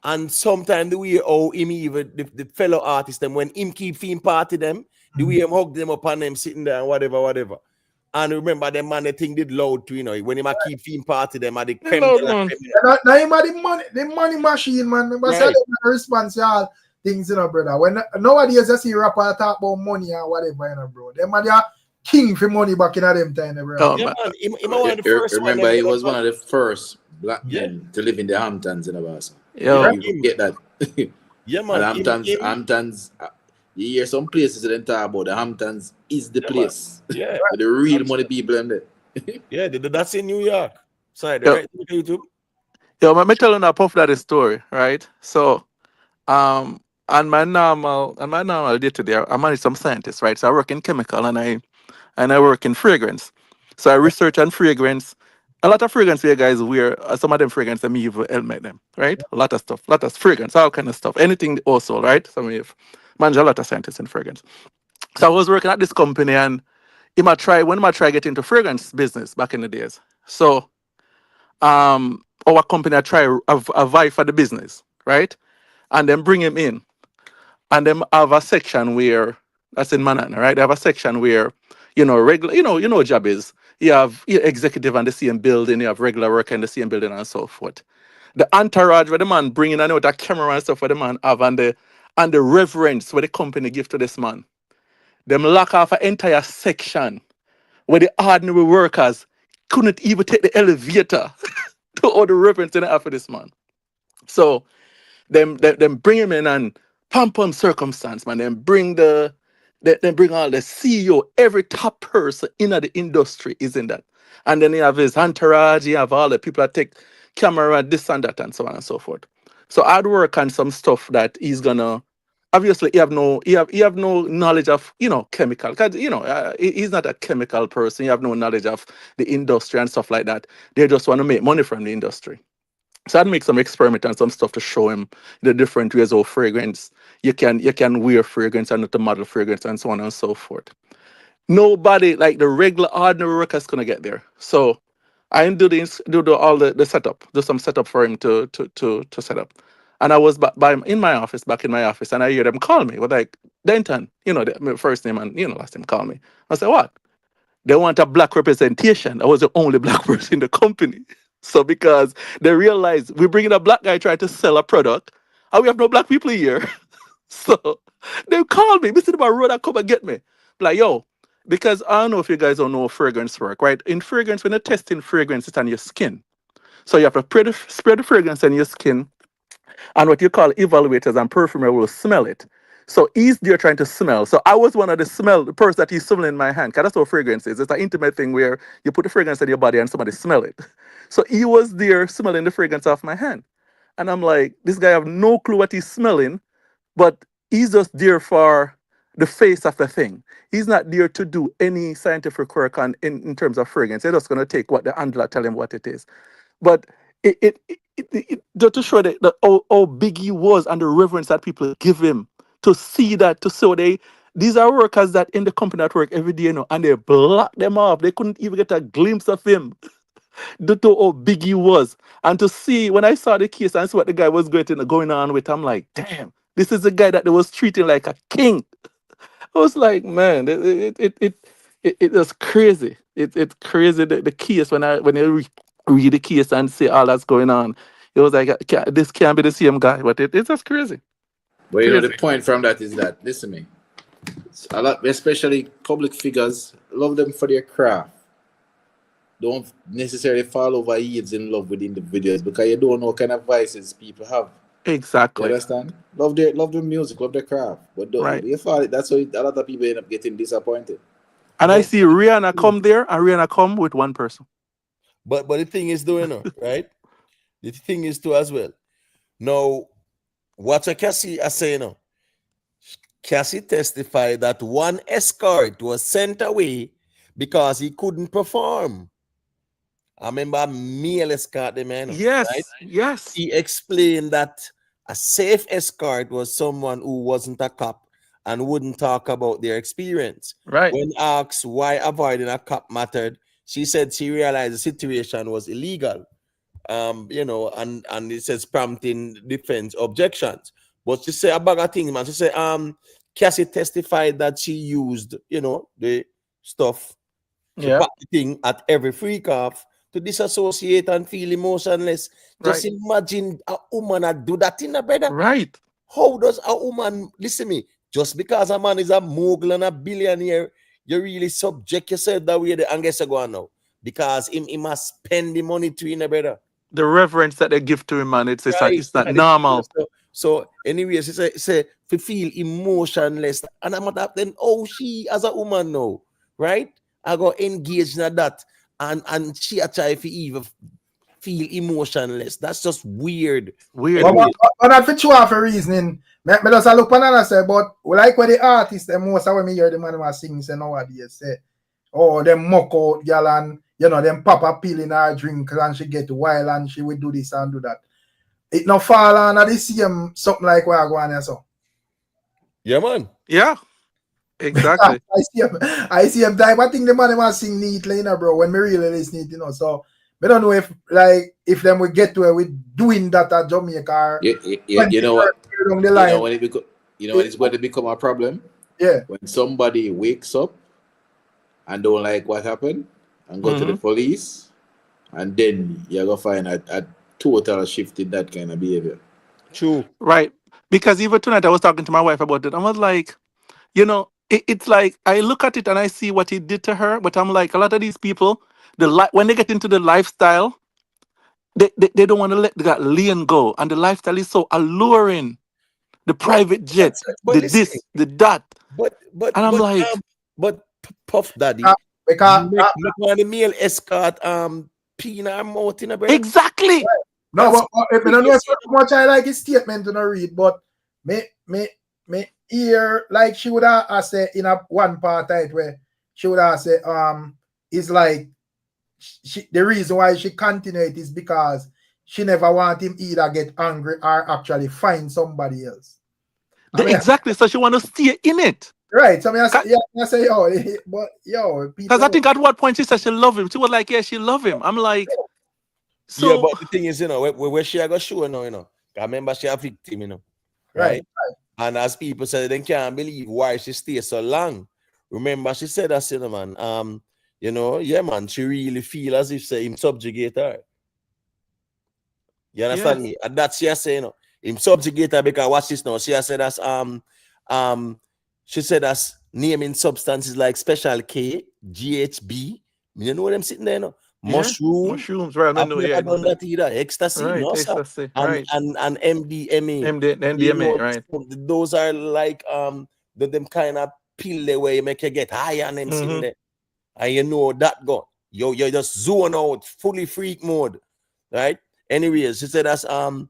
and sometimes the way how him even the fellow artists, them when him keep theme party them, the way him hug them up and them sitting there and whatever. And remember them man, the thing did loud too, you know, when him a keep theme party them at the creme.
Now him are the money machine, man. Remember say the response to all things, you know, brother. When nowadays you see rapper talk about money and whatever, you know, bro. Them are the king for money back in them time, bro.
Oh,
Yeah, man. Him one of the first
remember he was one of the first black men to live in the Hamptons in Abasa.
Yo.
You get that.
Yeah, man.
Hamptons, you hear some places that talk about the Hamptons is the place.
Yeah.
The real money people in there.
Yeah, that's in New York. Sorry, right? YouTube.
Yo, let me tell you a Puff Daddy story, right? So, um, on my normal day today, I manage some scientists, right? So I work in chemical and I work in fragrance. So I research on fragrance. A lot of fragrance here, guys, wear some of them fragrance that me even helmet them, right? A lot of stuff, lot of fragrance, all kind of stuff. Anything also, right? So we have manage a lot of scientists in fragrance. So I was working at this company and when I try get into fragrance business back in the days. So our company I try a vie for the business, right? And then bring him in. And then have a section where that's in Manhattan, right? They have a section where, regular, job is you have your executive on the same building, you have regular worker in the same building and so forth. The entourage where the man bringing I know that camera and stuff where the man have and the reverence where the company give to this man. Them lock off an entire section where the ordinary workers couldn't even take the elevator to all the reverence in the for this man. So them bring him in and pump circumstance, man. Then bring all the CEO, every top person in the industry is in that. And then you have his entourage, you have all the people that take camera, this and that, and so on and so forth. So I'd work on some stuff that he's gonna obviously you have no knowledge of chemical because he's not a chemical person. You have no knowledge of the industry and stuff like that. They just want to make money from the industry. So I'd make some experiment and some stuff to show him the different ways of fragrance. You can wear fragrance and not to model fragrance and so on and so forth. Nobody like the regular ordinary workers gonna get there. So I do all the setup, do some setup for him to set up. And I was back in my office, and I hear them call me. But like Denton, my first name and last name call me. I said, what? They want a black representation. I was the only black person in the company. So because they realize we're bringing a black guy trying to sell a product, and we have no black people here. So they called me. Mr. Road, come and get me. Like, yo, because I don't know if you guys don't know fragrance work, right? In fragrance, when you're testing fragrance, it's on your skin. So you have to spread the fragrance on your skin, and what you call evaluators and perfumer will smell it. So he's there trying to smell. So I was one of the person that he's smelling in my hand. Because that's what fragrance is. It's an intimate thing where you put the fragrance in your body and somebody smell it. So he was there smelling the fragrance off my hand. And I'm like, this guy have no clue what he's smelling, but he's just there for the face of the thing. He's not there to do any scientific work in terms of fragrance. They're just going to take what the handler tell him what it is. But just to show that how big he was and the reverence that people give him, to see that, to show these are workers that in the company that work every day, and they block them off. They couldn't even get a glimpse of him due to how big he was. And to see when I saw the case and see what the guy was going on with, I'm like, damn, this is the guy that they was treating like a king. I was like, man, it was crazy. It's crazy the case when you read the case and see all that's going on. It was like this can't be the same guy, but it's just crazy.
But the
Crazy.
point from that is that, listen to me, a lot, especially public figures, love them for their craft. Don't necessarily fall over heads in love with individuals because you don't know what kind of vices people have. You
Exactly.
understand? Love their music, love their craft. But
Right.
you fall, that's why a lot of people end up getting disappointed.
And I
But
see Rihanna come there, and Rihanna come with one person.
but the thing is doing right? The thing is too as well. Now, what Cassie is saying now, Cassie testified that one escort was sent away because he couldn't perform. I remember male escort the man, right?
Yes.
He explained that a safe escort was someone who wasn't a cop and wouldn't talk about their experience.
Right.
When asked why avoiding a cop mattered, she said she realized the situation was illegal. And it says prompting defense objections. But she said a bag of things, man. She said, Cassie testified that she used, the stuff. She
Yeah.
packed the thing at every freak off to disassociate and feel emotionless. Just
Right.
imagine a woman that do that in a brother.
Right.
How does a woman listen me? Just because a man is a mogul and a billionaire, you really subject yourself that way the guess go on now. Because he must spend the money to in a brother.
The reverence that they give to him, man, it's
Right.
not normal.
So anyway, she say to feel emotionless. And I'm not then she as a woman now, right? I got engaged in that. And she a try to even feel emotionless. That's just weird.
Weird.
But,
Anyway,
but not for true for reasoning. Me just a look on and say, but like what the artists, the most of when me hear the man who sing say nowadays say, oh, them mock out girl and them pop a pill in her drink and she get wild and she will do this and do that. It no fall on the same something like what I go on and so.
yeah, man.
Yeah, exactly.
I see him type. I think the man who sing neatly, bro. When me really listen it, So I don't know if them will get to it with doing that at Jamaica. Or
You know what?
Along the line.
When it's going to become a problem.
Yeah.
When somebody wakes up and don't like what happened and go to the police, and then you're gonna find a total shift in that kind of behavior.
True.
Right. Because even tonight I was talking to my wife about it. I was like, it's like I look at it and I see what he did to her, but I'm like, a lot of these people, when they get into the lifestyle, they don't want to let that lane go, and the lifestyle is so alluring. The private jet, the this, the that, and I'm like,
but Puff Daddy,
because
make one the male escort peanut mouth in a bread.
Exactly.
No, but I don't know how much I like his statement to not read, but me hear like she would have said in a one part right where she would have said is like the reason why she continued is because she never want him either get angry or actually find somebody else.
Exactly. So she want to stay in it.
Right. So I say, yo,
because I think at what point she said she love him. She was like, yeah, she love him. I'm like, so
yeah, but the thing is, where she got show now, I remember she a victim, right? And as people say, they can't believe why she stays so long. Remember, she said that, man. Yeah, man, she really feel as if say him subjugate her. You understand me? And that's she saying, him subjugate her because watch this now. She has said that's she said that's naming substances like Special K, GHB. You know what I'm sitting there,
mushrooms, right?
I've never done that either. Ecstasy,
right,
no,
ecstasy,
and MDMA.
MDMA, right?
Those are like them kind of pill the way you make you get high on them sitting there. And that go. You just zone out, fully freak mode. Right? Anyways, she said that's and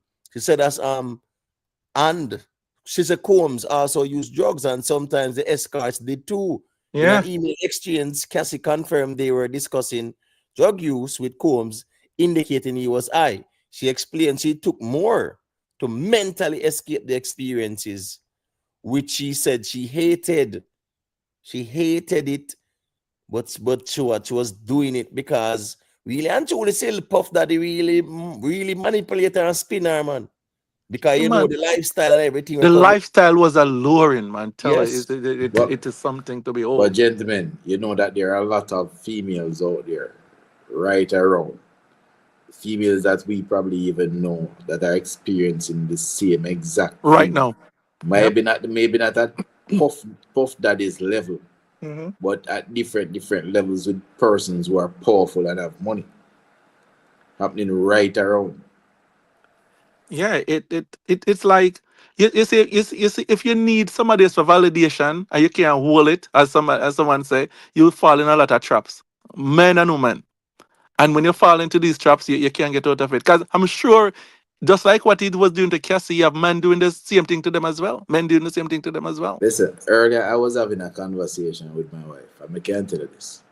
she said Combs also use drugs and sometimes the escorts did too.
Yeah.
In an email exchange, Cassie confirmed they were discussing drug use with Combs, indicating he was high. She explained she took more to mentally escape the experiences, which she said she hated. She hated it, but she was doing it because really, and truly still Puff Daddy really manipulate her and spin her, man. Because the lifestyle and everything.
The lifestyle was alluring, man. Tell
Yes.
it is something to behold.
But gentlemen, you know that there are a lot of females out there, right around. Females that we probably even know that are experiencing the same exact
right
thing.
now.
Maybe not at Puff Daddy's level, but at different levels with persons who are powerful and have money. Happening right around.
Yeah, it's like you see if you need somebody else for validation and you can't hold it, as someone say, you'll fall in a lot of traps, men and women. And when you fall into these traps, you can't get out of it. Because I'm sure, just like what he was doing to Cassie, you have men doing the same thing to them as well. Men doing the same thing to them as well.
Listen, earlier I was having a conversation with my wife. I can't tell you this.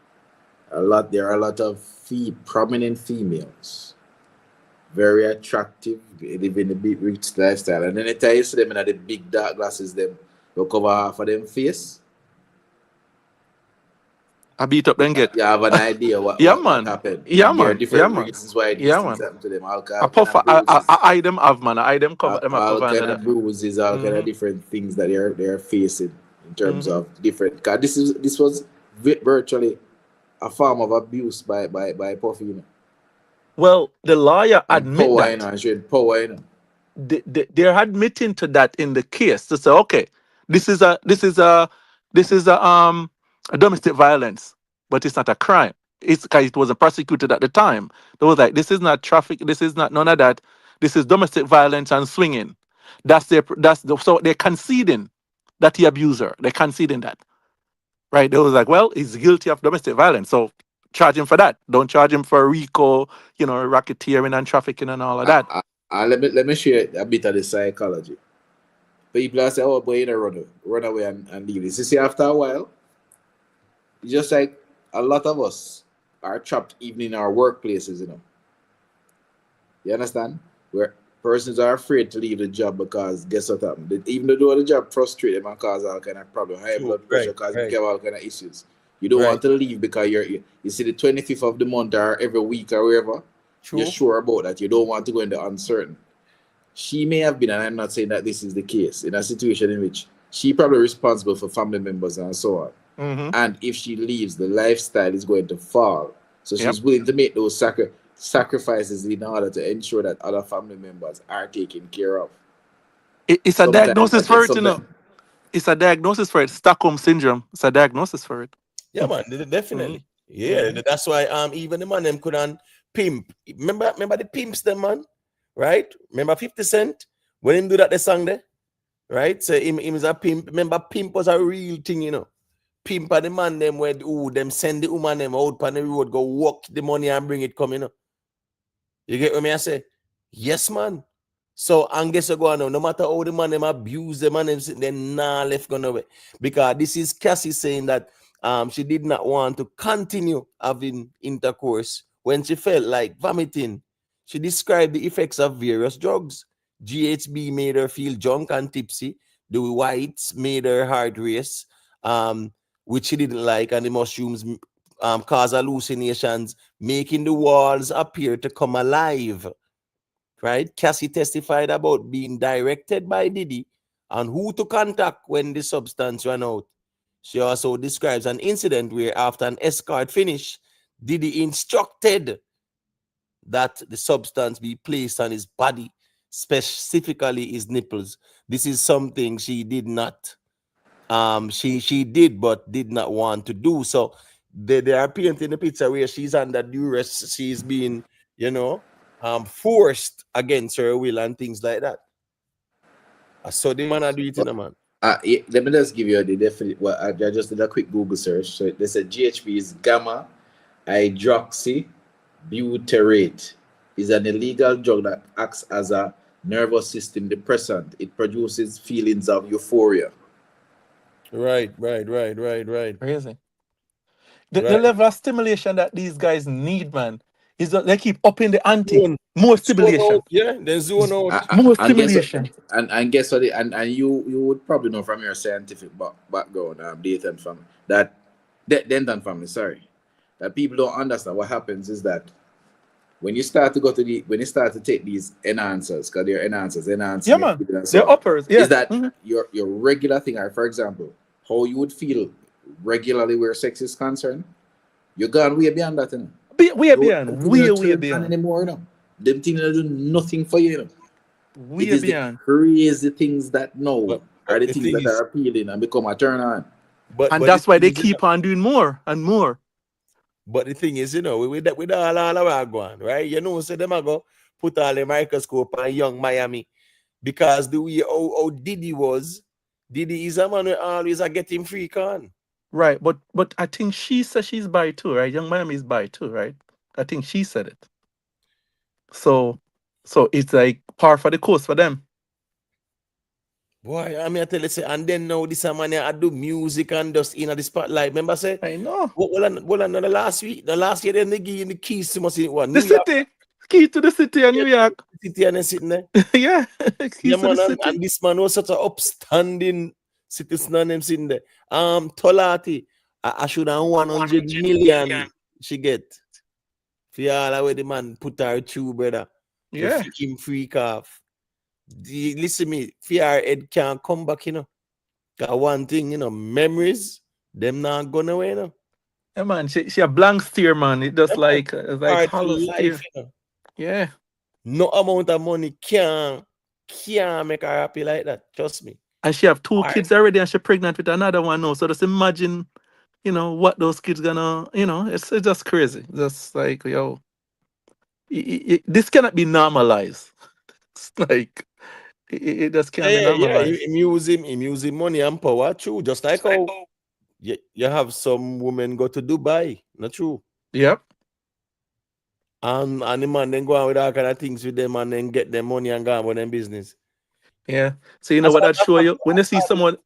There are a lot of prominent females, very attractive, living a big rich lifestyle. And then I tell you to them in the big dark glasses, them will cover half of them face.
I beat up then get.
You have an idea what happened.
Yeah,
and
man.
There are different reasons why these things happen to them.
I eye them have, man. I eye them cover them up.
All kind of bruises, all kind of different things that they're facing in terms of different. Because this was virtually a form of abuse by Puffy.
Well, the lawyer admit
that.
They're admitting to that in the case to say, okay, this is a domestic violence, but it's not a crime. It's because it wasn't prosecuted at the time. They was like, this is not traffic. This is not none of that. This is domestic violence and swinging. So they're conceding that he abused her. They're conceding that, right? They was like, well, he's guilty of domestic violence. So charge him for that. Don't charge him for RICO, racketeering and trafficking and all of that.
Let me share a bit of the psychology. People are saying, "Oh, boy, you know, run away and leave this." You see, after a while, it's just like a lot of us are trapped even in our workplaces. You understand? Where persons are afraid to leave the job because guess what happened? Even though the job frustrates them and cause all kind of problem, high blood pressure, cause you have all kind of issues. You don't want to leave because you see the 25th of the month or every week or wherever. You're sure about that. You don't want to go into uncertain. She may have been, and I'm not saying that this is the case, in a situation in which she probably responsible for family members and so on.
Mm-hmm.
And if she leaves, the lifestyle is going to fall. So she's willing to make those sacrifices in order to ensure that other family members are taken care of.
It's a diagnosis for it, It's a diagnosis for it. Stockholm syndrome. It's a diagnosis for it.
Yeah, man, definitely. Yeah, that's why even the man them couldn't pimp. Remember the pimps them, man, right? Remember 50 Cent when him do that the song there, right? So him is a pimp. Remember, pimp was a real thing, Pimp are the man them where them send the woman them out on the road, go walk the money and bring it coming. You get what me I say? Yes, man. So and guess what going on? No matter how the man them abuse the man them, they left gone away. Because this is Cassie saying that she did not want to continue having intercourse when she felt like vomiting. She described the effects of various drugs. GHB made her feel drunk and tipsy. The whites made her heart race, which she didn't like, and the mushrooms cause hallucinations, making the walls appear to come alive. Right? Cassie testified about being directed by Diddy on who to contact when the substance ran out. She also describes an incident where after an escort finish, Diddy instructed that the substance be placed on his body, specifically his nipples. This is something she did not, she did but did not want to do. So they are painting the picture where she's under duress, she's being, forced against her will and things like that. So the man are doing it, man.
Let me just give you the definite. Well, I just did a quick Google search. So they said GHB is gamma hydroxybutyrate. Is an illegal drug that acts as a nervous system depressant. It produces feelings of euphoria.
Right.
Crazy. The level of stimulation that these guys need, man, is that they keep upping the ante. More stimulation.
Then zone out.
More stimulation.
And guess what? And you would probably know from your scientific background, data and family, that people don't understand. What happens is that when you start to take these enhancers, because they're enhancers,
yeah, man, they're uppers. Yeah,
is that your regular thing? Or for example, how you would feel regularly where sex is concerned, you're gone way beyond that.
Way beyond.
Anymore, Them things do nothing for you.
Way
it is
beyond.
The crazy things that
but
are the things that are appealing and become a turn on.
But that's why they keep on doing more and more.
But the thing is, with all our going, right? So them are go put all the microscope on young Miami because the way how Diddy is a man who always are getting free con.
Right, but I think she said she's bi too, right? Young Miami is bi too, right? I think she said it. So it's like par for the course for them.
Boy, I tell you, and then now this man I do music and just in the spotlight. Remember, say
I know.
Well, the last year, then they give you the keys to one.
The city, key to the city of New York.
City and sitting there.
Yeah, keys to the city.
And this man was such an upstanding citizen and him sitting there. Tolati, I should have 100 million she get. For all the way the man put her through, brother.
Yeah.
To him freak off. Listen me, fear head can't come back, Got one thing, memories, them not gone away,
Yeah, man, she a blank steer, man. It just like hollow steer. Yeah.
No amount of money can make her happy like that. Trust me.
And she have 2 kids already, and she pregnant with another one now. So just imagine, what those kids gonna, it's just crazy. Just like, this cannot be normalized. It's like it just can't be normalized.
Him using money and power, true. Just like how you have some women go to Dubai, not true.
Yep.
And the man then go on with all kind of things with them and then get them money and go on with them business.
Yeah. So you know
That's
what
what
that show you? When you see someone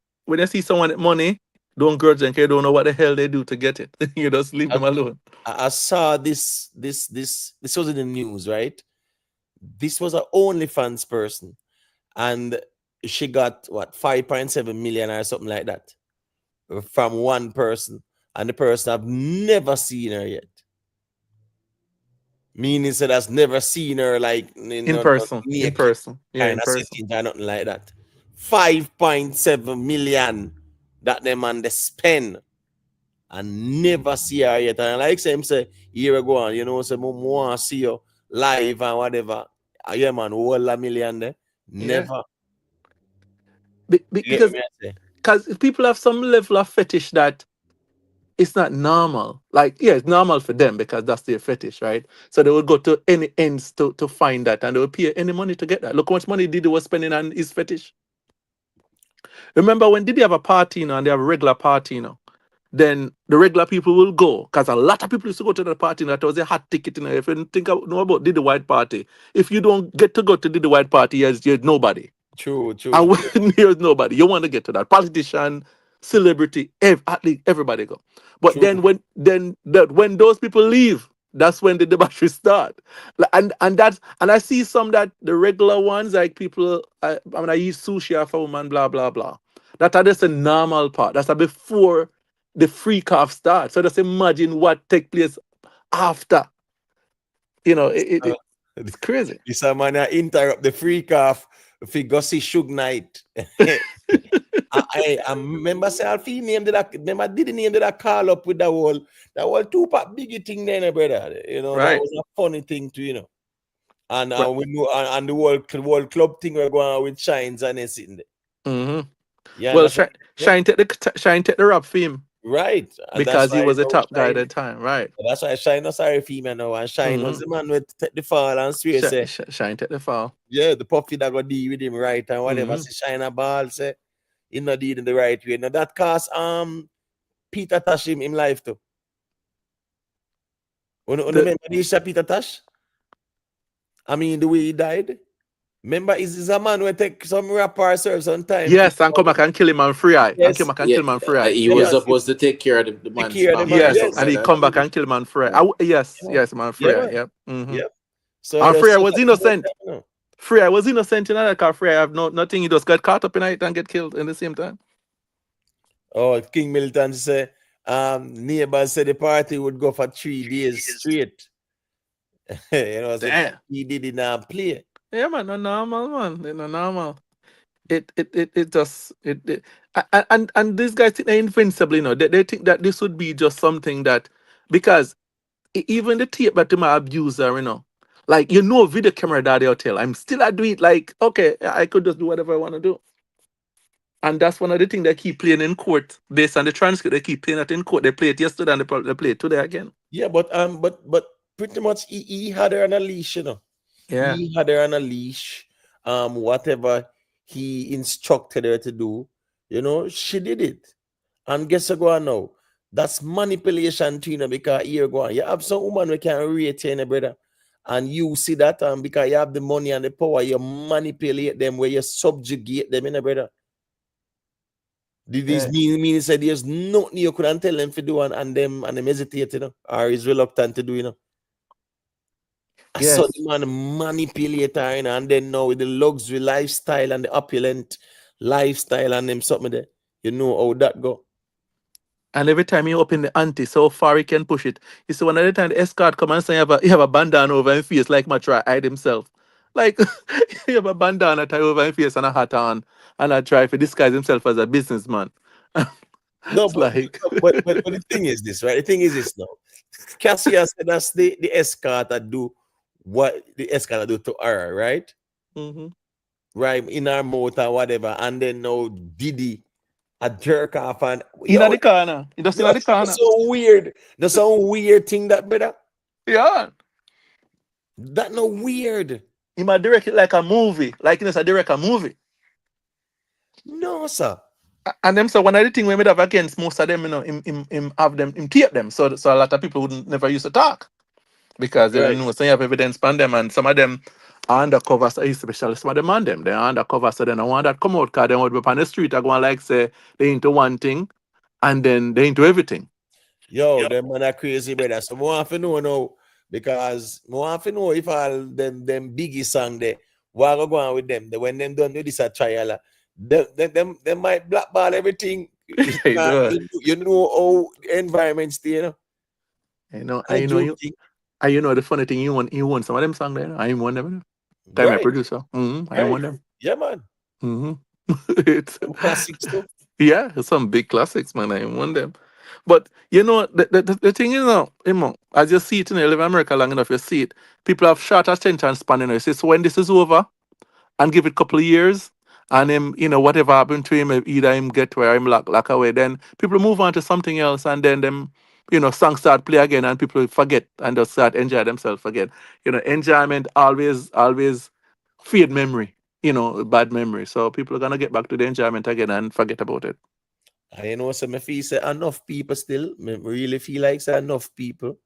with money, don't grudge them 'cause you don't know what the hell they do to get it. You just leave them alone.
I saw this was in the news, right? This was an OnlyFans person, and she got what 5.7 million or something like that from one person, and the person I've never seen her yet. Meaning said that's never seen her like
In person. In person. Yeah,
kind
in
of
person.
setting or nothing like that. 5.7 million that them man they spend and never see her yet. And like him say, here we go on, you know, say more see you live and whatever. Yeah, man, whole a million there. Never.
Because people have some level of fetish that it's not normal. Like, yeah, it's normal for them because that's their fetish, right? So they will go to any ends to find that, and they will pay any money to get that. Look how much money Diddy was spending on his fetish. Remember when Diddy have a party, and they have a regular party, then the regular people will go, because a lot of people used to go to the party, that was a hot ticket. If you know about Diddy White Party, if you don't get to go to Diddy White Party, you're nobody.
True.
And when there's nobody, you want to get to that. Politician, celebrity, at least everybody go. But
True.
then when those people leave, that's when the debauchery start. And I see some that the regular ones, like people, I eat sushi for woman, blah blah blah. That are just a normal part. That's before the freak off starts. So just imagine what take place after. You know, it's crazy.
This man interrupt the freak off if you go see Suge Knight. I remember say Alfie named that. Remember Diddy named that call up with that whole Tupac biggie thing there, brother. You know,
Right.
that was a funny thing too, you know. And
Right.
we know, and the world club thing we're going on with Shines and it's in there.
Mm-hmm.
Yeah,
Well, Shine take the rap for him.
Right. And
Because he was a top guy at
Shine,
the time, right?
that's why Shine was sorry female now. And Shine was the man with take the fall and swear say,
Shine take the fall.
yeah, the puffy that got deal with him right and whatever.
Mhm.
Say Shine a ball say he not deal in the right way. Now that cost Peter Tosh him life too. Remember this Peter Tosh? I mean the way he died. Remember, is a man who take some rapper serve sometimes.
Yes, and come back and kill him and free eye.
Yes.
And come back and kill him and free eye.
He was supposed to take care of the man's
care of the
family.
man,
Yes,
yes.
and he come back and kill him and free eye. Yes, man, free eye.
man.
Yep. Mm-hmm.
Yep. So
And
that's
free eye
so
was
that-
innocent.
no.
Free eye was innocent in that car. Free eye have nothing. He just got caught up in it and get killed in the same time.
Oh, King Milton say, neighbors said the party would go for 3 days straight. You know, so
Damn.
he did not play.
Yeah, man, no normal, man. No normal. And these guys think they're invincible, you know. They think that this would be just something that, because even the tape that my abuser, you know, like, video camera that they'll tell, I'm still I do it like, okay, I could just do whatever I want to do. And that's one of the things they keep playing in court. Based on the transcript, they keep playing it in court. They played it yesterday and they play it today again.
Yeah, but pretty much he had her on a leash, you know.
Yeah.
He had her on a leash. Whatever he instructed her to do, you know, she did it. And guess what go on now? That's manipulation too, you know, because here go on. You have some woman who can rate you, brother. And you see that because you have the money and the power, you manipulate them where you subjugate them, brother. This mean said there's nothing you couldn't tell them to do and them hesitate, you know, or is reluctant to do, you know.
Yes.
So the man manipulate her, you know, and then now with the luxury lifestyle and the opulent lifestyle and them something there, you know how that go.
And every time you open the ante, so far he can push it. You see, one of the time the escort come and say you have a bandana over his face, like Matra hide himself. Like, you have a bandana tie over his face and a hat on, and I try to disguise himself as a businessman.
No,
It's
but,
like,
but the thing is this, right? The thing is this now. Cassia said that's the escort that do what the escort do to her, right?
Mhm.
Right, in her mouth or whatever, and then now Diddy a jerk off and
In the corner. He just in the corner.
that's so weird. That's so weird thing that brother.
Yeah.
That no weird.
He might direct it like a movie. Like, you know, direct a movie.
No, sir.
And them, so one of the things we made have against most of them, you know, him have them, him tape them, so a lot of people wouldn't never used to talk because they don't
Right.
know, so you have evidence on them, and some of them are undercover, so especially some of them on them, they're undercover, so they don't want that come out because they would be on the street, I go and like say they into one thing, and then they into everything.
Yo, them man are crazy, brother. So more have to know now because more have to know if all them biggie song there, what go on with them. When them done with this a trial, them might blackball everything.
Hey, do
You know how environment stay, you know.
you know,
I
and you know you,
joking.
and you know the funny thing, you want some of them songs there. I ain't one them. I'm a
Right,
producer. I ain't
right.
one them.
Yeah, man.
It's
Some classics too.
yeah, some big classics, man. I ain't one them. But you know, the thing is now, as you see it, you know, you live in America long enough, you see it. People have short attention span, you know. You see, so when this is over, and give it a couple of years, and him, you know, whatever happened to him, either him get where him lock away, then people move on to something else, and then them, you know, songs start play again, and people forget and just start enjoy themselves again. You know, enjoyment always fade memory, you know, bad memory. So people are gonna get back to the enjoyment again and forget about it.
I know some me feel say enough people still. Me really feel like say enough people.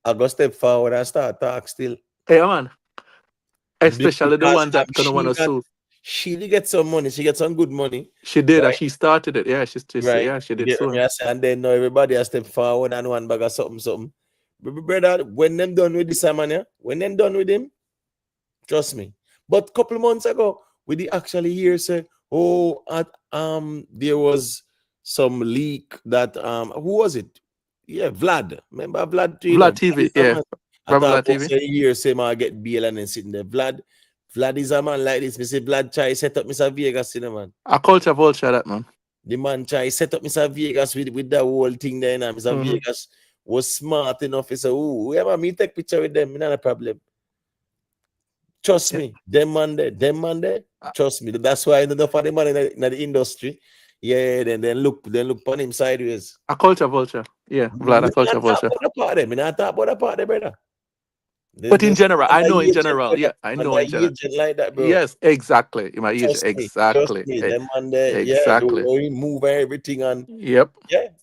I go step forward and start talk still.
Hey man, especially the
Because
ones that gonna wanna sue.
she did get some money. She get some good money.
She did, and
Right.
she started it. Yeah,
Right.
yeah, she
You
did
get what
so.
me I say? And then now everybody has step forward and one bag of something. Brother, when them done with this man, yeah, when them done with him, trust me. But couple months ago, we did actually hear say, oh, there was some leak that who was it? Yeah, Vlad. Remember Vlad, you know,
Vlad
Vlad
TV,
is a
yeah,
man. I
Bravo
thought
Vlad
about
TV.
say a year, say I get bail and then sitting there. Vlad is a man like this. Me say Vlad try set up Mr. Vegas, you know, man.
A culture vulture, that man.
The man try set up Mr. Vegas with that whole thing there. And Mr.
Mm-hmm.
Vegas was smart enough. He said, oh, whoever me take picture with them, not a problem. Trust
Yeah.
me, them man there. Trust me. That's why enough of the man in the industry. Yeah, then look upon him sideways.
A culture vulture. Yeah, Vlad,
Me
a culture
not talk
vulture.
about the part of them. Me not talk about the part of them, brother.
But in general, I know in
Underagent,
general.
brother.
Yeah, I know in general.
Underagent like that, bro.
Yes, exactly. In my age,
Trust
exactly.
me. Them man there, yeah, the
Exactly.
way he move and everything, and
Yep.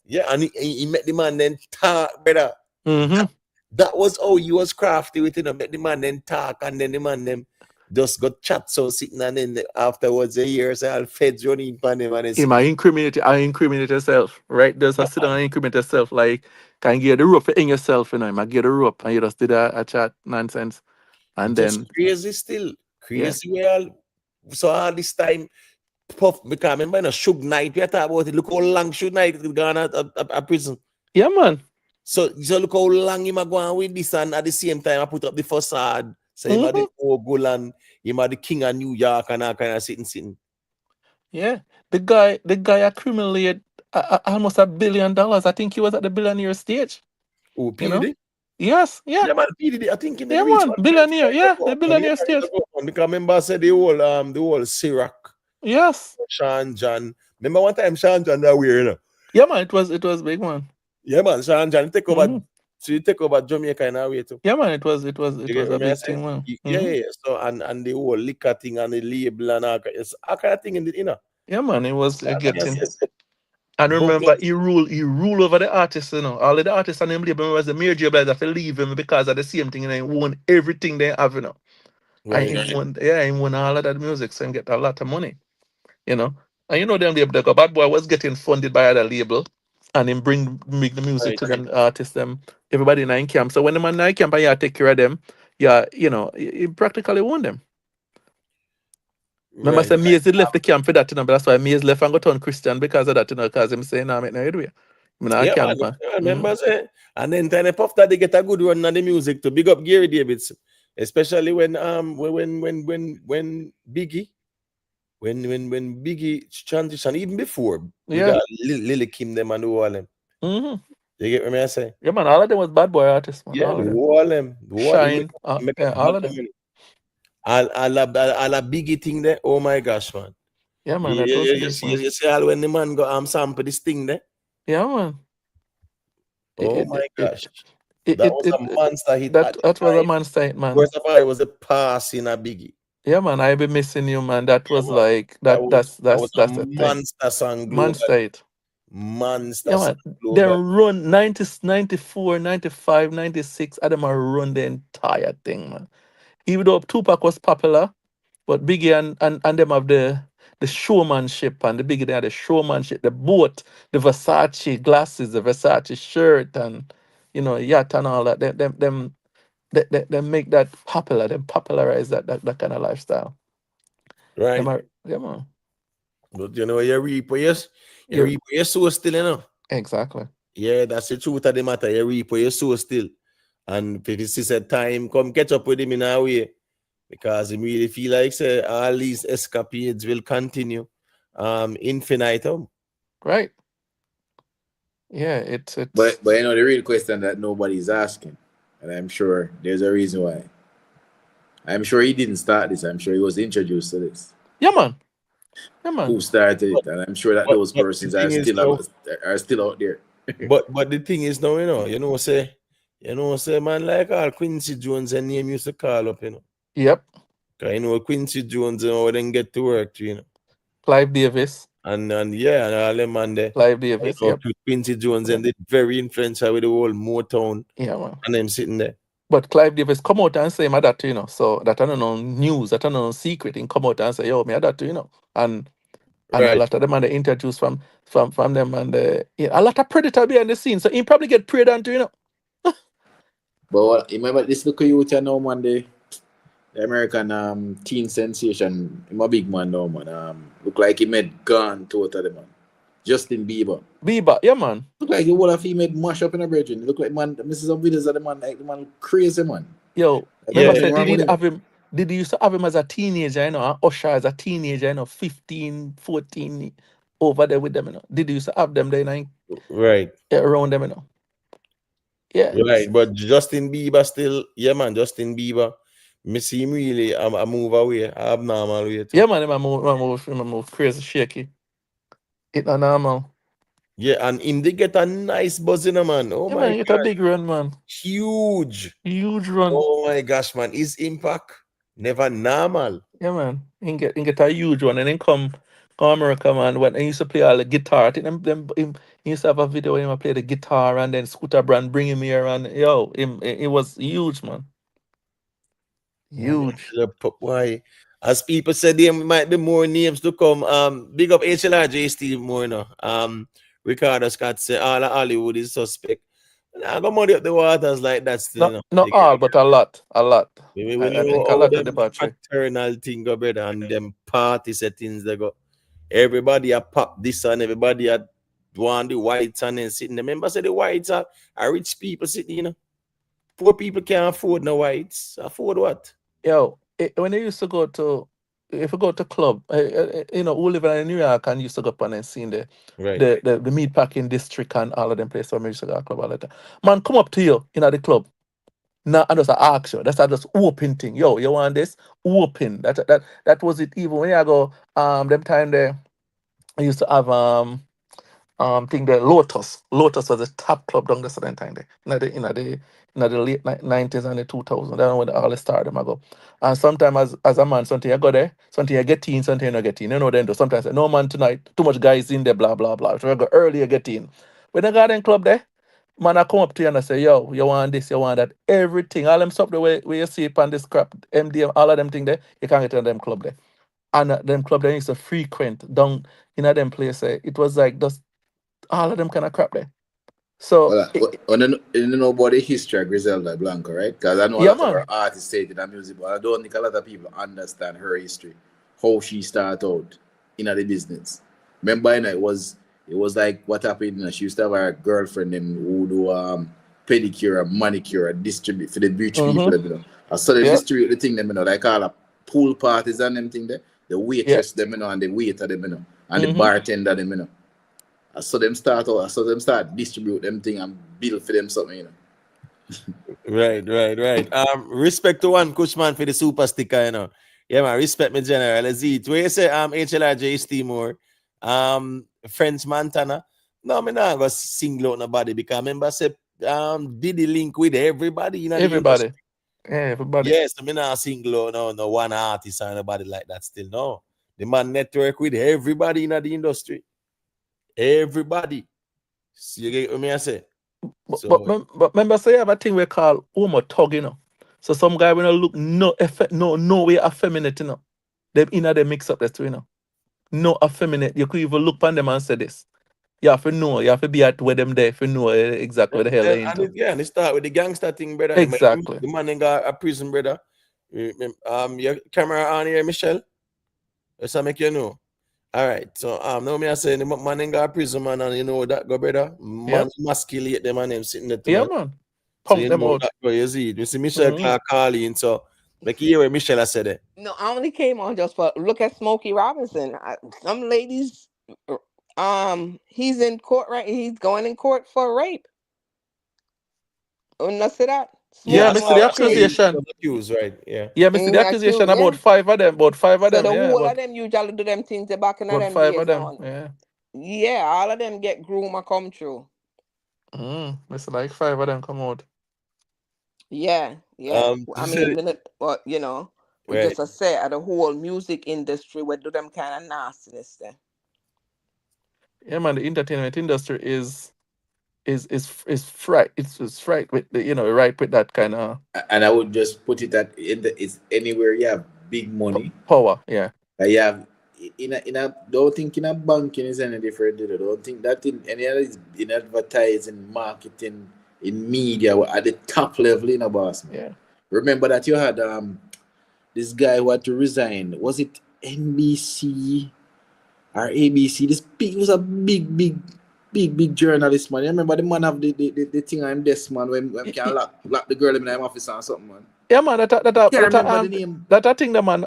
yeah, and he met the man then talk, brother.
Mm-hmm.
That was how he was crafty with met the man then talk, and then the man them just got chat so sitting, and then afterwards a year so all feds running on him and it's
In my incriminate yourself, right? There's a sit down and incriminate yourself, like, can get the rope in yourself, you know, you might get the rope, and you just did a chat nonsense. And
just
then,
crazy still.
yeah.
Crazy well. So all this time puff because I remember in a Suge Knight, we talk about it. Look how long Suge Knight is gone at a prison.
Yeah, man.
So look how long him a going with this, and at the same time I put up the facade. So him
Mm-hmm.
the Ogle and him the king of New York and all kind of sitting.
Yeah. The guy accumulated almost $1 billion. I think he was at the billionaire stage.
Oh,
You know?
P.
Yes, yeah.
Yeah, man, P. Diddy, I think in the
Yeah,
reach
man. Billionaire, yeah, the billionaire stage.
because remember I said the whole Ciroc,
Yes.
Sean John. Remember one time Sean John that weird, you know?
Yeah, man, it was big, man.
Yeah, man, Sean John take over.
Mm-hmm.
So you take over Jamaica in a way too.
Yeah, man, it was
You get
a
me? I
big
say,
thing, man.
yeah,
Mm-hmm.
yeah. So and the whole liquor thing and the label and all kind of thing in the
Yeah, man, it was a good thing.
yes.
And
But
remember, he rule over the artists, you know. All of the artists and them label was the major brothers have to leave him because of the same thing, and he won everything they have, you know. And
right.
he won all of that music, so he get a lot of money, you know. And you know them label, the Bad Boy was getting funded by other label, and him make the music
Right.
to them artists, them everybody in camp. So when the man in camp and you take care of them, yeah, you know, he practically won them. Remember, I
Right.
said Maze left the camp for that, you know, but that's why Maze left and got on Christian because of that, you know, because him saying, nah, make no headway. I'm not
Yeah, man.
camp, man.
I remember say, and then time puff that they get a good run on the music to big up Gary Davids, especially when Biggie when Biggie transition even before we
Yeah.
got Lily Kim them and all them.
Mm-hmm.
You get what I say?
Yeah, man, all of them was Bad Boy artists, man.
Yeah,
All of them.
all them. What he
Shine,
make
yeah,
a
all
lot
of
of
them.
money. All Biggie thing there. Oh my gosh, man.
Yeah, man, that was big, man.
You see all when the man go sample this thing there.
Yeah, man.
Oh my gosh.
It,
That was a monster hit
that
at the
was a
time.
man state, man.
First of all, it was a pass in a Biggie.
Yeah, man, I be missing you, man. That was
Yeah, man.
like
That
that.
was that was a
That's the thing.
monster song
Man
global.
state.
Monster
Yeah,
song
man. They
global.
run 90, 94, 95, 96. And them a run the entire thing, man. Even though Tupac was popular, but Biggie and them have the showmanship, and the Biggie they had the showmanship, the boat, the Versace glasses, the Versace shirt, and yacht and all that. They make that popular. They popularize that kind of lifestyle. Them
Right.
are, yeah, man.
But you reap what you
Yeah,
reap what you sow still,
exactly.
Yeah, that's the truth of the matter. You reap what you sow still. And if it's said time, come catch up with him in a way. Because he really feel like say all these escapades will continue infinitum.
Right. Yeah, it's
But the real question that nobody's asking, and I'm sure there's a reason why. I'm sure he didn't start this. I'm sure he was introduced to this.
yeah, man. Yeah, man.
Who started it? And I'm sure that those
But the
persons
thing is now,
are still out there.
but the thing is now, say man like all Quincy Jones and name used to call up,
Yep.
Cause Quincy Jones then get to work,
Clive Davis.
And yeah, and all them man there.
Clive Davis. Yep.
Quincy Jones
Yep.
and they very influential with the whole Motown
Yeah, man.
and them sitting there.
But Clive Davis come out and say, "My that so that I don't know news, that I don't know secret, and come out and say, yo, me that and a
Right.
lot of them and they introduced from them and a lot of predator behind the scene, so he probably get preyed on to.
But remember this look you now, man, the American teen sensation. I'm a big man now, man. Look like he made gone totally, man. Justin Bieber.
Bieber, yeah, man.
Look like the whole of he made mash up in a virgin. Look like man, Mrs. Some videos of the man, like the man crazy, man.
Yo,
Yeah.
remember said
Wrong with
did
him.
have him did he used to have him as a teenager, and Usher as a teenager, 15, 14 over there with them, Did he used to have them there,
Right.
around them, Yeah.
Right. But Justin Bieber still, yeah, man, Justin Bieber. Me see him really I move away, abnormal way too.
Yeah, man, him a move crazy shaky. It not normal.
Yeah, and him they get a nice buzz in a man. Oh
Yeah,
my
man, get a
god.
big run, man.
Huge.
Huge run.
Oh my gosh, man. His impact never normal.
Yeah, man. He get a huge one, and then come America, man. When he used to play all the guitar, I think he used to have a video where he play the guitar, and then Scooter Brand bring him here, and it was huge, man. Huge.
Why? As people said, there might be more names to come. Big up HLRJ Steve more, Ricardo Scott say all of Hollywood is suspect. I go muddy up the waters like that still,
Not all, but a lot.
We
I
know
think a
how
lot of
them
debauchery.
fraternal thing go, brother, and them party settings they go. Everybody a pop this and everybody a want the whites and then sitting. Remember, say the whites are rich people sitting, Poor people can't afford no whites. Afford what?
Yo, when they used to go to, if you go to club, who live in New York and used to go up and see
Right.
the meat packing district and all of them places where we used to go to club all the time. Man, come up to you in the club. Now and just ask you. That's just open thing. Yo, you want this? Open. That was it. Even when I go them time there, I used to have thing there, Lotus. Lotus was the top club down the certain time there. In the late 90s and the 2000s. That's when all the stars them I go. And sometimes as a man, something you go there, something you get in, something you not get in. Then do sometimes say, no man tonight, too much guys in there, blah blah blah. So I go early, you get in. When I got in club there, man, I come up to you and I say, yo, you want this, you want that, everything, all them stuff the way where you see it on this crap, MDM, all of them thing there, you can't get in them club there. And them club there used to frequent down in them place. It was like just all of them kind of crap there. So
You know about the history of Griselda Blanco, right? Because I know a lot of our artists say it in the music, but I don't think a lot of people understand her history, how she started out in the business. Remember, it was like what happened. She used to have a girlfriend who do pedicure, manicure, distribute for the rich people. I saw they distribute the thing them, like all the pool parties and them thing there. The waitress them, and the waiter them, and the bartender them, I saw them start distribute them thing and build for them something,
Right. Respect to one coach man for the super sticker, Yeah, man, respect me general. Let's see. Where you say HLRJ Steamore, French Montana. No, me not go single out nobody because remember say Diddy link with everybody,
everybody. Yeah, everybody.
Yes, I mean, not single, no one artist or nobody like that still. No. The man network with everybody in the industry. Everybody. So you get what me I say? So,
But remember, say you have a thing we call homo tug, you know. So some guy will not look no way effeminate, you know. Them inner they mix up the two, you know. No effeminate. You could even look on them and say this. You have to know. You have to be at where them there if you know exactly what the hell they into.
and it start with the gangster thing, brother.
Exactly.
The man ain't got a prison, brother. Your camera on here, Michelle. That's how make you know. All right. So now me I say the man ain't got a prison, man, and you know that go, brother. Man masculate them and them sitting there too,
Yeah,
man.
man.
So
Punk
you
them
know
out.
that go, you see. You see Michelle Clark calling, so make you hear what Michelle has said there.
No, I only came on just for look at Smokey Robinson. Some ladies, he's in court right. He's going in court for rape. No, see that?
Yeah,
Yeah, I
Smokey
Mr.
saw
The
more
that he
crazy.
accusation.
was accused, right? Yeah.
Yeah, Mr. The
Yeah,
accusation
cute, yeah.
about five of them. About five of
So
them,
the
yeah.
whole
But
of them usually do them things the back in
about
them
five of
days
them,
now.
yeah.
Yeah, all of them get groomer come true.
Mr. Like five of them come out.
Yeah, yeah. I
You
mean,
said
but we
right.
just say at the whole music industry we do them kind of nastiness there.
Yeah, man, the entertainment industry is fright. It's fright with the, right with that kind of
And I would just put it that it's anywhere you have big money.
power. Yeah.
Like you have in a don't think in a banking is any different. You know, don't think that in any other in advertising, marketing, in media we're at the top level in a boss man.
Yeah.
Remember that you had this guy who had to resign. Was it NBC or ABC? This big was a big journalist man. You remember the man have the thing on this man when can lock the girl in the office or something man.
Yeah, man.
Can't remember the name.
That thing, the man.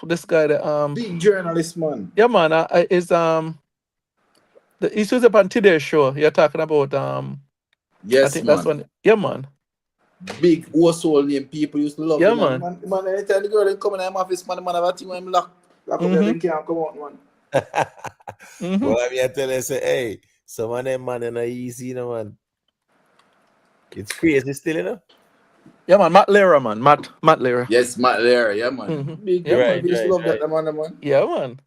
This guy, the
Big journalist man.
yeah, man. Is the issues upon today's show. You're talking about I
Yes
think that's
man.
one. Yeah, man.
Big household name people used to love
Yeah,
him. Man.
man.
Man, anytime the girl they come in the office, man, the man have a thing when him lock up there, they can't come out, man.
Well, I mean, I tell you, say, hey, some of them man are not easy, you know, man. It's crazy still, you know.
Yeah, man. Matt Lera, man. Matt Lera.
Yes, Matt there, yeah, man. Big
Yeah,
man.
man.
People used to love that man.
Yeah, man.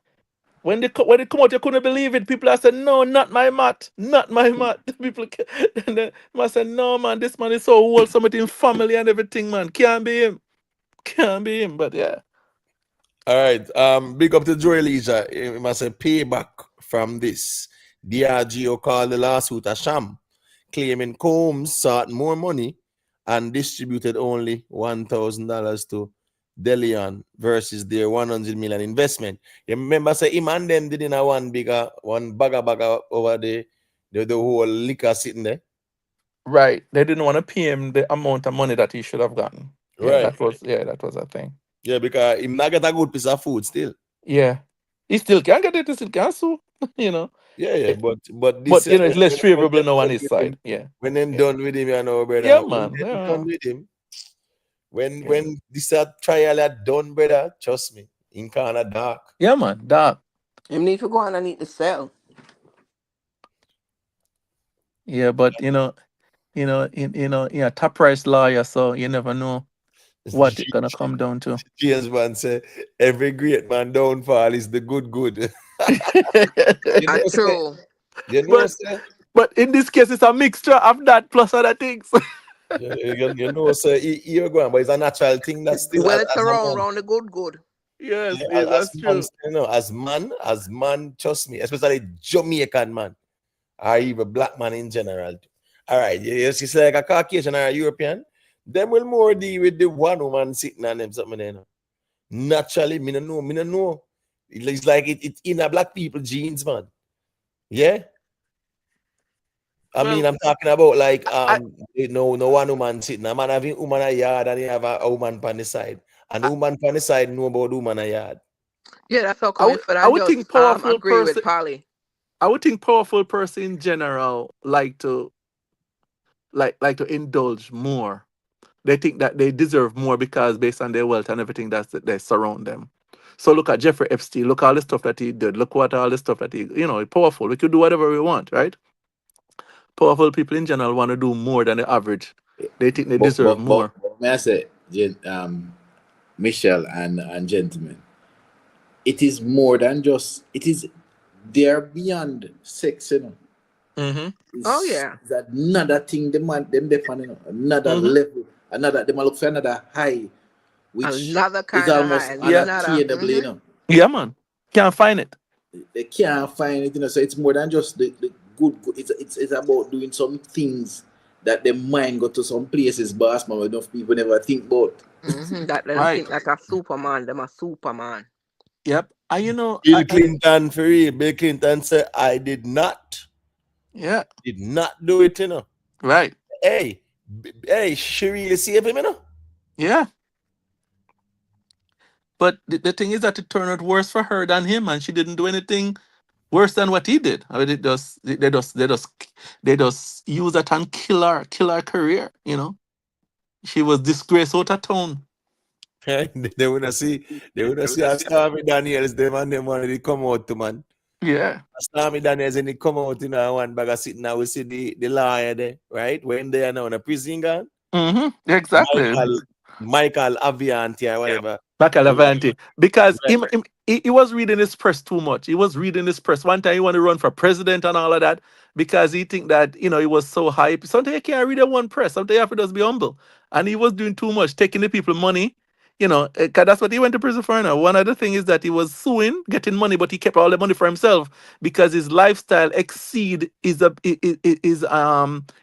When they come out, you couldn't believe it. People are saying, "No, not my Matt, not my Matt." People, and then I said, "No, man, this man is so wholesome with his family and everything, man. Can't be him, can't be him." But yeah,
All right. Big up to Joy Leisure. He must say payback from this. DRGO called the lawsuit a sham, claiming Combs sought more money and distributed only $1,000 to DeLeon versus their 100 million investment. You remember, say him and them did in a one bagger over the whole liquor sitting there.
right. They didn't want to pay him the amount of money that he should have gotten. Yeah,
Right.
that was a thing.
Yeah, because he not get a good piece of food still.
Yeah, he still can't get it. He still can't sue. you know.
Yeah, but
But
this
it's less favorable now on
done
his
with
side.
him,
Yeah.
when them done with him, you know, brother.
Yeah,
When
man.
them
Yeah.
done with him, when this trial are done, brother, trust me, in kinda dark.
Yeah, man. Dark.
You need to go on and need to sell.
Yeah, but top price lawyer, so you never know what it's gonna come down to.
James man say every great man downfall is the good. You know, say,
True.
you know,
But
say,
but in this case, it's a mixture of that plus other things.
you know, say you're going, but it's a natural thing that's still
Well, it's
as a man.
around the good.
yes,
Yeah,
that's
man,
true.
you know, as man, trust me, especially Jamaican man, or even black man in general. All right, you see, like a Caucasian or a European, them will more deal with the one woman sitting on them something, you know. Naturally, me no know. It's like it's in a black people genes, man. Yeah. I mean, I'm talking about like no one woman sitting. A man having woman a yard and he have a woman on the side. And the woman on the side know about the woman a yard.
Yeah, that's how
I
come
would,
if I
I would
just
think powerful
agree with
person.
Polly.
I would think powerful person in general like to indulge more. They think that they deserve more because based on their wealth and everything that surround them. So look at Jeffrey Epstein. Look at all the stuff that he did. Look what all the stuff that powerful. We could do whatever we want, right? Powerful people in general want to do more than the average They think they deserve more.
But may I say, Michelle and gentlemen, it is more than just, it is, they're beyond sex, you know.
Oh yeah.
It's another thing them depend, you know, another level, another, them a look for another high, which
Another
is
kind of
almost
high.
unattainable, you know.
Yeah, man. Can't find it.
They can't find it, you know. So it's more than just the good. It's about doing some things that the mind go to some places, boss man, enough people never think about.
That them
Right.
think like a Superman. Them a Superman.
Yep. And you know,
Bill Clinton, for real. Bill Clinton said, I did not do it, you know.
right.
Hey, she really saved him, you know.
Yeah. But the thing is that it turned out worse for her than him, and she didn't do anything worse than what he did. I mean, they just use that and kill her career. You know, she was disgraced out of town.
They wanna see a Stormy Daniels, them and them wanted to come out to man.
Yeah.
Stormy Daniels and they come out in one bag of sitting now. We see the lawyer there, right? When they are now in a prison gun.
Exactly.
Michael Avianti or whatever.
Bacalavanti. Because he was reading his press too much. He was reading his press. One time he wanted to run for president and all of that because he think that, you know, he was so hype. Sometimes you can't read a one press. Sometimes you have to just be humble. And he was doing too much, taking the people money. You know, 'cause that's what he went to prison for now. One other thing is that he was suing, getting money, but he kept all the money for himself because his lifestyle exceed his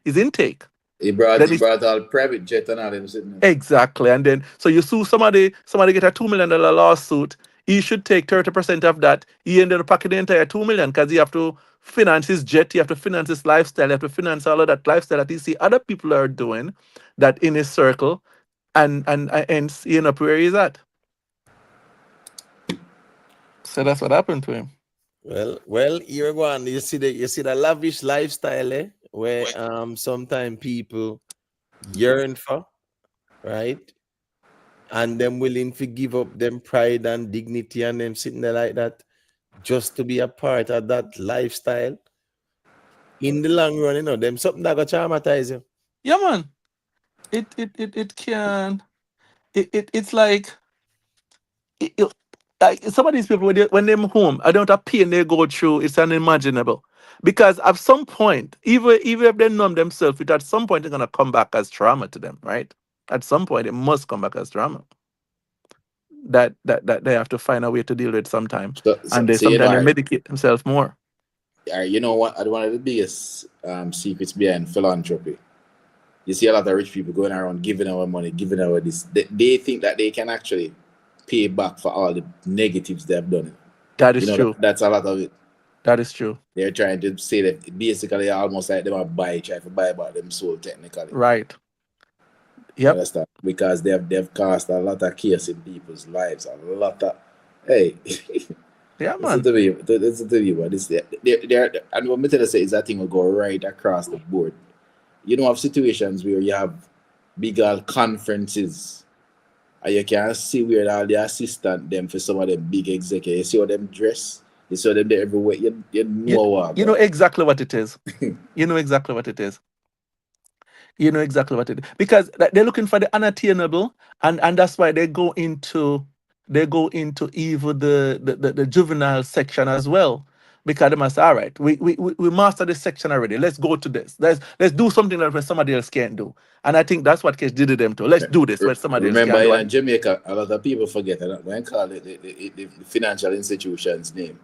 intake.
He brought all private jet and all them sitting there.
Exactly. And then so you sue somebody get a $2 million lawsuit. He should take 30% of that. He ended up packing the entire 2 million because he have to finance his jet, he have to finance his lifestyle, he have to finance all of that lifestyle that he see other people are doing that in his circle and he end up where he's at. So that's what happened to him.
Well, here one. You see the lavish lifestyle, where sometimes people yearn for, right? And them willing to give up them pride and dignity and them sitting there like that just to be a part of that lifestyle. In the long run, you know, them something that got traumatize you.
Yeah, man. It can. It's like like some of these people when they're home, I don't have pain they go through. It's unimaginable because at some point, even if they numb themselves, at some point they're gonna come back as trauma to them, right? At some point, it must come back as trauma that they have to find a way to deal with sometime, and they sometimes they medicate themselves more.
You know what? One of the biggest secrets behind philanthropy. You see a lot of rich people going around giving our money, giving our this. They think that they can actually pay back for all the negatives they have done.
That is true.
That's a lot of it.
That is true.
They're trying to say that basically almost like they are try to buy back them soul technically.
Right.
Yep. Understand? Because they've caused a lot of chaos in people's lives. A lot of
yeah, man.
That's the view. And what I'm trying to say is that thing will go right across the board. You know, have situations where you have big conferences and you can see where all the assistant them for some of them big executives. You see how them dress, you see how them there everywhere. You know
you know exactly what it is. You know exactly what it is. You know exactly what it is. Because they're looking for the unattainable, and that's why they go into even the juvenile section as well. Because they must say, all right, we master this section already. Let's go to this. Let's do something that somebody else can't do. And I think that's what Case did to them too. Let's do this when somebody else can't do.
Remember in Jamaica, a lot of people forget that when call it the financial institution's name.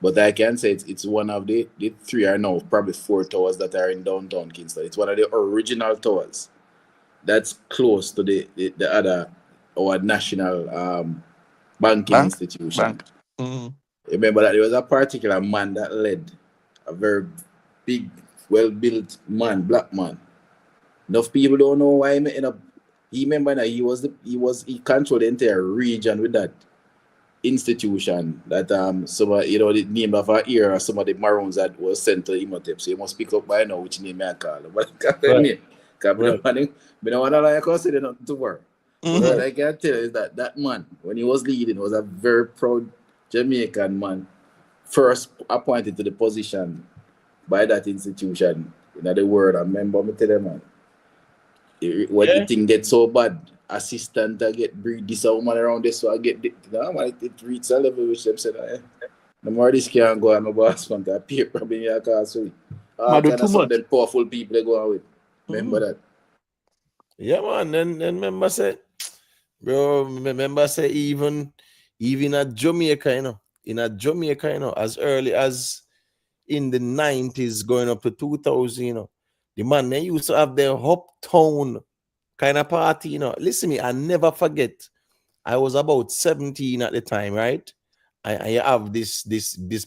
But I can say it's one of the three or now probably 4 towers that are in downtown Kingston. It's one of the original towers that's close to the other our national banking institution.
Bank. Mm-hmm.
Remember that there was a particular man that led, a very big, well-built man, black man. Enough people don't know why he ended up. He remember that he controlled the entire region with that institution that the name of our era, some of the Maroons that was sent to Imhotep. So you must pick up by now which name I call him. But I don't want to like consider nothing to work. But what I can tell you is that man, when he was leading, was a very proud Jamaican man, first appointed to the position by that institution in the world. I remember me tell them, man. What the
Yeah.
thing get so bad, assistant I get breed this woman around this, so I get it reach a level which them said, the more this can go, I'm a boss want to pay probably your car, so all
Madu
kind
too
of some of
much.
them powerful people they go on with. Remember
Mm.
that?
Yeah, man. Then remember say, bro, remember say even at Jamaica, in a Jamaica, as early as in the 90s going up to 2000, the man they used to have their uptown kind of party, Listen me, I never forget. I was about 17 at the time, right? I have this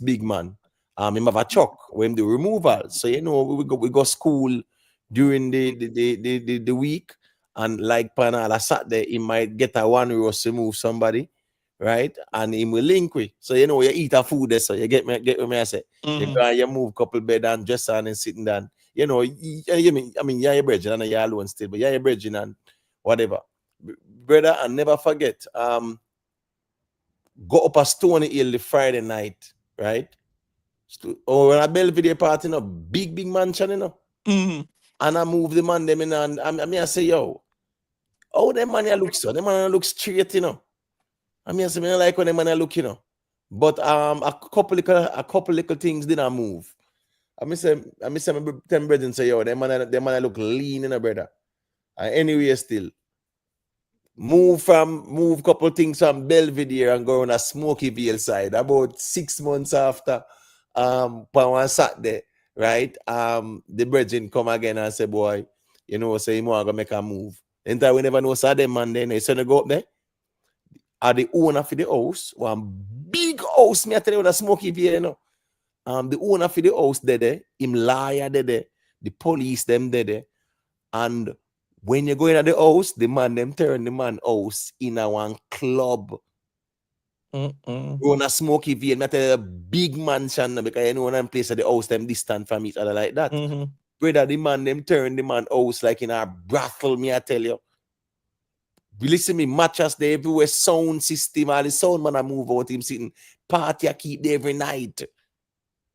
big man. Him have a truck when him do removal. So we go school during the week, and like Panala Saturday, he might get a one roast to move somebody, right? And he will link with. So you eat a food there, so you get me I say. You
Mm-hmm.
go and you move couple bed and just on and sitting down. Yeah, your brethren and you're alone still, but yeah, your brethren and whatever. Brother, and never forget, go up a Stony Hill the Friday night, right? Or when a Belvedere party, big mansion,
Mm-hmm.
and I move the man them in, and I say, yo, oh, them man you look so, them man look straight, I say, I like when them man look, But a couple little things didn't move. I say, my 10 brethren say, yo, them man look lean, brother. Anyway, still. Move couple things from Belvedere and go on a Smokyville side about 6 months after on one Saturday, right? The brethren come again and say, boy, say you want to make a move. Then we never know Saturday man then they send go up there. Are the owner for the house, one big house, me I tell you the Smokyville, the owner for the house there, him liar there, the police them there. And when you go in at the house, the man them turn the man house in a one club.
Mm-mm.
Go on a smoky vein, not a big mansion because one place at the house them distant from each other like that.
Mm-hmm.
Brother, the man them turn the man house like in a brothel, me I tell you. Listen me, matches there everywhere, sound system, all the sound man I move out him sitting. Party I keep there every night.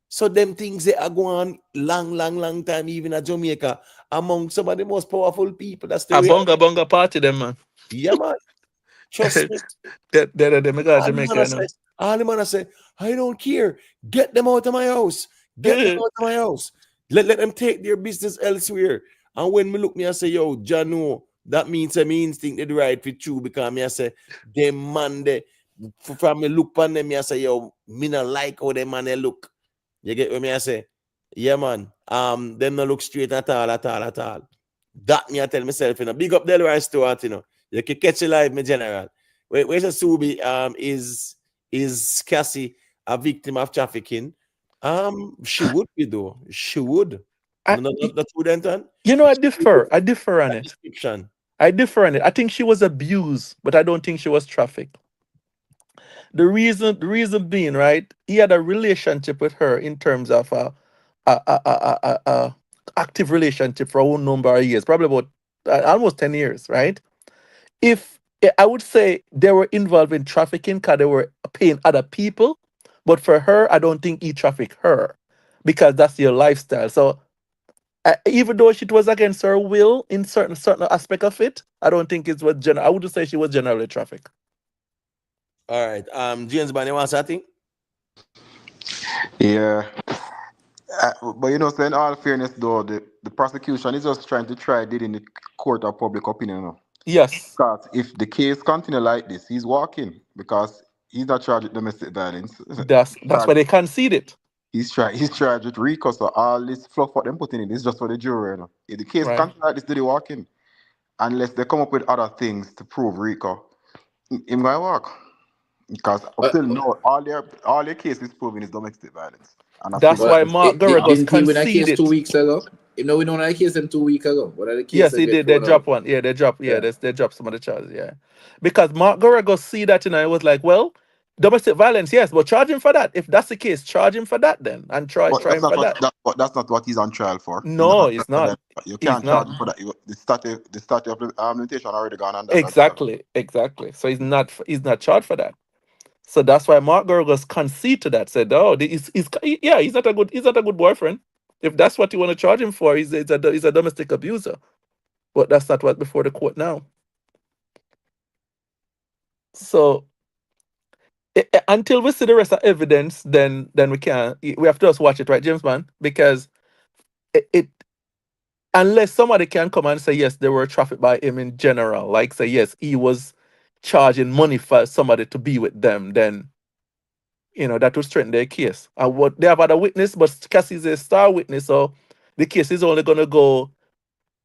So them things they are going long time, even at Jamaica, among some of the most powerful people. That's the
A
reality.
bunga party them, man.
Yeah, man. Trust me.
They make a
All the man I
Jamaica,
say, I don't care. Get them out of my house. Get them out of my house. Let them take their business elsewhere. And when me look me, I say, yo, Jano, that means me instinct did right with you because me I say, them man they from me look on them, me I say, yo, me not like how them man they look. You get what me I say? Yeah, man. Them not look straight at all. That me I tell myself, big up Delaware Stewart, You can catch it live, me general. Where's Subi? Is Cassie a victim of trafficking? She would be though. She would.
I,
Not true, Denton.
I differ. I differ on
That
it.
description.
I differ on it. I think she was abused, but I don't think she was trafficked. The reason being, right? He had a relationship with her in terms of a active relationship for a whole number of years, probably about almost 10 years, right? If I would say they were involved in trafficking because they were paying other people, but for her, I don't think he trafficked her because that's your lifestyle. So even though she was against her will in certain aspect of it, I don't think it was general. I would say she was generally trafficked.
All right. James Bani wants something.
Yeah. But so in all fairness, though, the prosecution is just trying to try it in the court of public opinion.
Yes,
Because if the case continue like this, he's walking because he's not charged with domestic violence.
that's why they concede it,
He's charged with RICO, so all this fluff what them putting in is just for the jury. If the case
right?
continue like this, they walking. Unless they come up with other things to prove RICO, him gonna walk. Because up
But,
till now, all their cases proving is domestic violence. And that's
That's
pretty
why
but
Mark Garagos
didn't he win a case
conceded.
2 weeks ago? We know that case them 2 weeks ago. What are the
Yes,
cases
he
get
did. They
thrown out?
dropped one. Yeah, they dropped. Yeah,
Yeah.
they dropped some of the charges. Yeah, because Mark Garagos see that it was like, well, domestic violence, yes, but charge him for that. If that's the case, charge him for that then, and
But
try him for that.
that's not what he's on trial for. He's not
No,
on
it's
trial for
not.
that. You
He's
can't charge
not.
him for that. The statute of limitation already gone on that as well.
Exactly. So he's not charged for that. So that's why Mark Garagos conceded to that. Said, oh, he's not a good boyfriend. If that's what you want to charge him for, he's a domestic abuser. but that's not what's before the court now. So until we see the rest of evidence, then we can we have to just watch it, right, James man? Because it unless somebody can come and say yes, there were trafficked by him in general, like say yes, he was charging money for somebody to be with them, then that would strengthen their case. And what they have had a witness, but Cassie's a star witness, so the case is only gonna go.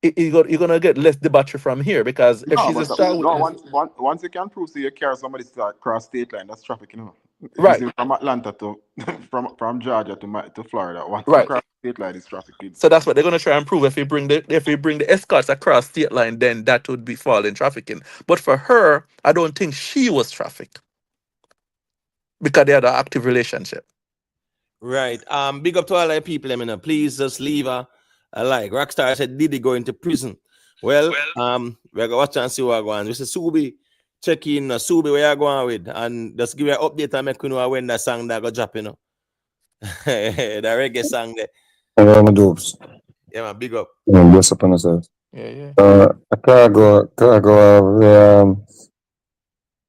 You're gonna get less debate from here because if
No,
she's a
but
star
no,
witness,
once you can prove you carry somebody cross state line, that's traffic, If
right,
it's from Atlanta to from Georgia to Florida, once you
right.
cross state line, it's trafficking.
So that's what they're gonna try and prove. If we bring the escorts across state line, then that would be falling trafficking. But for her, I don't think she was trafficked because they had an active relationship.
Right. Big up to all the people, please just leave a like. Rockstar said Diddy going to prison. Well, we're gonna watch and see what going on. This is Subi. Check in Subi where you're going with and just give you an update and make you know when that song that go drop, the reggae song there.
Hello, my dopes.
Yeah, man, big up.
Bless upon yourself.
Yeah.
Khago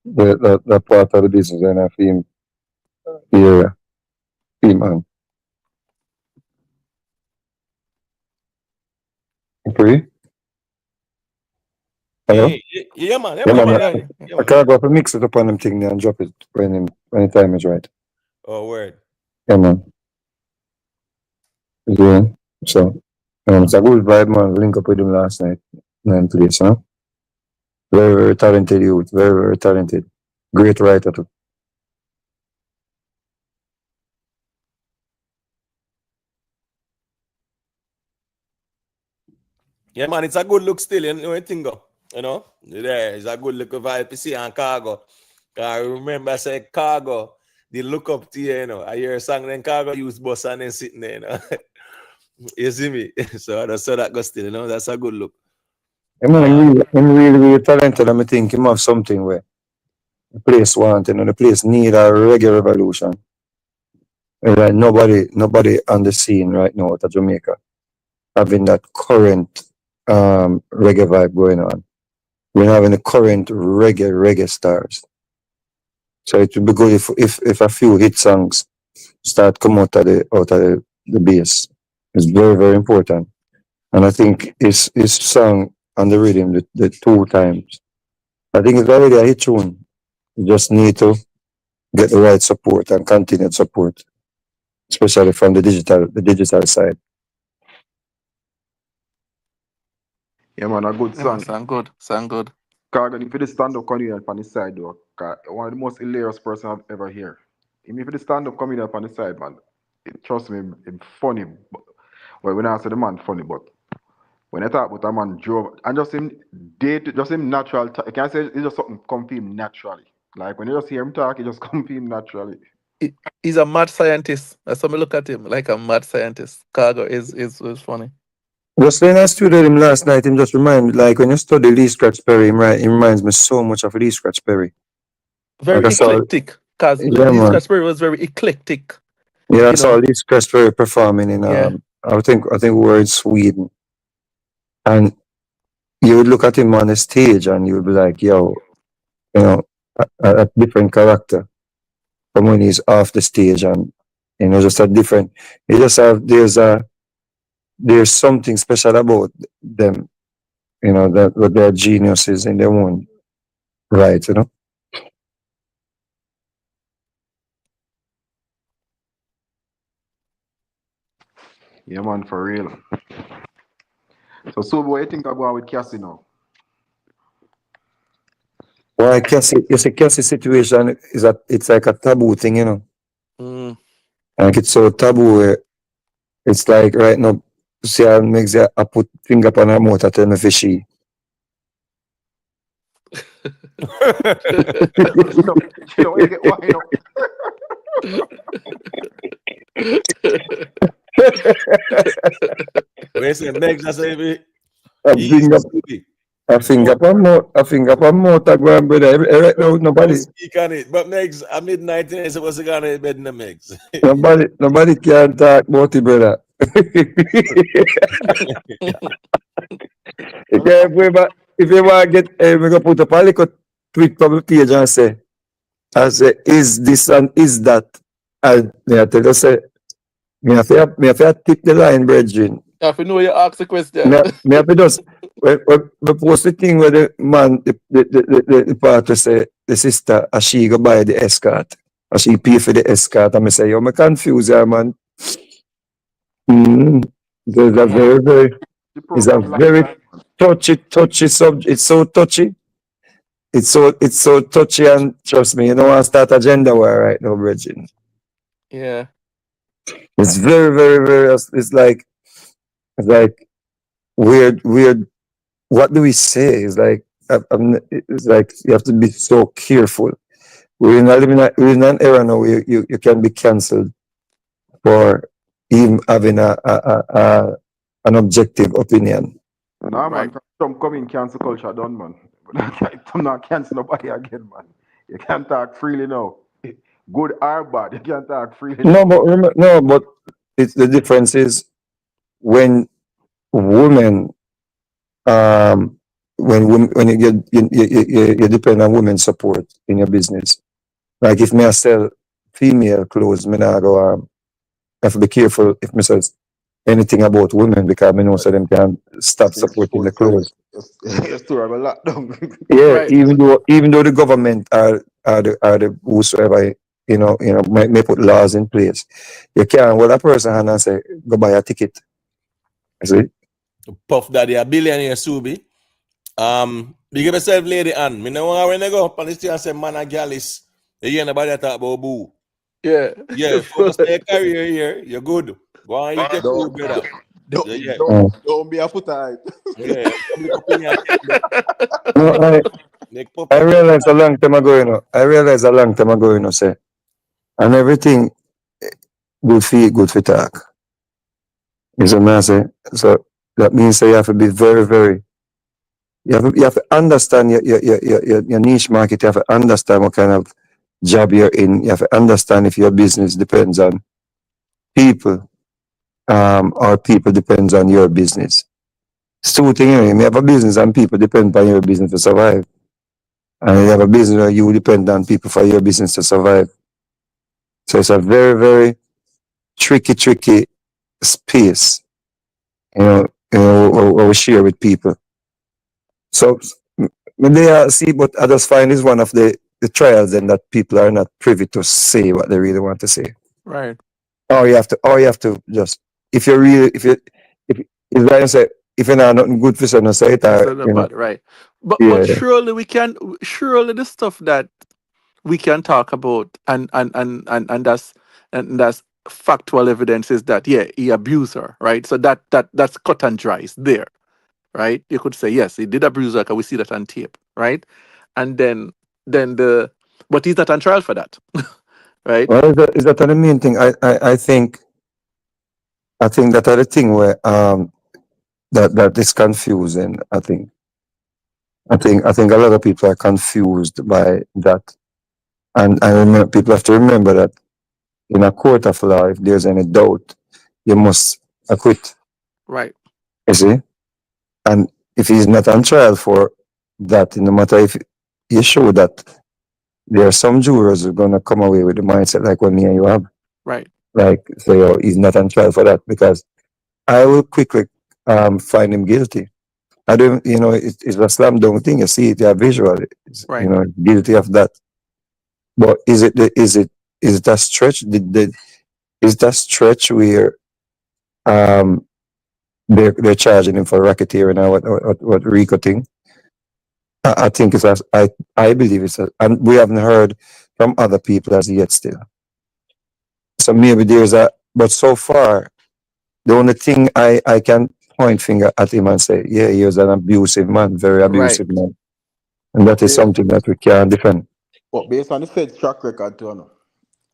the part of the business and I feel here, man. Free? Hello?
Yeah, man.
Yeah, man. I can't go up and mix it up on them thing there and drop it when the time is right.
Oh, word.
Yeah, man. Yeah. So, it's a good vibe, man. Link up with him last night. 9 place, huh? Very, very talented youth. Very, very talented. Great writer, too.
Yeah, man, it's a good look still, Tingo. Yeah, it's a good look of IPC and Khago. I remember I said Khago, they look up to you, I hear a song, then Khago use bus and then sitting there, You see me? So I saw that go still, that's a good look.
I mean, I'm really talented. I think him have something where the place want, the place need a reggae revolution. Like nobody on the scene right now at Jamaica having that current reggae vibe going on. We're having the current reggae stars. So it would be good if a few hit songs start come out of the bass. It's very, very important. And I think his song on the rhythm the 2 times. I think it's already a hit tune. You just need to get the right support and continued support, especially from the digital side.
Yeah, man, a good song.
Sound good.
Khago, if you stand up comedian on the side, though, one of the most hilarious person I've ever heard. If you stand up comedian on the side, man, trust me, it's funny. Well, when I say the man funny, but when I talk about a man drove and just him natural. I can't say it's just something come to him naturally. Like when you just hear him talk, it just come to him naturally.
He's a mad scientist. That's how me look at him, like a mad scientist. Khago is funny.
Just when I studied him last night, him just remind me, like when you study Lee Scratch Perry, he reminds me so much of Lee Scratch Perry.
Very
Like
eclectic, because Lee Scratch Perry was very eclectic.
Yeah, I saw Lee Scratch Perry performing in I think we were in Sweden. And you would look at him on the stage and you would be like, yo, a different character from when he's off the stage and just a different there's something special about them, that they're geniuses in their own right,
Yeah, man, for real. So what do you think about with Cassie now?
Well, Cassie situation is that it's like a taboo thing, Like it's so taboo where it's like right now, see I makes I put finger on her mouth, I tell me fishy.
You get why,
Where's the Megs? I say,
a finger upon mouth, I go and brother. Right now, nobody
speak on it. But Megs, at midnight, it's supposed to go on the bed in the Megs.
nobody can talk about it, brother. Yeah, if you want to get, we go put up a little tweet from the page and say, is this and is that? And me I tell you, say, me have to tip the line, brethren.
Yeah, if you know you ask the question.
Me have to just, when we post the thing where the man, the part to say, the sister, as she go buy the escort, as she pay for the escort, and me say, yo, me confuse her, man. Mm-hmm. It's a very, very,
The
it's a
program
very
lifetime.
touchy subject. It's so touchy. It's so touchy, and trust me, you don't want to start a gender war right now, Bridget.
Yeah.
It's very, very, very. It's like weird. What do we say? It's like you have to be so careful. We're not living. We're in an era now where you can be cancelled for even having an objective opinion.
Nah,
Right.
man, some coming cancel culture done, man. I'm not cancel nobody again, man. You can't talk freely now. Good or bad, you can't talk freely
No,
now.
but it's the difference is when women when you get you depend on women's support in your business. Like if me I sell female clothes, me not go have to be careful if me says anything about women because me know so them can stop
Yes,
supporting the
suppose so.
clothes.
Yes, to have a lot down.
Yeah,
Right.
even though the government are the whosoever may put laws in place, you can't hold a person hand and say go buy a ticket. You see?
Puff Daddy, a billionaire Subi. Big up yourself, lady Ann. Me know when I go up on the street and say man and galis. You hear nobody talk about boo.
Yeah.
Yeah, focus on your career here. You're good. Go and eat your food, brother. Yeah.
Don't be a foot hype.
Yeah. Public opinion.
No,
Make
I
puppy.
realized a long time ago, say, and everything good feel good for talk. You see what I say? So that means that you have to be very, very. You have to understand your niche market. You have to understand what kind of job you're in. You have to understand if your business depends on people, or people depends on your business. It's two things. You have a business and people depend on your business to survive. And you have a business where you depend on people for your business to survive. So it's a very, very tricky space, or we share with people. So when they see, but I just find is one of the trials and that people are not privy to say what they really want to say.
Right.
Or you have to just, if you're really, if like I say, if you're not nothing good for someone, say it,
It's
or,
not bad, right? But
yeah.
surely surely the stuff that we can talk about and that's factual evidence is that yeah, he abused her, right? So that's cut and dry. It's there, right? You could say yes, he did abuse her because we see that on tape, right? And then but he's not on trial for that, right?
Well, is that the main thing? I think that are the thing where that is confusing. I think a lot of people are confused by that, and remember, people have to remember that in a court of law, if there's any doubt, you must acquit.
Right.
You see, and if he's not on trial for that, no matter if you show that, there are some jurors who are gonna come away with the mindset like what me and you have,
Right.
like say, oh, he's not on trial for that because I will quickly find him guilty. I don't, it's a slam dunk thing. You see it, you are visual. It's,
Right.
Guilty of that. But is it a stretch? Is that stretch where they're charging him for racketeering or what Rico thing? I think I believe and we haven't heard from other people as yet still. So maybe but so far, the only thing I can point finger at him and say, yeah, he was an abusive man, very
Right.
abusive man. And that is something that we can't defend.
But based on the Fed's track record,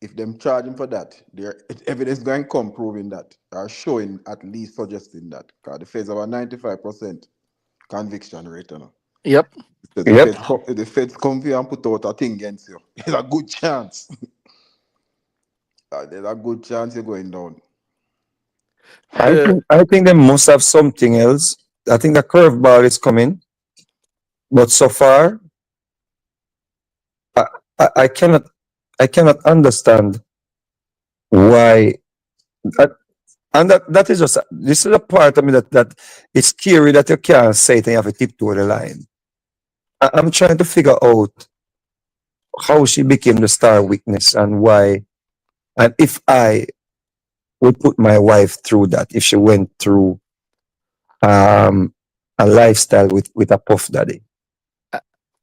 if them charge him for that, there evidence going to come proving that, or showing at least suggesting that. Because the Feds have a 95% conviction rate.
Yep.
So
Yep.
the Feds come here and put out a thing against you. There's a good chance. There's a good chance you're going down.
I think they must have something else I think the curveball is coming, but so far, I, I cannot understand why. uh, And that is just this is a part of me that it's scary that you can't say it and you have to tiptoe the line. I'm trying to figure out how she became the star witness and why, and if I would put my wife through that, if she went through a lifestyle with a puff daddy.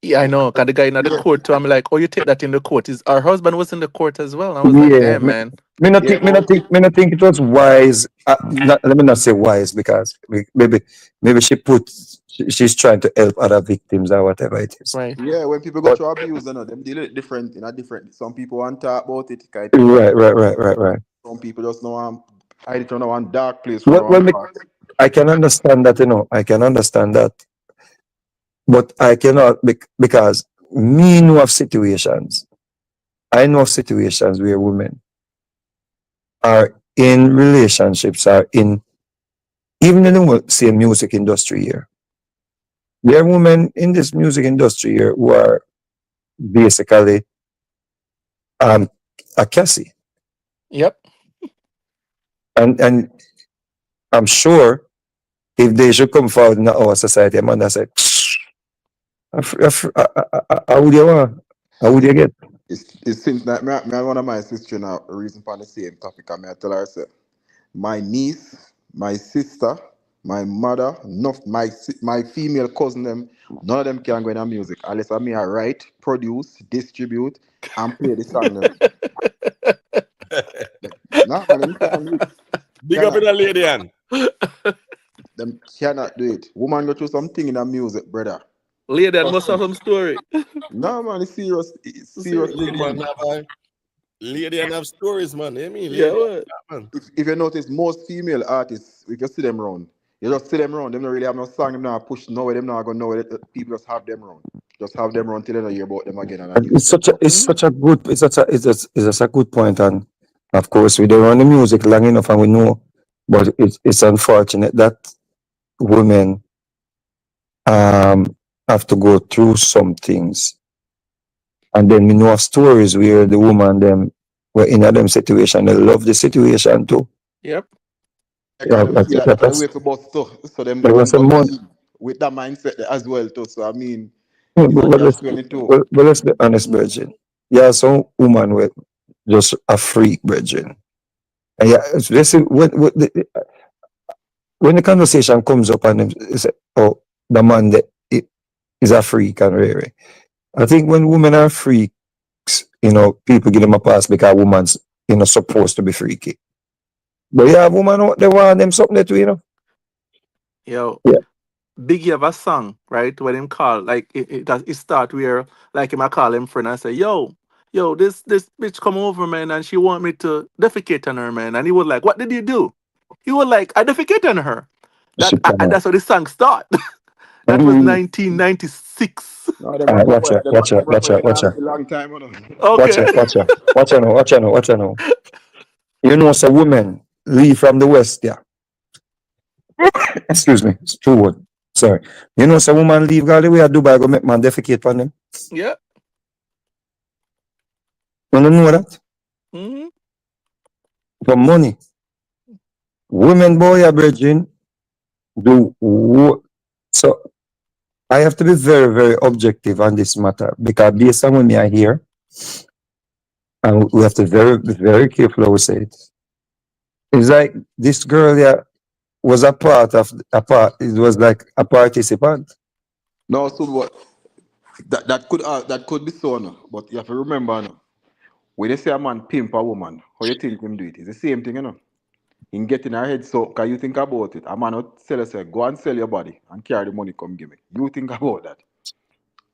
Yeah, I know. Cause the guy in the
Yeah,
court, too, I'm like, oh, you take that in the court. Her husband was in the court as well. And I was like,
Yeah,
damn, man.
yeah, but
me not think it was wise. Let me not say wise because maybe she's trying to help other victims or whatever it is.
Right.
yeah, when people go
But
through abuse, you know, them deal it different in a different. Some people want to talk about it, kind of
right.
some people just know hide it on one dark place for
Well,
one part.
I can understand that, I can understand that, but I cannot because me know of situations. I know of situations where women are in relationships, are in even in the same music industry here. There are women in this music industry here who are basically a Cassie,
Yep.
and I'm sure if they should come forward in our society, a man that say, how would you want? How would you get?
It seems like me and one of my sister now reason for the same topic. And me I tell her, say, my niece, my sister, my mother, my female cousin them, none of them can go in the music unless I me I write, produce, distribute, and play the song them. No man, them can't do it.
Big up in
Cannot.
the lady, and
Them cannot do it. Woman go through something in the music, brother.
Lady, that
Trust
must have
me.
some story.
No man, it's serious
serious
thing,
man,
man.
boy. Lady and have stories, man. You mean
Yeah,
lady,
what?
man.
If you notice, most female artists, if you see them around, you just see them around. Them don't really have no song. Them not push nowhere. Them not go nowhere. People just have them around. Just have them around till they don't hear about them again and a
And
new stuff.
it's
Mm-hmm.
such a good it's such a good point, and of course we don't run the music long enough and we know, but it's unfortunate that women have to go through some things, and then we know of stories where the woman them were in a them situation, they love the situation too.
Yep.
Because them feel like that's the
That's
way for both too. So
there was
them
a
go
month.
lead with that mindset as well too. So I mean,
But,
it's a
but
catch
let's
22.
but let's be honest, Bridget. Yeah, some woman with just a freak, Bridget. And yeah, listen, when the conversation comes up and they say, "Oh, the man that is a freak," and really, I think when women are freaks, people give them a pass because woman's supposed to be freaky. But yeah, woman, they want them something that
Yo,
Yeah,
Biggie have a song, right? When him call, like it start where like him I call him friend and say, yo, this bitch come over, man, and she want me to defecate on her, man. And he was like, what did you do? He was like, I defecate on her.
she can.
That's how the song start. That was
Mm,
1996.
No, them rapper boy, them rapper they last a long time, you know.
Okay.
watch her now, watch her now. You know, it's a woman leave from the west, yeah. Excuse me, it's true word. Sorry. You know, some woman leave all the way at Dubai go make man defecate on them.
Yeah.
You don't know that?
Hmm.
For money. Women boy are virgin so I have to be very, very objective on this matter because based on what me I hear, and we have to be very careful how we say it. It's like this girl yeah was it was like a participant.
No, so what that could be so, no. But you have to remember, no. When you say a man pimp a woman, how you think him do it? It's the same thing, you know. In getting her head so, can you think about it? A man not sell you say, go and sell your body and carry the money, come give me. You think about that.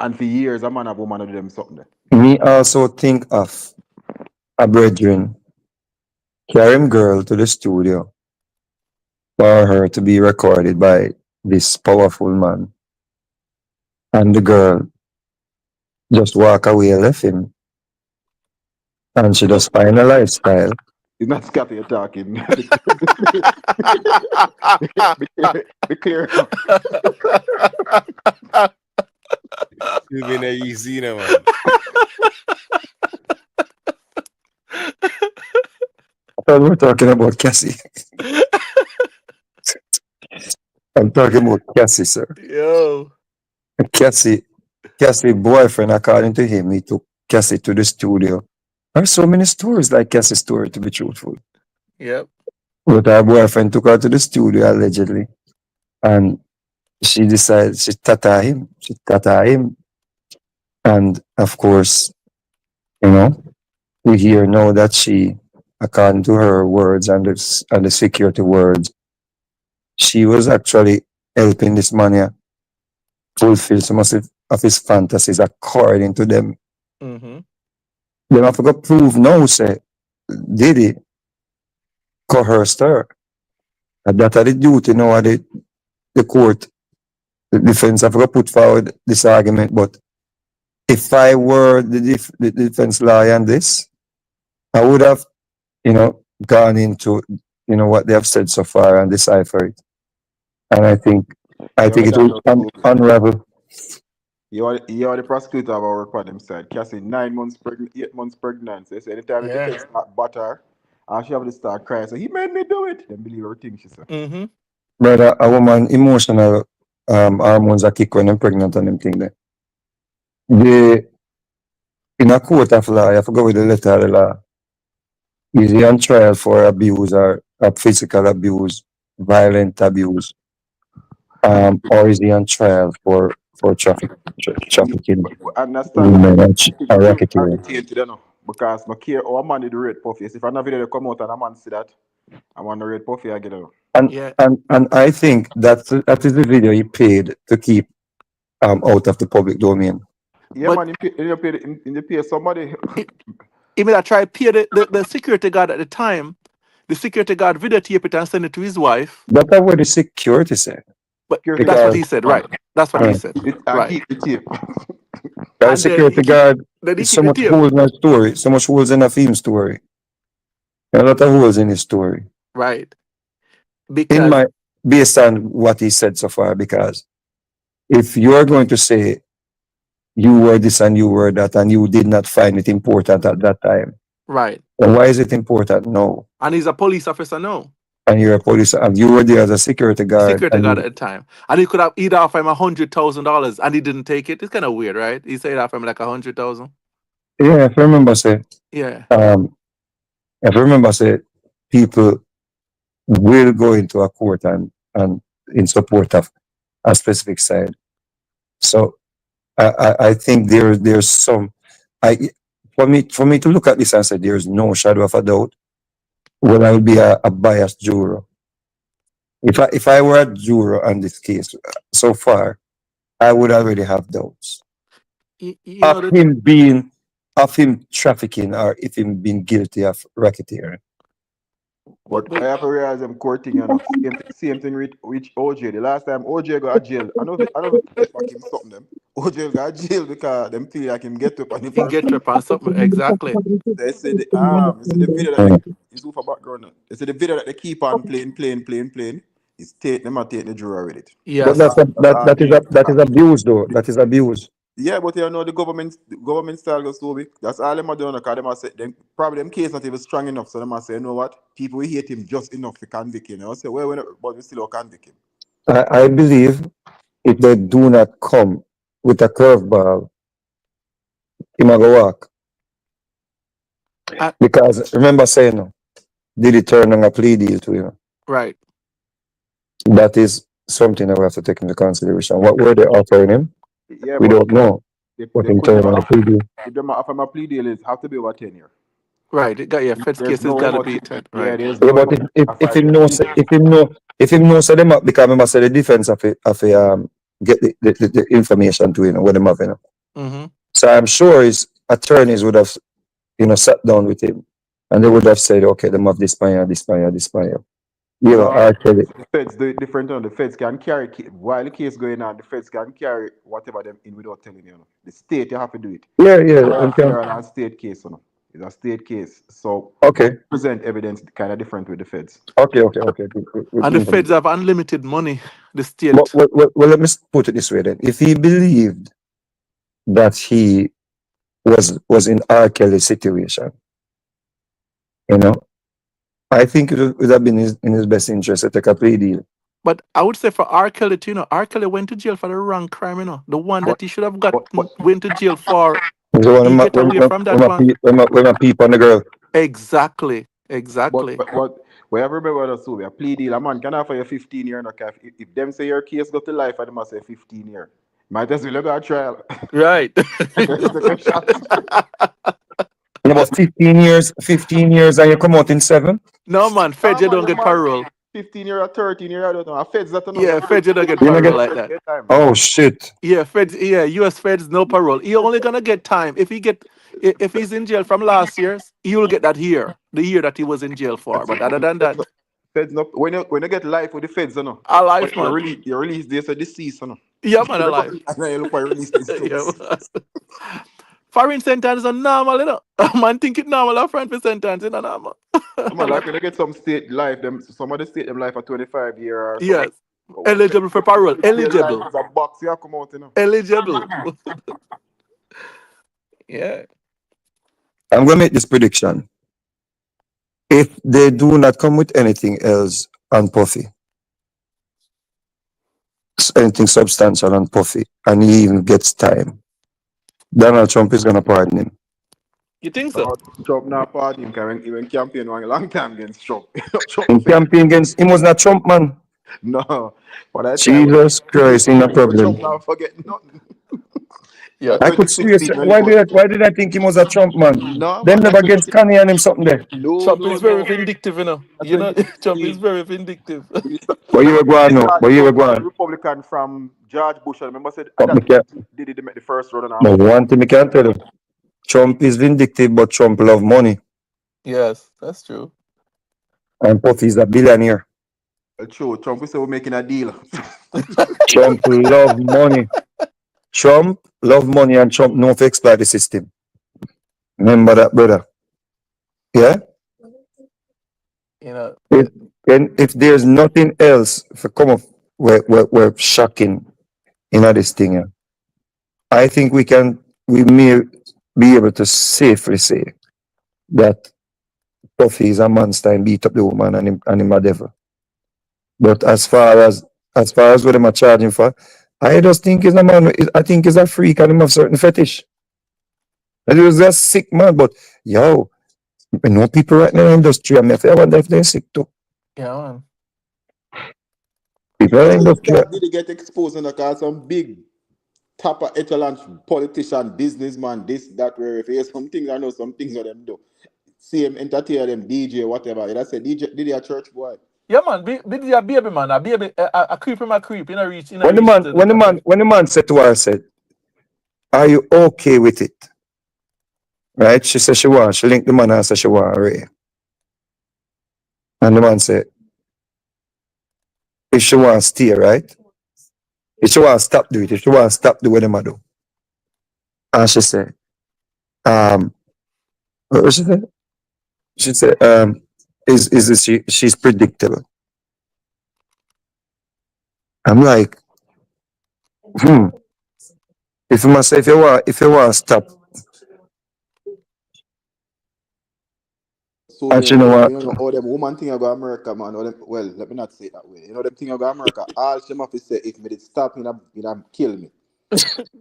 And for years, a man and woman do them something there.
Me also think of a brethren carrying girl to the studio for her to be recorded by this powerful man. And the girl just walk away, left him. And she
She just
just find a lifestyle.
It's not Scotty you're talking. Be clear.
You've been easy, you know, man.
I thought we were talking about Cassie. I'm talking about Cassie, sir.
Yo.
Cassie boyfriend, according to him, he took Cassie to the studio. There are so many stories like Cassie's story, to be truthful.
Yep.
But her boyfriend took her to the studio allegedly, and she decided she tata him. And of course, you know, we hear now that she, according to her words and the security words, she was actually helping this man here fulfill some of his fantasies according to them.
Mm-hmm.
Them have to prove now, say, Diddy coerced her. And that are the duty now of the court. The defense have to put forward this argument. But if I were the defense lawyer on this, I would have, gone into, what they have said so far and decipher it. And I think it will unravel.
You are the prosecutor of our work on them side. Cassie 9 months pregnant, 8 months pregnant. So anytime the
Yeah.
defense start butter, and she have to start crying. So he made me do it. Then believe everything she said.
Mm-hmm.
Brother, a woman emotional hormones are kick when I'm pregnant and them thing there. In a court of law, you have to go with the letter of the law. Is he on trial for abuse or physical abuse, violent abuse? Or is he on trial for trafficking
Understand
women
that
or racketeering?
because I care how a man did the red puffy. If another video come out and a man see that, I want the red puffy again.
Yeah.
And I think that is the video he paid to keep out of the public domain.
Yeah,
But
man, in the pay somebody.
he made a try to pay the security guard at the time. The security guard videotape it and send it to his wife.
That's not what the security said.
But
Security
that's what
Because
he said, right? That's what he said,
I
right?
keep the tape.
the
And then
security guard
then he
is
keep
so
the
much
tape,
holes in his story, so much holes in a theme story. There are a lot of holes in his story.
right?
In
Because
based on what he said so far, because if you are going to say you were this and you were that and you did not find it important at that time,
right,
then why is it important now?
and he's a police officer now,
And you're a police and you were there as a security guard
security
and
guard at the time, and he could have either offered him $100,000 and he didn't take it. It's kind of weird, right? He said offer him like 100,000.
yeah, if I remember say
Yeah,
if I remember say people will go into a court and in support of a specific side. So I think there's some for me to look at this and say there's no shadow of a doubt when I will be a biased juror. If I were a juror on this case so far, I would already have doubts
you know
of him trafficking or if him being guilty of racketeering.
But
but
I have to realize them courting, same thing with OJ. The last time OJ got jail, I know if get back him something them. OJ got jail because them feel like him get up on the
he
first
get
time.
trip on something exactly.
They say the video that is over background. Now. They say the video that they keep on playing. Is them are taking the juror with it.
But
Yes,
that is abuse though. That is abuse.
Yeah, but you know the government style goes so big. That's all them are doing. Because them are say them probably them case not even strong enough. So them are say, you know what? People will hate him just enough to convict him. I say, well, but we still don't convict him.
I believe if they do not come with a curveball, he might go walk. Because remember saying, did he turn on a plea deal to him?
right.
That is something that we have to take into consideration. What were they offering him?
Yeah,
We
but
don't know.
if
What in turn on a plea deal?
them offer him a plea deal, it have to be over 10 years.
Right, it got your feds
There's
cases
no
got to
emotion.
be 10,
Yeah,
right.
there's
Yeah,
no
but
emotion.
if him knows if him knows them up because remember say the defense of get the information to what them have,
Mm-hmm.
So I'm sure his attorneys would have sat down with him and they would have said, okay, them have this man, this man, this man.
No,
Actually,
the feds do it different. The feds can carry while the case going on. The feds can carry whatever them in without telling you. The state you have to do it.
yeah,
Federal
and
and state case. It's a state case. So
Okay,
present evidence kind of different with the feds.
okay, okay, okay.
And the feds have unlimited money. The
Well,
state.
well, well, well, let me put it this way then. If he believed that he was in R. Kelly's situation, you know, I think it would have been in his best interest to take a plea deal.
But I would say for R. Kelly, too, R. Kelly went to jail for the wrong crime, The one that he should have got
But
went to jail for.
The one
He get away from that one.
when my peep on the girl.
Exactly. Exactly.
But we have remember that so a plea deal. A man can offer you 15 years. No, if them say your case go to life, and them must say 15 years. Might as well go to trial.
Right.
Take a shot.
In about 15 years, and you come out in 7.
No, man. Feds, you
man,
don't get
man.
parole.
15 years or 13 years, I don't know. Feds that know.
Yeah, feds, you don't get
You don't
parole
get-
like that.
Oh shit!
Yeah, feds. Yeah, U.S. feds no parole. He only gonna get time if he's in jail from last year's. He will get that year, the year that he was in jail for. But other than that,
Feds no, when you get life with the feds, you know.
a life, man.
Your release days are deceased, you know.
Yeah, man, a life.
And then you look for release days.
Yeah, man. Foreign sentence is normal, Man think it normal, our friend for sentence, normal.
Man, like when you get some state life, some of the state them life for 25 years.
Yes. Eligible for parole. Eligible.
It's a box you have come out,
Eligible. Yeah.
I'm gonna make this prediction. If they do not come with anything else on Puffy, anything substantial on Puffy, and he even gets time, Donald Trump is gonna pardon him.
You think so?
Trump not pardon him because he went campaign one long time against Trump.
In campaign against him was not Trump, man.
No. But I
Jesus Christ, ain't no problem.
Trump not forget nothing.
Yeah.
I could seriously. Why did I think he was a Trump man?
No,
Them
man,
never against Kanye and him something there.
Trump is very vindictive, Trump is very vindictive.
But you were going no. But you were going.
Republican from George Bush. I remember said
But me can't-
did it make the first round and
But one thing I can tell you, Trump is vindictive, but Trump love money.
Yes, that's true.
And Puffy is a billionaire.
True. Trump is still making a deal.
Trump love money. Trump love money, and Trump know to exploit the system. Remember that, brother. Yeah? If there's nothing else for come up, we're shocking this thing. Yeah? I think we may be able to safely say that Puffy is a monster and beat up the woman and him a devil. But as far as what them are charging for, I just think he's a man. I think he's a freak and him have certain fetish. And he was just sick man. But yo, I know people right now in the industry. I wonder if they're sick too.
Yeah, man.
People in the industry.
Did he get exposed and cause some big top echelon politician, businessman, this, that, where if he has some things, I know some things of them do. See him entertain them, DJ, whatever. That's a DJ, did he a church boy?
Yeah, man. Be a baby, man. A baby, a creep him a creep.
When the man said to her, said, "Are you okay with it?" Right? She said she was. She linked the man and said she was. Right? And the man said, "If she wants to stay, right? If she wants to stop do it, if she wants to stop do what them do." And she said, what was she said? She said, she's predictable. I'm like, If you must say if you want to stop.
So
And
you
you know what?
know, all them woman thing about America, man. All them, well, let me not say it that way. You know them thing about America. All them have to say, if me did stop, you kill me.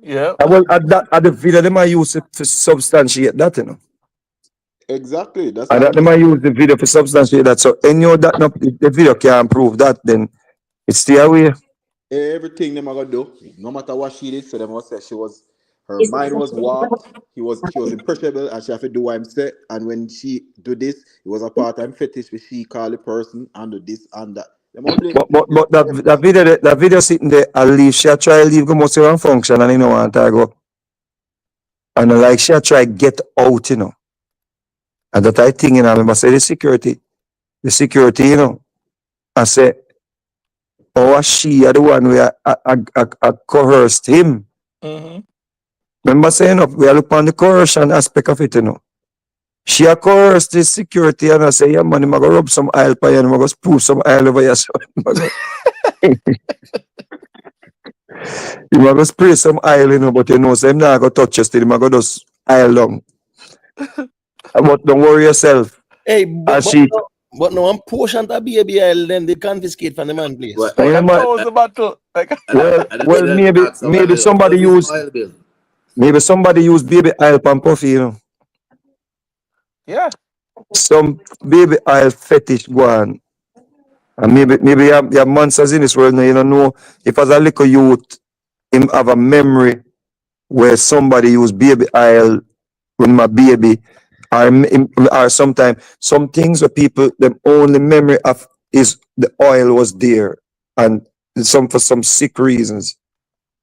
Yeah.
Well, at the video, they might use it to substantiate that, you know.
Exactly. That's
And that they might use the video for substantiate that. So, any of that, if the video can't prove that, then it's still away.
everything them are gonna do, no matter what she did. So them must say her mind was warped. She was impressionable, and she have to do what I'm saying. And when she do this, it was a part-time fetish where she call the person and do this and that.
But that video sitting there, at least she try to leave go most of her function and you know want to go. And like she try get out, you know. And that I think, you know, I remember say the security, you know. I say, oh, she are the one where I coerced him.
Mm-hmm.
Remember saying up, we are looking on the coercion aspect of it, you know. She a coerce the security and I say, yeah man, I'm gonna rub some oil for you and I'm gonna pour some oil over your son. You might go spray some oil, you know, but you know, so I'm not gonna touch you still, I'm gonna just oil down. But don't worry yourself.
Hey,
As she
but no one portion of baby oil, then they confiscate from the man place.
What?
Like
yeah,
a
man,
1,000 bottle. Like
well maybe somebody use baby oil pan puffy, you know.
yeah.
Some baby oil fetish go on. And maybe you have monsters in this world now, you don't know if as a little youth him have a memory where somebody use baby oil when my baby or sometimes some things where people them only memory of is the oil was there and some for some sick reasons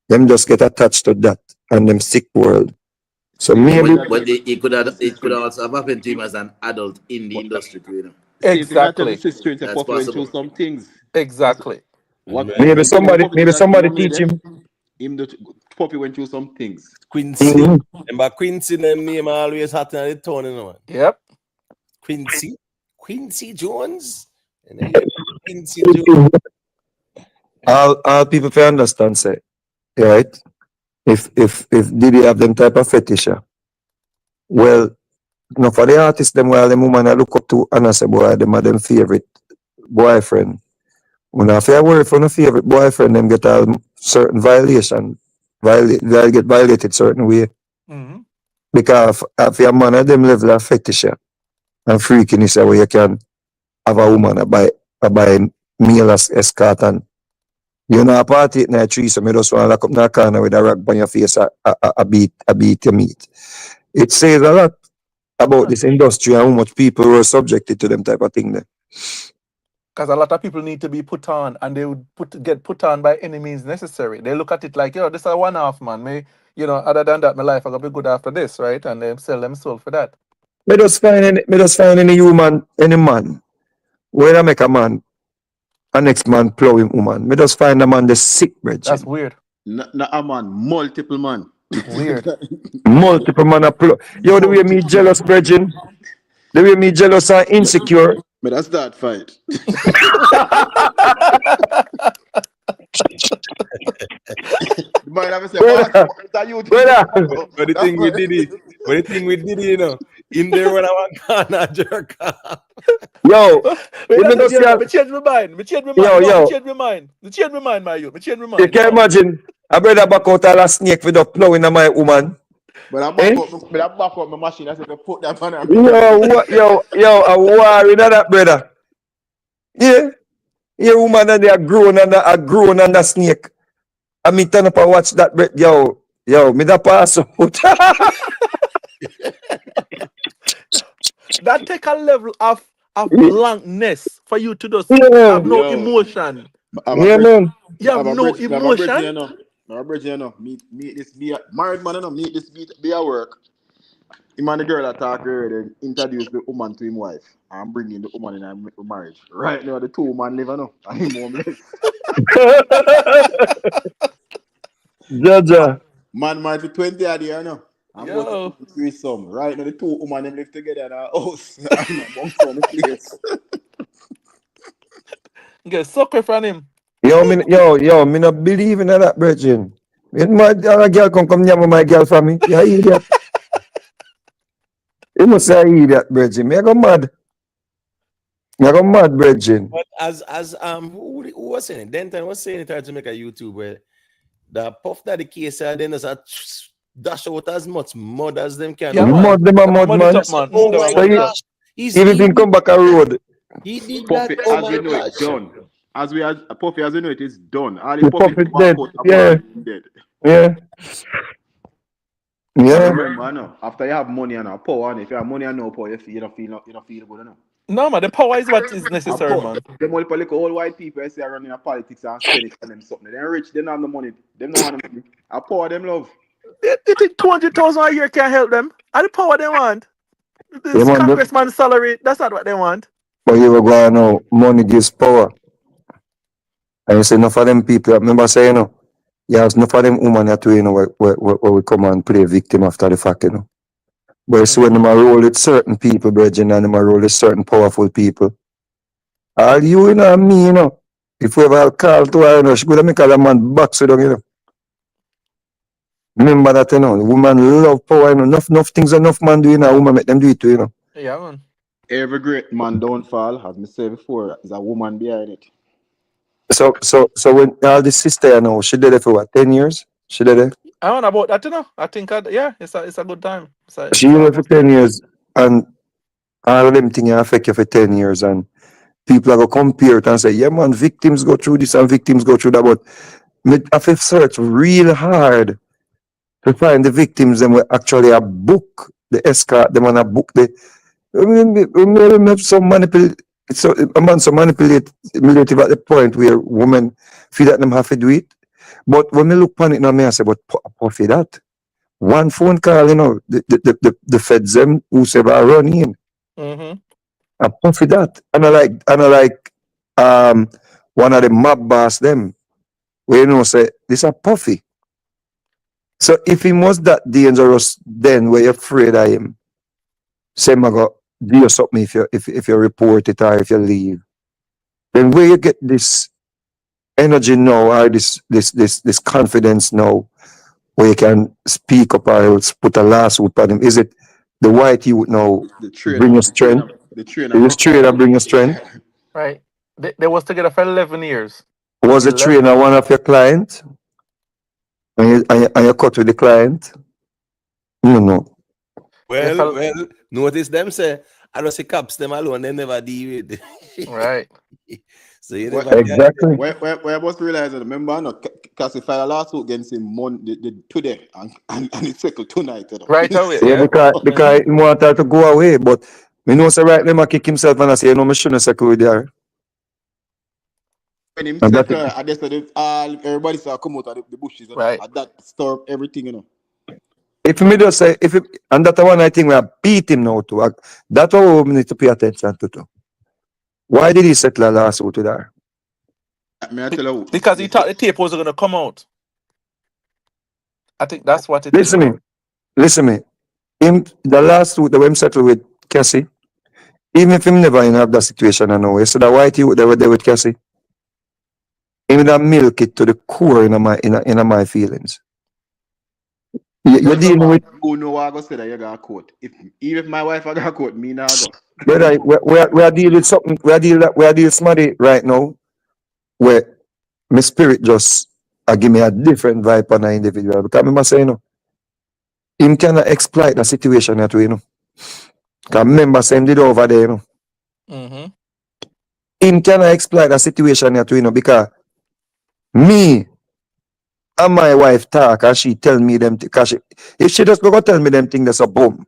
them just get attached to that and them sick world. So maybe
But it could also have happened to him as an adult in the industry too, you know.
Exactly.
Sister,
That's
Puffy went
possible.
through some things.
Exactly.
What?
maybe somebody teach him.
Puffy went through some things.
Quincy.
Mhm.
Remember Quincy, them name always hot in the town, you know, man.
Yep.
Quincy Jones. And then you Quincy Jones.
All people can understand say, right? If Diddy have them type of fetish, well, no for the artists them while them woman I look up to and I say boy them are them favorite boyfriend. When I feel worry for no favorite boyfriend, them get a certain violation. They get violated certain way.
Mm-hmm.
Because if you're a man at them level of fetish and freakiness where you can have a woman a buy male as escort and you know a party at night tree, so me just want to lock up in a corner with a rag on your face a beat your meat. It says a lot about this industry and how much people were subjected to them type of thing there.
Because a lot of people need to be put on, and they would get put on by any means necessary. They look at it like, yo, this is a one-off, man. Me, other than that, my life I gonna be good after this, right? And they sell them soul for that.
Me just find any human, any man, when I make a man, a next man plow him woman. Me just find a man the sick bridge.
That's weird.
Not a man, multiple man.
Weird.
Multiple man a plow. Yo, the way me jealous bridging, the way me jealous and insecure.
But that's that fight.
Brother,
But the thing with Diddy, you know, in there when I want corner jerk off.
yo,
Me change my mind. Me change my mind.
Yo.
Me change my mind. Me change my mind, my youth. Me change my mind.
you can imagine a brother back out all a snake with a plowing on my woman.
But I back up my machine. I said to put that on.
Yo, a war in that brother. Yeah. Your woman and they are grown and a snake. I me turn up and watch that yo, me da pass out.
That take a level of blankness for you to just have no emotion.
Yeah, man.
You have no emotion.
Meet this be a married man, meet this be a work. Him and the girl attack her, they introduce the woman to his wife and bring in the woman in a marriage. Right now, the two women live now. And him homeless.
Jaja.
Man might be 20 a year now. I'm
Yo.
going to three some. Right now, the two women them live together in a house. I'm the place.
Get sucker from him.
Yo, me not believe in that brethren. My girl come near my girl for me. You idiot. You must say idiot, brethren. Me I go mad. Brethren.
But as who was saying it? Denton was saying it tried to make a YouTube where the Puff Daddy case then there's a dash out as much mud as them can.
Yeah,
Mud them a mud man.
Oh my gosh.
Everything come back a road.
He did
Puffy,
that. Oh
as
my
we know,
gosh.
it's done. Puffy, as we know, it is done. All
The
the Puffy
Puffy
back
dead.
out,
Yeah.
dead.
Yeah. Yeah.
Remember, no, after you have money and power, and if you have money and no power, you don't feel good enough.
No, man, the power is what is necessary, man.
Them only like old white people I see are running a politics and spend it on them something. They're rich, they don't have the money. Them don't want the money. I power them love.
You think 200,000 a year can help them? And the power they want. This
Yeah, man,
congressman's salary, that's not what they want.
But you were going now, money gives power. And you say enough of them people, I remember saying, yes, enough of them women that we, where we come and play victim after the fact, But so when them a roll with certain people, brethren, and them a roll with certain powerful people. All you, you know, and me, you know. If we ever call to her, you know, she could have make a man box with them, you know. Remember that, you know. Woman love power, you know. Enough things enough man do, you know. Woman make them do it too, you know.
Yeah, man.
Every great man don't fall, as me said before, is a woman behind it.
So when all the sister, you know, she did it for what, 10 years? She did it?
I don't know about that, you know. I think, yeah, it's a good time.
She
It's
did it for
almost
10 years, and all of them things affect you for 10 years, and people are going to compare it and say, yeah, man, victims go through this and victims go through that, but me have to search real hard to find the victims them will actually a book the escort them and a book the we have some manipulate so a man so manipulative at the point where women feel that them have to do it. But when me look on it now, me I say, but puffy that. One phone call, you know, the feds them whosoever run in.
Mm-hmm.
I puffy that. And I like one of the mob boss them where you know say this a puffy. So if he was that dangerous then where you're afraid of him, say I go do you something if you report it or if you leave. Then where you get this energy now or this confidence now where you can speak up or else put a lawsuit on him? Is it the white youth now
The
bring
trainer,
your strength?
the trainer
Is it
broke out.
trainer bring your strength?
Right. They was together for 11 years.
Was the
11.
trainer one of your clients? And you cut with the client? No.
Well, notice them say, I don't see cops them alone, they never deal with it.
Right.
So you
Where,
never
Exactly.
where I was realizing, remember, no, classify a lawsuit against him today and it's settled tonight. You know.
Right away,
Yeah,
yeah.
because he wanted to go away, but me know say right now I kick himself and I say, you know, me shouldn't settle with her.
When him
And that
settle, I just said everybody saw come out of the bushes, you know,
Right.
and that stir up everything, you know.
if me just say and that one I think we have beat him now too. That's what we need to pay attention to too. Why did he settle a lawsuit with her?
May I tell you,
Because he thought the tape was going to come out. I think that's what it is.
Listen me. Him the lawsuit that him settle with Cassie, even if him never in have that situation I know, so that white you they were there with Cassie. Him that milk it to the core in my feelings. You're
first of
dealing
all,
with
who know what I go say that you got a court. Even if my wife I got a court, me now go.
whether we are dealing with something we are dealing smarty right now where my spirit just give me a different vibe on an individual. Because I remember saying, you know, him cannot exploit the situation that way, you know. Because remember saying did over there, you know.
Mm-hmm.
Him cannot exploit the situation that way, you know, because me and my wife talk and she tell me them because if she just go tell me them things, that's a boom.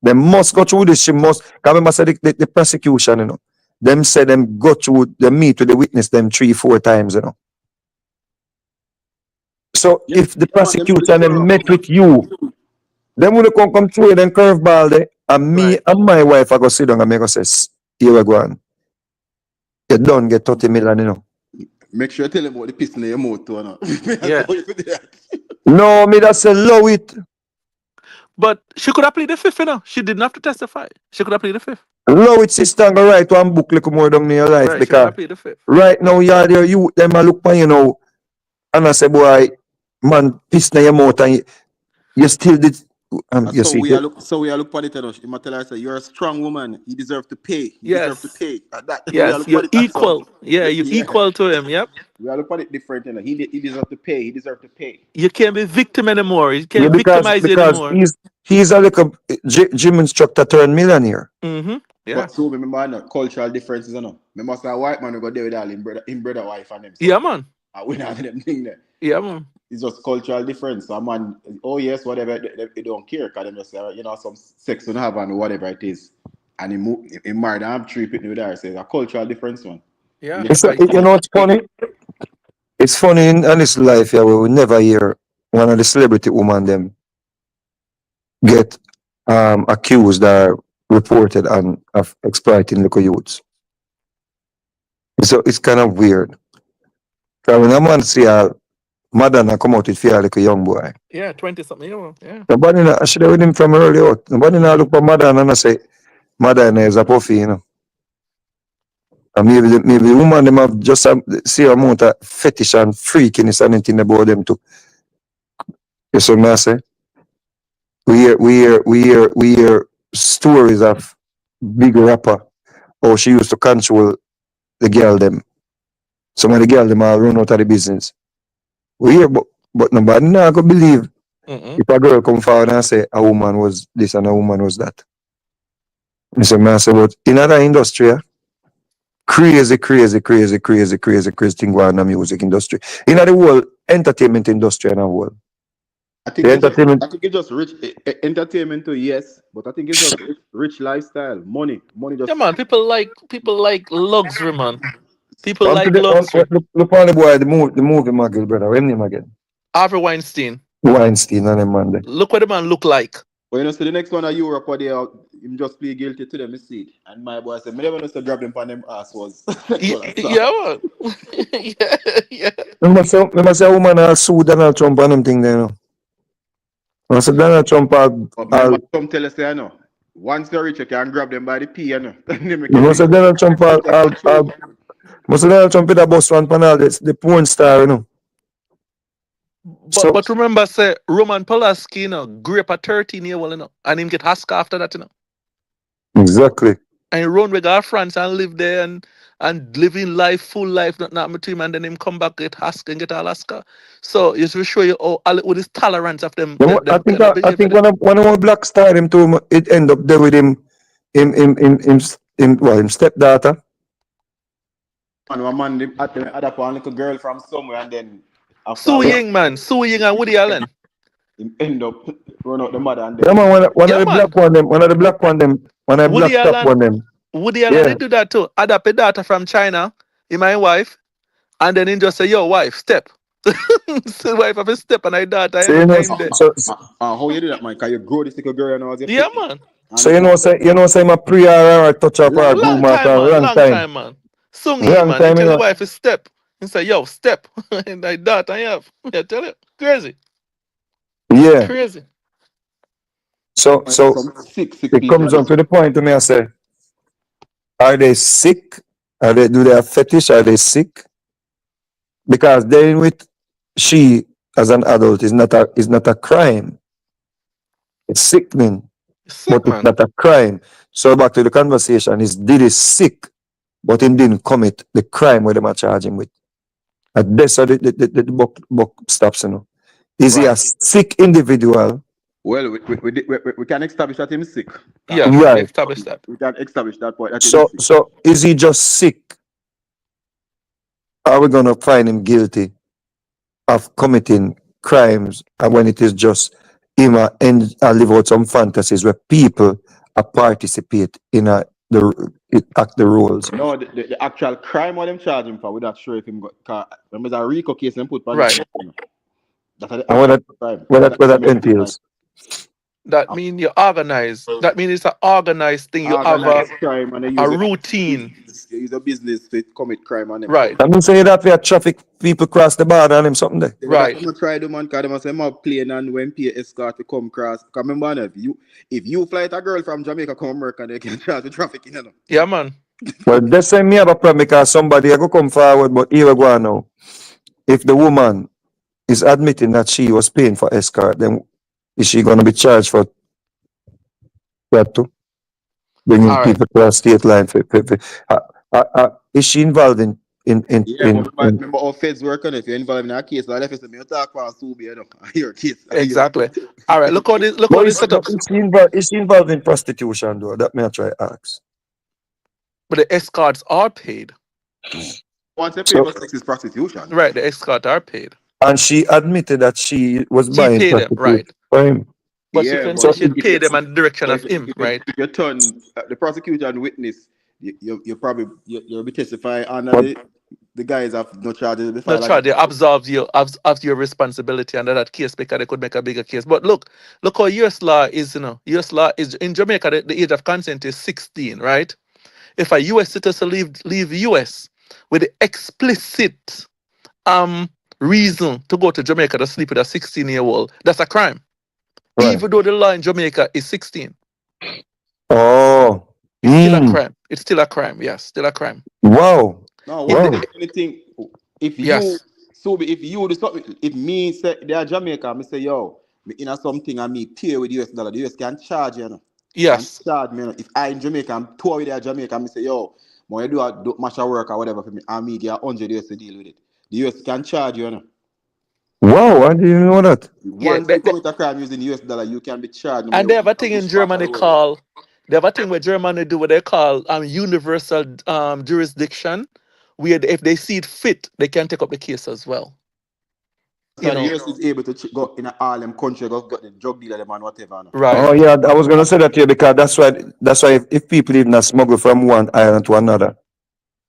They must go through this. She must. Because remember say the prosecution, you know. Them say them go through, they meet with the witness them 3-4 times, you know. So
Yeah,
if the
man, them
prosecutor
sure
them
up,
met with you, then when they come through and then curveball there, and me
Right.
and my wife I go sit down and me go say, here we go on. You don't get 30 million, you know.
make sure you tell him about the piston in your mouth too, you know.
Yeah.
So if you do that.
No, me just say low it.
But she could have played the fifth, you know. She didn't have to testify. She could have played the fifth.
Low it sister and go write one book like more down in your life
Right. She could
because
have played the fifth.
right now you are there, you them a look for you know and I say boy man piss in your mouth and you still did you
So
see
we are look for it, you know. He might tell her, say, you're a strong woman. You deserve to pay. You deserve to
Yes.
pay. That we are
Yes.
look for
You're
it as so.
equal. Yeah, you're
Yeah.
equal to him. Yep.
We are look for it different, you know. He deserve to pay. He deserve to pay.
You can't be victim anymore. You
yeah,
can't victimize you
because
anymore.
he's a little gym instructor turned millionaire.
Mm-hmm. Yeah.
But so remember, I know cultural differences, you know. Remember, say a white man who go there with all him brother wife and them. So
Yeah, man.
we not them thing there.
Yeah, man.
It's just cultural difference. So man, oh yes, whatever they don't care, because them just say, you know, some sex don't have and whatever it is. And he married and have 3 people with her. So it's a cultural difference, one.
Yeah.
You know what's funny? It's funny in this life yeah, where we never hear one of the celebrity woman them get accused or reported of exploiting local youths. So it's kind of weird. So when a man see a Madonna come out with fear like a young boy.
Yeah, 20 something year old. Yeah.
Nobody I should have with him from early out. Nobody now look for Madonna and I say Madonna is a puffy, you know. And maybe the woman them have just see amount of fetish and freakiness and anything about them too. You see what I say? We hear stories of big rapper how she used to control the girl them. Some of the girl them all run out of the business. We hear but nobody now go believe if a girl come forward and say a woman was this and a woman was that. You see what I say? But in other industry, crazy thing going on in the music industry. In the whole entertainment industry and the whole.
I think
The
it's just,
entertainment
I think it's just rich entertainment too, yes, but I think it's just rich lifestyle, money just.
Yeah, man. People like luxury, man. People
on to
like
the
luxury.
look on the boy, the movie magazine, brother. When name again?
Harvey Weinstein.
Weinstein and them man there.
Look what the man look like.
But you know, so the next one at Europe, where they him just plead guilty to them, you see it. And my boy said, me never know to grab them on them ass was.
Yeah, man. yeah.
Remember say a woman all sue Donald Trump and them thing there, you know. Remember say Donald Trump
Remember, some tell us, you know, once they're rich, you can grab them by the pee, you know.
remember say Donald Trump must Donald Trump hit a bus one panel, the porn star, you know.
But remember, say Roman Polanski, you know, grew up at 13 years old, you know, and him get Oscar after that, you know.
Exactly.
And he run with our France and live there and living life, full life, not to him, and then him come back, get Oscar and get Alaska. So it's to show you all with his tolerance of them.
I think one of our black star him too, it end up there with him stepdaughter.
And one man at the other one little girl from somewhere, and then after
Su Ying, man, Su Ying and Woody Allen.
Him end up run out the mother and
Yeah,
then
man, one of the black one them, one of the black top one them.
Woody Allen, they do that too. Adapt a daughter from China, in my wife, and then he just say, yo, wife, step. So wife have a step and I daughter.
So you know,
how you do that, man? Can you grow this little girl and all?
Yeah, man.
So you know, say my pre or touch up or
long time, man. Sung him, man. He tell the wife to step. He say, yo, step. And I daughter I have. I tell you, crazy.
Yeah.
Crazy.
So it comes on to the point to me, I say, are they sick? Do they have fetish? Are they sick? Because dealing with she as an adult is not a crime. It's sickening, but it's not a crime. So back to the conversation, is Diddy sick, but he didn't commit the crime where they might charge him with. And that's how the book stops, you know. Is he a sick individual?
Well, we can establish that he's sick.
Yeah,
right.
we establish that.
We can establish that point. That
So is he just sick? Are we gonna find him guilty of committing crimes, and when it is just him live out some fantasies where people participate in act the roles?
No, the actual crime what them charge him for, we're not sure if him got. Remember the RICO case and put
right.
That's the actual crime.
What that entails?
That means you organize. That means it's an organized thing. You have
crime and
a routine.
You use a business to commit crime on them.
Right.
I mean, say that we have traffic people cross the border and him something there.
Right.
I'm gonna try the man because they must say plane and when pay escort to come cross. Because remember, if you fly a girl from Jamaica come America, they can charge the traffic, you know.
Yeah, man.
Well, they say me have a problem because somebody I go come forward, but here we go now. If the woman is admitting that she was paying for escort, then is she going to be charged for that too? Bringing people to a state line. Is she involved in
remember how feds work on it. If you're involved in a case, like if you talk about Subi, you know, your case.
Exactly. All right, look how this setup.
Is she involved in prostitution though? That may I try ask.
But the escorts are paid.
Once they pay for sex is prostitution.
Right, the escorts are paid.
And she admitted that she was buying
them, right?
For him.
But she paid them in the direction of him, right?
If you turn the prosecutor and witness, you probably you'll be testifying under the guys have no charges.
No charge. They absolve you of your responsibility under that case because they could make a bigger case. But look how US law is. You know, US law is in Jamaica. The age of consent is 16, right? If a US citizen leave US with the explicit reason to go to Jamaica to sleep with a 16-year-old, that's a crime.
Right.
Even though the law in Jamaica is 16.
Oh.
It's still a crime. It's still a crime. Yes, still a crime.
Wow.
No,
If
what
Wow.
the funny thing, if you,
Yes.
so if you do something, if me say they are Jamaica, me say, yo, me in a something and me pay with US dollar, the US can charge you, know. Can
Yes.
charge me, you know. If I in Jamaica, I'm tour with their Jamaica, me say, yo, when you do a match of work or whatever for me, and me get 100 US to deal with it. The US can charge you, know.
Wow, I didn't know that.
Yeah.
Once you commit a crime using US dollar, you can be charged no
And
matter
they have a thing in
which part of
Germany
the world.
called, they have a thing where Germany do what they call universal jurisdiction, where if they see it fit, they can take up the case as well.
So
You
the
know,
US is able to go in all them country, go got the drug dealer them and whatever. No.
right.
Oh yeah, I was gonna say that here because that's why if people even smuggle from one island to another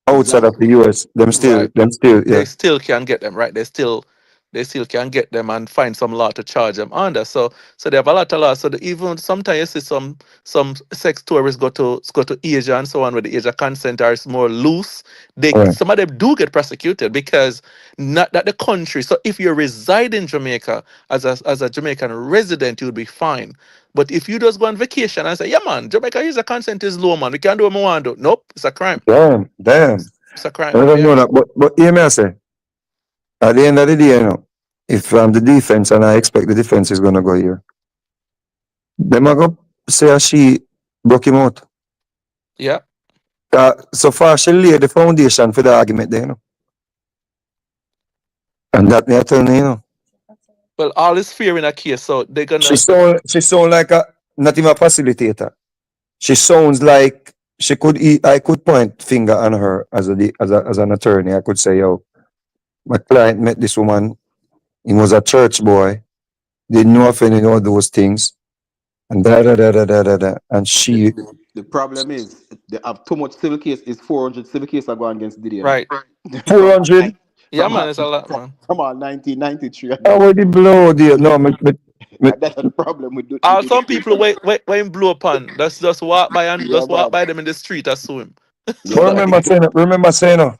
outside of
Exactly.
the US,
Right.
them still
They
yeah.
still can get them, right? They still can get them and find some law to charge them under. So they have a lot of laws. So even sometimes you see some sex tourists go to Asia and so on, where the Asia consent are more loose.
Right.
Some of them do get prosecuted because not that the country. So if you reside in Jamaica as a Jamaican resident, you'll be fine. But if you just go on vacation and say, yeah man, Jamaica user consent is low, man, we can do what we want to do. Nope, it's a crime.
Damn.
It's a
I
crime.
don't
Yeah.
know that. But hear me I say, at the end of the day, if the defense and I expect the defense is gonna go here, them are gonna say she broke him out.
Yeah.
So far she laid the foundation for the argument there. And that me I tell you.
Well, all is fair in a case, so they're
She
gonna.
sound like a not even a facilitator. She sounds like I could point finger on her as an attorney. I could say, yo, my client met this woman. He was a church boy. Didn't know of any of those things. And da da da da da da da. And
The,
she
the, the problem is they have too much civil case. Is 400 civil case are going against Diddy, you know.
Right.
from all
400.
Yeah,
from
man,
all,
it's a lot,
from,
man.
from all 1993 and
I
that.
already blow deal. No,
And that's the problem with
All
Diddy
some
case,
people
you know.
when blow upon, that's just walk by and
Yeah,
just walk
man.
by them in the street and sue him.
Yeah, man.
remember saying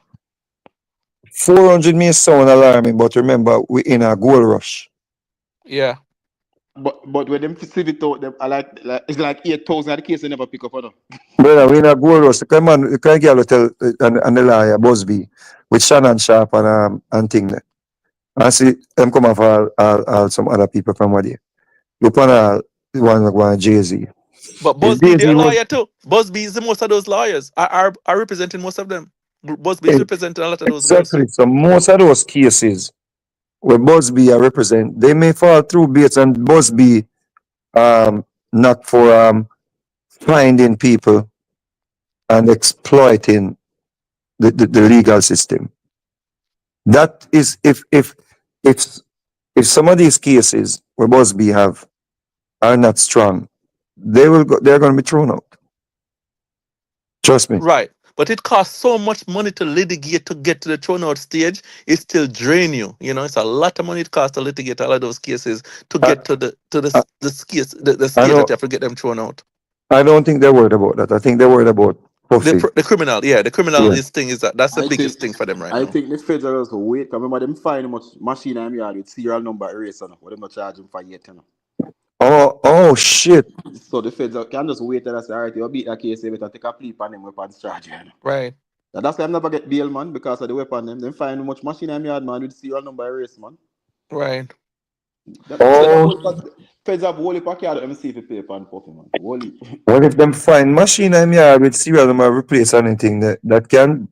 400 may sound alarming, but remember we in a gold rush.
Yeah.
But when them civil talk, them I like it's like 8,000 of the case they never pick up on.
Brother, we in a gold rush. Come on, you can't get tell and the lawyer Busby with Shannon Sharp and thing there. I see them come off all some other people from what they. Look on one Jay-Z.
But
If
Busby,
Jay-Z
they're a
was
lawyer too. Busby is the most of those lawyers. Are representing most of them. Busby is representing a lot of those girls.
exactly, so most of those cases where Busby are represent, they may fall through Bates and Busby not for finding people and exploiting the legal system. That is if if some of these cases where Busby have are not strong, they're gonna be thrown out. Trust me.
Right. But it costs so much money to litigate to get to the thrown out stage, it still drain you. You know, it's a lot of money it costs to litigate all of those cases to
I,
get to
I,
the case the
I
stage that
don't
you have to get them thrown out.
I don't think they're worried about that. I think they're worried about Puffy.
The criminal, yeah, the criminal
Yeah.
is thing is that's the
I think
biggest thing for them right
I
now.
think the federals will wait. Cause remember them find much machine I'm yard with serial number erase, you know. What them not charge him for yet, you know.
Oh shit.
So the feds can just wait and say, all right, you beat that case, you better take a plea on them weapons charge, you know.
Right.
And that's why I never get bail, man, because of the weapon them. Them find much machine I'm yard, man, with serial number erase, man.
Right. So
Feds have
Oh,
whole heap of card them see if you pay upon Puffy, man. Whole heap.
what if them find machine I'm here with serial number replace anything that can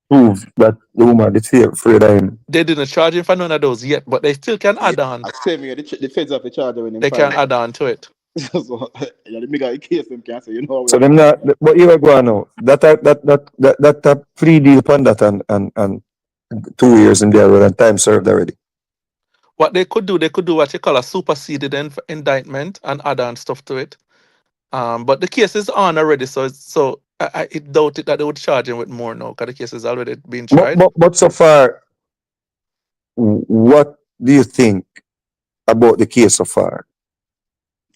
prove that the woman is afraid of him?
they didn't charge him for none of those yet, but they still can
Yeah,
add on.
I same here, the feds have the charge when them
They can
find
add on to it.
so yeah, the bigger the case them can say, you know, we
So
have
them
to
not but you are going now. That free deal upon that and 2 years in there and time served already.
What they could do what you call a superseded indictment and add on stuff to it. But the case is on already, so I doubt it that they would charge him with more now, because the case is already being tried.
But so far, what do you think about the case so far?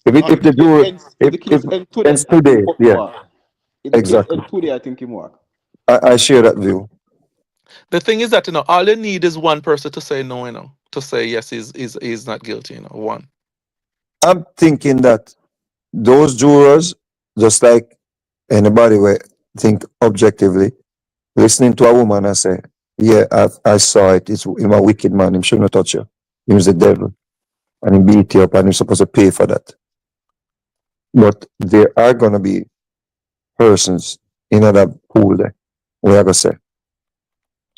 If the jury
if the case end today,
ends
I think
today,
Puffy
yeah,
walk. If the case
exactly.
end today, I think him walk.
I share that view.
The thing is that, you know, all you need is one person to say no, you know, to say yes, he's not guilty, you know, one.
I'm thinking that those jurors, just like anybody will think objectively, listening to a woman and say, yeah, I saw it. It's him a wicked man. Him shouldn't touch you. He was the devil. And he beat you up and you're supposed to pay for that. But there are going to be persons in that pool there where I going to say,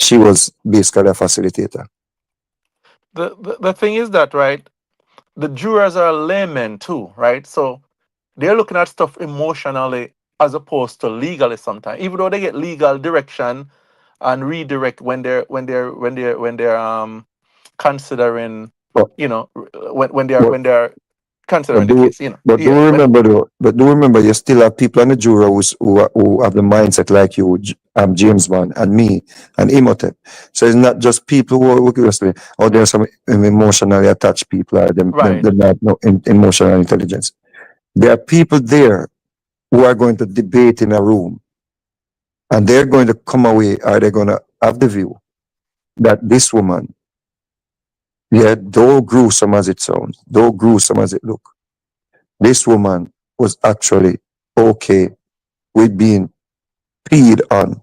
she was basically a facilitator.
The thing is that, right, the jurors are laymen too, right? So they're looking at stuff emotionally as opposed to legally sometimes. Even though they get legal direction and redirect when they're considering,
But,
you know,
but,
when they're
but
considering the
do
case, you know.
but do
Yeah.
remember though, but do remember you still have people on the jury who have the mindset like you, James Bond and me and Imhotep. So it's not just people who are obviously, or there's some emotionally attached people or them
Right.
have no emotional intelligence. There are people there who are going to debate in a room and they're going to come away or they're going to have the view that this woman, yeah, though gruesome as it sounds, though gruesome as it looks, this woman was actually okay with being peed on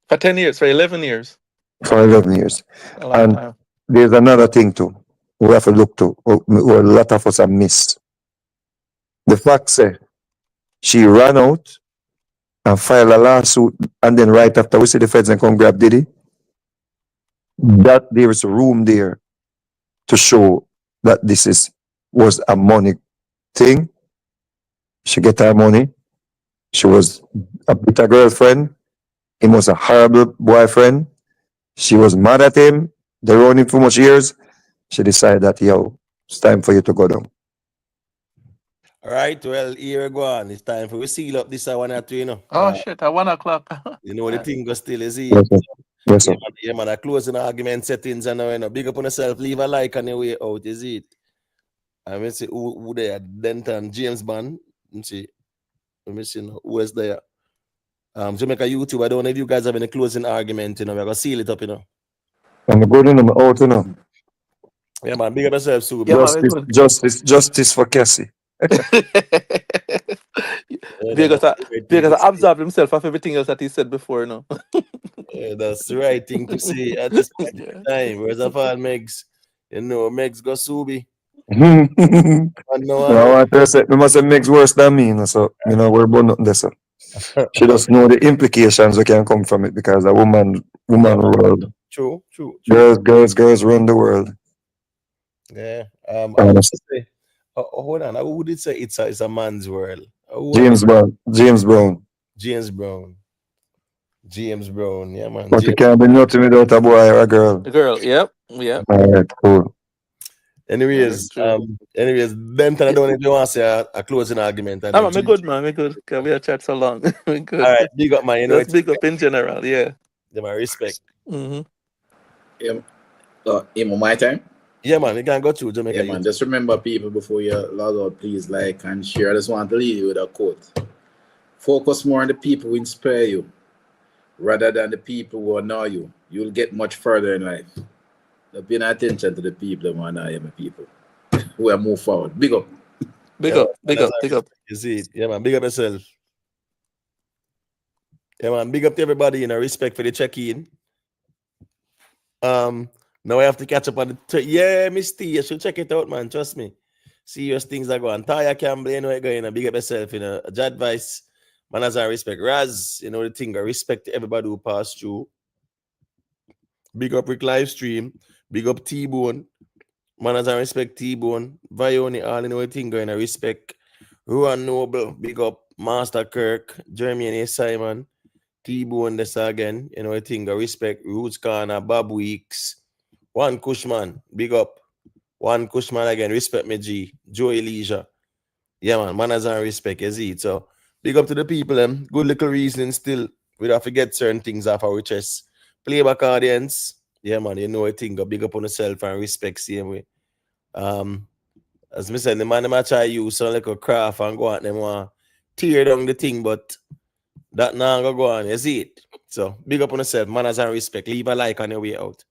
For 10 years, for 11 years.
for 11 years.
A long
And
time.
there's another thing too, we have to look to, or a lot of us have missed. The fact say she ran out and filed a lawsuit, and then right after we see the feds and come grab Diddy, that there is room there to show that this was a money thing. She get her money. She was a bitter girlfriend. He was a horrible boyfriend. She was mad at him. They run him for much years. She decided that, yo, it's time for you to go down.
All right, well, here we go on. It's time for we seal up this one or two, you know.
Oh shit, at 1 o'clock.
You know the thing goes still is
Yes,
it.
sir. Yes, sir.
Yeah, man, a closing argument settings and you know, big up on yourself, leave a like on your way out, is it? I mean, see who there, Denton, James Bond. Let me see now, who is there? Jamaica YouTube, I don't know if you guys have any closing argument, you know, we're gonna seal it up, you know.
I'm good in the out, you know.
Yeah, man, big up yourself, Subi.
Yeah, man, we
Justice,
good.
justice for Cassie.
Yeah,
Vegas,
that's the right thing
Vegas
to say.
absorbed himself of everything else that he said before, you know.
Yeah, that's the right thing to say at this point
Yeah.
in time. Where's the fall, Megs? You know, Megs go Subi.
I
And no one
want to say, we must have makes worse than me, you know, so, you know, we're about nothing there, so. She doesn't know the implications that can come from it because a woman world.
True.
Girls run the world.
Yeah. I would
Honestly.
say, hold on. I would say it's a man's world.
James Brown.
James Brown. Yeah, man.
But you
James
can't be
Brown.
nothing without a boy or a girl.
Girl, yep.
All right, cool.
That is
Anyways,
true.
Benton, I don't know if you want to say a closing argument. And
Ah,
then
man, me good, man. Me good. Cause we have chat so long. We good.
all right, big up, man. You know
Just
it's
big up in general, yeah.
my respect.
My time.
Yeah, man. You can go through Jamaica.
Yeah, man. Just remember, people, before you log out, please like and share. I just want to leave you with a quote. Focus more on the people who inspire you rather than the people who annoy you. You'll get much further in life. So pay attention to the people who annoy you, my people. We will move forward. Big up.
Big
Yeah,
up, big up, big up.
You see it. Yeah, man. Big up yourself. Yeah, man. Big up to everybody, you know, respect for the check-in. Now I have to catch up on the yeah, Miss T. You should check it out, man. Trust me. Serious things are going. Taya Campbell, you know it going. Big up yourself, you know. Advice. Man, as I respect Raz, you know the thing. I respect everybody who passed through. Big up Rick live stream. Big up T-Bone. Man, as I respect T-Bone. Vioni, all you know the thing going. I respect Ruan Noble. Big up Master Kirk. Jeremy and A. Simon. T-Bone this again. You know the thing. I respect Roots Corner, Bob Weeks. One Cushman, big up. One Cushman again, respect me, G. Joey Leisure. Yeah, man, manners and respect, you see it. So, big up to the people, good little reasoning still. We don't forget certain things off our chest. Playback audience. Yeah, man, you know a thing. Big up on yourself and respect, same way. As me said, the man them try use some like a craft and go out them tear down the thing, but That now go on, you see it. So big up on yourself, manners and respect. Leave a like on your way out.